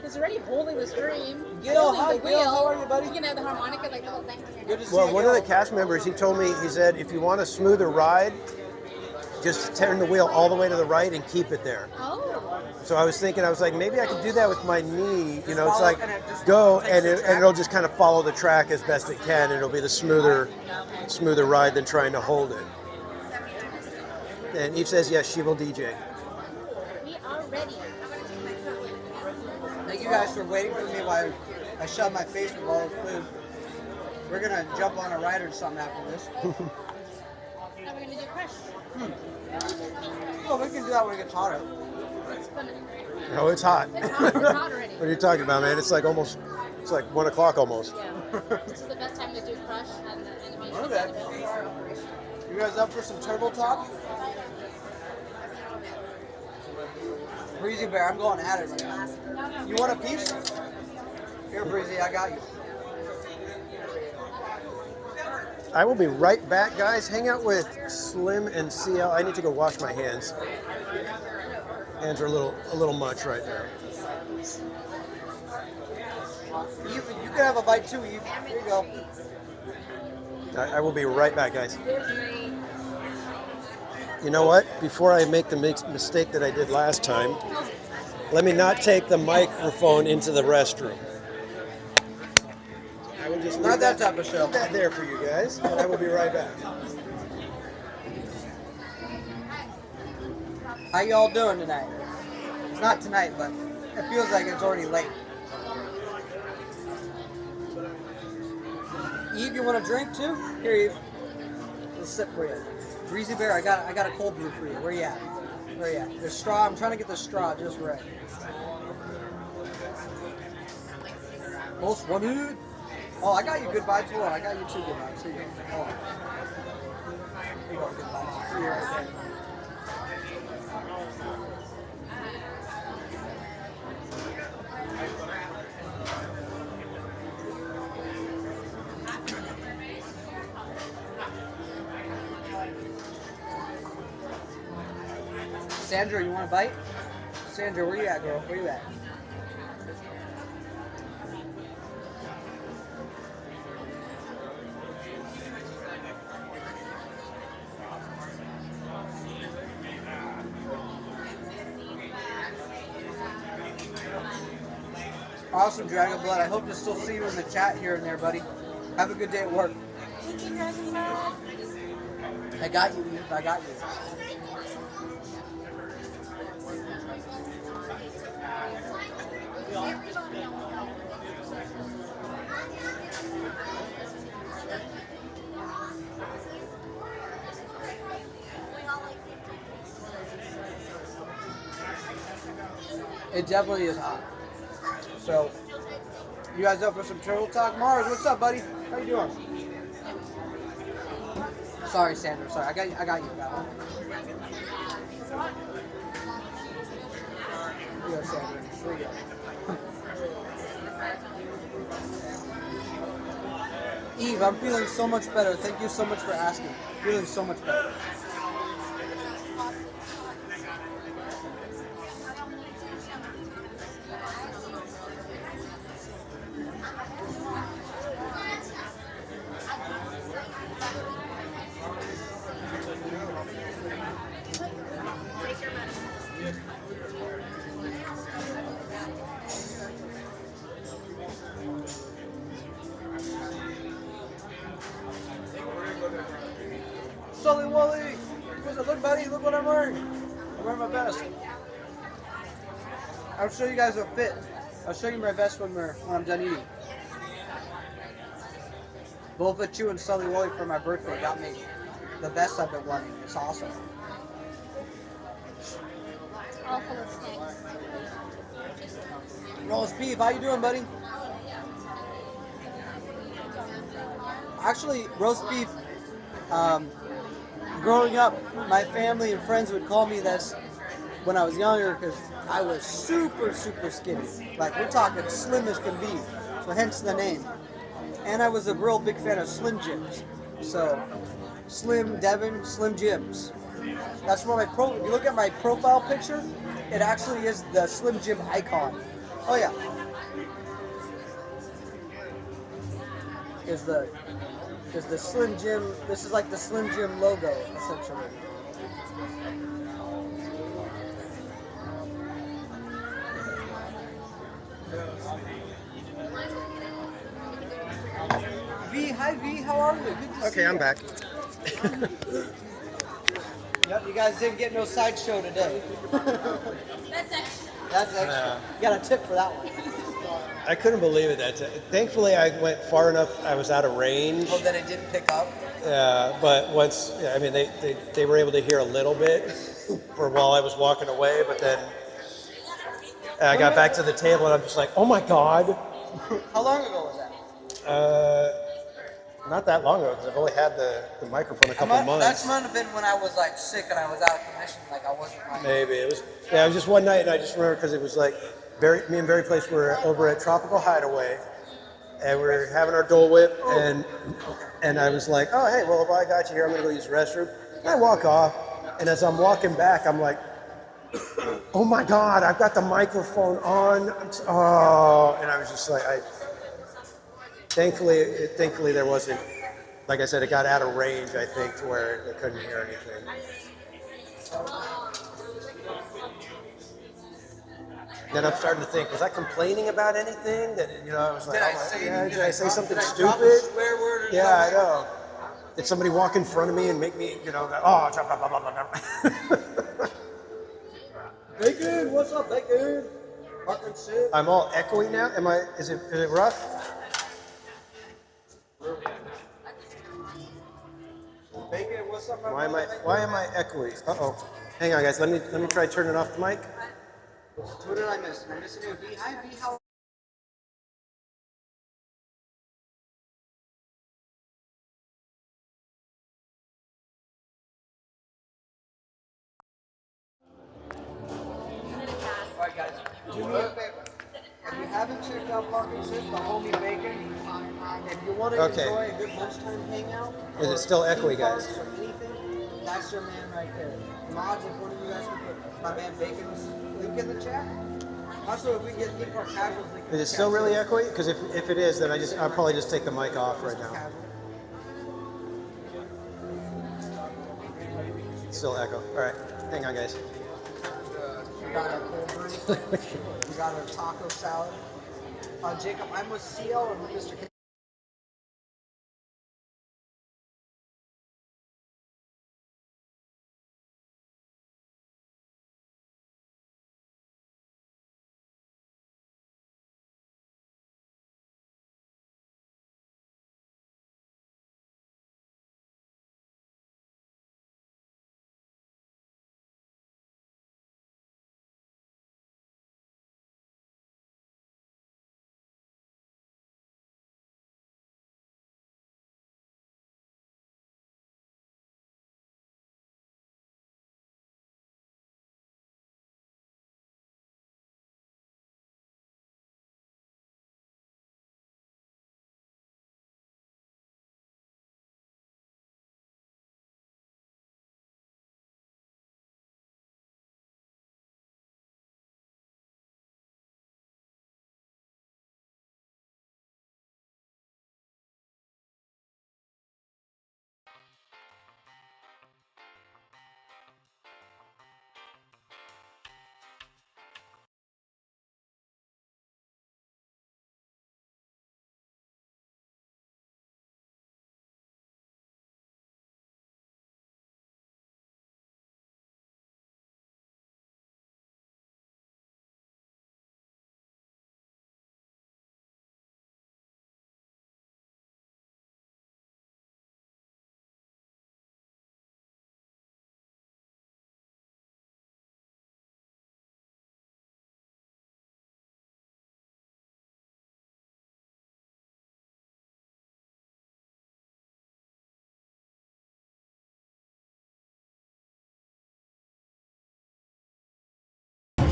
He's already holding the stream. Gil, hi, the wheel. Gil, how are you, buddy? You can have the harmonica, like the little thing. Well, one of the cast members, he told me, he said, if you want a smoother ride, just turn the wheel all the way to the right and keep it there. Oh. So I was thinking, I was like, maybe I could do that with my knee. You know, it's like, go, and it'll just kind of follow the track as best it can. It'll be the smoother ride than trying to hold it. And Eve says, yes, she will DJ. We are ready. Thank you guys for waiting for me while I shove my face with all this food. We're gonna jump on a ride or something after this. Now we're gonna do crush. Oh, we can do that when it gets hotter. Oh, it's hot. It's hot. It's hot already. What are you talking about, man? It's like 1 o'clock almost. Yeah. This is the best time to do crush and the animation. Okay. You guys up for some turbo talk? Breezy Bear, I'm going at it right now. You want a piece? Here, Breezy, I got you. I will be right back, guys. Hang out with Slim and CL. I need to go wash my hands. Hands are a little much right now. You can have a bite too, Eve. Here you go. I will be right back, guys. You know what? Before I make the mistake that I did last time, let me not take the microphone into the restroom. I will just not that type of show. Leave that there for you guys, and I will be right back. How y'all doing tonight? It's not tonight, but it feels like it's already late. Eve, you want a drink too? Here, Eve. Let's sip for you. Breezy Bear, I got a cold brew for you. Where you at? Where you at? The straw. I'm trying to get the straw just right. Most wanted. Oh, I got you good vibes. Hold on, I got you two good vibes. Here you go. Hold on. Here you go, good vibes. Here you right there. Sandra, you want a bite? Sandra, where you at, girl? Where you at? Awesome, Dragon Blood. I hope to still see you in the chat here and there, buddy. Have a good day at work. I got you, Eve. I got you. It definitely is hot. So, you guys up for some turtle talk? Mars, what's up, buddy? How you doing? Sorry, Sandra. Sorry, I got you. Got it. Here you go, Sandra. Here you go. Eve, I'm feeling so much better. Thank you so much for asking. Feeling so much better. Sully Wally! Look, buddy, look what I'm wearing. I'm wearing my vest. I'll show you guys a fit. I'll show you my vest when I'm done eating. Both of you and Sully Wally for my birthday got me the vest I've been wanting. It's awesome. All full of snacks. Roast beef, how you doing, buddy? Actually, roast beef, growing up, my family and friends would call me this when I was younger because I was super, super skinny. Like, we're talking slim as can be, so hence the name. And I was a real big fan of Slim Jims. So, Slim Devin, Slim Jims. That's where if you look at my profile picture, it actually is the Slim Jim icon. Oh yeah. Is the Slim Jim, this is like the Slim Jim logo, essentially. V, hi V, how are you? Good to see Okay, I'm you. back. Yep, you guys didn't get no sideshow today. That's extra. That's extra. You got a tip for that one. I couldn't believe it. Thankfully, I went far enough. I was out of range. Oh, that it didn't pick up? But once, I mean, they were able to hear a little bit for while I was walking away. But then I got back to the table and I'm just like, oh my God. How long ago was that? Not that long ago, because I've only had the microphone a couple months. That might have been when I was like sick and I was out of commission. Like I wasn't. Like, Maybe it was. Yeah, it was just one night, and I just remember because it was like me and Barry Place were over at Tropical Hideaway, and we were having our Dole Whip, and I was like, oh hey, well if I got you here, I'm gonna go use the restroom. And I walk off, and as I'm walking back, I'm like, oh my God, I've got the microphone on. Oh, and I was just like, Thankfully, there wasn't, like I said, it got out of range, I think, to where they couldn't hear anything. Then I'm starting to think, was I complaining about anything? That, you know, I was like, did I say something stupid? Yeah, I know. Did somebody walk in front of me and make me, you know, oh, blah, blah, blah, blah, blah. Bacon, what's up, Bacon? I'm all echoey now. Is it rough? Bacon, what's up, Why am I echoey? Uh-oh. Hang on, guys. Let me try turning off the mic. What did I miss? Am I missing a V? Hi, V. How? Alright, guys. Do me a favor. If you haven't checked out Parkinson's, the homie Bacon, if you want to enjoy a good lunchtime hangout, Is it still equi, guys? That's your man right there. Mods, if one of you guys can put my man Bacon's link in the chat. Also, if we get more casuals, they can Is it still really echoey? Because if it is, then I'll probably just take the mic off right now. Still echo. All right, hang on, guys. We got our cold brew. We got our taco salad. Jacob, I'm with CL and Mr. K.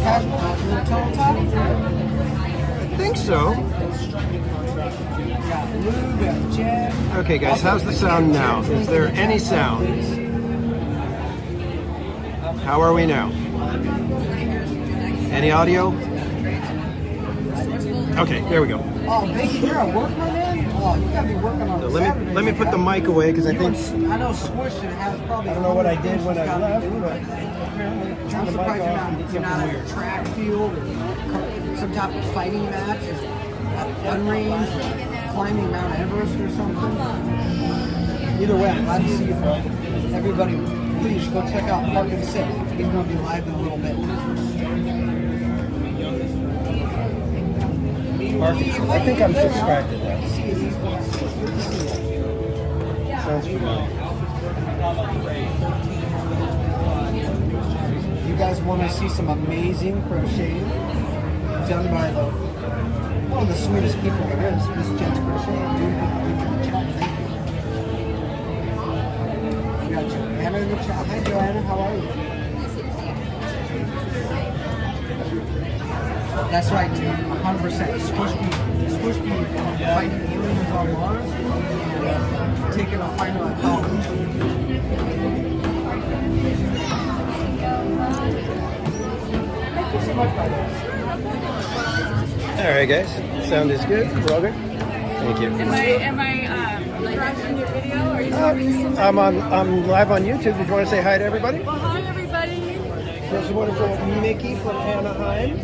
I think so. Okay, guys, how's the sound now? Is there any sounds? How are we now? Any audio? Okay, there we go. Oh, Bacon, you're at work, my man? Oh, you gotta be working on So let me put the mic away because I think I know Squish has probably. I don't know what I did when I left, but I'm surprised you're not at a track field or some type of fighting match, at gun range, climbing Mount Everest or something. Either way, I'm glad to see you, bro. Everybody, please go check out Park and Sit. He's going to be live in a little bit. I think I'm subscribed to that. Sounds familiar. You guys want to see some amazing crocheting done by one of the sweetest people there is, Miss Jen's Crochet. We got Joanna in the chat. Hi Joanna, how are you? That's right, dude. 100%. Squish be fighting aliens on Mars and taking a final account. Thank you so much, by the way. All right, guys. Sound is good. We're all good. Thank you. Am I watching your video? Or are you I'm live on YouTube. Did you want to say hi to everybody? Well, hi, everybody. There's a wonderful Mickey from Anaheim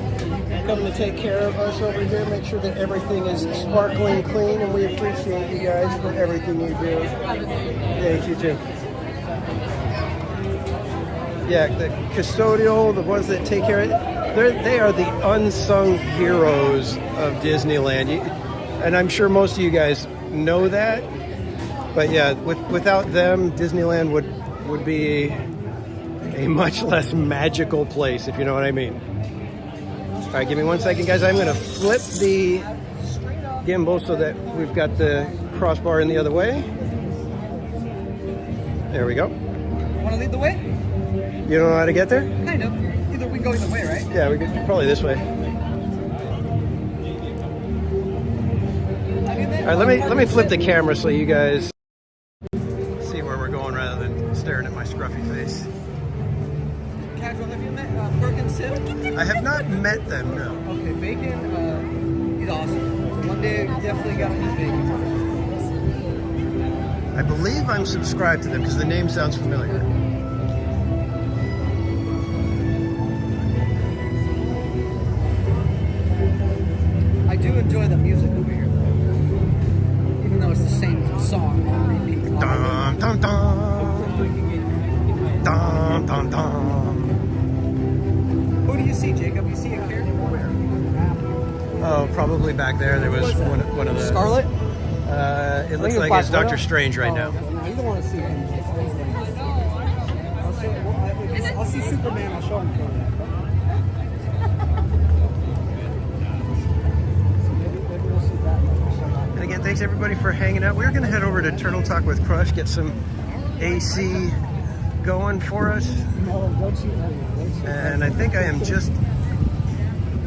coming to take care of us over here, make sure that everything is sparkling clean, and we appreciate you guys for everything you do. Thank you too. Yeah, the custodial, the ones that take care of it, they are the unsung heroes of Disneyland. And I'm sure most of you guys know that. But yeah, without them, Disneyland would be a much less magical place, if you know what I mean. All right, give me 1 second, guys. I'm going to flip the gimbal so that we've got the crossbar in the other way. There we go. Want to lead the way? You don't know how to get there? Kind of. Either we can go either way, right? Yeah, we could probably this way. All right, let me flip the camera so you guys see where we're going rather than staring at my scruffy this him? I have not met them, no. Okay, Bacon, he's awesome. One day, definitely got to meet Bacon. I believe I'm subscribed to them because the name sounds familiar. I do enjoy the music over here, though. Even though it's the same song on repeat. Dum, dum, dum. Dum, dum, dum. Who do you see, Jacob? You see a character where? Oh, probably back there. There was one of the... Scarlet? It looks like it's Doctor Strange right now. No, you don't want to see him. I'll see Superman. I'll show him for you. And again, thanks everybody for hanging out. We're going to head over to Turtle Talk with Crush, get some AC going for us. And I think I am just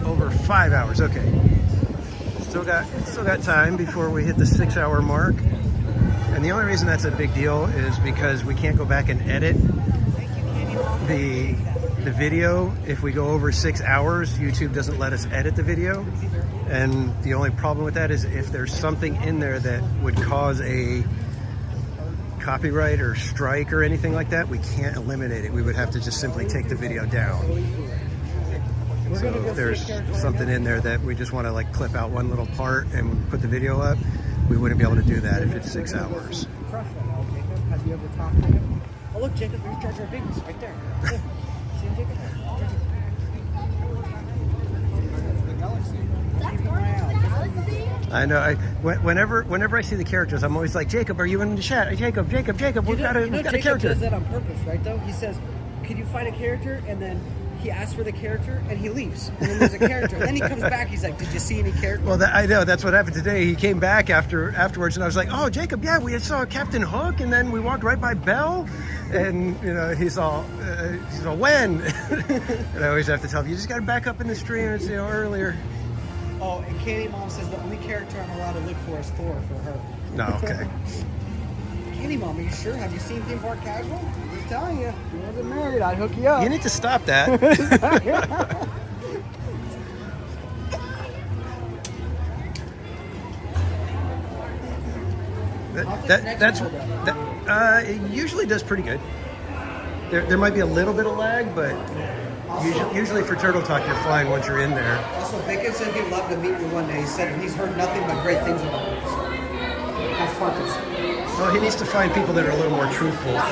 over 5 hours. Okay. Still got time before we hit the 6 hour mark. And the only reason that's a big deal is because we can't go back and edit the video. If we go over 6 hours, YouTube doesn't let us edit the video. And the only problem with that is if there's something in there that would cause a copyright or strike or anything like that, we can't eliminate it. We would have to just simply take the video down. So if there's something in there that we just want to like clip out one little part and put the video up, we wouldn't be able to do that if it's 6 hours. Have you ever talked to him? Oh look, Jacob, there's Jar Jar Binks right there. See him, Jacob? I know. Whenever I see the characters, I'm always like, Jacob, are you in the chat? Jacob, we've got a Jacob character. does that on purpose, right? Though he says, "Can you find a character?" And then he asks for the character, and he leaves. And then there's a character. And then he comes back. He's like, "Did you see any character?" Well, I know that's what happened today. He came back afterwards, and I was like, "Oh, Jacob, yeah, we saw Captain Hook, and then we walked right by Belle." And he's all when? And I always have to tell him, you just got to back up in the stream and earlier. Oh, and Candy Mom says the only character I'm allowed to look for is Thor for her. No, okay. Candy Mom, are you sure? Have you seen Theme Park Casual? I'm just telling you. If you wasn't married, I'd hook you up. You need to stop that. It usually does pretty good. There might be a little bit of lag, but usually for Turtle Talk, you're fine once you're in there. Also, Bacon said he'd love to meet you one day. He said he's heard nothing but great things about you. So that's Parkinson. Well, he needs to find people that are a little more truthful. Oh,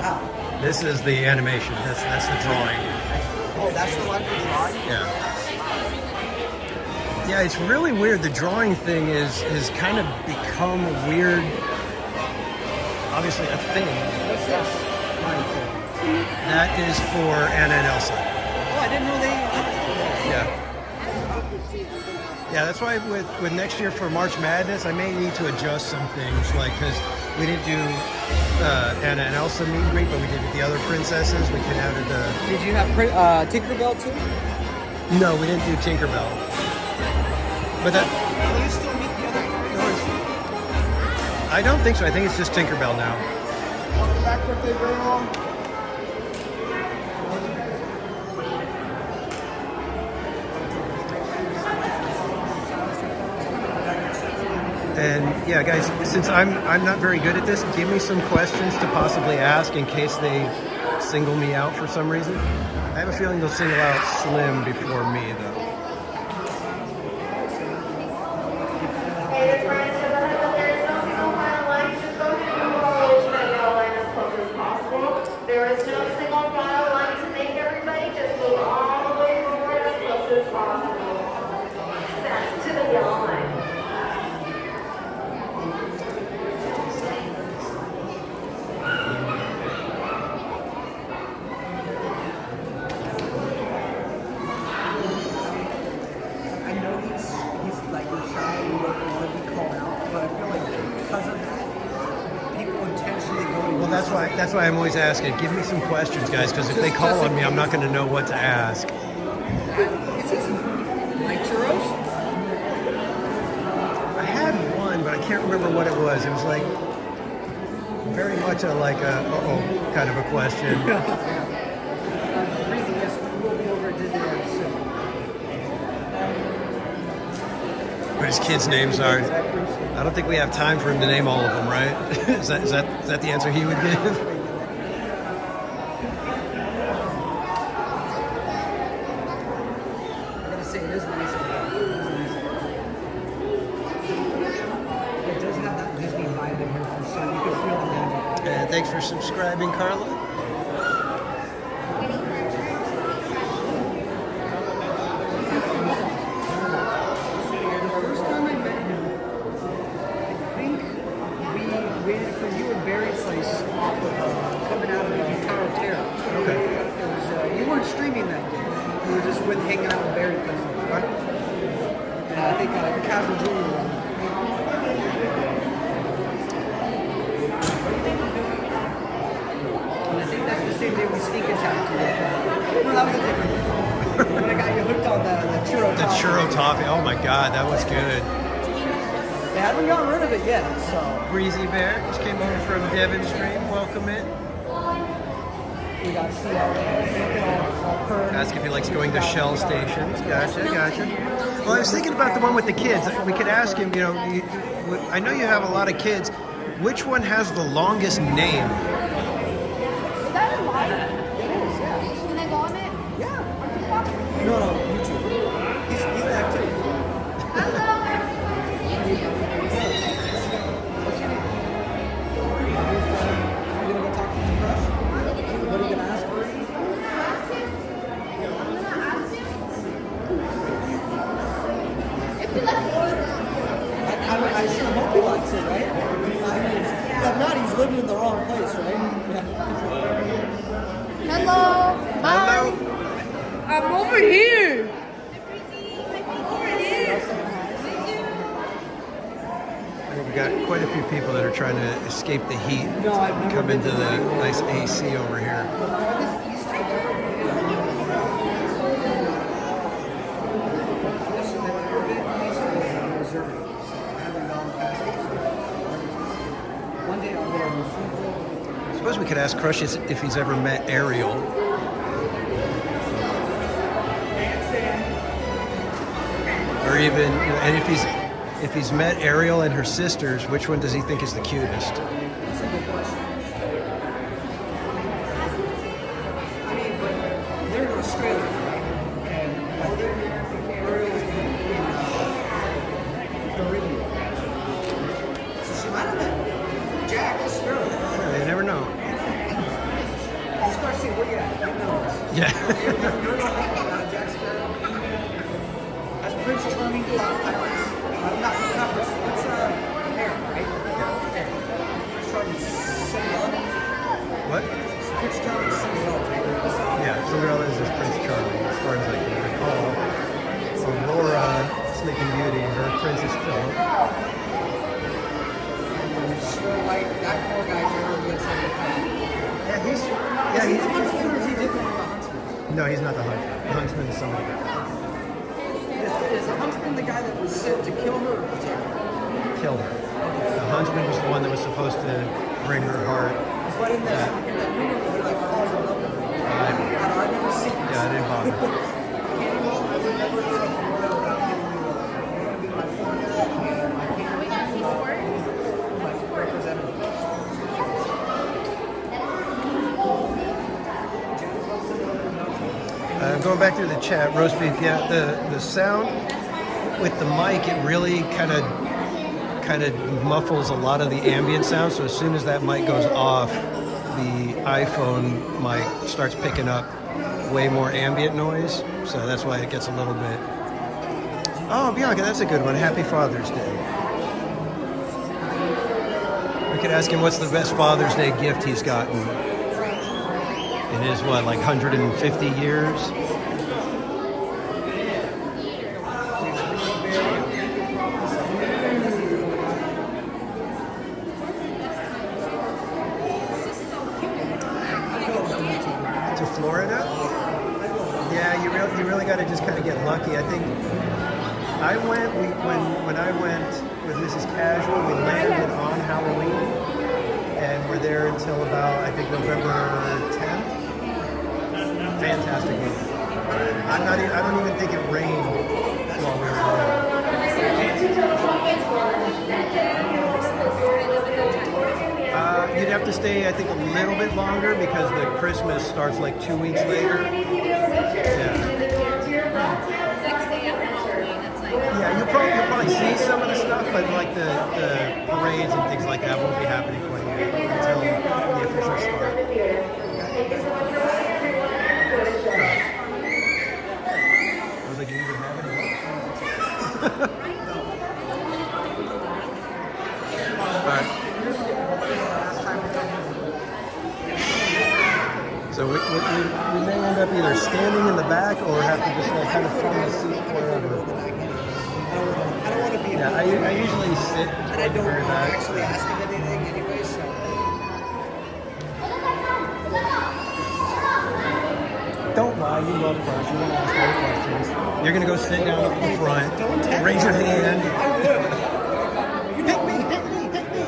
wow. This is the animation. That's the drawing. Oh, that's the one for drawing? Yeah. Yeah, it's really weird. The drawing thing is kind of become a weird, obviously a thing. What's this? That is for Anna and Elsa. Oh, I didn't know they... Yeah. Yeah, that's why with next year for March Madness, I may need to adjust some things, like, because we didn't do Anna and Elsa meet and greet, but we did with the other princesses. We can add the... Did you have Tinkerbell too? No, we didn't do Tinkerbell. But that... Will you still meet the other characters? I don't think so. I think it's just Tinkerbell now. Welcome back, birthday girl. And yeah, guys, since I'm not very good at this, give me some questions to possibly ask in case they single me out for some reason. I have a feeling they'll single out Slim before me, though. There is no single file line to make everybody. Just move all the way forward as close as possible. That's to the yellow line. I know he's like shy and doesn't want to be called out, but I feel like because of that, people intentionally go to Well, that's why I'm always asking. Give me some questions, guys, because if they call on me, I'm not going to know what to ask. Is this like churros? I had one, but I can't remember what it was. It was like very much a uh-oh kind of a question. what his kids' names are. I don't think we have time for him to name all of them, right? is that the answer he would give? I gotta say, it is nice. It does have that Disney vibe in here for sure. You can feel it now. And thanks for subscribing, Carla. Oh my God, that was good. They haven't gotten rid of it yet, so. Breezy Bear just came over from Devon Stream. Welcome in. We got CL. Ask if he likes going to Shell stations. Gotcha. Well, I was thinking about the one with the kids. We could ask him, you know, I know you have a lot of kids. Which one has the longest name? Is that a live? It is, yeah. Can I go on it? Yeah. No, YouTube. He's active. I sure hope he likes it, right? If not, he's living in the wrong place, right? Hello. Hi. I'm over here. We've got quite a few people that are trying to escape the heat. Come into the nice AC over here. I suppose we could ask Crush if he's ever met Ariel. Or even, and if he's met Ariel and her sisters, which one does he think is the cutest? That's a good question. I mean, but they're in Australia, right? And I think Ariel's in Caribbean. So she might have met Jack Sparrow. Yeah, you never know. Just gotta see where you at. You know. Yeah. You're not Jack Sparrow. That's Prince Charming. Not what's Hair, right? Yeah. Prince Charming's Cinderella. What? Prince Charming's Cinderella. Yeah, Cinderella is just Prince Charming, as far as I can recall. Aurora, Sleeping Beauty, her Prince is Philip. Snow White, that poor guy's never good Yeah, he's the huntsman, or is he different from the huntsman? No, he's not the huntsman. The huntsman is somebody different. Is the huntsman the guy that was sent to kill her or protect her? Killed her. The huntsman was the one that was supposed to bring her heart. But in that movie, he like falls in love with her. I've never seen it. Yeah, I didn't bother. We got to see sport. Going back to the chat, roast beef. Yeah, the sound with the mic, it really kind of muffles a lot of the ambient sound. So as soon as that mic goes off, the iPhone mic starts picking up way more ambient noise. So that's why it gets a little bit. Oh, Bianca, that's a good one. Happy Father's Day. We could ask him what's the best Father's Day gift he's gotten. It is what, like 150 years? To Florida? Yeah, you really got to just kind of get lucky. I think I went when I went with Mrs. Casual, we landed on Halloween, and we're there until about I think November 10th. Fantastic movie. I don't even think it rained while we were there. stay, I think, a little bit longer because the Christmas starts like 2 weeks later. Yeah, you'll probably see some of the stuff, but like the parades and things like that won't be happening quite yet until the official start. I was like, you even have any? Alright. So we may end up either standing in the back or have to just like kind of find a seat wherever. I don't want to be. Yeah, I usually sit. And I don't actually ask him anything anyway, so. Don't lie, you love Crush. You want to ask all questions. You're going to go sit down up in the front, raise your hand. I will. Pick me, pick me, pick me.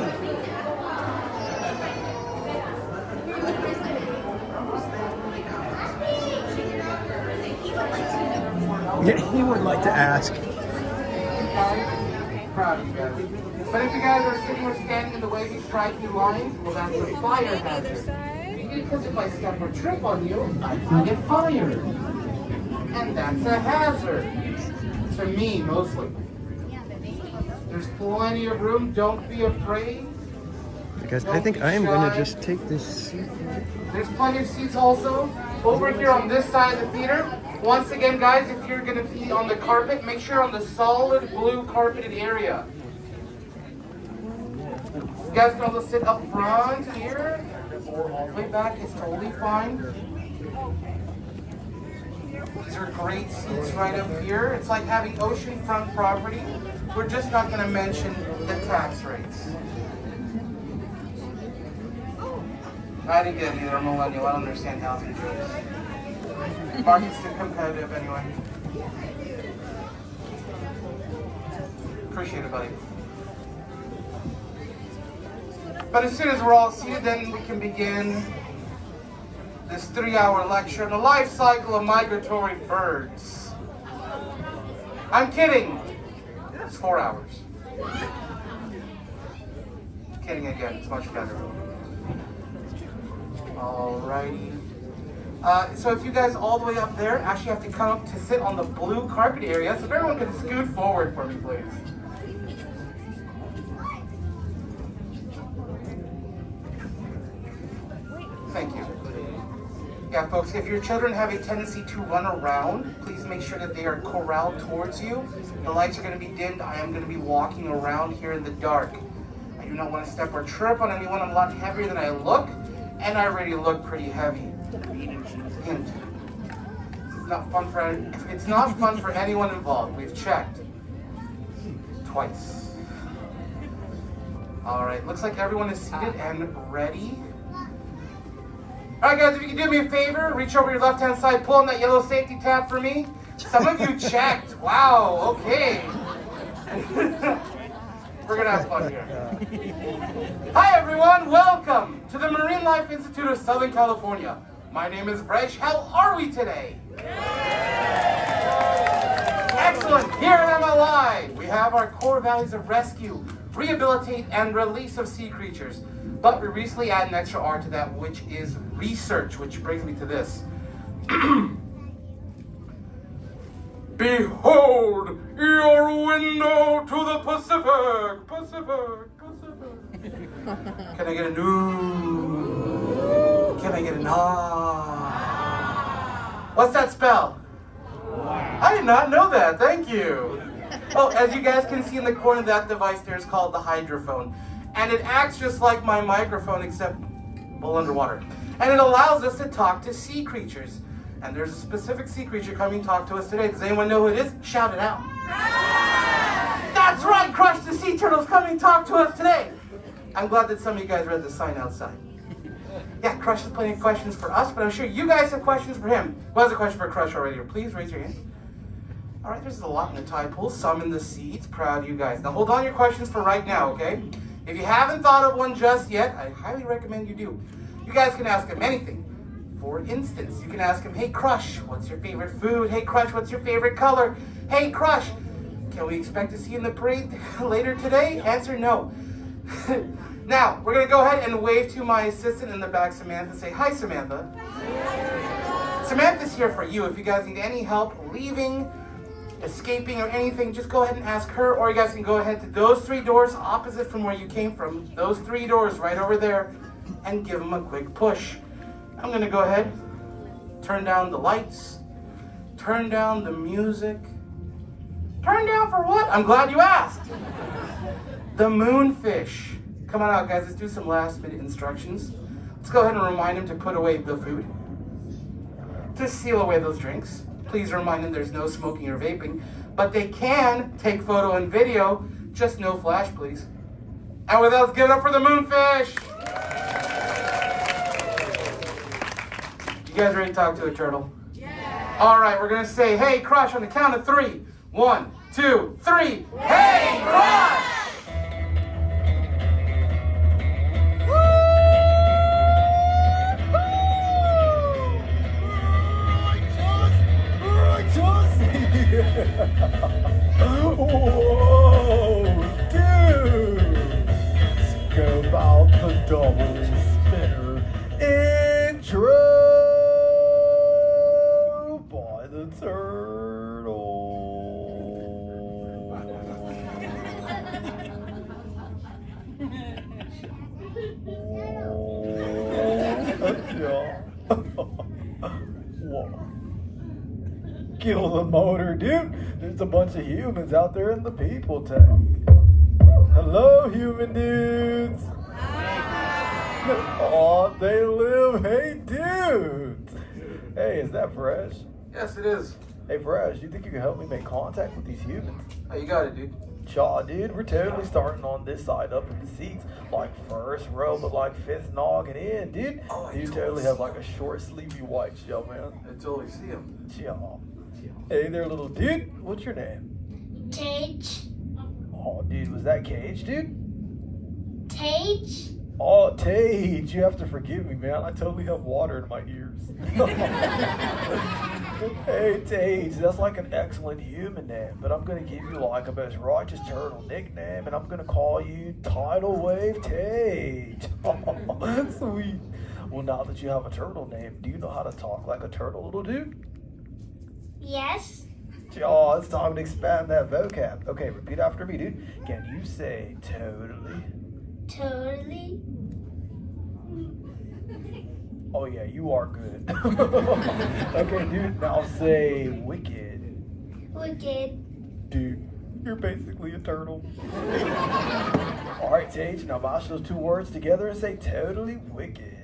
Yeah, he would like to ask. Proud of you guys. But if you guys are sitting or standing in the way of these stripy lines, well, that's a fire hazard. Because if I step or trip on you, I can get fired. And that's a hazard. To me, mostly. There's plenty of room. Don't be afraid. Guys, I think I am going to just take this seat. There's plenty of seats also over here on this side of the theater. Once again, guys, if you're going to be on the carpet, make sure on the solid blue carpeted area. You guys can also sit up front here or all the way back. It's totally fine. These are great seats right up here. It's like having oceanfront property. We're just not going to mention the tax rates. I didn't get it either. I'm a millennial. I don't understand housing jokes. Market's too competitive anyway. Appreciate it, buddy. But as soon as we're all seated, then we can begin this 3-hour lecture on the life cycle of migratory birds. I'm kidding. It's 4 hours. Kidding again. It's much better. Alrighty. So if you guys all the way up there actually have to come up to sit on the blue carpet area, so if everyone can scoot forward for me, please. Thank you. Yeah, folks, if your children have a tendency to run around, please make sure that they are corralled towards you. The lights are going to be dimmed. I am going to be walking around here in the dark. I do not want to step or trip on anyone. I'm a lot heavier than I look, and I already look pretty heavy. Hint. It's not fun for anyone involved. We've checked. Twice. Alright, looks like everyone is seated and ready. Alright guys, if you can do me a favor, reach over your left-hand side, pull on that yellow safety tab for me. Some of you checked. Wow, okay. We're gonna have fun here. Hi everyone, welcome to the Marine Life Institute of Southern California. My name is Bresh. How are we today? Excellent. Here at MLI, we have our core values of rescue, rehabilitate, and release of sea creatures. But we recently added an extra R to that, which is research, which brings me to this. Behold your window to the Pacific. Pacific. Can I get a no? Can I get a nah? What's that spell? I did not know that. Thank you. Oh, as you guys can see in the corner of that device there is called the hydrophone. And it acts just like my microphone except, well, underwater. And it allows us to talk to sea creatures. And there's a specific sea creature coming to talk to us today. Does anyone know who it is? Shout it out. That's right, Crush the Sea Turtle's coming to talk to us today. I'm glad that some of you guys read the sign outside. Yeah, Crush has plenty of questions for us, but I'm sure you guys have questions for him. Who has a question for Crush already? Please raise your hand. All right, there's a lot in the tide pool, some in the seats. Proud of you guys. Now hold on your questions for right now, okay? If you haven't thought of one just yet, I highly recommend you do. You guys can ask him anything. For instance, you can ask him, hey Crush, what's your favorite food? Hey Crush, what's your favorite color? Hey Crush, can we expect to see you in the parade later today? Answer no. Now, we're going to go ahead and wave to my assistant in the back, Samantha. Say, hi, Samantha. Samantha's here for you. If you guys need any help leaving, escaping, or anything, just go ahead and ask her, or you guys can go ahead to those 3 doors opposite from where you came from. Those 3 doors right over there, and give them a quick push. I'm going to go ahead, turn down the lights, turn down the music. Turn down for what? I'm glad you asked. The moonfish. Come on out, guys. Let's do some last-minute instructions. Let's go ahead and remind him to put away the food. To seal away those drinks. Please remind them there's no smoking or vaping, but they can take photo and video, just no flash, please. And with that, let's give it up for the moonfish. You guys ready to talk to a turtle? Yeah. All right, we're gonna say, hey, Crush, on the count of 3. 1, 2, 3. Hey, Crush! Whoa, dude! Scope out the double spinner intro by the turtle. Whoa. Kill the motor, dude. There's a bunch of humans out there in the people tank. Hello, human dudes. Aw, they live. Hey, dudes. Hey, is that Fresh? Yes, it is. Hey, Fresh, you think you can help me make contact with these humans? Oh, you got it, dude. CHOC, dude, we're totally starting on this side up in the seats, like first row, but like 5th noggin in, dude. Oh, you totally have like a short sleevey white shell, man. I totally see him. CHOC. Hey there, little dude. What's your name? Tage. Oh, dude, was that Cage, dude? Tage. Oh, Tage, you have to forgive me, man. I totally have water in my ears. Hey, Tage, that's like an excellent human name, but I'm going to give you like a best righteous turtle nickname, and I'm going to call you Tidal Wave Tage. Sweet. Well, now that you have a turtle name, do you know how to talk like a turtle, little dude? Yes. Oh, it's time to expand that vocab. Okay, repeat after me, dude. Can you say totally? Totally. Oh yeah, you are good. Okay, dude, now say wicked. Wicked. Dude, you're basically a turtle. Alright, Tage, now mash those 2 words together and say totally wicked.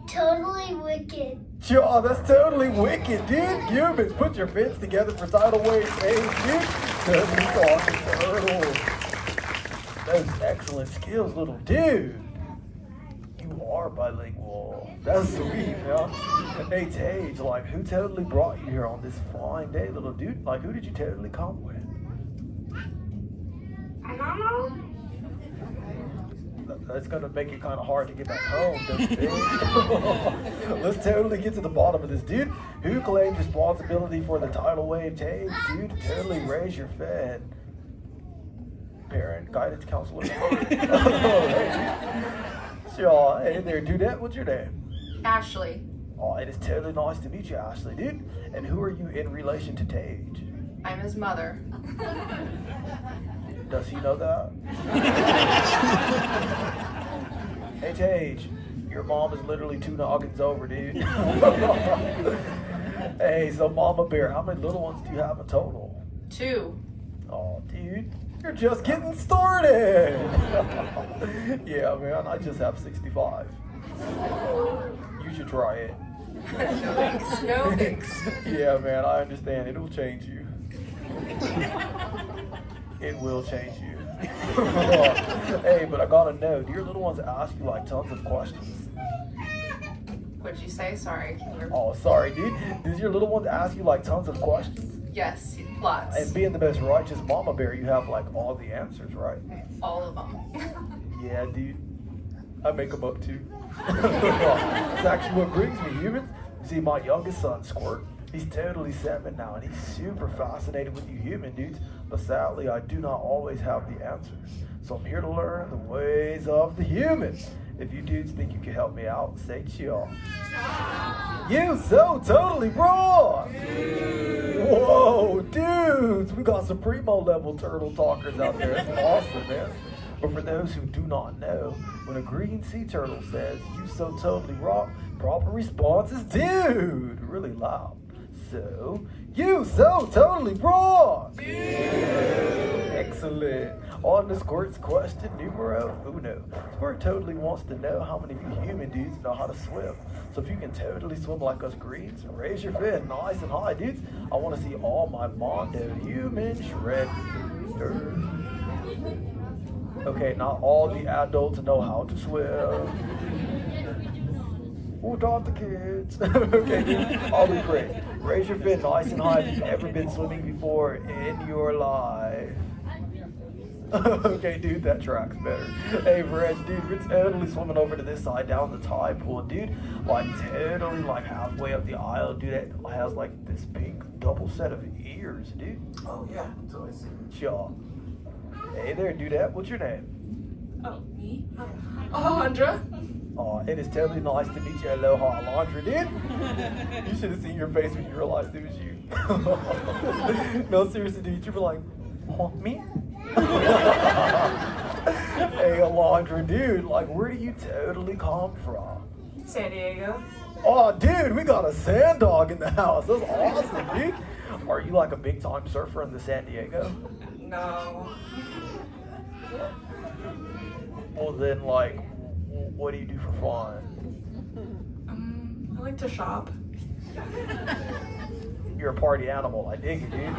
Totally wicked. Oh, that's totally wicked, dude. Humans, put your fins together for Tidal Wave Tage, dude. Totally talking turtle. Those excellent skills, little dude. You are bilingual. That's sweet, man. Hey, Tage, like, who totally brought you here on this fine day, little dude? Like, who did you totally come with? I don't know. That's gonna make it kind of hard to get back home, don't you think? Let's totally get to the bottom of this, dude. Who claims responsibility for the tidal wave Tage, dude? Totally raise your fed. Parent, guidance counselor. Sure. Hey there, dudette. What's your name? Ashley. Oh, it is totally nice to meet you, Ashley, dude. And who are you in relation to Tage? I'm his mother. Does he know that? Hey, Tage, your mom is literally 2 noggins over, dude. Hey, so Mama Bear, how many little ones do you have in total? 2. Oh, dude, you're just getting started. Yeah, man, I just have 65. You should try it. No thanks. Yeah, man, I understand. It'll change you. It will change you. Hey, but I gotta know, do your little ones ask you like tons of questions? What'd you say? Sorry. Oh, sorry, dude. Does your little ones ask you like tons of questions? Yes, lots. And being the best righteous mama bear, you have like all the answers, right? All of them. Yeah, dude. I make them up too. That's actually what brings me, humans. See, my youngest son, Squirt, he's totally 7 now, and he's super fascinated with you human dudes. But sadly, I do not always have the answers. So I'm here to learn the ways of the humans. If you dudes think you can help me out, say CHOC. You so totally wrong! Whoa, dudes! We got some primo level turtle talkers out there. It's awesome, man. But for those who do not know, when a green sea turtle says, you so totally wrong, proper response is dude! Really loud. So, you so totally wrong! Excellent. On the Squirt's question numero uno. Squirt totally wants to know how many of you human dudes know how to swim. So if you can totally swim like us greens, raise your fin nice and high, dudes. I want to see all my Mondo human shred. Okay, not all the adults know how to swim. Who taught the kids? Okay, dude, I'll rephrase. Raise your fin nice and high if you've ever been swimming before in your life. Okay, dude, that tracks better. Hey, Reg, dude, we're totally swimming over to this side down the tide pool, dude. Like, totally, like, halfway up the aisle, dude, it has, like, this pink double set of ears, dude. Oh, yeah, so I see. Sure. Hey there, dudette, what's your name? Oh, me? Alejandra. Oh, it is totally nice to meet you. Aloha, Alondra, dude. You should have seen your face when you realized it was you. No, seriously, dude, you'd be like, oh, me? Hey, Alondra, dude, like, where do you totally come from? San Diego. Oh, dude, we got a sand dog in the house. That's awesome, dude. Are you like a big time surfer in the San Diego? No. Well, then, like, what do you do for fun? I like to shop. You're a party animal. I dig it, dude.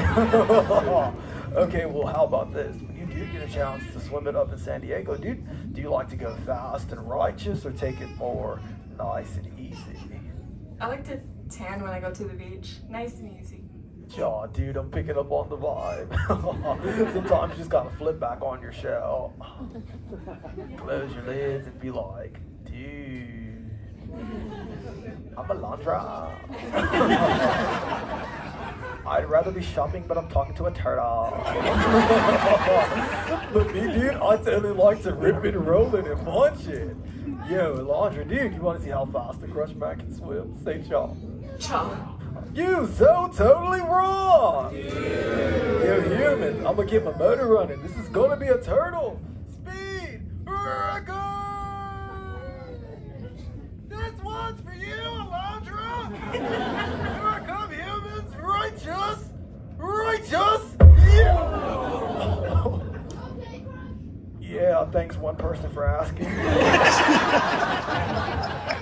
Okay, well, how about this? When you do get a chance to swim it up in San Diego, dude, do you like to go fast and righteous or take it more nice and easy? I like to tan when I go to the beach. Nice and easy. Aw, dude, I'm picking up on the vibe. Sometimes you just gotta flip back on your shell. Close your lids and be like, dude, I'm Alondra. I'd rather be shopping, but I'm talking to a turtle. But me, dude, I totally like to rip it, roll it, and munch it. Yo, Alondra, dude, you want to see how fast the Crush Man can swim? Say CHOC. CHOC. You so totally wrong! Yo, humans, I'm gonna get my motor running. This is gonna be a turtle. Speed record! This one's for you, Alondra! Here I come, humans! Righteous! Righteous! Yeah! Yeah, thanks one person for asking.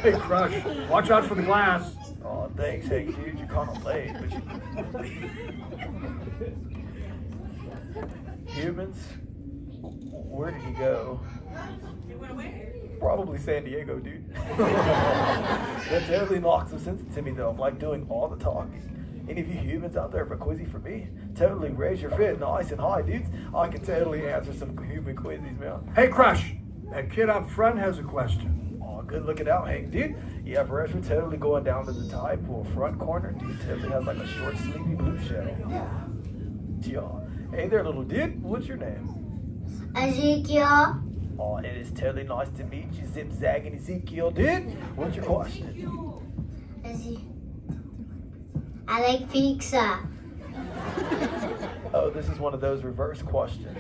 Hey, Crush, watch out for the glass. Oh, thanks, hey, dude, you're kind of late, but Humans? Where did he go? He went away. Probably San Diego, dude. That totally knocks some sense into me, though. I'm like doing all the talking. Any of you humans out there have a quizzy for me? Totally raise your fit nice and high, dudes. I can totally answer some human quizzies, man. Hey, Crush, that kid up front has a question. Oh, good looking out, Hank, dude. Yeah, Perez, we're totally going down to the tide pool front corner. Dude totally has like a short, sleepy blue shell. Yeah. Hey there, little dude. What's your name? Ezekiel. Oh, it is totally nice to meet you, Zip Zag and Ezekiel, dude. What's your question? I like pizza. Oh, this is one of those reverse questions.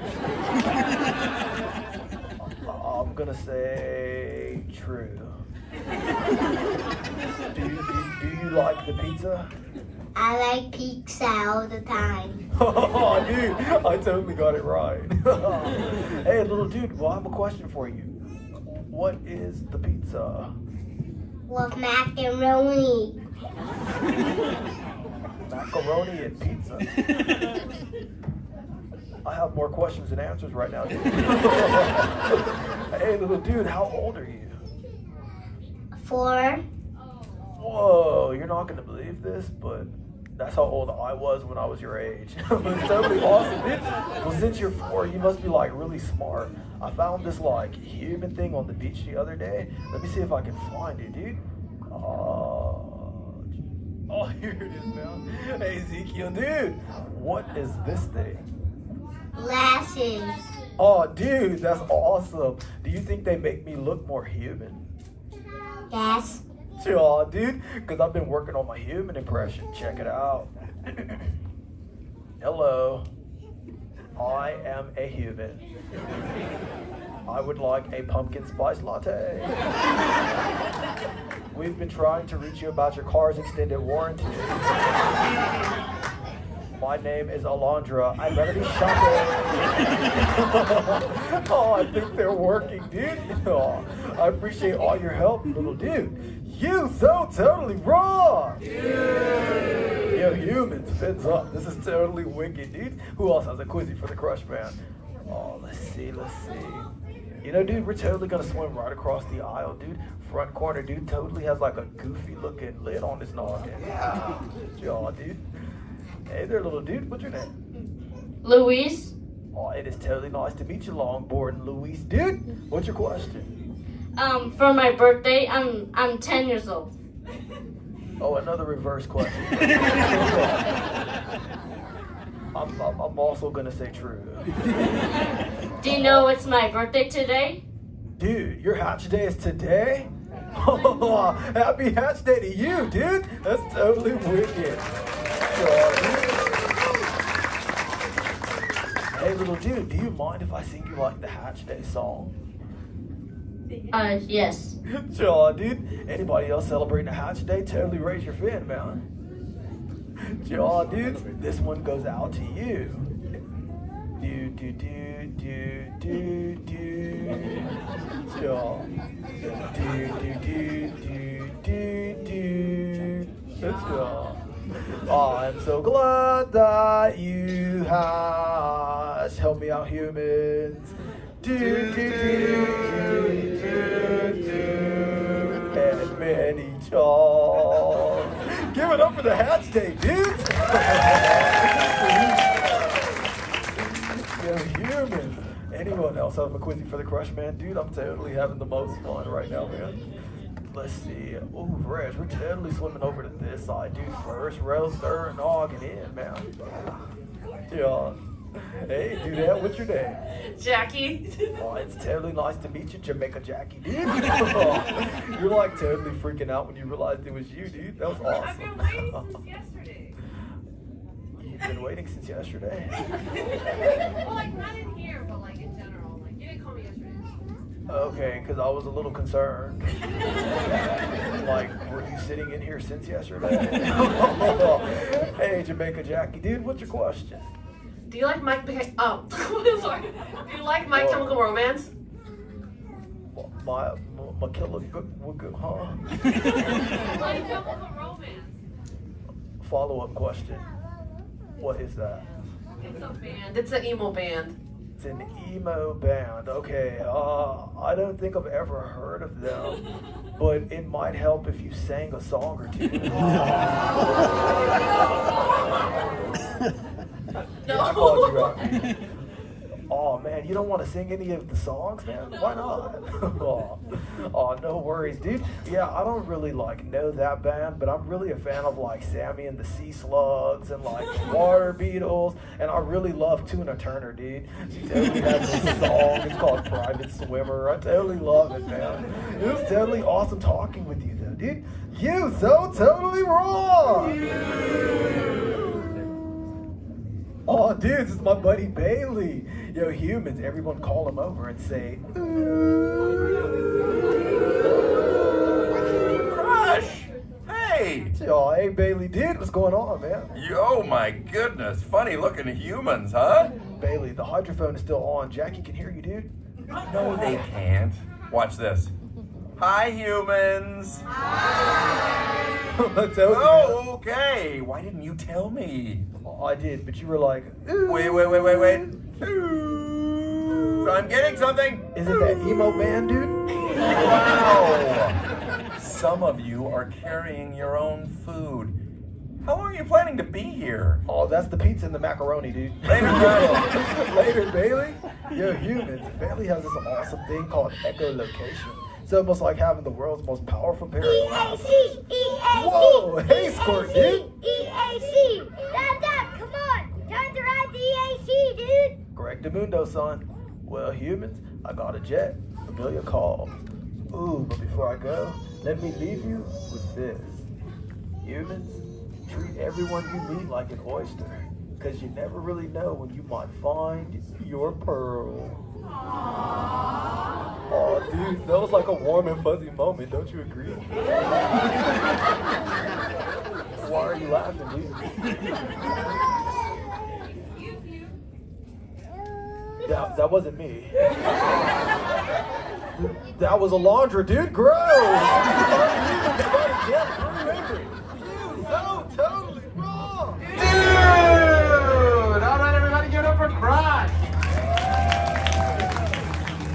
I'm gonna say true. Do you like the pizza? I like pizza all the time. Oh, dude, I totally got it right. Hey, little dude, well, I have a question for you. What is the pizza? With macaroni. Macaroni and pizza. I have more questions than answers right now, dude. Hey, little dude, how old are you? 4. Whoa, you're not gonna believe this, but that's how old I was when I was your age. It's totally awesome, dude. Well, since you're 4, you must be like really smart. I found this like human thing on the beach the other day. Let me see if I can find it, dude. Oh, here it is, man. Hey, Ezekiel, dude, what is this thing? Glasses. Oh, dude, that's awesome. Do you think they make me look more human? Yes. Aw, dude, because I've been working on my human impression. Check it out. Hello. I am a human. I would like a pumpkin spice latte. We've been trying to reach you about your car's extended warranty. My name is Alondra. I'd rather be shopping. Oh, I think they're working, dude. Oh, I appreciate all your help, little dude. You so totally wrong. Yo, humans, fins up. This is totally wicked, dude. Who else has a quizzy for the crush band? Oh, let's see. You know, dude, we're totally gonna swim right across the aisle, dude. Front corner, dude, totally has like a goofy looking lid on his noggin. Yeah. Aw, dude. Hey there, little dude. What's your name? Luis. Oh, it is totally nice to meet you, longboard Luis. Dude, what's your question? For my birthday, I'm 10 years old. Oh, another reverse question. I'm also gonna say true. Do you know it's my birthday today? Dude, your hatch day is today? Oh, happy hatch day to you, dude. That's totally wicked. Hey, little dude, do you mind if I sing you like the hatch day song? Yes. Sure, dude. Anybody else celebrating a hatch day? Totally raise your fin, man. Sure, dude. This one goes out to you. Do. Sure. Do. Sure. I'm so glad that you has helped me out, humans. And many CHOC. Give it up for the hatch day, dudes. Yo, humans. Anyone else have a quizzy for the crush, man? Dude, I'm totally having the most fun right now, man. Let's see. Oh, Reg, we're totally swimming over to this side, dude. First row, third, noggin in, man. Yeah. Hey, dudette, what's your name? Jackie. Oh, it's totally nice to meet you, Jamaica Jackie, dude. You're like totally freaking out when you realized it was you, dude. That was awesome. I've been waiting since yesterday. You've been waiting since yesterday? Well, like not in here, but like in general. Like you didn't call me yesterday. Okay, because I was a little concerned. Like, were you sitting in here since yesterday? Hey, Jamaica Jackie, dude, what's your question? Do you like My sorry. Do you like My Chemical Romance? My killer good, huh? My Chemical Romance. Follow-up question. What is that? It's a band. It's an emo band. It's an emo band. Okay, I don't think I've ever heard of them, but it might help if you sang a song or two. No. I called you out. Oh man, you don't want to sing any of the songs, man? Why not? Oh, no worries, dude. Yeah, I don't really like know that band, but I'm really a fan of like Sammy and the Sea Slugs and like Water Beetles, and I really love Tuna Turner, dude. She totally has this song. It's called Private Swimmer. I totally love it, man. It was totally awesome talking with you, though, dude. You so totally wrong. Oh, dude, this is my buddy Bailey. Yo, humans, everyone call him over and say, Crush! Hey! Oh, hey, Bailey, dude, what's going on, man? Yo, my goodness, funny looking humans, huh? Bailey, the hydrophone is still on. Jackie can hear you, dude. No, they can't. Watch this. Hi, humans. Oh, okay. Why didn't you tell me? Oh, I did, but you were like, ooh. Wait. Ooh. I'm getting something. Is it that emo band, dude? Wow. Some of you are carrying your own food. How long are you planning to be here? Oh, that's the pizza and the macaroni, dude. Later, Later, Bailey. Yo, humans, Bailey has this awesome thing called echolocation. It's almost like having the world's most powerful parrot. EAC! Whoa, hey, Squirt, dude. EAC! Dad, come on! Time to ride the EAC, dude! Correct Mundo, son. Well, humans, I got a jet. Familiar call. Ooh, but before I go, let me leave you with this. Humans, treat everyone you meet like an oyster, because you never really know when you might find your pearl. Oh, dude, that was like a warm and fuzzy moment, don't you agree? Why are you laughing, dude? That wasn't me. That was a laundry, dude. Gross! So totally wrong! Dude! Alright, everybody, give it up for Crush!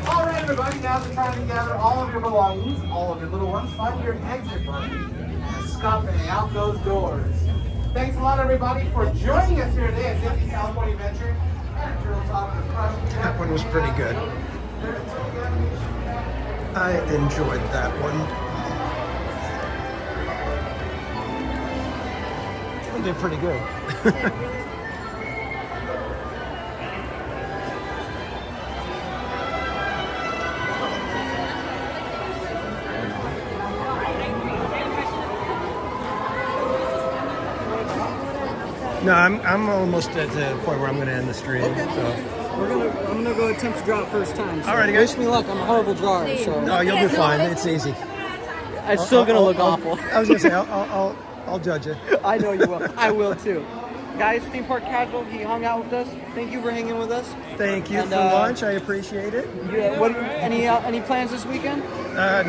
Alright, everybody, now's the time to gather all of your belongings, all of your little ones. Find your exit button and scuffing out those doors. Thanks a lot, everybody, for joining us here today at Disney California Adventure. That one was pretty good. I enjoyed that one. They did pretty good. No, I'm almost at the point where I'm going to end the stream. Okay. So. I'm gonna go attempt to draw it first time. So Alrighty, guys. wish me luck. I'm a horrible drawer. So. No, you'll do fine. It's easy. It's still gonna look awful. I was gonna say I'll judge you. I know you will. I will too. Guys, Theme Park Casual, he hung out with us. Thank you for hanging with us. Thank you for lunch. I appreciate it. Yeah. Any plans this weekend?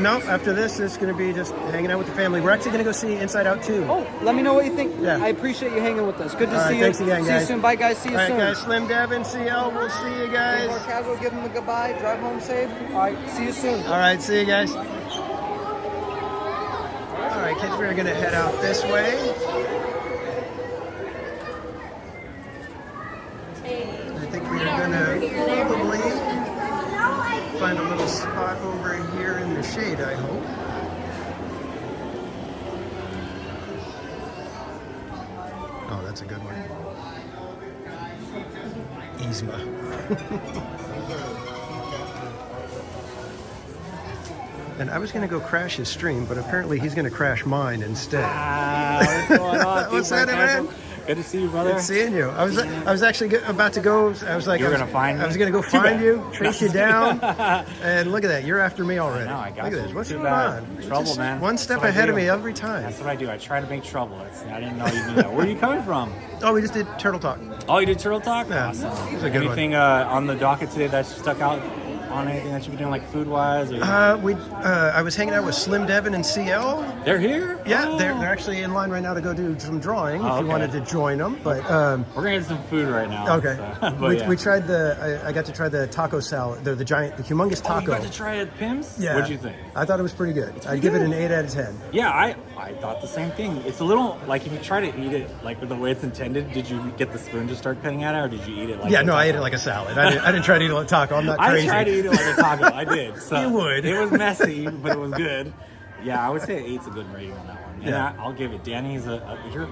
No. After this, it's going to be just hanging out with the family. We're actually going to go see Inside Out 2. Oh, let me know what you think. Yeah. I appreciate you hanging with us. Good to All see right, you. thanks again, See guys. you soon. Bye, guys. See you All right, soon. guys. Slim Devin, CL. We'll see you guys. Theme Park Casual, give them a goodbye. Drive home safe. All right. See you soon. All right. See you guys. All right, kids. We're going to head out this way. I think we're going to probably find a little spot over here in the shade, I hope. Oh, that's a good one. Yzma. And I was going to go crash his stream, but apparently he's going to crash mine instead. What's going on? What's that, man? Good to see you, brother. Good seeing you. I was actually about to go. I was like, you were gonna find me. I was gonna go find you, trace you down, and look at that. You're after me already. I got look you. at this. What's Too going bad. on? Trouble, Just man. One That's step what I ahead of do. me every time. That's what I do. I try to make trouble. I didn't know you knew that. Where are you coming from? Oh, we just did Turtle Talk. Oh, you did Turtle Talk? Yeah, Awesome. it was a good Anything on the docket today that stuck out on anything that you've been doing, like food-wise? Or... I was hanging out with Slim Devin and CL. They're here? Yeah, Oh. they're actually in line right now to go do some drawing. Oh, if you okay. wanted to join them, but we're gonna get some food right now. okay. So, We tried I got to try the taco salad, the humongous taco. Oh, you got to try it, Pims? Yeah. What'd you think? I thought it was pretty good. I'd give it an 8 out of 10. Yeah, I thought the same thing. It's a little like if you try to eat it like the way it's intended. Did you get the spoon to start cutting at it, or did you eat it like? Yeah, no, I ate it like a salad. I didn't try to eat it like a taco. I'm not crazy. I tried to eat it like a taco. I did. So You would. It was messy, but it was good. Yeah, I would say 8's a good rating on that one. And Yeah. I'll give it. Danny's you're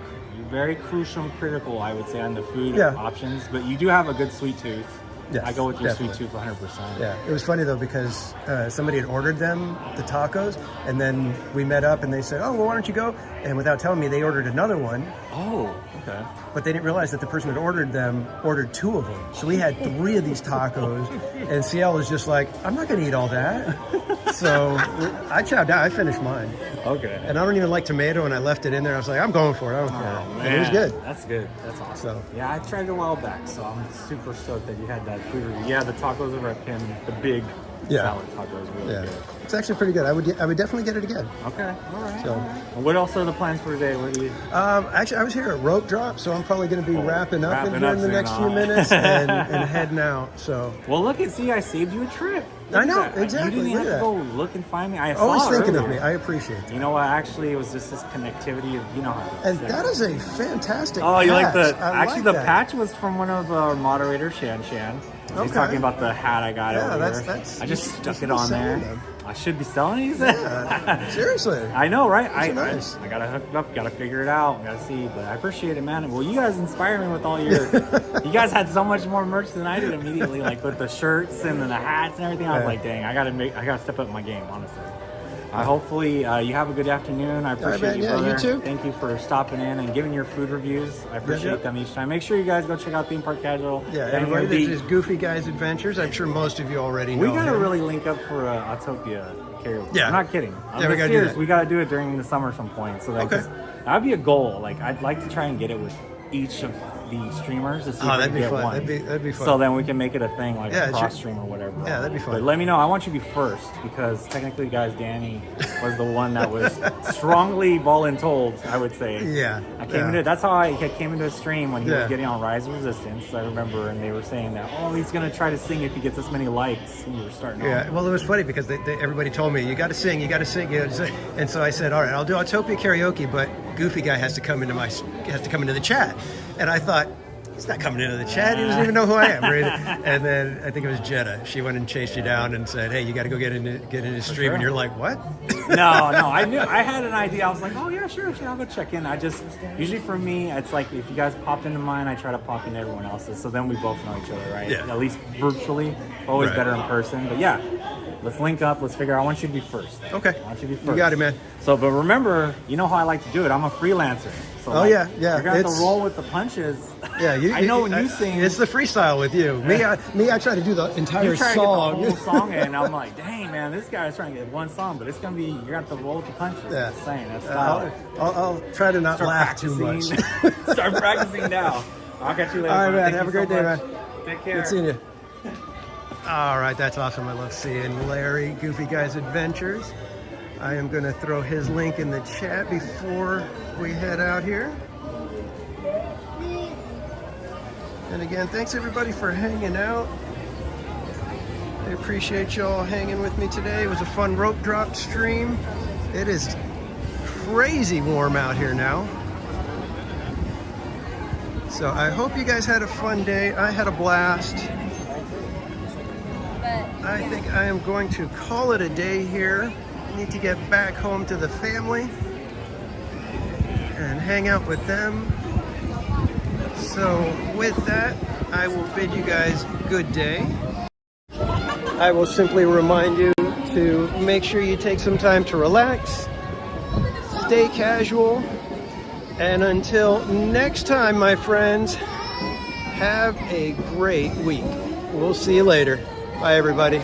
very crucial and critical, I would say, on the food Yeah. options, but you do have a good sweet tooth. Yes, I go with your definitely. sweet tooth 100%. Yeah, it was funny though because somebody had ordered them, the tacos, and then we met up and they said, oh, well, why don't you go? And without telling me, they ordered another one. Oh, okay. But they didn't realize that the person that ordered them ordered 2 of them. So we had 3 of these tacos, and CL was just like, I'm not going to eat all that. So I chowed out. I finished mine. Okay. And I don't even like tomato, and I left it in there. I was like, I'm going for it. I don't care. Oh, And it was man. good. That's good. That's awesome. So yeah, I tried it a while back, so I'm super stoked that you had that food review. Yeah, the tacos over at Pim, the big salad tacos, really yeah. good. It's actually pretty good. I would definitely get it again. Okay, all right. So, Well, what else are the plans for today? What do you? actually, I was here at Rope Drop, so I'm probably going to be wrapping up in here in the soon, next huh? few minutes and heading out. So, Well, look and see, I saved you a trip. I know, Look at that. exactly, You didn't look have at to go look and find me. I always saw it thinking of earlier. me. I appreciate that. You know what? Actually, it was just this connectivity of how. And that is a fantastic. Oh, you like patch. the? I Actually, like the that. patch was from one of our moderators, Shan. He's Okay. talking about the hat I got Yeah, over that's- here. that's- I you just should- stuck you it should be on there. selling them. I should be selling these? Yeah, seriously. I know, right? Those are nice. I gotta hook it up, gotta figure it out, gotta see. But I appreciate it, man. Well, you guys inspire me with all your. You guys had so much more merch than I did immediately, like with the shirts and then the hats and everything. I was Yeah. like, dang, I gotta step up my game, honestly. Hopefully, you have a good afternoon. I appreciate man. you, Yeah, brother. you too. Thank you for stopping in and giving your food reviews. I appreciate Yep. them each time. Make sure you guys go check out Theme Park Casual. Yeah, And everybody, the- this is Goofy Guys Adventures. I'm sure most of you already know we gotta him. really link up for Autopia karaoke. Yeah. I'm not kidding. Yeah, we gotta do serious. that. We gotta do it during the summer some point. So that Okay. that'd be a goal. Like I'd like to try and get it with each of the streamers to see Oh, if that'd we be can get fun. one. That'd be fun. So then we can make it a thing, like Yeah, a it's cross your- stream or whatever. Yeah, that'd be fun. But let me know. I want you to be first because technically, guys, Danny was the one that was strongly voluntold, I would say. Yeah. I came into that's how I came into a stream when he Yeah. was getting on Rise of Resistance. I remember, and they were saying that, oh, he's gonna try to sing if he gets this many likes. And you were starting Yeah, off. well, it was funny because everybody told me, you got to sing, you got to sing. And so I said, all right, I'll do Autopia karaoke, but Goofy Guy has to come into the chat. And I thought, he's not coming into the chat. He doesn't even know who I am. Right? And then I think it was Jenna. She went and chased you down and said, hey, you got to go get in his stream. sure. And you're like, what? No, I knew I had an idea. I was like, oh yeah, sure, I'll go check in. I just usually for me, it's like if you guys popped into mine, I try to pop into everyone else's. So then we both know each other, right? Yeah. At least virtually. Always Right. better in person. But yeah, let's link up. Let's figure out. I want you to be first. Okay. I want you to be first. You got it, man. So, but remember, you know how I like to do it. I'm a freelancer. So Oh, like, yeah. You're gonna have It's- to roll with the punches. Yeah, I know when you sing. It's the freestyle with you. Me, I try to do the entire You try song. to get the whole song in, and I'm like, dang man, this guy's trying to get one song, but it's gonna be you're gonna have to roll with the punches. Yeah. That's saying that's style. I'll try to not Start laugh too much. practicing. Start practicing now. I'll catch you later. All right, bro. man. Thank Have a you great so day, much. man. Take care. Good seeing you. All right, that's awesome. I love seeing Larry, Goofy Guys Adventures. I am going to throw his link in the chat before we head out here. And again, thanks everybody for hanging out. I appreciate y'all hanging with me today. It was a fun rope drop stream. It is crazy warm out here now. So I hope you guys had a fun day. I had a blast. I think I am going to call it a day here. I need to get back home to the family and hang out with them. So with that, I will bid you guys good day. I will simply remind you to make sure you take some time to relax, stay casual, and until next time, my friends, have a great week. We'll see you later. Bye, everybody.